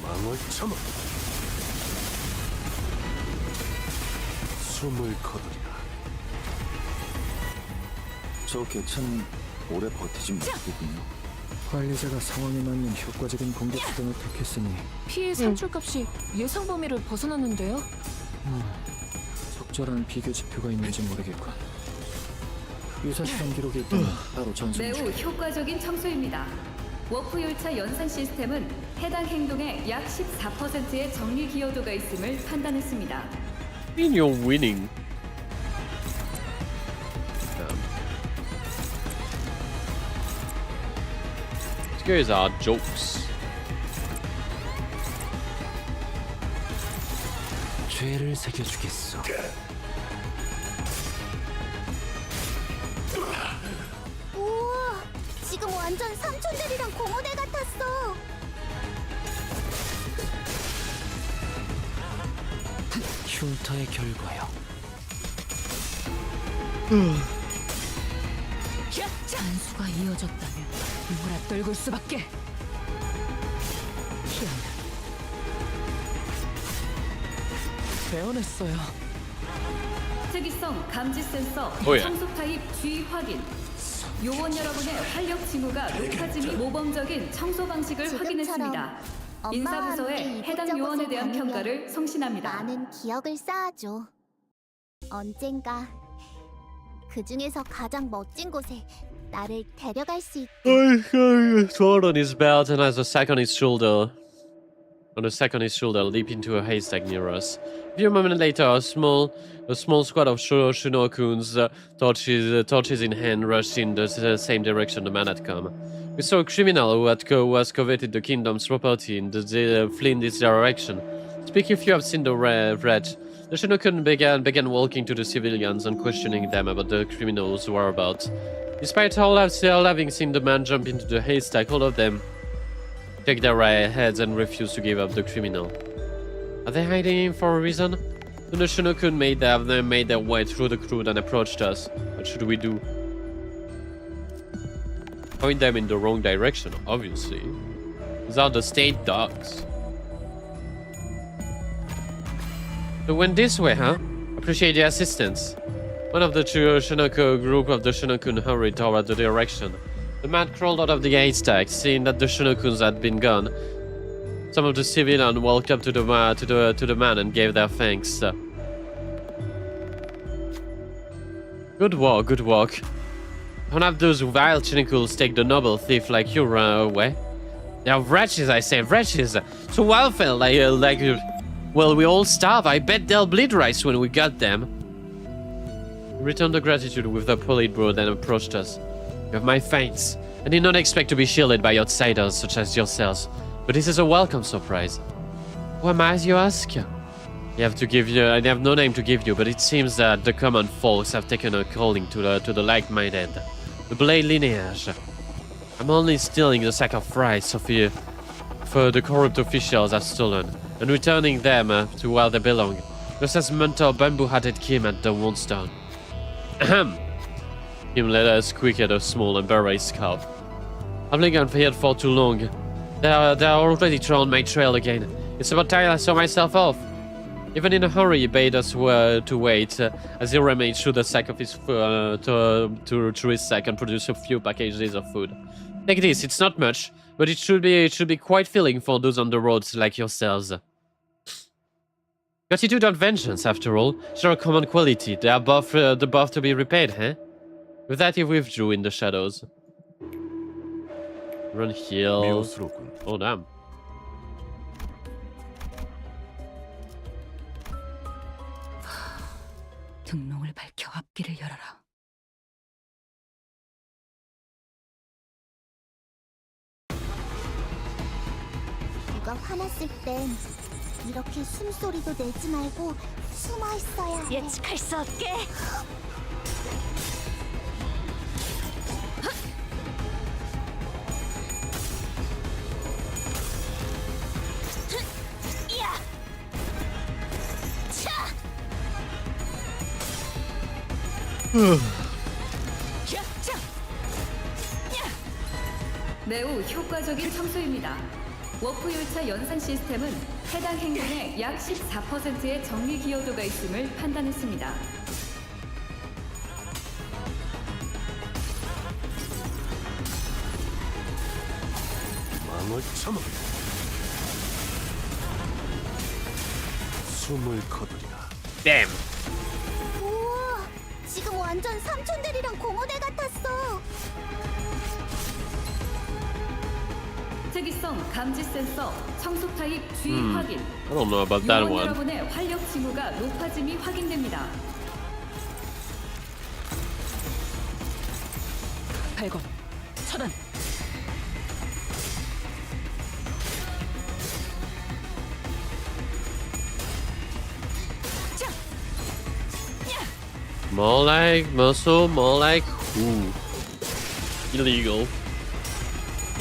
망을 참아. 숨을 거두리라. 저 개체는 오래 버티지 못하겠군요. 관리자가 상황에 맞는 효과적인 공격 수단을 택했으니 피해 산출값이 예상 범위를 벗어났는데요. 적절한 비교 지표가 있는지 모르겠군. 유사 실험 기록이 있다면 따로 전송 매우 줄게. 효과적인 청소입니다. 워프 열차 연산 시스템은 해당 행동의 약 14%의 정리 기여도가 있음을 판단했습니다. I mean, you're winning. These guys are jokes. 죄를 새겨주겠어. 우와, 지금 완전 삼촌들이랑 고모대 같았어. 흉터의 결과요. 잔수가 이어졌다면 누구라 떨굴 수밖에. 배워냈어요. 특이성 감지 센서 오예. 청소 타입 G 확인. 요원 여러분의 활력 징후가 높아짐이 모범적인 청소 방식을 확인했습니다. 인사부서에 해당 요원에 대한 평가를 성신합니다. 많은 기억을 쌓아줘. 언젠가 그 중에서 가장 멋진 곳에 나를 데려갈 수 있게. Sword on his belt and has a sack on his shoulder. On a sack on his shoulder, leap into a haystack near us. A few moments later, a small squad of Shinokuns, torches in hand, rushed in the same direction the man had come. We saw a criminal who has coveted the kingdom's property and flee in this direction. Speak if you have seen the wretch. The Shinokun began walking to the civilians and questioning them about the criminal's whereabouts. Despite all having seen the man jump into the haystack, all of them shake their heads and refuse to give up the criminal. Are they hiding him for a reason? Then the Shinokun made their way through the crowd and approached us. What should we do? Point them in the wrong direction, obviously. These are the state dogs. So went this way, huh? Appreciate the assistance. One of the Shinoko group of the Shinokun hurried toward the direction. The man crawled out of the haystack, seeing that the Shinokuns had been gone. Some of the civilians walked up to the man and gave their thanks. Good walk, good walk. Don't have those vile Shinokuns take the noble thief like you away. They are wretches, I say, wretches. So welfare, well, we all starve. I bet they'll bleed rice when we got them. He returned the gratitude with the polite brow, then approached us. You have my thanks. I did not expect to be shielded by outsiders such as yourselves, but this is a welcome surprise. Who am I, as you ask? I have no name to give you, but it seems that the common folks have taken a calling to the like-minded, the Blade lineage. I'm only stealing the sack of rice for the corrupt officials have stolen, and returning them to where they belong, just as mentor bamboo-hatted Kim at the Wonstone. Ahem. Kim let us squeak at a small embarrassed cough. I've been gone here for too long. They're already on my trail again. It's about time I saw myself off. Even in a hurry, he bade us to wait, as he remained through the sack of his to his sack and produce a few packages of food. Take this, it's not much, but it should be quite filling for those on the roads like yourselves. Gratitude and vengeance, after all, share a common quality. They are both to be repaid, eh? With that, he withdrew in the shadows. Run heal. 미우스로군. Oh damn. 등롱을 밝혀 앞길을 열어라. 누가 화났을 땐 이렇게 숨소리도 내지 말고 숨어 있어야 해. 예측할 수 없게. 매우 효과적인 청소입니다. 워프 열차 연산 시스템은 해당 행동에 약 14%의 정리 기여도가 있음을 판단했습니다. 망을 참아. 숨을 거두리라. Damn. 우와, 지금 완전 삼촌들이랑 공허대 같았어. 특이성 감지 센서 청소 타입 주의 확인. I don't know about that 요원 one. 여러분의 활력 징후가 높아짐이 확인됩니다. 발검. 차단. More like Meursault, more like ooh. Illegal.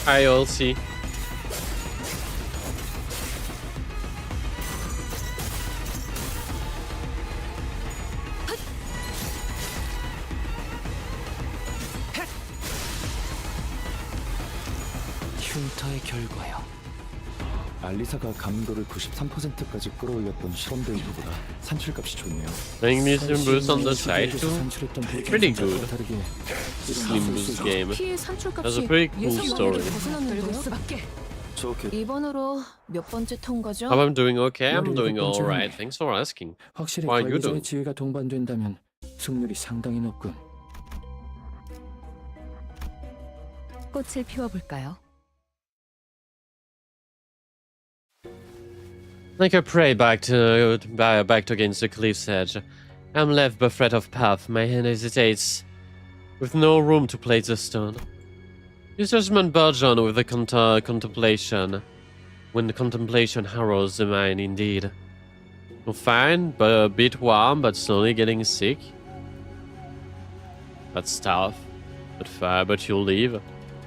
IOC. 흉터의 결과요. 알리사가 감도를 93%까지 끌어올렸던 실험 데이터보다 산출값이 좋네요. Magnesium boost on the side too. 산출했던 Pretty good. 다르게 This Limbus game. 피해 That's 산출값이 a pretty cool story. 벗어났는데요. 수밖에. 좋게 이번으로 몇 번째 통과죠? How I'm doing okay? I'm doing 17번째. alright. Thanks for asking. 확실히 Why you 관리자의 doing? 지위가 동반된다면 승률이 상당히 높군. 꽃을 피워볼까요? Like a prey backed against the cliff's edge. I'm left bereft of path. My hand hesitates, with no room to place the stone. His judgment budge on with the contemplation. When the contemplation harrows the mind, indeed. You're fine, but a bit warm, but slowly getting sick. That's tough, but you'll leave.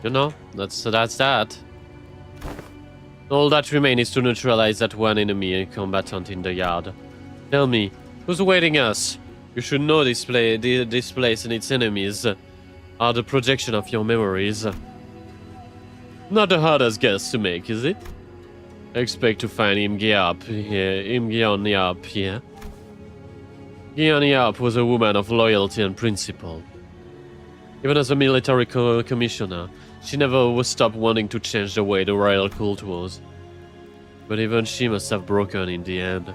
You know, that's that. All that remains is to neutralize that one enemy combatant in the yard. Tell me, who's awaiting us? You should know this place and its enemies are the projection of your memories. Not the hardest guess to make, is it? I expect to find Imgeap here. Gianyap was a woman of loyalty and principle. Even as a military commissioner, she never stopped wanting to change the way the royal cult was. But even she must have broken in the end.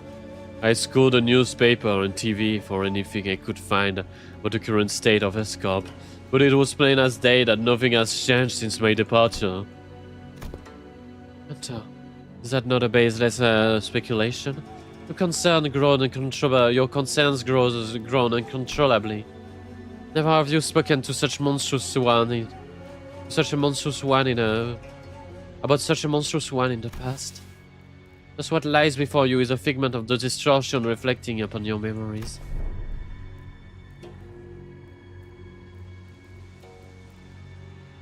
I scoured the newspaper and TV for anything I could find about the current state of Escop, but it was plain as day that nothing has changed since my departure. But, is that not a baseless speculation? Your concerns grown uncontrollably. Never have you spoken to such a monstrous one in the past. Just what lies before you is a figment of the distortion reflecting upon your memories.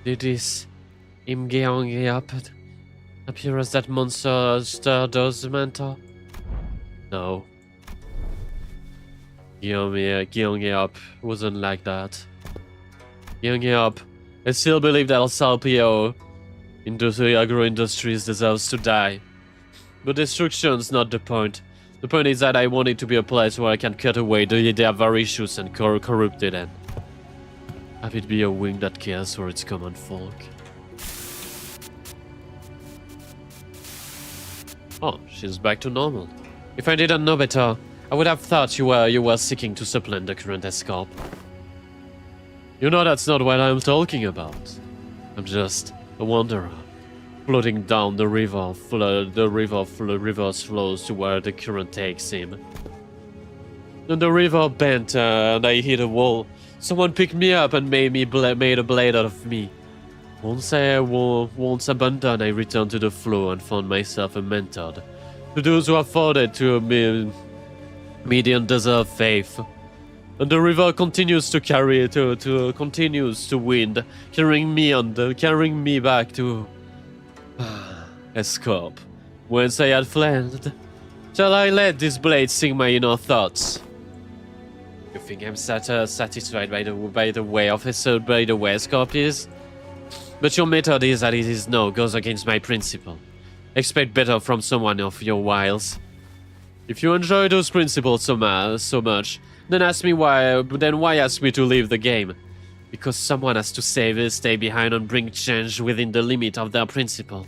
Did this Imgeap appear as that monster does, Mentor? No. Gyeongyeop wasn't like that. Gyeongyeop, I still believe that Salpio agro industries deserves to die. But destruction's not the point. The point is that I want it to be a place where I can cut away the avaricious and corrupted and have it be a wing that cares for its common folk. Oh, she's back to normal. If I didn't know better, I would have thought you were seeking to supplant the current escort. You know that's not what I'm talking about. I'm just a wanderer, floating down the river. The river's flows to where the current takes him. Then the river bent and I hit a wall. Someone picked me up and made a blade out of me. Once abandoned, I returned to the flow and found myself a mentor to those who afforded to me the undeserved faith. And the river continues to continues to wind, carrying me back to Escorp, whence I had fled. Shall I let this blade sing my inner thoughts? You think I'm satisfied by the way Escorp is? But your method is that it is goes against my principle. Expect better from someone of your wiles. If you enjoy those principles so much, then why ask me to leave the game? Because someone has to stay behind and bring change within the limit of their principle.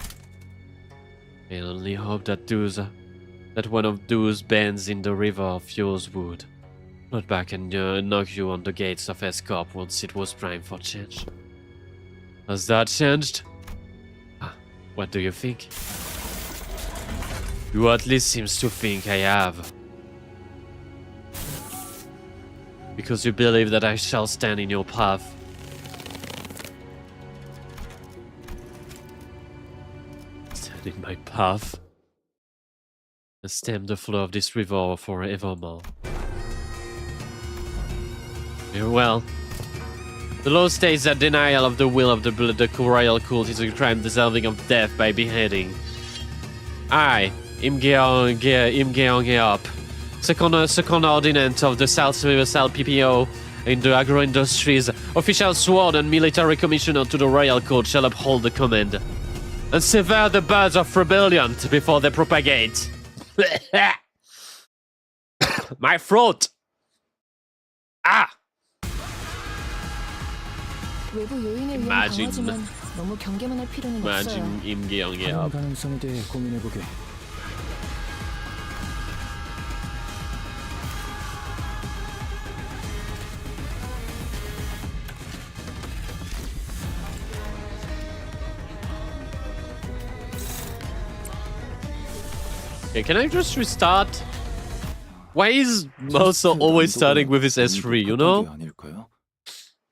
I only hope that one of those bends in the river of yours would float back and knock you on the gates of Escorp once it was primed for change. Has that changed? What do you think? You at least seems to think I have. Because you believe that I shall stand in your path. Stand in my path? And stem the flow of this river forevermore. Very well. The law states that denial of the will of the royal cult is a crime deserving of death by beheading. I, Imgeongeop, second ordinance of the South Universal PPO in the agro-industries, official sworn and military commissioner to the royal cult shall uphold the command and sever the buds of rebellion before they propagate. My throat! Ah! 외부 요인에 의한 강화지만 너무 경계만 할 필요는 없어요. 임기영이야. 가능성에 대해 고민해보게. Okay, can I just restart? Why is Meursault always starting with his S3, you know?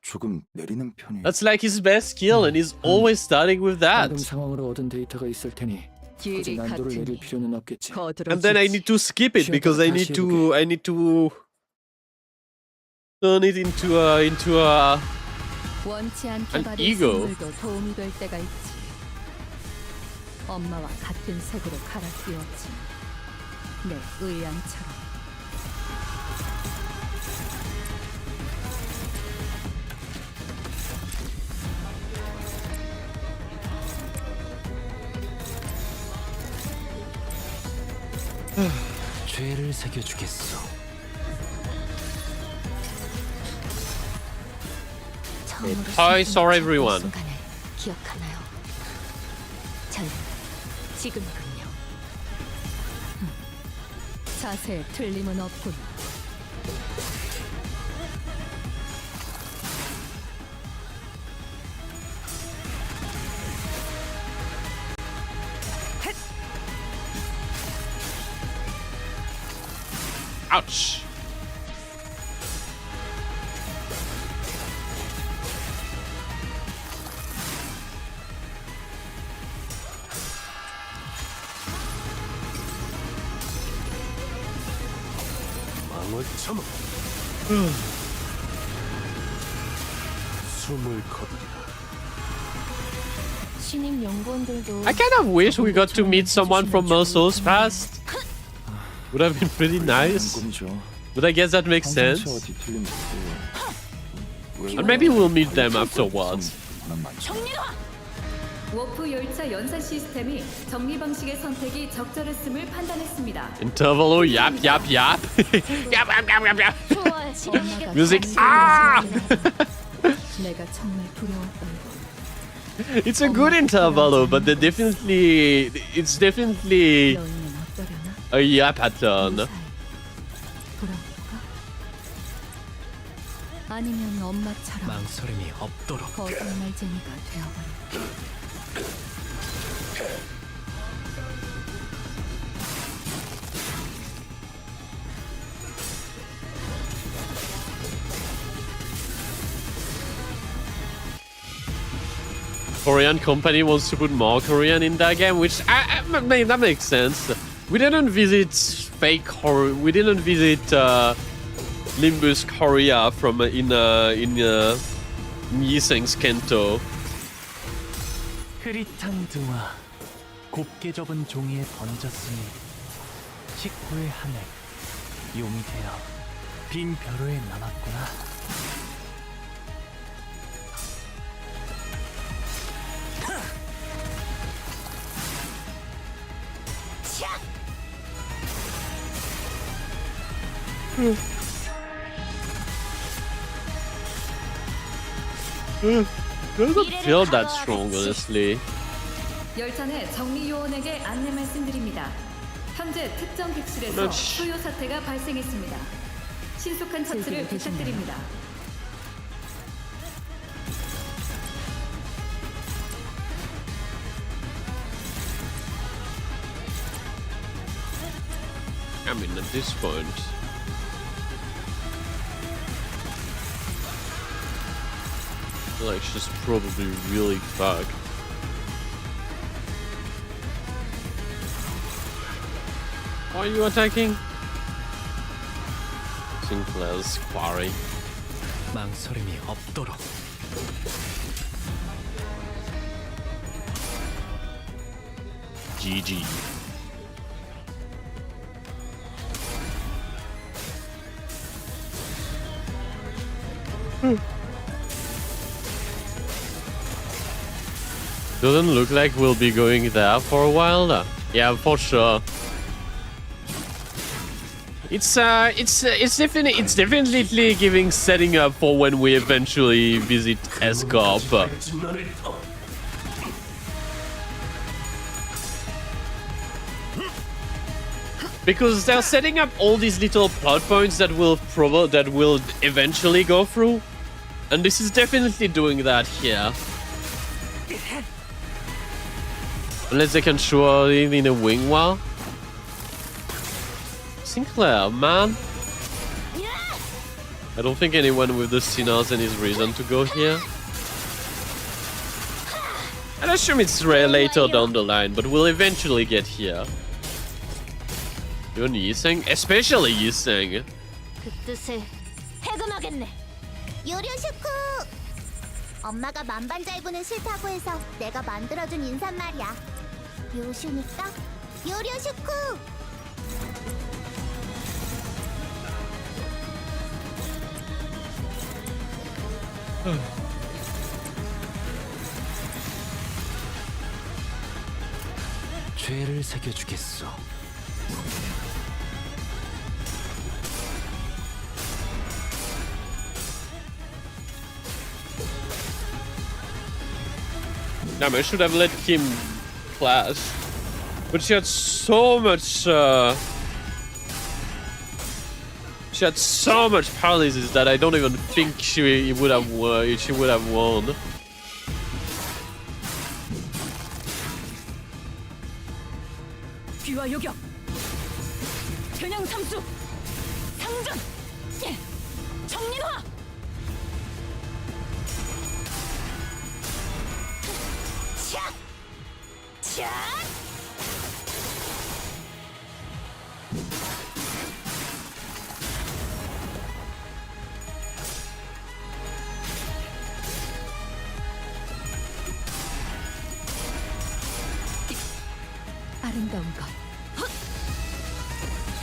조금 내리는 편이. That's like his best skill, and he's always starting with that. 방금 상황으로 얻은 데이터가 있을 테니 굳이 난도를 내릴 필요는 없겠지. And then I need to skip it because I need to turn it into 원치 않게 an 받은 ego. 선물도 도움이 될 때가 있지. 엄마와 같은 색으로 갈아끼웠지. 내 의향처럼. 죄를 새겨주겠어. I saw everyone. 순간을 기억하나요? 전 지금이군요. 자세에 틀림은 없군. Ouch! 망을 참아. 숨을 거두리라. 신임 연구원들도 I kind of wish we got to meet someone from Meursault's past. Would have been pretty nice. But I guess that makes sense. And maybe we'll meet them afterwards. 워프 열차 연산 시스템이 정리 방식의 선택이 적절했음을 판단했습니다. Intervalo, yap, yap, yap. Yap, yap, yap, yap, yap. 엄마가 Music. 내가 정말 두려웠던 거. It's a good intervalo, but it's definitely 너희는 어떠려나? a yap pattern. 무사히 돌아올까? 아니면 엄마처럼 망설임이 없도록. 거짓말쟁이가 되어버릴까? Korean company wants to put more Korean in that game, which I mean, that makes sense. We didn't visit we didn't visit Limbus Korea from in Yiseng's Kento. 흐릿한 등화, 곱게 접은 종이에 번졌으니 식구의 하늘, 용이 되어 빈 벼루에 남았구나. Doesn't feel that strong, honestly. 열차 내 정리 요원에게 안내 말씀드립니다. 현재 특정 객실에서 소요 사태가 발생했습니다. 신속한 처치를 부탁드립니다. I mean, at this point. I feel like she's probably really fucked. Why are you attacking? Sinclair's quarry. 망설임이 없도록. GG. Doesn't look like we'll be going there for a while. Yeah, for sure. It's definitely giving setting up for when we eventually visit S-Corp. Because they're setting up all these little plot points that will eventually go through, and this is definitely doing that here. Unless they can show it in a wing wall. Sinclair, man. I don't think anyone with the Sinners and his reason to go here. I'd assume it's later down the line, but we'll eventually get here. Even Yiseng? Especially Yiseng. 그 뜻을 해금하겠네. 요료슈쿠! 엄마가 만반잘부는 싫다고 해서 내가 만들어준 인사말이야. 요슈니까 요료슈쿠! 죄를 새겨주겠소. Damn, I should have let Kim clash. But she had so much paralysis that I don't even think she would have won. 귀와 요격, 겨냥 삼수, 상전, 정린화. 차! 아름다운 것,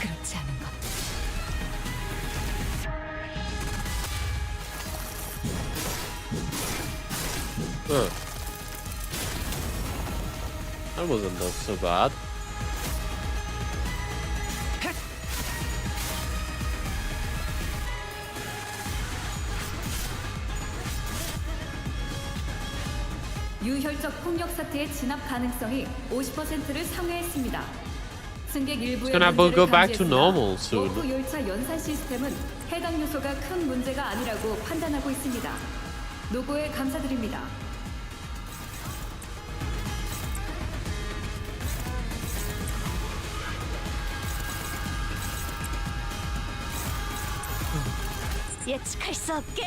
그렇지 않은 것. That wasn't so bad. 유혈적 폭력 사태의 진압 가능성이 50%를 상회했습니다. 승객 일부의 gonna 문제를 go back to 감지했으나 normal soon. 워프 열차 연산 시스템은 해당 요소가 큰 문제가 아니라고 판단하고 있습니다. 노고에 감사드립니다. 예측할 수 없게.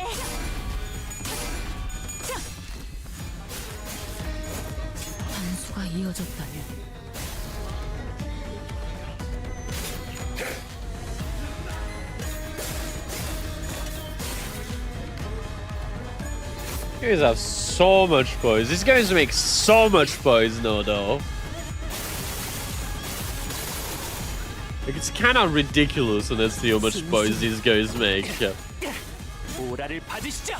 단수가 이어졌다면 You guys have so much poise. These guys make so much poise now, though. Like, it's kind of ridiculous when I see how much poise these guys make. 오라를 받으시죠.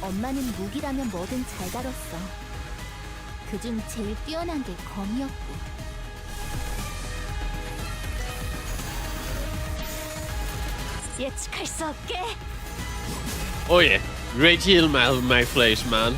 엄마는 무기라면 뭐든 잘 다뤘어. 그중 제일 뛰어난 게 검이었고. 예측할 수 없게. Oh yeah, great heal, my flesh, man.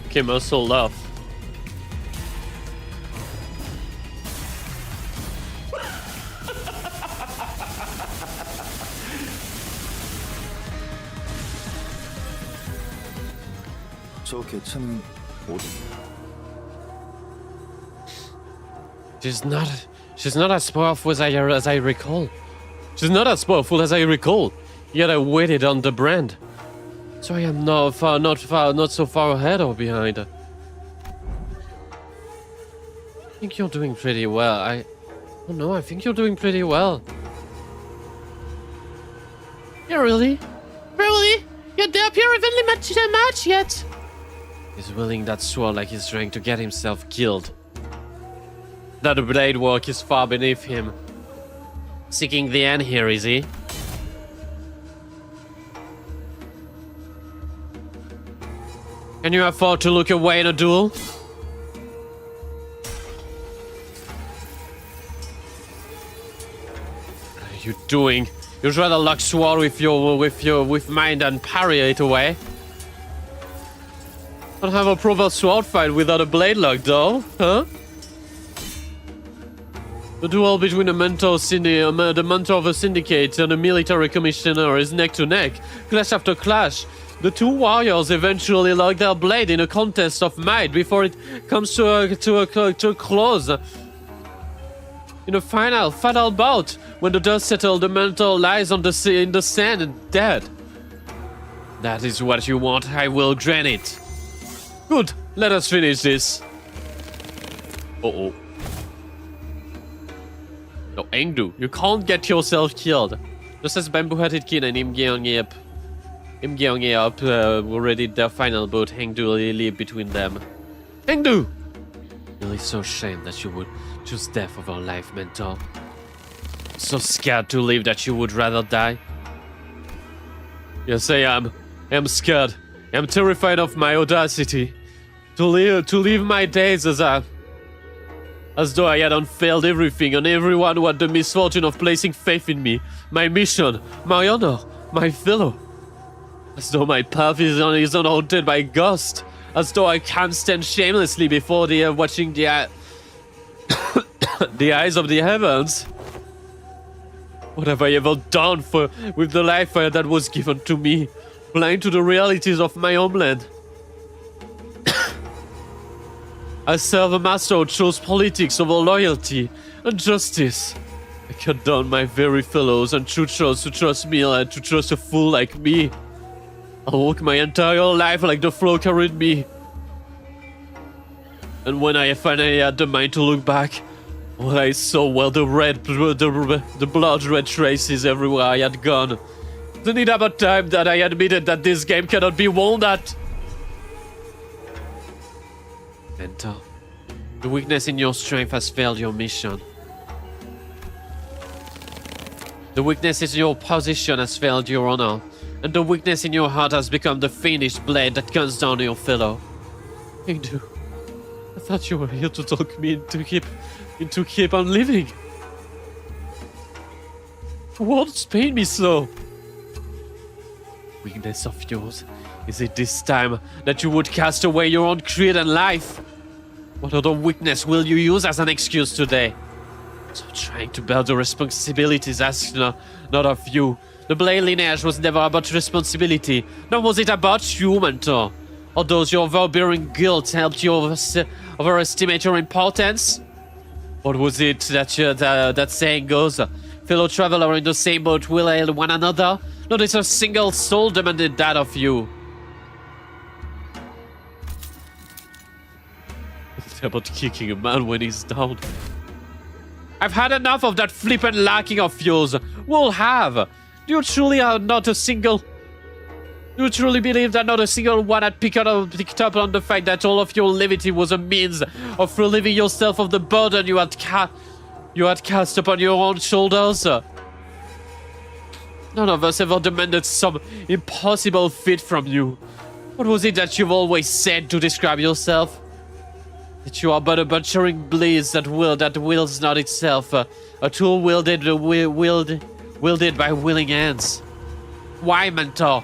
Okay, Meursault love. 저 개체는 어디? She's not as powerful as I recall. She's not as powerful as I recall. Yet I waited on the brand. So I am not so far ahead or behind. I think you're doing pretty well. I don't know, I think you're doing pretty well. Yeah, really? Really? You appear evenly match yet? He's wielding that sword like he's trying to get himself killed. That the blade work is far beneath him. Seeking the end here, is he? Can you afford to look away in a duel? What are you doing? You'd rather lock sword with mind and parry it away. Don't have a proper sword fight without a blade lock, though, huh? The duel between the mentor of a syndicate and a military commissioner is neck to neck, clash after clash. The two warriors eventually lock their blade in a contest of might before it comes to a close. In a fatal bout, when the dust settles, the mentor lies in the sand and dead. That is what you want. I will grant it. Good. Let us finish this. Uh-oh. No, Engdu, you can't get yourself killed. Just as bamboo-headed kid and Im Geong-up already their final boat, Engdu live between them. Engdu! Really so ashamed that you would choose death over life, mentor. So scared to live that you would rather die. Yes, I am. I am scared. I am terrified of my audacity. To live my days as though I had unfailed everything and everyone who had the misfortune of placing faith in me, my mission, my honor, my fellow. As though my path is unhaunted by ghosts. As though I can't stand shamelessly before watching the the eyes of the heavens. What have I ever done with the life that was given to me? Blind to the realities of my homeland. I serve a master who chose politics over loyalty and justice. I cut down my very fellows and chose to trust me and to trust a fool like me. I walk my entire life like the flow carried me. And when I finally had the mind to look back, what I saw were the blood red traces everywhere I had gone. Isn't it about time that I admitted that this game cannot be won at? Mentor, the weakness in your strength has failed your mission. The weakness in your position has failed your honor, and the weakness in your heart has become the fiendish blade that guns down your fellow. Hindu, I thought you were here to talk me into keep on living. Words pain me so. Weakness of yours, is it this time that you would cast away your own creed and life? What other weakness will you use as an excuse today? So trying to bear the responsibilities asked not of you. The Blade lineage was never about responsibility, nor was it about you, Mentor. Although your overbearing guilt helped you overestimate your importance? What was it that saying goes? Fellow traveler in the same boat will hail one another? Not a single soul demanded that of you. It's about kicking a man when he's down. I've had enough of that flippant lacking of yours. We'll have. Do you truly believe that not a single one had picked up on the fact that all of your levity was a means of relieving yourself of the burden you had cast upon your own shoulders? None of us ever demanded some impossible feat from you. What was it that you've always said to describe yourself? That you are but a butchering bliss that wills not itself, a tool wielded by willing hands. Why, Mentor?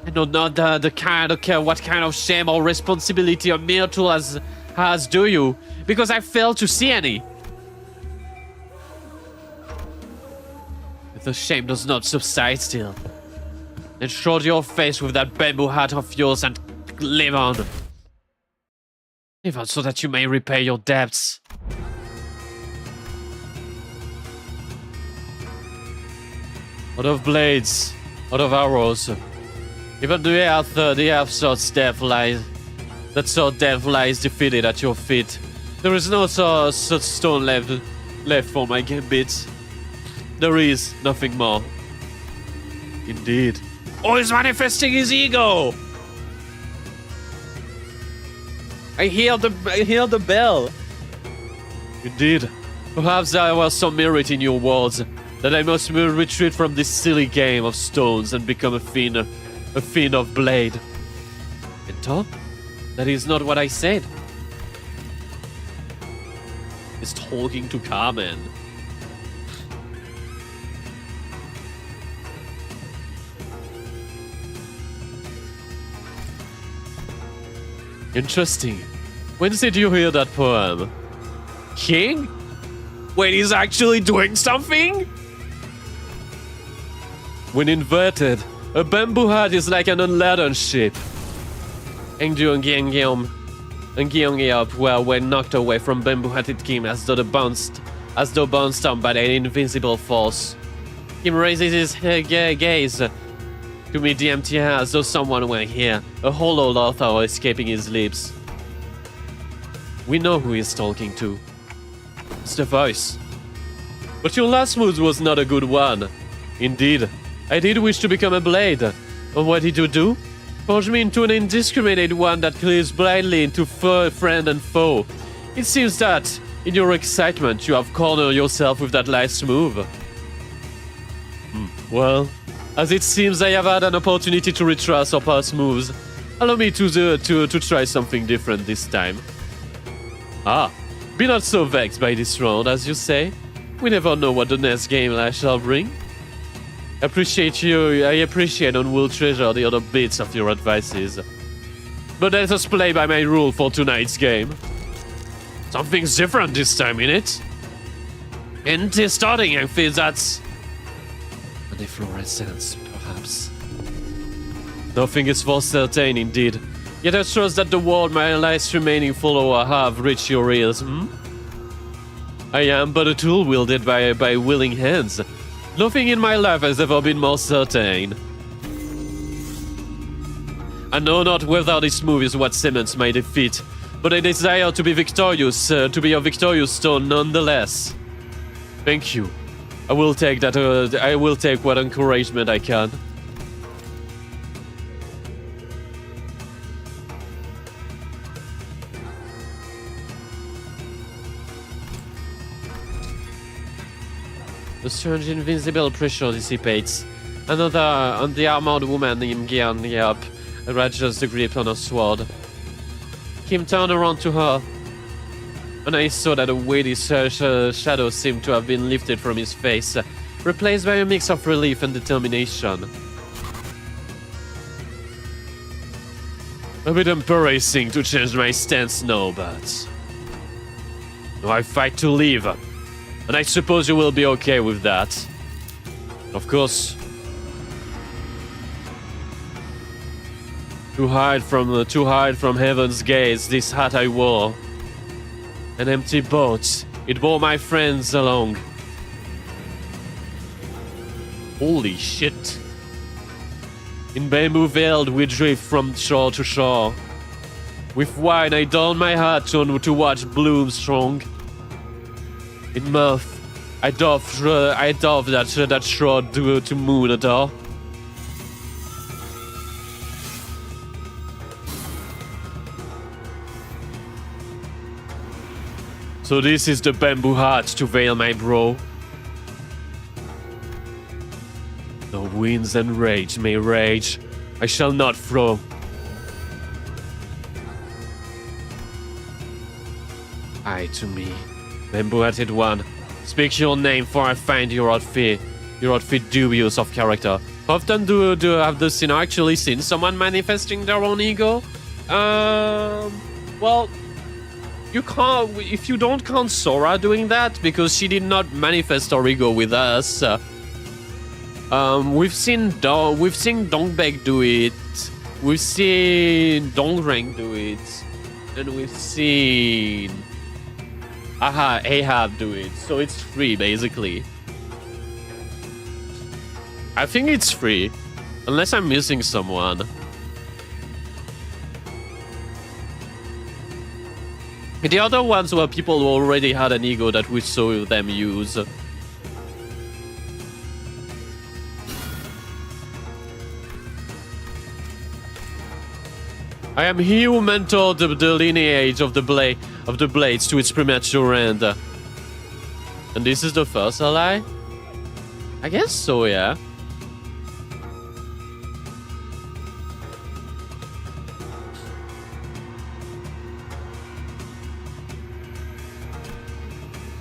I know not what kind of shame or responsibility a mere tool has, do you? Because I fail to see any. If the shame does not subside still, then shroud your face with that bamboo hat of yours and live on. Live on so that you may repay your debts. Out of blades, out of arrows. Even the earth sought death lies. That sought death lies defeated at your feet. There is no such stone left for my gambit. There is nothing more. Indeed. Oh, he's manifesting his ego! I hear the bell. Indeed. Perhaps there was some merit in your words, that I must retreat from this silly game of stones and become a fiend of blade. Mentor? That is not what I said. He's talking to Carmen. Interesting. When did you hear that poem? King? Wait, he's actually doing something? When inverted, a bamboo hat is like an unladen ship. Engdu and Gyeongeop were when knocked away from bamboo-hatted Kim as though bounced down by an invincible force. Kim raises his gaze to meet the empty air as though someone were here, a hollow laughter escaping his lips. We know who he's talking to. It's the voice. But your last move was not a good one. Indeed, I did wish to become a blade. And what did you do? Forge me into an indiscriminate one that cleaves blindly into friend and foe. It seems that, in your excitement, you have cornered yourself with that last move. Well, as it seems I have had an opportunity to retrace our past moves, allow me to try something different this time. Ah, be not so vexed by this round, as you say. We never know what the next game shall bring. I appreciate and will treasure the other bits of your advices. But let us play by my rule for tonight's game. Something's different this time, innit? And starting, I feel that's an efflorescence, perhaps. Nothing is for certain, indeed. Yet I trust that the word my last remaining follower have reached your ears, I am but a tool wielded by willing hands. Nothing in my life has ever been more certain. I know not whether this move is what cements my defeat, but I desire to be victorious, to be a victorious stone nonetheless. Thank you. I will take that. I will take what encouragement I can. The surge invincible pressure dissipates. Another on the armored woman named Gyan adjusts the grip on her sword. Kim turned around to her, and I saw that a weighty shadow seemed to have been lifted from his face, replaced by a mix of relief and determination. A bit embarrassing to change my stance now, but no, I fight to live, and I suppose you will be okay with that. Of course. To hide from heaven's gaze, this hat I wore. An empty boat. It bore my friends along. Holy shit. In bamboo veiled we drift from shore to shore. With wine I don my hat to watch bloom strong. In mirth I doff that shroud to moon adore. So this is the bamboo hat to veil my brow. Though winds and rage may rage, I shall not throw. Aye to me, bamboo-hatted one, speak your name, for I find your outfit dubious of character. Often do have the sinner actually seen someone manifesting their own ego? Well, you can't, if you don't count Sora doing that, because she did not manifest her ego with us. We've seen Dongbek do it, we've seen Dongrang do it, and we've seen Ahab do it. So it's free, basically. I think it's free, unless I'm missing someone. The other ones were people who already had an ego that we saw them use. I am he who mentored the lineage of the blades to its premature end. And this is the first ally? I guess so, yeah.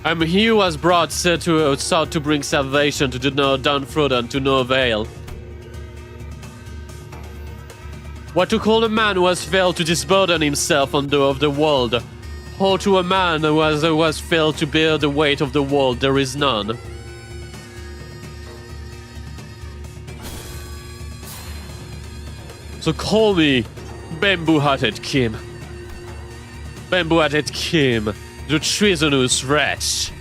I'm he who has sought to bring salvation to the downtrodden to no avail. What to call a man who has failed to disburden himself of the world? Or to a man who has failed to bear the weight of the world, there is none. So call me Bamboo-Hatted Kim. Bamboo-Hatted Kim. The treasonous wretch.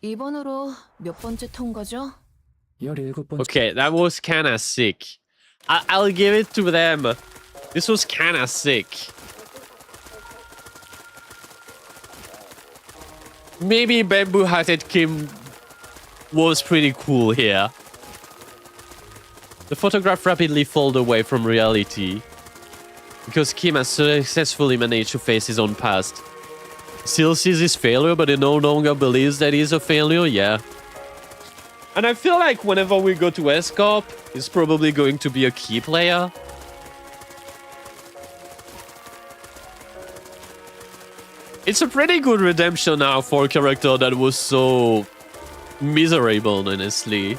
이번으로 몇 번째 통과죠? 17번째. Okay, that was kinda sick. I'll give it to them. This was kinda sick. Maybe Bamboo-Hatted Kim was pretty cool here. The photograph rapidly folded away from reality, because Kim has successfully managed to face his own past. Still sees his failure, but he no longer believes that he's a failure, yeah. And I feel like whenever we go to Escorp, he's probably going to be a key player. It's a pretty good redemption now for a character that was so miserable, honestly.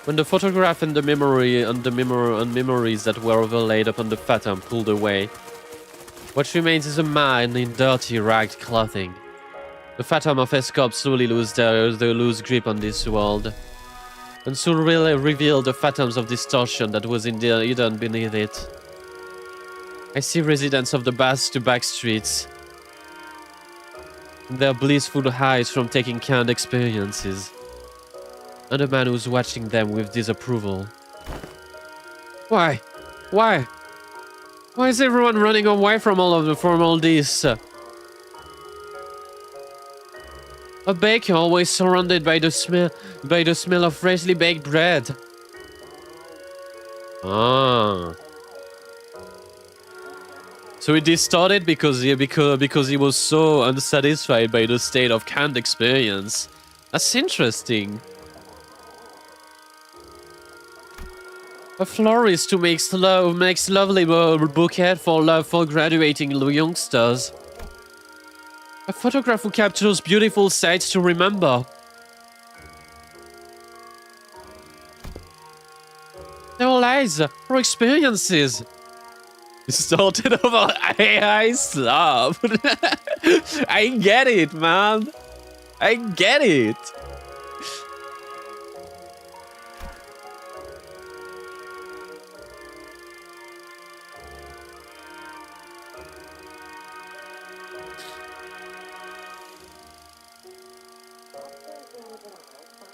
When the photograph and the memories that were overlaid upon the Phantom pulled away, what remains is a man in dirty, ragged clothing. The Phantom of Escorp slowly lose their loose grip on this world, and soon really reveal the phantoms of distortion that was indeed hidden beneath it. I see residents of the back streets, their blissful highs from taking canned experiences, and a man who's watching them with disapproval. Why? Why? Why is everyone running away from all this? A baker always surrounded by the smell of freshly baked bread. Ah. So he distorted because he was so unsatisfied by the state of canned experience. That's interesting. A florist who makes lovely bouquet for graduating youngsters. A photograph who captures beautiful sights to remember. Their lives, or experiences. Started over AI stuff. I get it, man. I get it.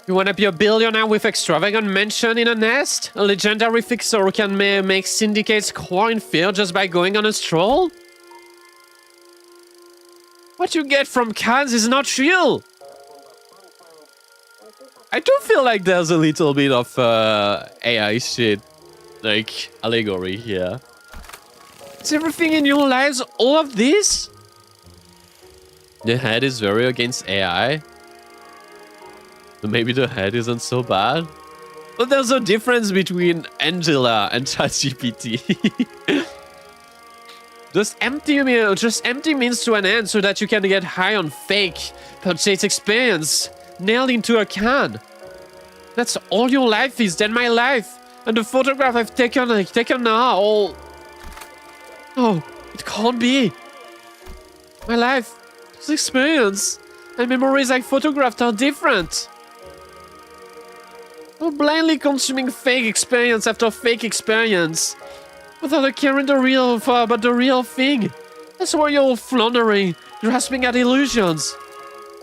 You wanna be a billionaire with extravagant mansion in a nest? A legendary fixer who can make syndicates core in fear just by going on a stroll? What you get from cans is not real! I do feel like there's a little bit of AI shit, like allegory here. Is everything in your lives all of this? The head is very against AI. Maybe the head isn't so bad. But there's a difference between Angela and ChatGPT. Just empty means to an end so that you can get high on fake purchase experience nailed into a can. That's all your life is, then my life. And the photograph I've taken now, all... Oh, it can't be. My life, this experience, and memories I photographed are different. You're blindly consuming fake experience after fake experience, without caring about the real thing. That's why you're floundering, grasping at illusions.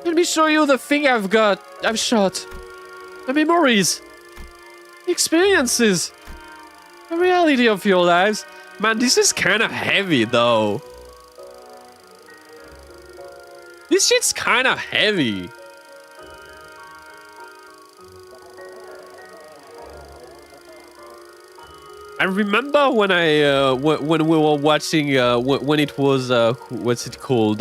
Let me show you the thing I've shot. The memories, the experiences, the reality of your lives. Man, this is kind of heavy, though. This shit's kind of heavy. I remember when when we were watching when it was what's it called?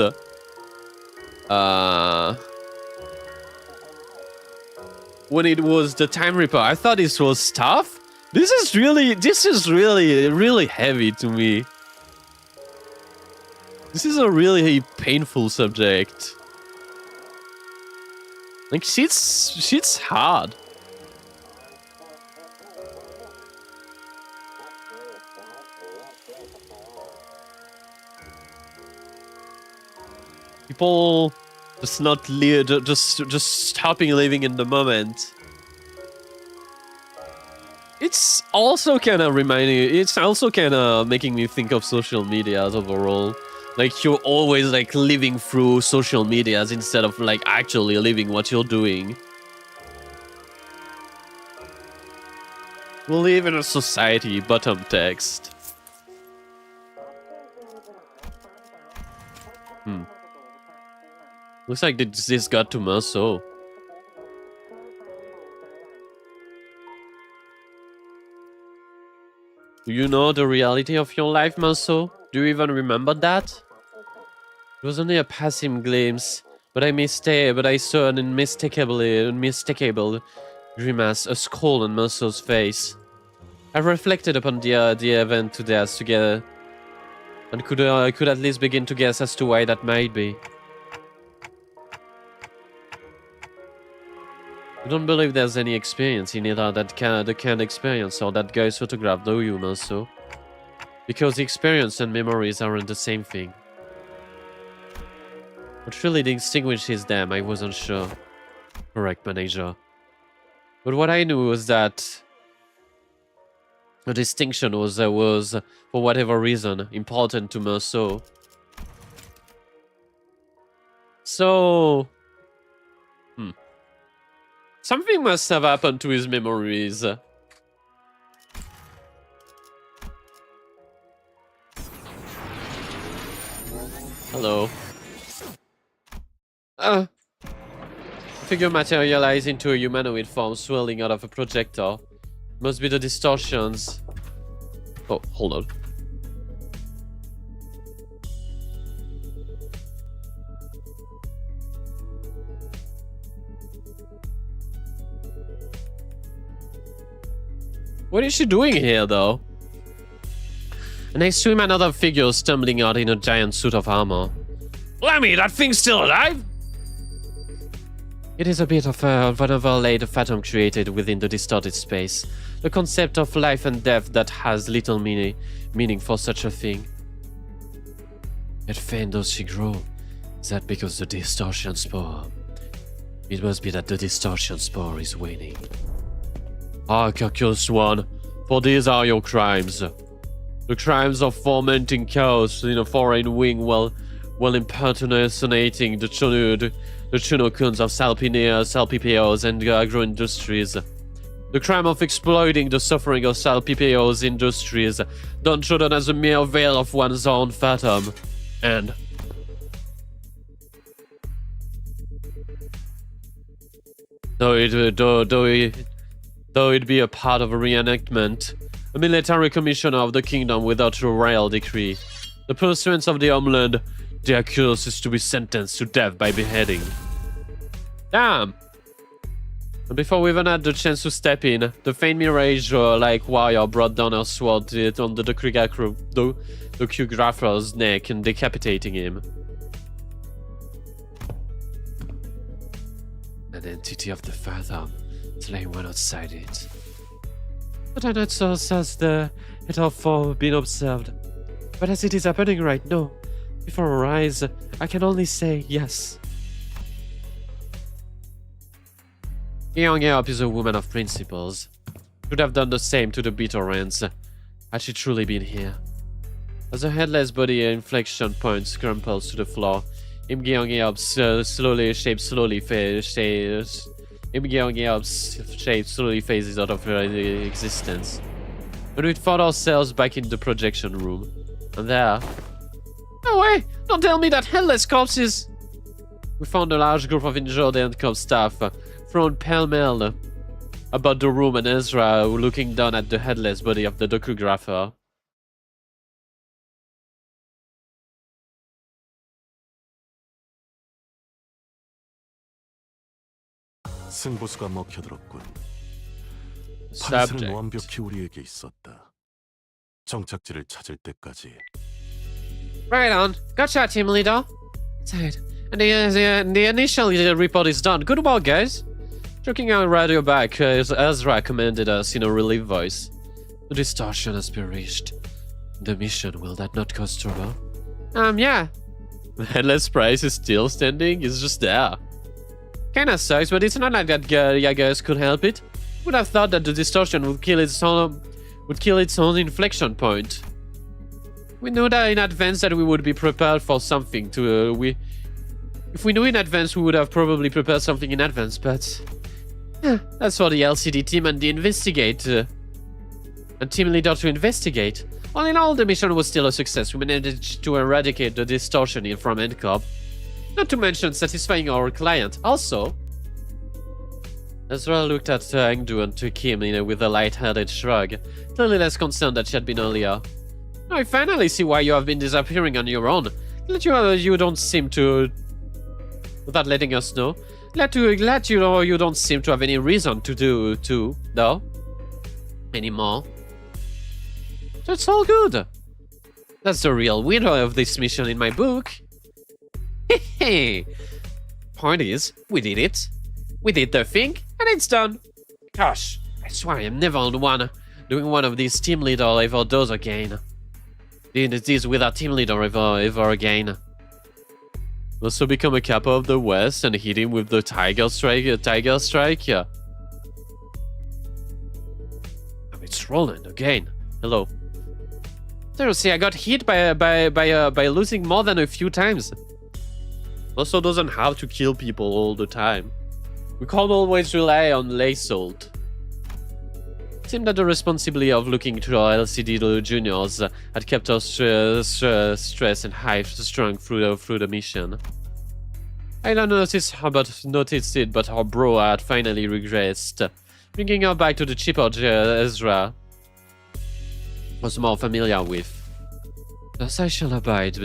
When it was the Time Reaper. I thought this was tough. This is really heavy to me. This is a really painful subject. Like shit's hard. People just not just stopping living in the moment. It's also kind of reminding. It's also kind of making me think of social medias overall. Like you're always like living through social medias instead of like actually living what you're doing. We live in a society. Bottom text. Looks like this got to Meursault. Do you know the reality of your life, Meursault? Do you even remember that? It was only a passing glimpse, but I saw an unmistakable grimace, a skull on Meursault's face. I reflected upon the event together, and could at least begin to guess as to why that might be. You don't believe there's any experience in either the canned experience or that guy's photograph, do you, Meursault? Because the experience and memories aren't the same thing. What really distinguishes them, I wasn't sure. Correct, manager. But what I knew was that the distinction was for whatever reason, important to Meursault. So... something must have happened to his memories. Hello. Figure materialized into a humanoid form swirling out of a projector. Must be the distortions. Oh, hold on. What is she doing here, though? Next to him, another figure stumbling out in a giant suit of armor. Lemmy, that thing's still alive? It is a bit of an overlaid phantom created within the distorted space. The concept of life and death that has little meaning for such a thing. Yet faint does she grow. Is that because the distortion spore? It must be that the distortion spore is waning. Hark, accursed one, for these are your crimes. The crimes of fomenting chaos in a foreign wing while impersonating the Chunokuns of Salpipeos and agro-industries. The crime of exploiting the suffering of Salpipeos industries, downtrodden as a mere veil of one's own phantom. And though it be a part of a reenactment, a military commissioner of the kingdom without a royal decree, the pursuance of the homeland, the accused is to be sentenced to death by beheading. Damn! And before we even had the chance to step in, the faint mirage-like warrior brought down her sword on the choreographer's neck and decapitating him. An entity of the fathom, slaying one outside it. But I not so says it have been observed. But as it is happening right now, before our eyes, I can only say yes. Yeong-yeop is a woman of principles. Should have done the same to the bitter ends, had she truly been here. As her headless body inflection point crumples to the floor, Im Yeong-yeop's shape slowly phases out of her existence. When we found ourselves back in the projection room, and there... No way! Don't tell me that headless corpses! We found a large group of injured handcuffed staff, thrown pell-mell about the room, and Ezra looking down at the headless body of the docugrapher. 승부수가 먹혀들었군. 판세는 완벽히 우리에게 있었다. 정착지를 찾을 때까지. Right on. Gotcha, team leader. Tight. And the initial report is done. Good work, guys. Checking our radio back, Ezra commanded us in a relieved voice. The distortion has been reached. The mission, will that not cause trouble? Yeah. The headless price is still standing. It's just there. Kinda sucks, but it's not like that guys could help it. Would have thought that the distortion would kill its own inflection point. We knew that in advance that we would be prepared for something to if we knew in advance, we would have probably prepared something in advance, but that's for the LCD team and the team leader to investigate. All in all, the mission was still a success. We managed to eradicate the distortion from NCOP. Not to mention satisfying our client. Also, Ezra looked at Angdu and took him with a light-hearted shrug, clearly less concerned than she had been earlier. I finally see why you have been disappearing on your own. You don't seem to... Without letting us know. Glad you know you don't seem to have any reason to though. Anymore. That's all good. That's the real winner of this mission in my book. Hey, point is, we did it. We did the thing, and it's done. Gosh, I swear I'm never on doing one of these team leader ever does again. Did this with a team leader ever again. Also become a Kappa of the West and hit him with the Tiger Strike. Yeah. Oh, it's Roland again. Hello. Seriously, I got hit by losing more than a few times. Also doesn't have to kill people all the time. We can't always rely on Limbus. seemed that the responsibility of looking to our LCD juniors had kept us stressed and high-strung through the mission. I don't notice it, but our bro had finally regressed, bringing her back to the cheaper Ezra was more familiar with. Thus I shall abide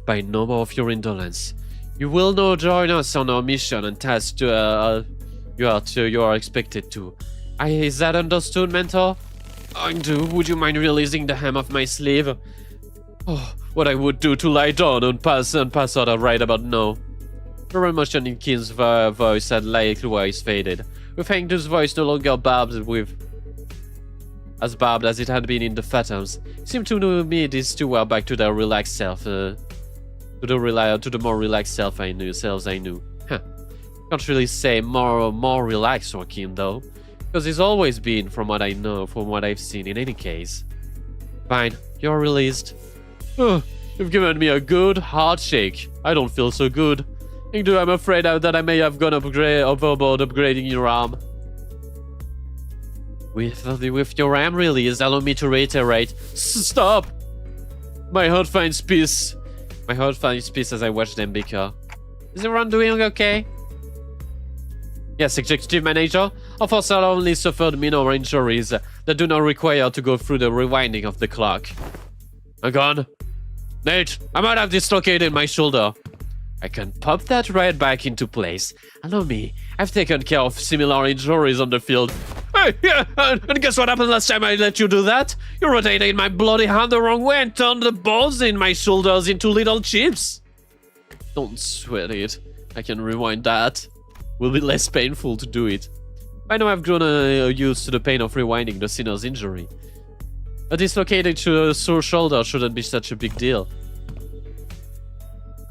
by no more of your indolence. You will now join us on our mission and task you are expected to. Is that understood, Mentor? Would you mind releasing the hem of my sleeve? Oh, what I would do to lie down and pass out right about now. The emotion in Keen's voice had likewise faded, with Hangdu's voice no longer as barbed as it had been in the Phantoms. It seemed to me these two were back to their relaxed self, to the more relaxed selves I knew. Huh. Can't really say more relaxed or Keen though. Because he's always been, from what I know, from what I've seen in any case. Fine, you're released. You've given me a good hard shake. I don't feel so good. I'm afraid that I may have gone overboard upgrading your arm. With your arm released, allow me to reiterate. Stop! My heart finds peace. My heart finds peace as I watch them bicker. Is everyone doing okay? Yes, Executive Manager. Our forces only suffered minor injuries that do not require to go through the rewinding of the clock. I'm gone. Nate, I might have dislocated my shoulder. I can pop that right back into place. Allow me. I've taken care of similar injuries on the field. Hey, yeah, and guess what happened last time I let you do that? You rotated my bloody hand the wrong way and turned the bones in my shoulders into little chips. Don't sweat it. I can rewind that. Will be less painful to do it. I know I've grown used to the pain of rewinding the sinner's injury. A dislocated sore shoulder shouldn't be such a big deal.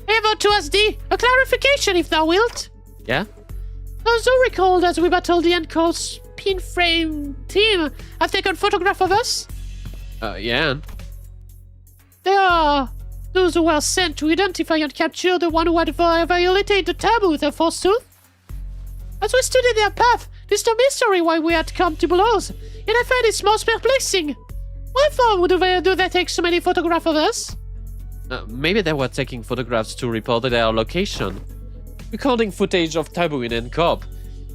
Ever to SD, a clarification if thou wilt. Yeah? Those who recall that we battled the Encore's pin frame team have taken photograph of us? Yeah. They are those who were sent to identify and capture the one who had violated the taboo with a forsooth. As we studied their path, it's no mystery why we had come to blows, and I find it most perplexing. Why for do they take so many photographs of us? Maybe they were taking photographs to report their location. Recording footage of Taboo in NCOP,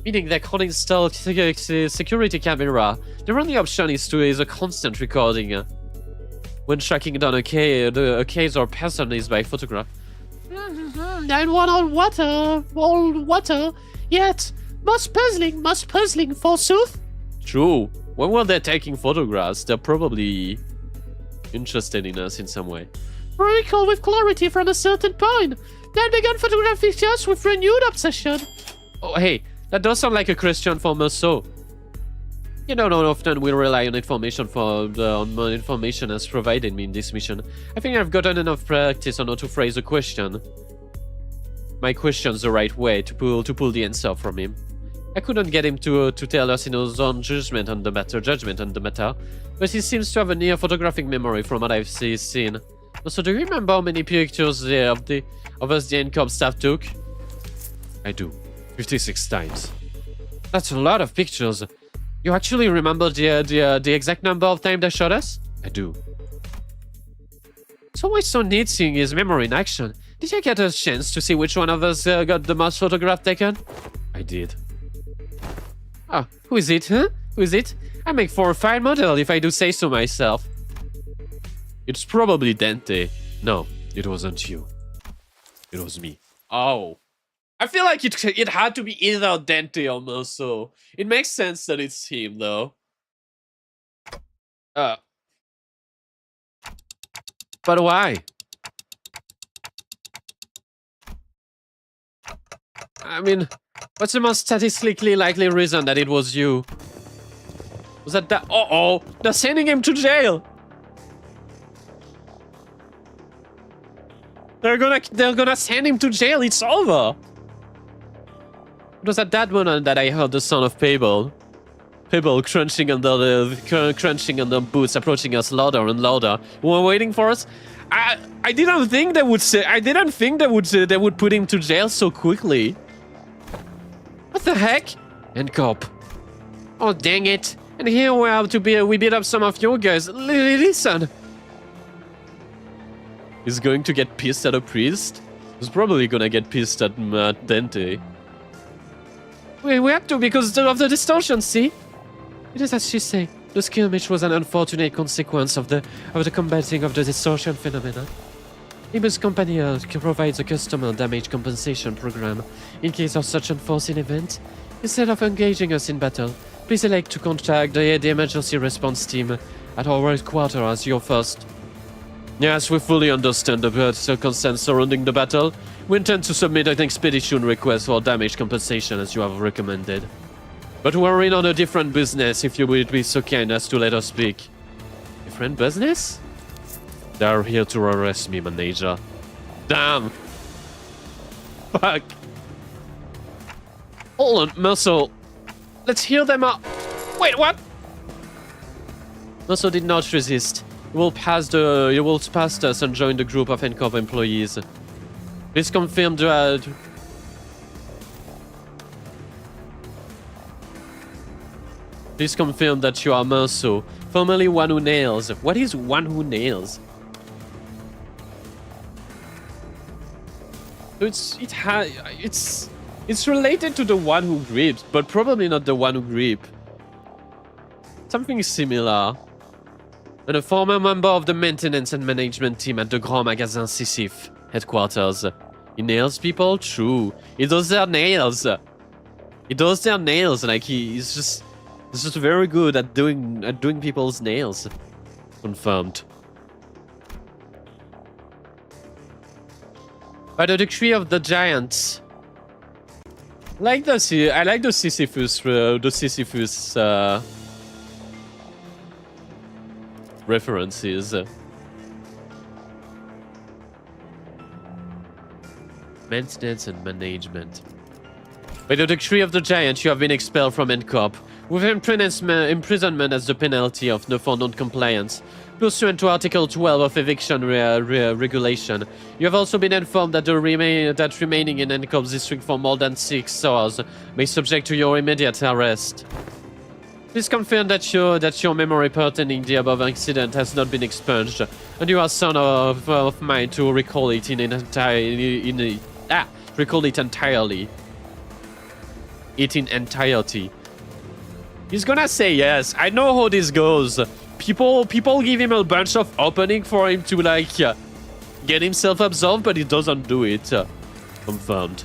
meaning they can't install security camera. Their only option is a constant recording. When tracking down a case or person is by photograph. And one all water, yet most puzzling forsooth. True. When were they taking photographs? They're probably interested in us in some way. Recall with clarity from a certain point, then began photographing us with renewed obsession. Oh, hey, that does sound like a question for Meursault. You know, not often we rely on information on information as provided me in this mission. I think I've gotten enough practice on how to phrase a question. My question's the right way to pull the answer from him. I couldn't get him to tell us in his own judgment on the matter, but he seems to have a near photographic memory from what I've seen. So do you remember how many pictures of us the NCOP staff took? I do. 56 times. That's a lot of pictures. You actually remember the exact number of times they shot us? I do. It's always so neat seeing his memory in action. Did you get a chance to see which one of us got the most photograph taken? I did. Ah, who is it, huh? Who is it? I make for a fine model if I do say so myself. It's probably Dante. No, it wasn't you. It was me. Oh. I feel like it had to be either Dante or Meursault. It makes sense that it's him, though. But why? I mean, what's the most statistically likely reason that it was you? Was that Uh-oh! They're sending him to jail! They're gonna send him to jail, it's over! It was at that moment that I heard the sound of Pebble. Pebble crunching under boots, approaching us louder and louder. We were waiting for us. I didn't think they would say. I didn't think they would put him to jail so quickly. What the heck? NCOP. Oh dang it! And here we beat up some of your guys. Listen! He's going to get pissed at a priest? He's probably gonna get pissed at Dente. We have to because of the distortion, see? It is as she say. The skirmish was an unfortunate consequence of the combating of the distortion phenomena. Limbus Company provides a customer damage compensation program in case of such unforeseen event. Instead of engaging us in battle, please elect to contact the emergency response team at our headquarters as your first. Yes, we fully understand the circumstances surrounding the battle. We intend to submit an expedition request for damage compensation as you have recommended. But we're in on a different business if you would be so kind as to let us speak. Different business? They are here to arrest me, manager. Damn! Fuck! Hold on, Meursault. Let's hear them out. Wait, what? Meursault did not resist. He will pass us and join the group of NCOP employees. Please confirm that. Please confirm that you are Meursault, formerly One Who Nails. What is One Who Nails? It's related to the One Who Grips, but probably not the One Who Grip. Something similar. And a former member of the maintenance and management team at the Grand Magasin Sisyphe headquarters. He nails people? True. He does their nails. Like he's just very good at doing people's nails. Confirmed. By the decree of the giants. I like the Sisyphus references. Maintenance and management. By the decree of the giant, you have been expelled from NCOP, with imprisonment as the penalty for non-compliance. Pursuant to Article 12 of Eviction Regulation, you have also been informed that remaining in NCOP's district for more than 6 hours may subject to your immediate arrest. Please confirm that your memory pertaining the above incident has not been expunged, and you are son of mine to recall it entirely. In entirety. He's gonna say yes. I know how this goes. People give him a bunch of opening for him to get himself absolved, but he doesn't do it. Confirmed.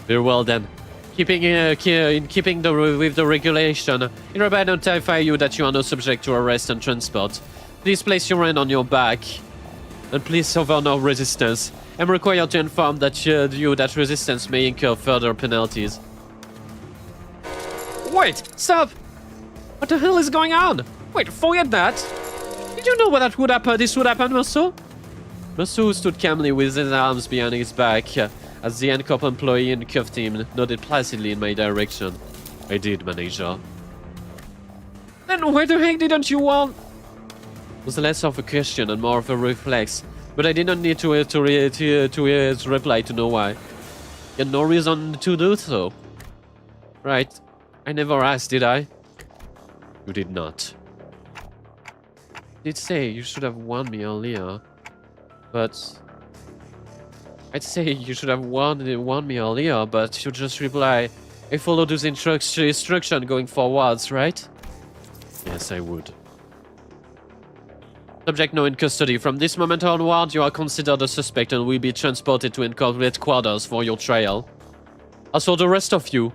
Very well then. With the regulation, it hereby notify you that you are not subject to arrest and transport. Please place your hand on your back, and please suffer no resistance. I'm required to inform that that resistance may incur further penalties. Wait, stop! What the hell is going on? Wait, forget that! Did you know this would happen, Meursault? Meursault stood calmly with his arms behind his back, as the NCOP employee handcuffed him, nodded placidly in my direction. I did, manager. Then why the heck didn't you want? It was less of a question and more of a reflex, but I did not need to reply to know why. You had no reason to do so. Right. I never asked, did I? You did not. I did say you should have warned me earlier, but... I'd say you should have warned me earlier, but you just reply, I follow those instructions going forwards, right? Yes, I would. Subject now in custody. From this moment onward, you are considered a suspect and will be transported to NCOP headquarters for your trial. As for the rest of you,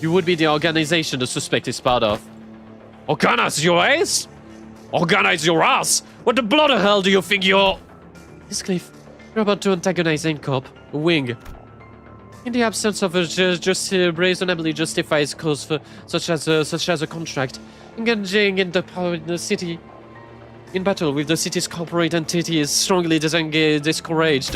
you would be the organization the suspect is part of. Organize your ass? Organize your ass? What the bloody hell do you think you're... Heathcliff, you're about to antagonize NCOP, a wing. In the absence of a reasonably justified cause for, such as a contract, engaging in the city in battle with the city's corporate entity is strongly discouraged.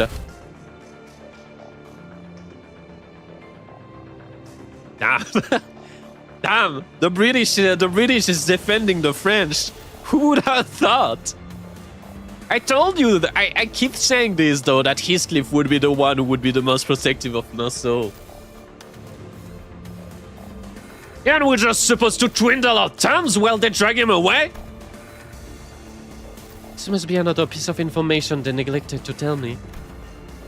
Damn, the British is defending the French. Who would have thought? I told you that I keep saying this though, that Heathcliff would be the one who would be the most protective of Meursault. And we're just supposed to twiddle our thumbs while they drag him away? This must be another piece of information they neglected to tell me.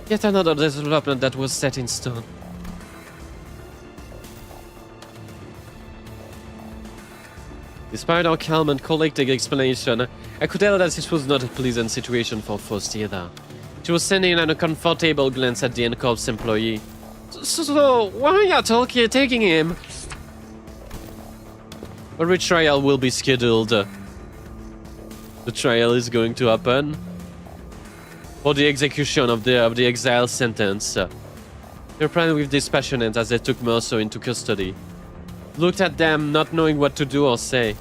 Yet another development that was set in stone. Despite our calm and collected explanation, I could tell that this was not a pleasant situation for Faust either. She was sending an uncomfortable glance at the N-Corps employee. So why are you taking him? A retrial will be scheduled. The trial is going to happen for the execution of the exile sentence. They replied with dispassionate as they took Meursault into custody. Looked at them, not knowing what to do or say.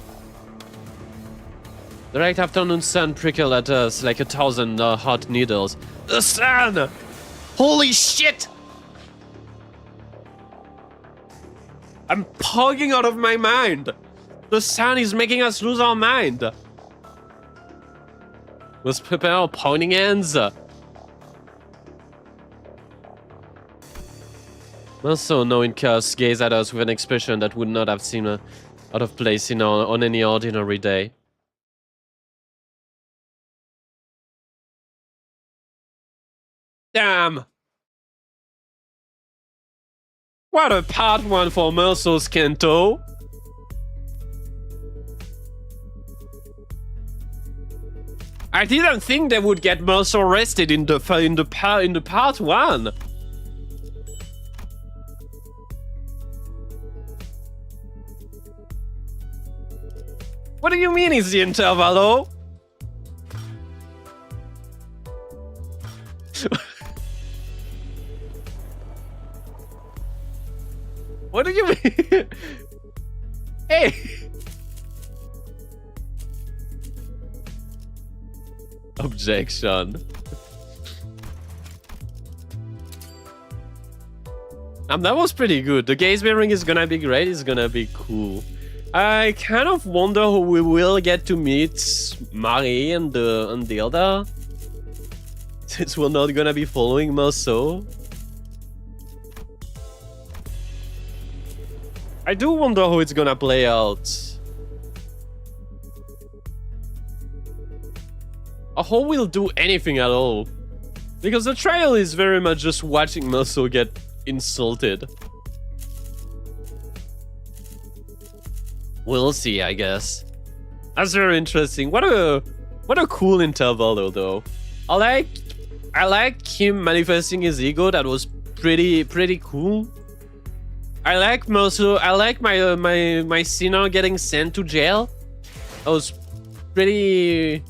The late afternoon sun prickled at us like 1,000 hot needles. The sun! Holy shit! I'm pogging out of my mind! The sun is making us lose our mind! Let's prepare our pointing ends! Meursault, knowing cuss, gazed at us with an expression that would not have seemed out of place on any ordinary day. Damn! What a part one for Meursault's Kento! I didn't think they would get Meursault arrested in the part one. What do you mean is the interval? What do you mean? Hey! Objection. That was pretty good. The gaze bearing is gonna be great. It's gonna be cool. I kind of wonder who we will get to meet Marie and the other. Since we're not gonna be following Meursault. I do wonder how it's gonna play out. Or how we'll do anything at all. Because the trial is very much just watching Meursault get insulted. We'll see, I guess. That's very interesting. What a cool interval though. I like him manifesting his ego. That was pretty cool. I like Meursault. I like my sinner getting sent to jail. That was pretty.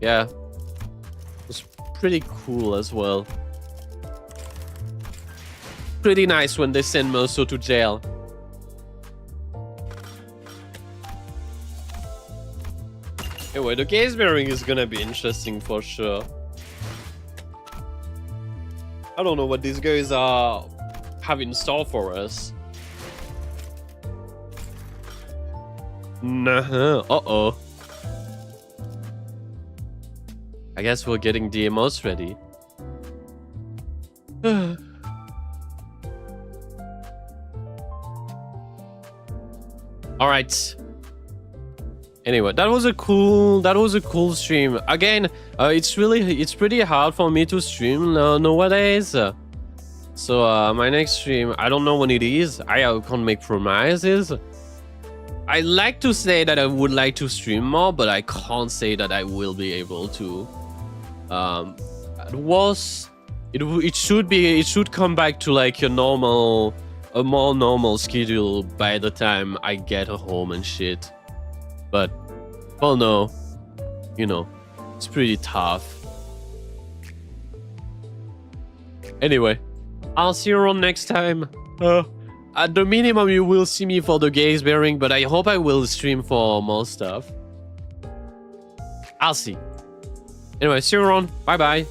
Yeah, it was pretty cool as well. Pretty nice when they send Meursault to jail. Anyway, the gaze bearing is gonna be interesting for sure. I don't know what these guys have in store for us. Uh-oh. I guess we're getting DMOs ready. Alright. Anyway, that was a cool stream. Again, it's pretty hard for me to stream nowadays. So my next stream, I don't know when it is. I can't make promises. I like to say that I would like to stream more, but I can't say that I will be able to. It should come back to like a more normal schedule by the time I get home and shit. But, well, no, you know, it's pretty tough. Anyway, I'll see you around next time. At the minimum, you will see me for the gaze bearing, but I hope I will stream for more stuff. I'll see. Anyway, see you around. Bye-bye.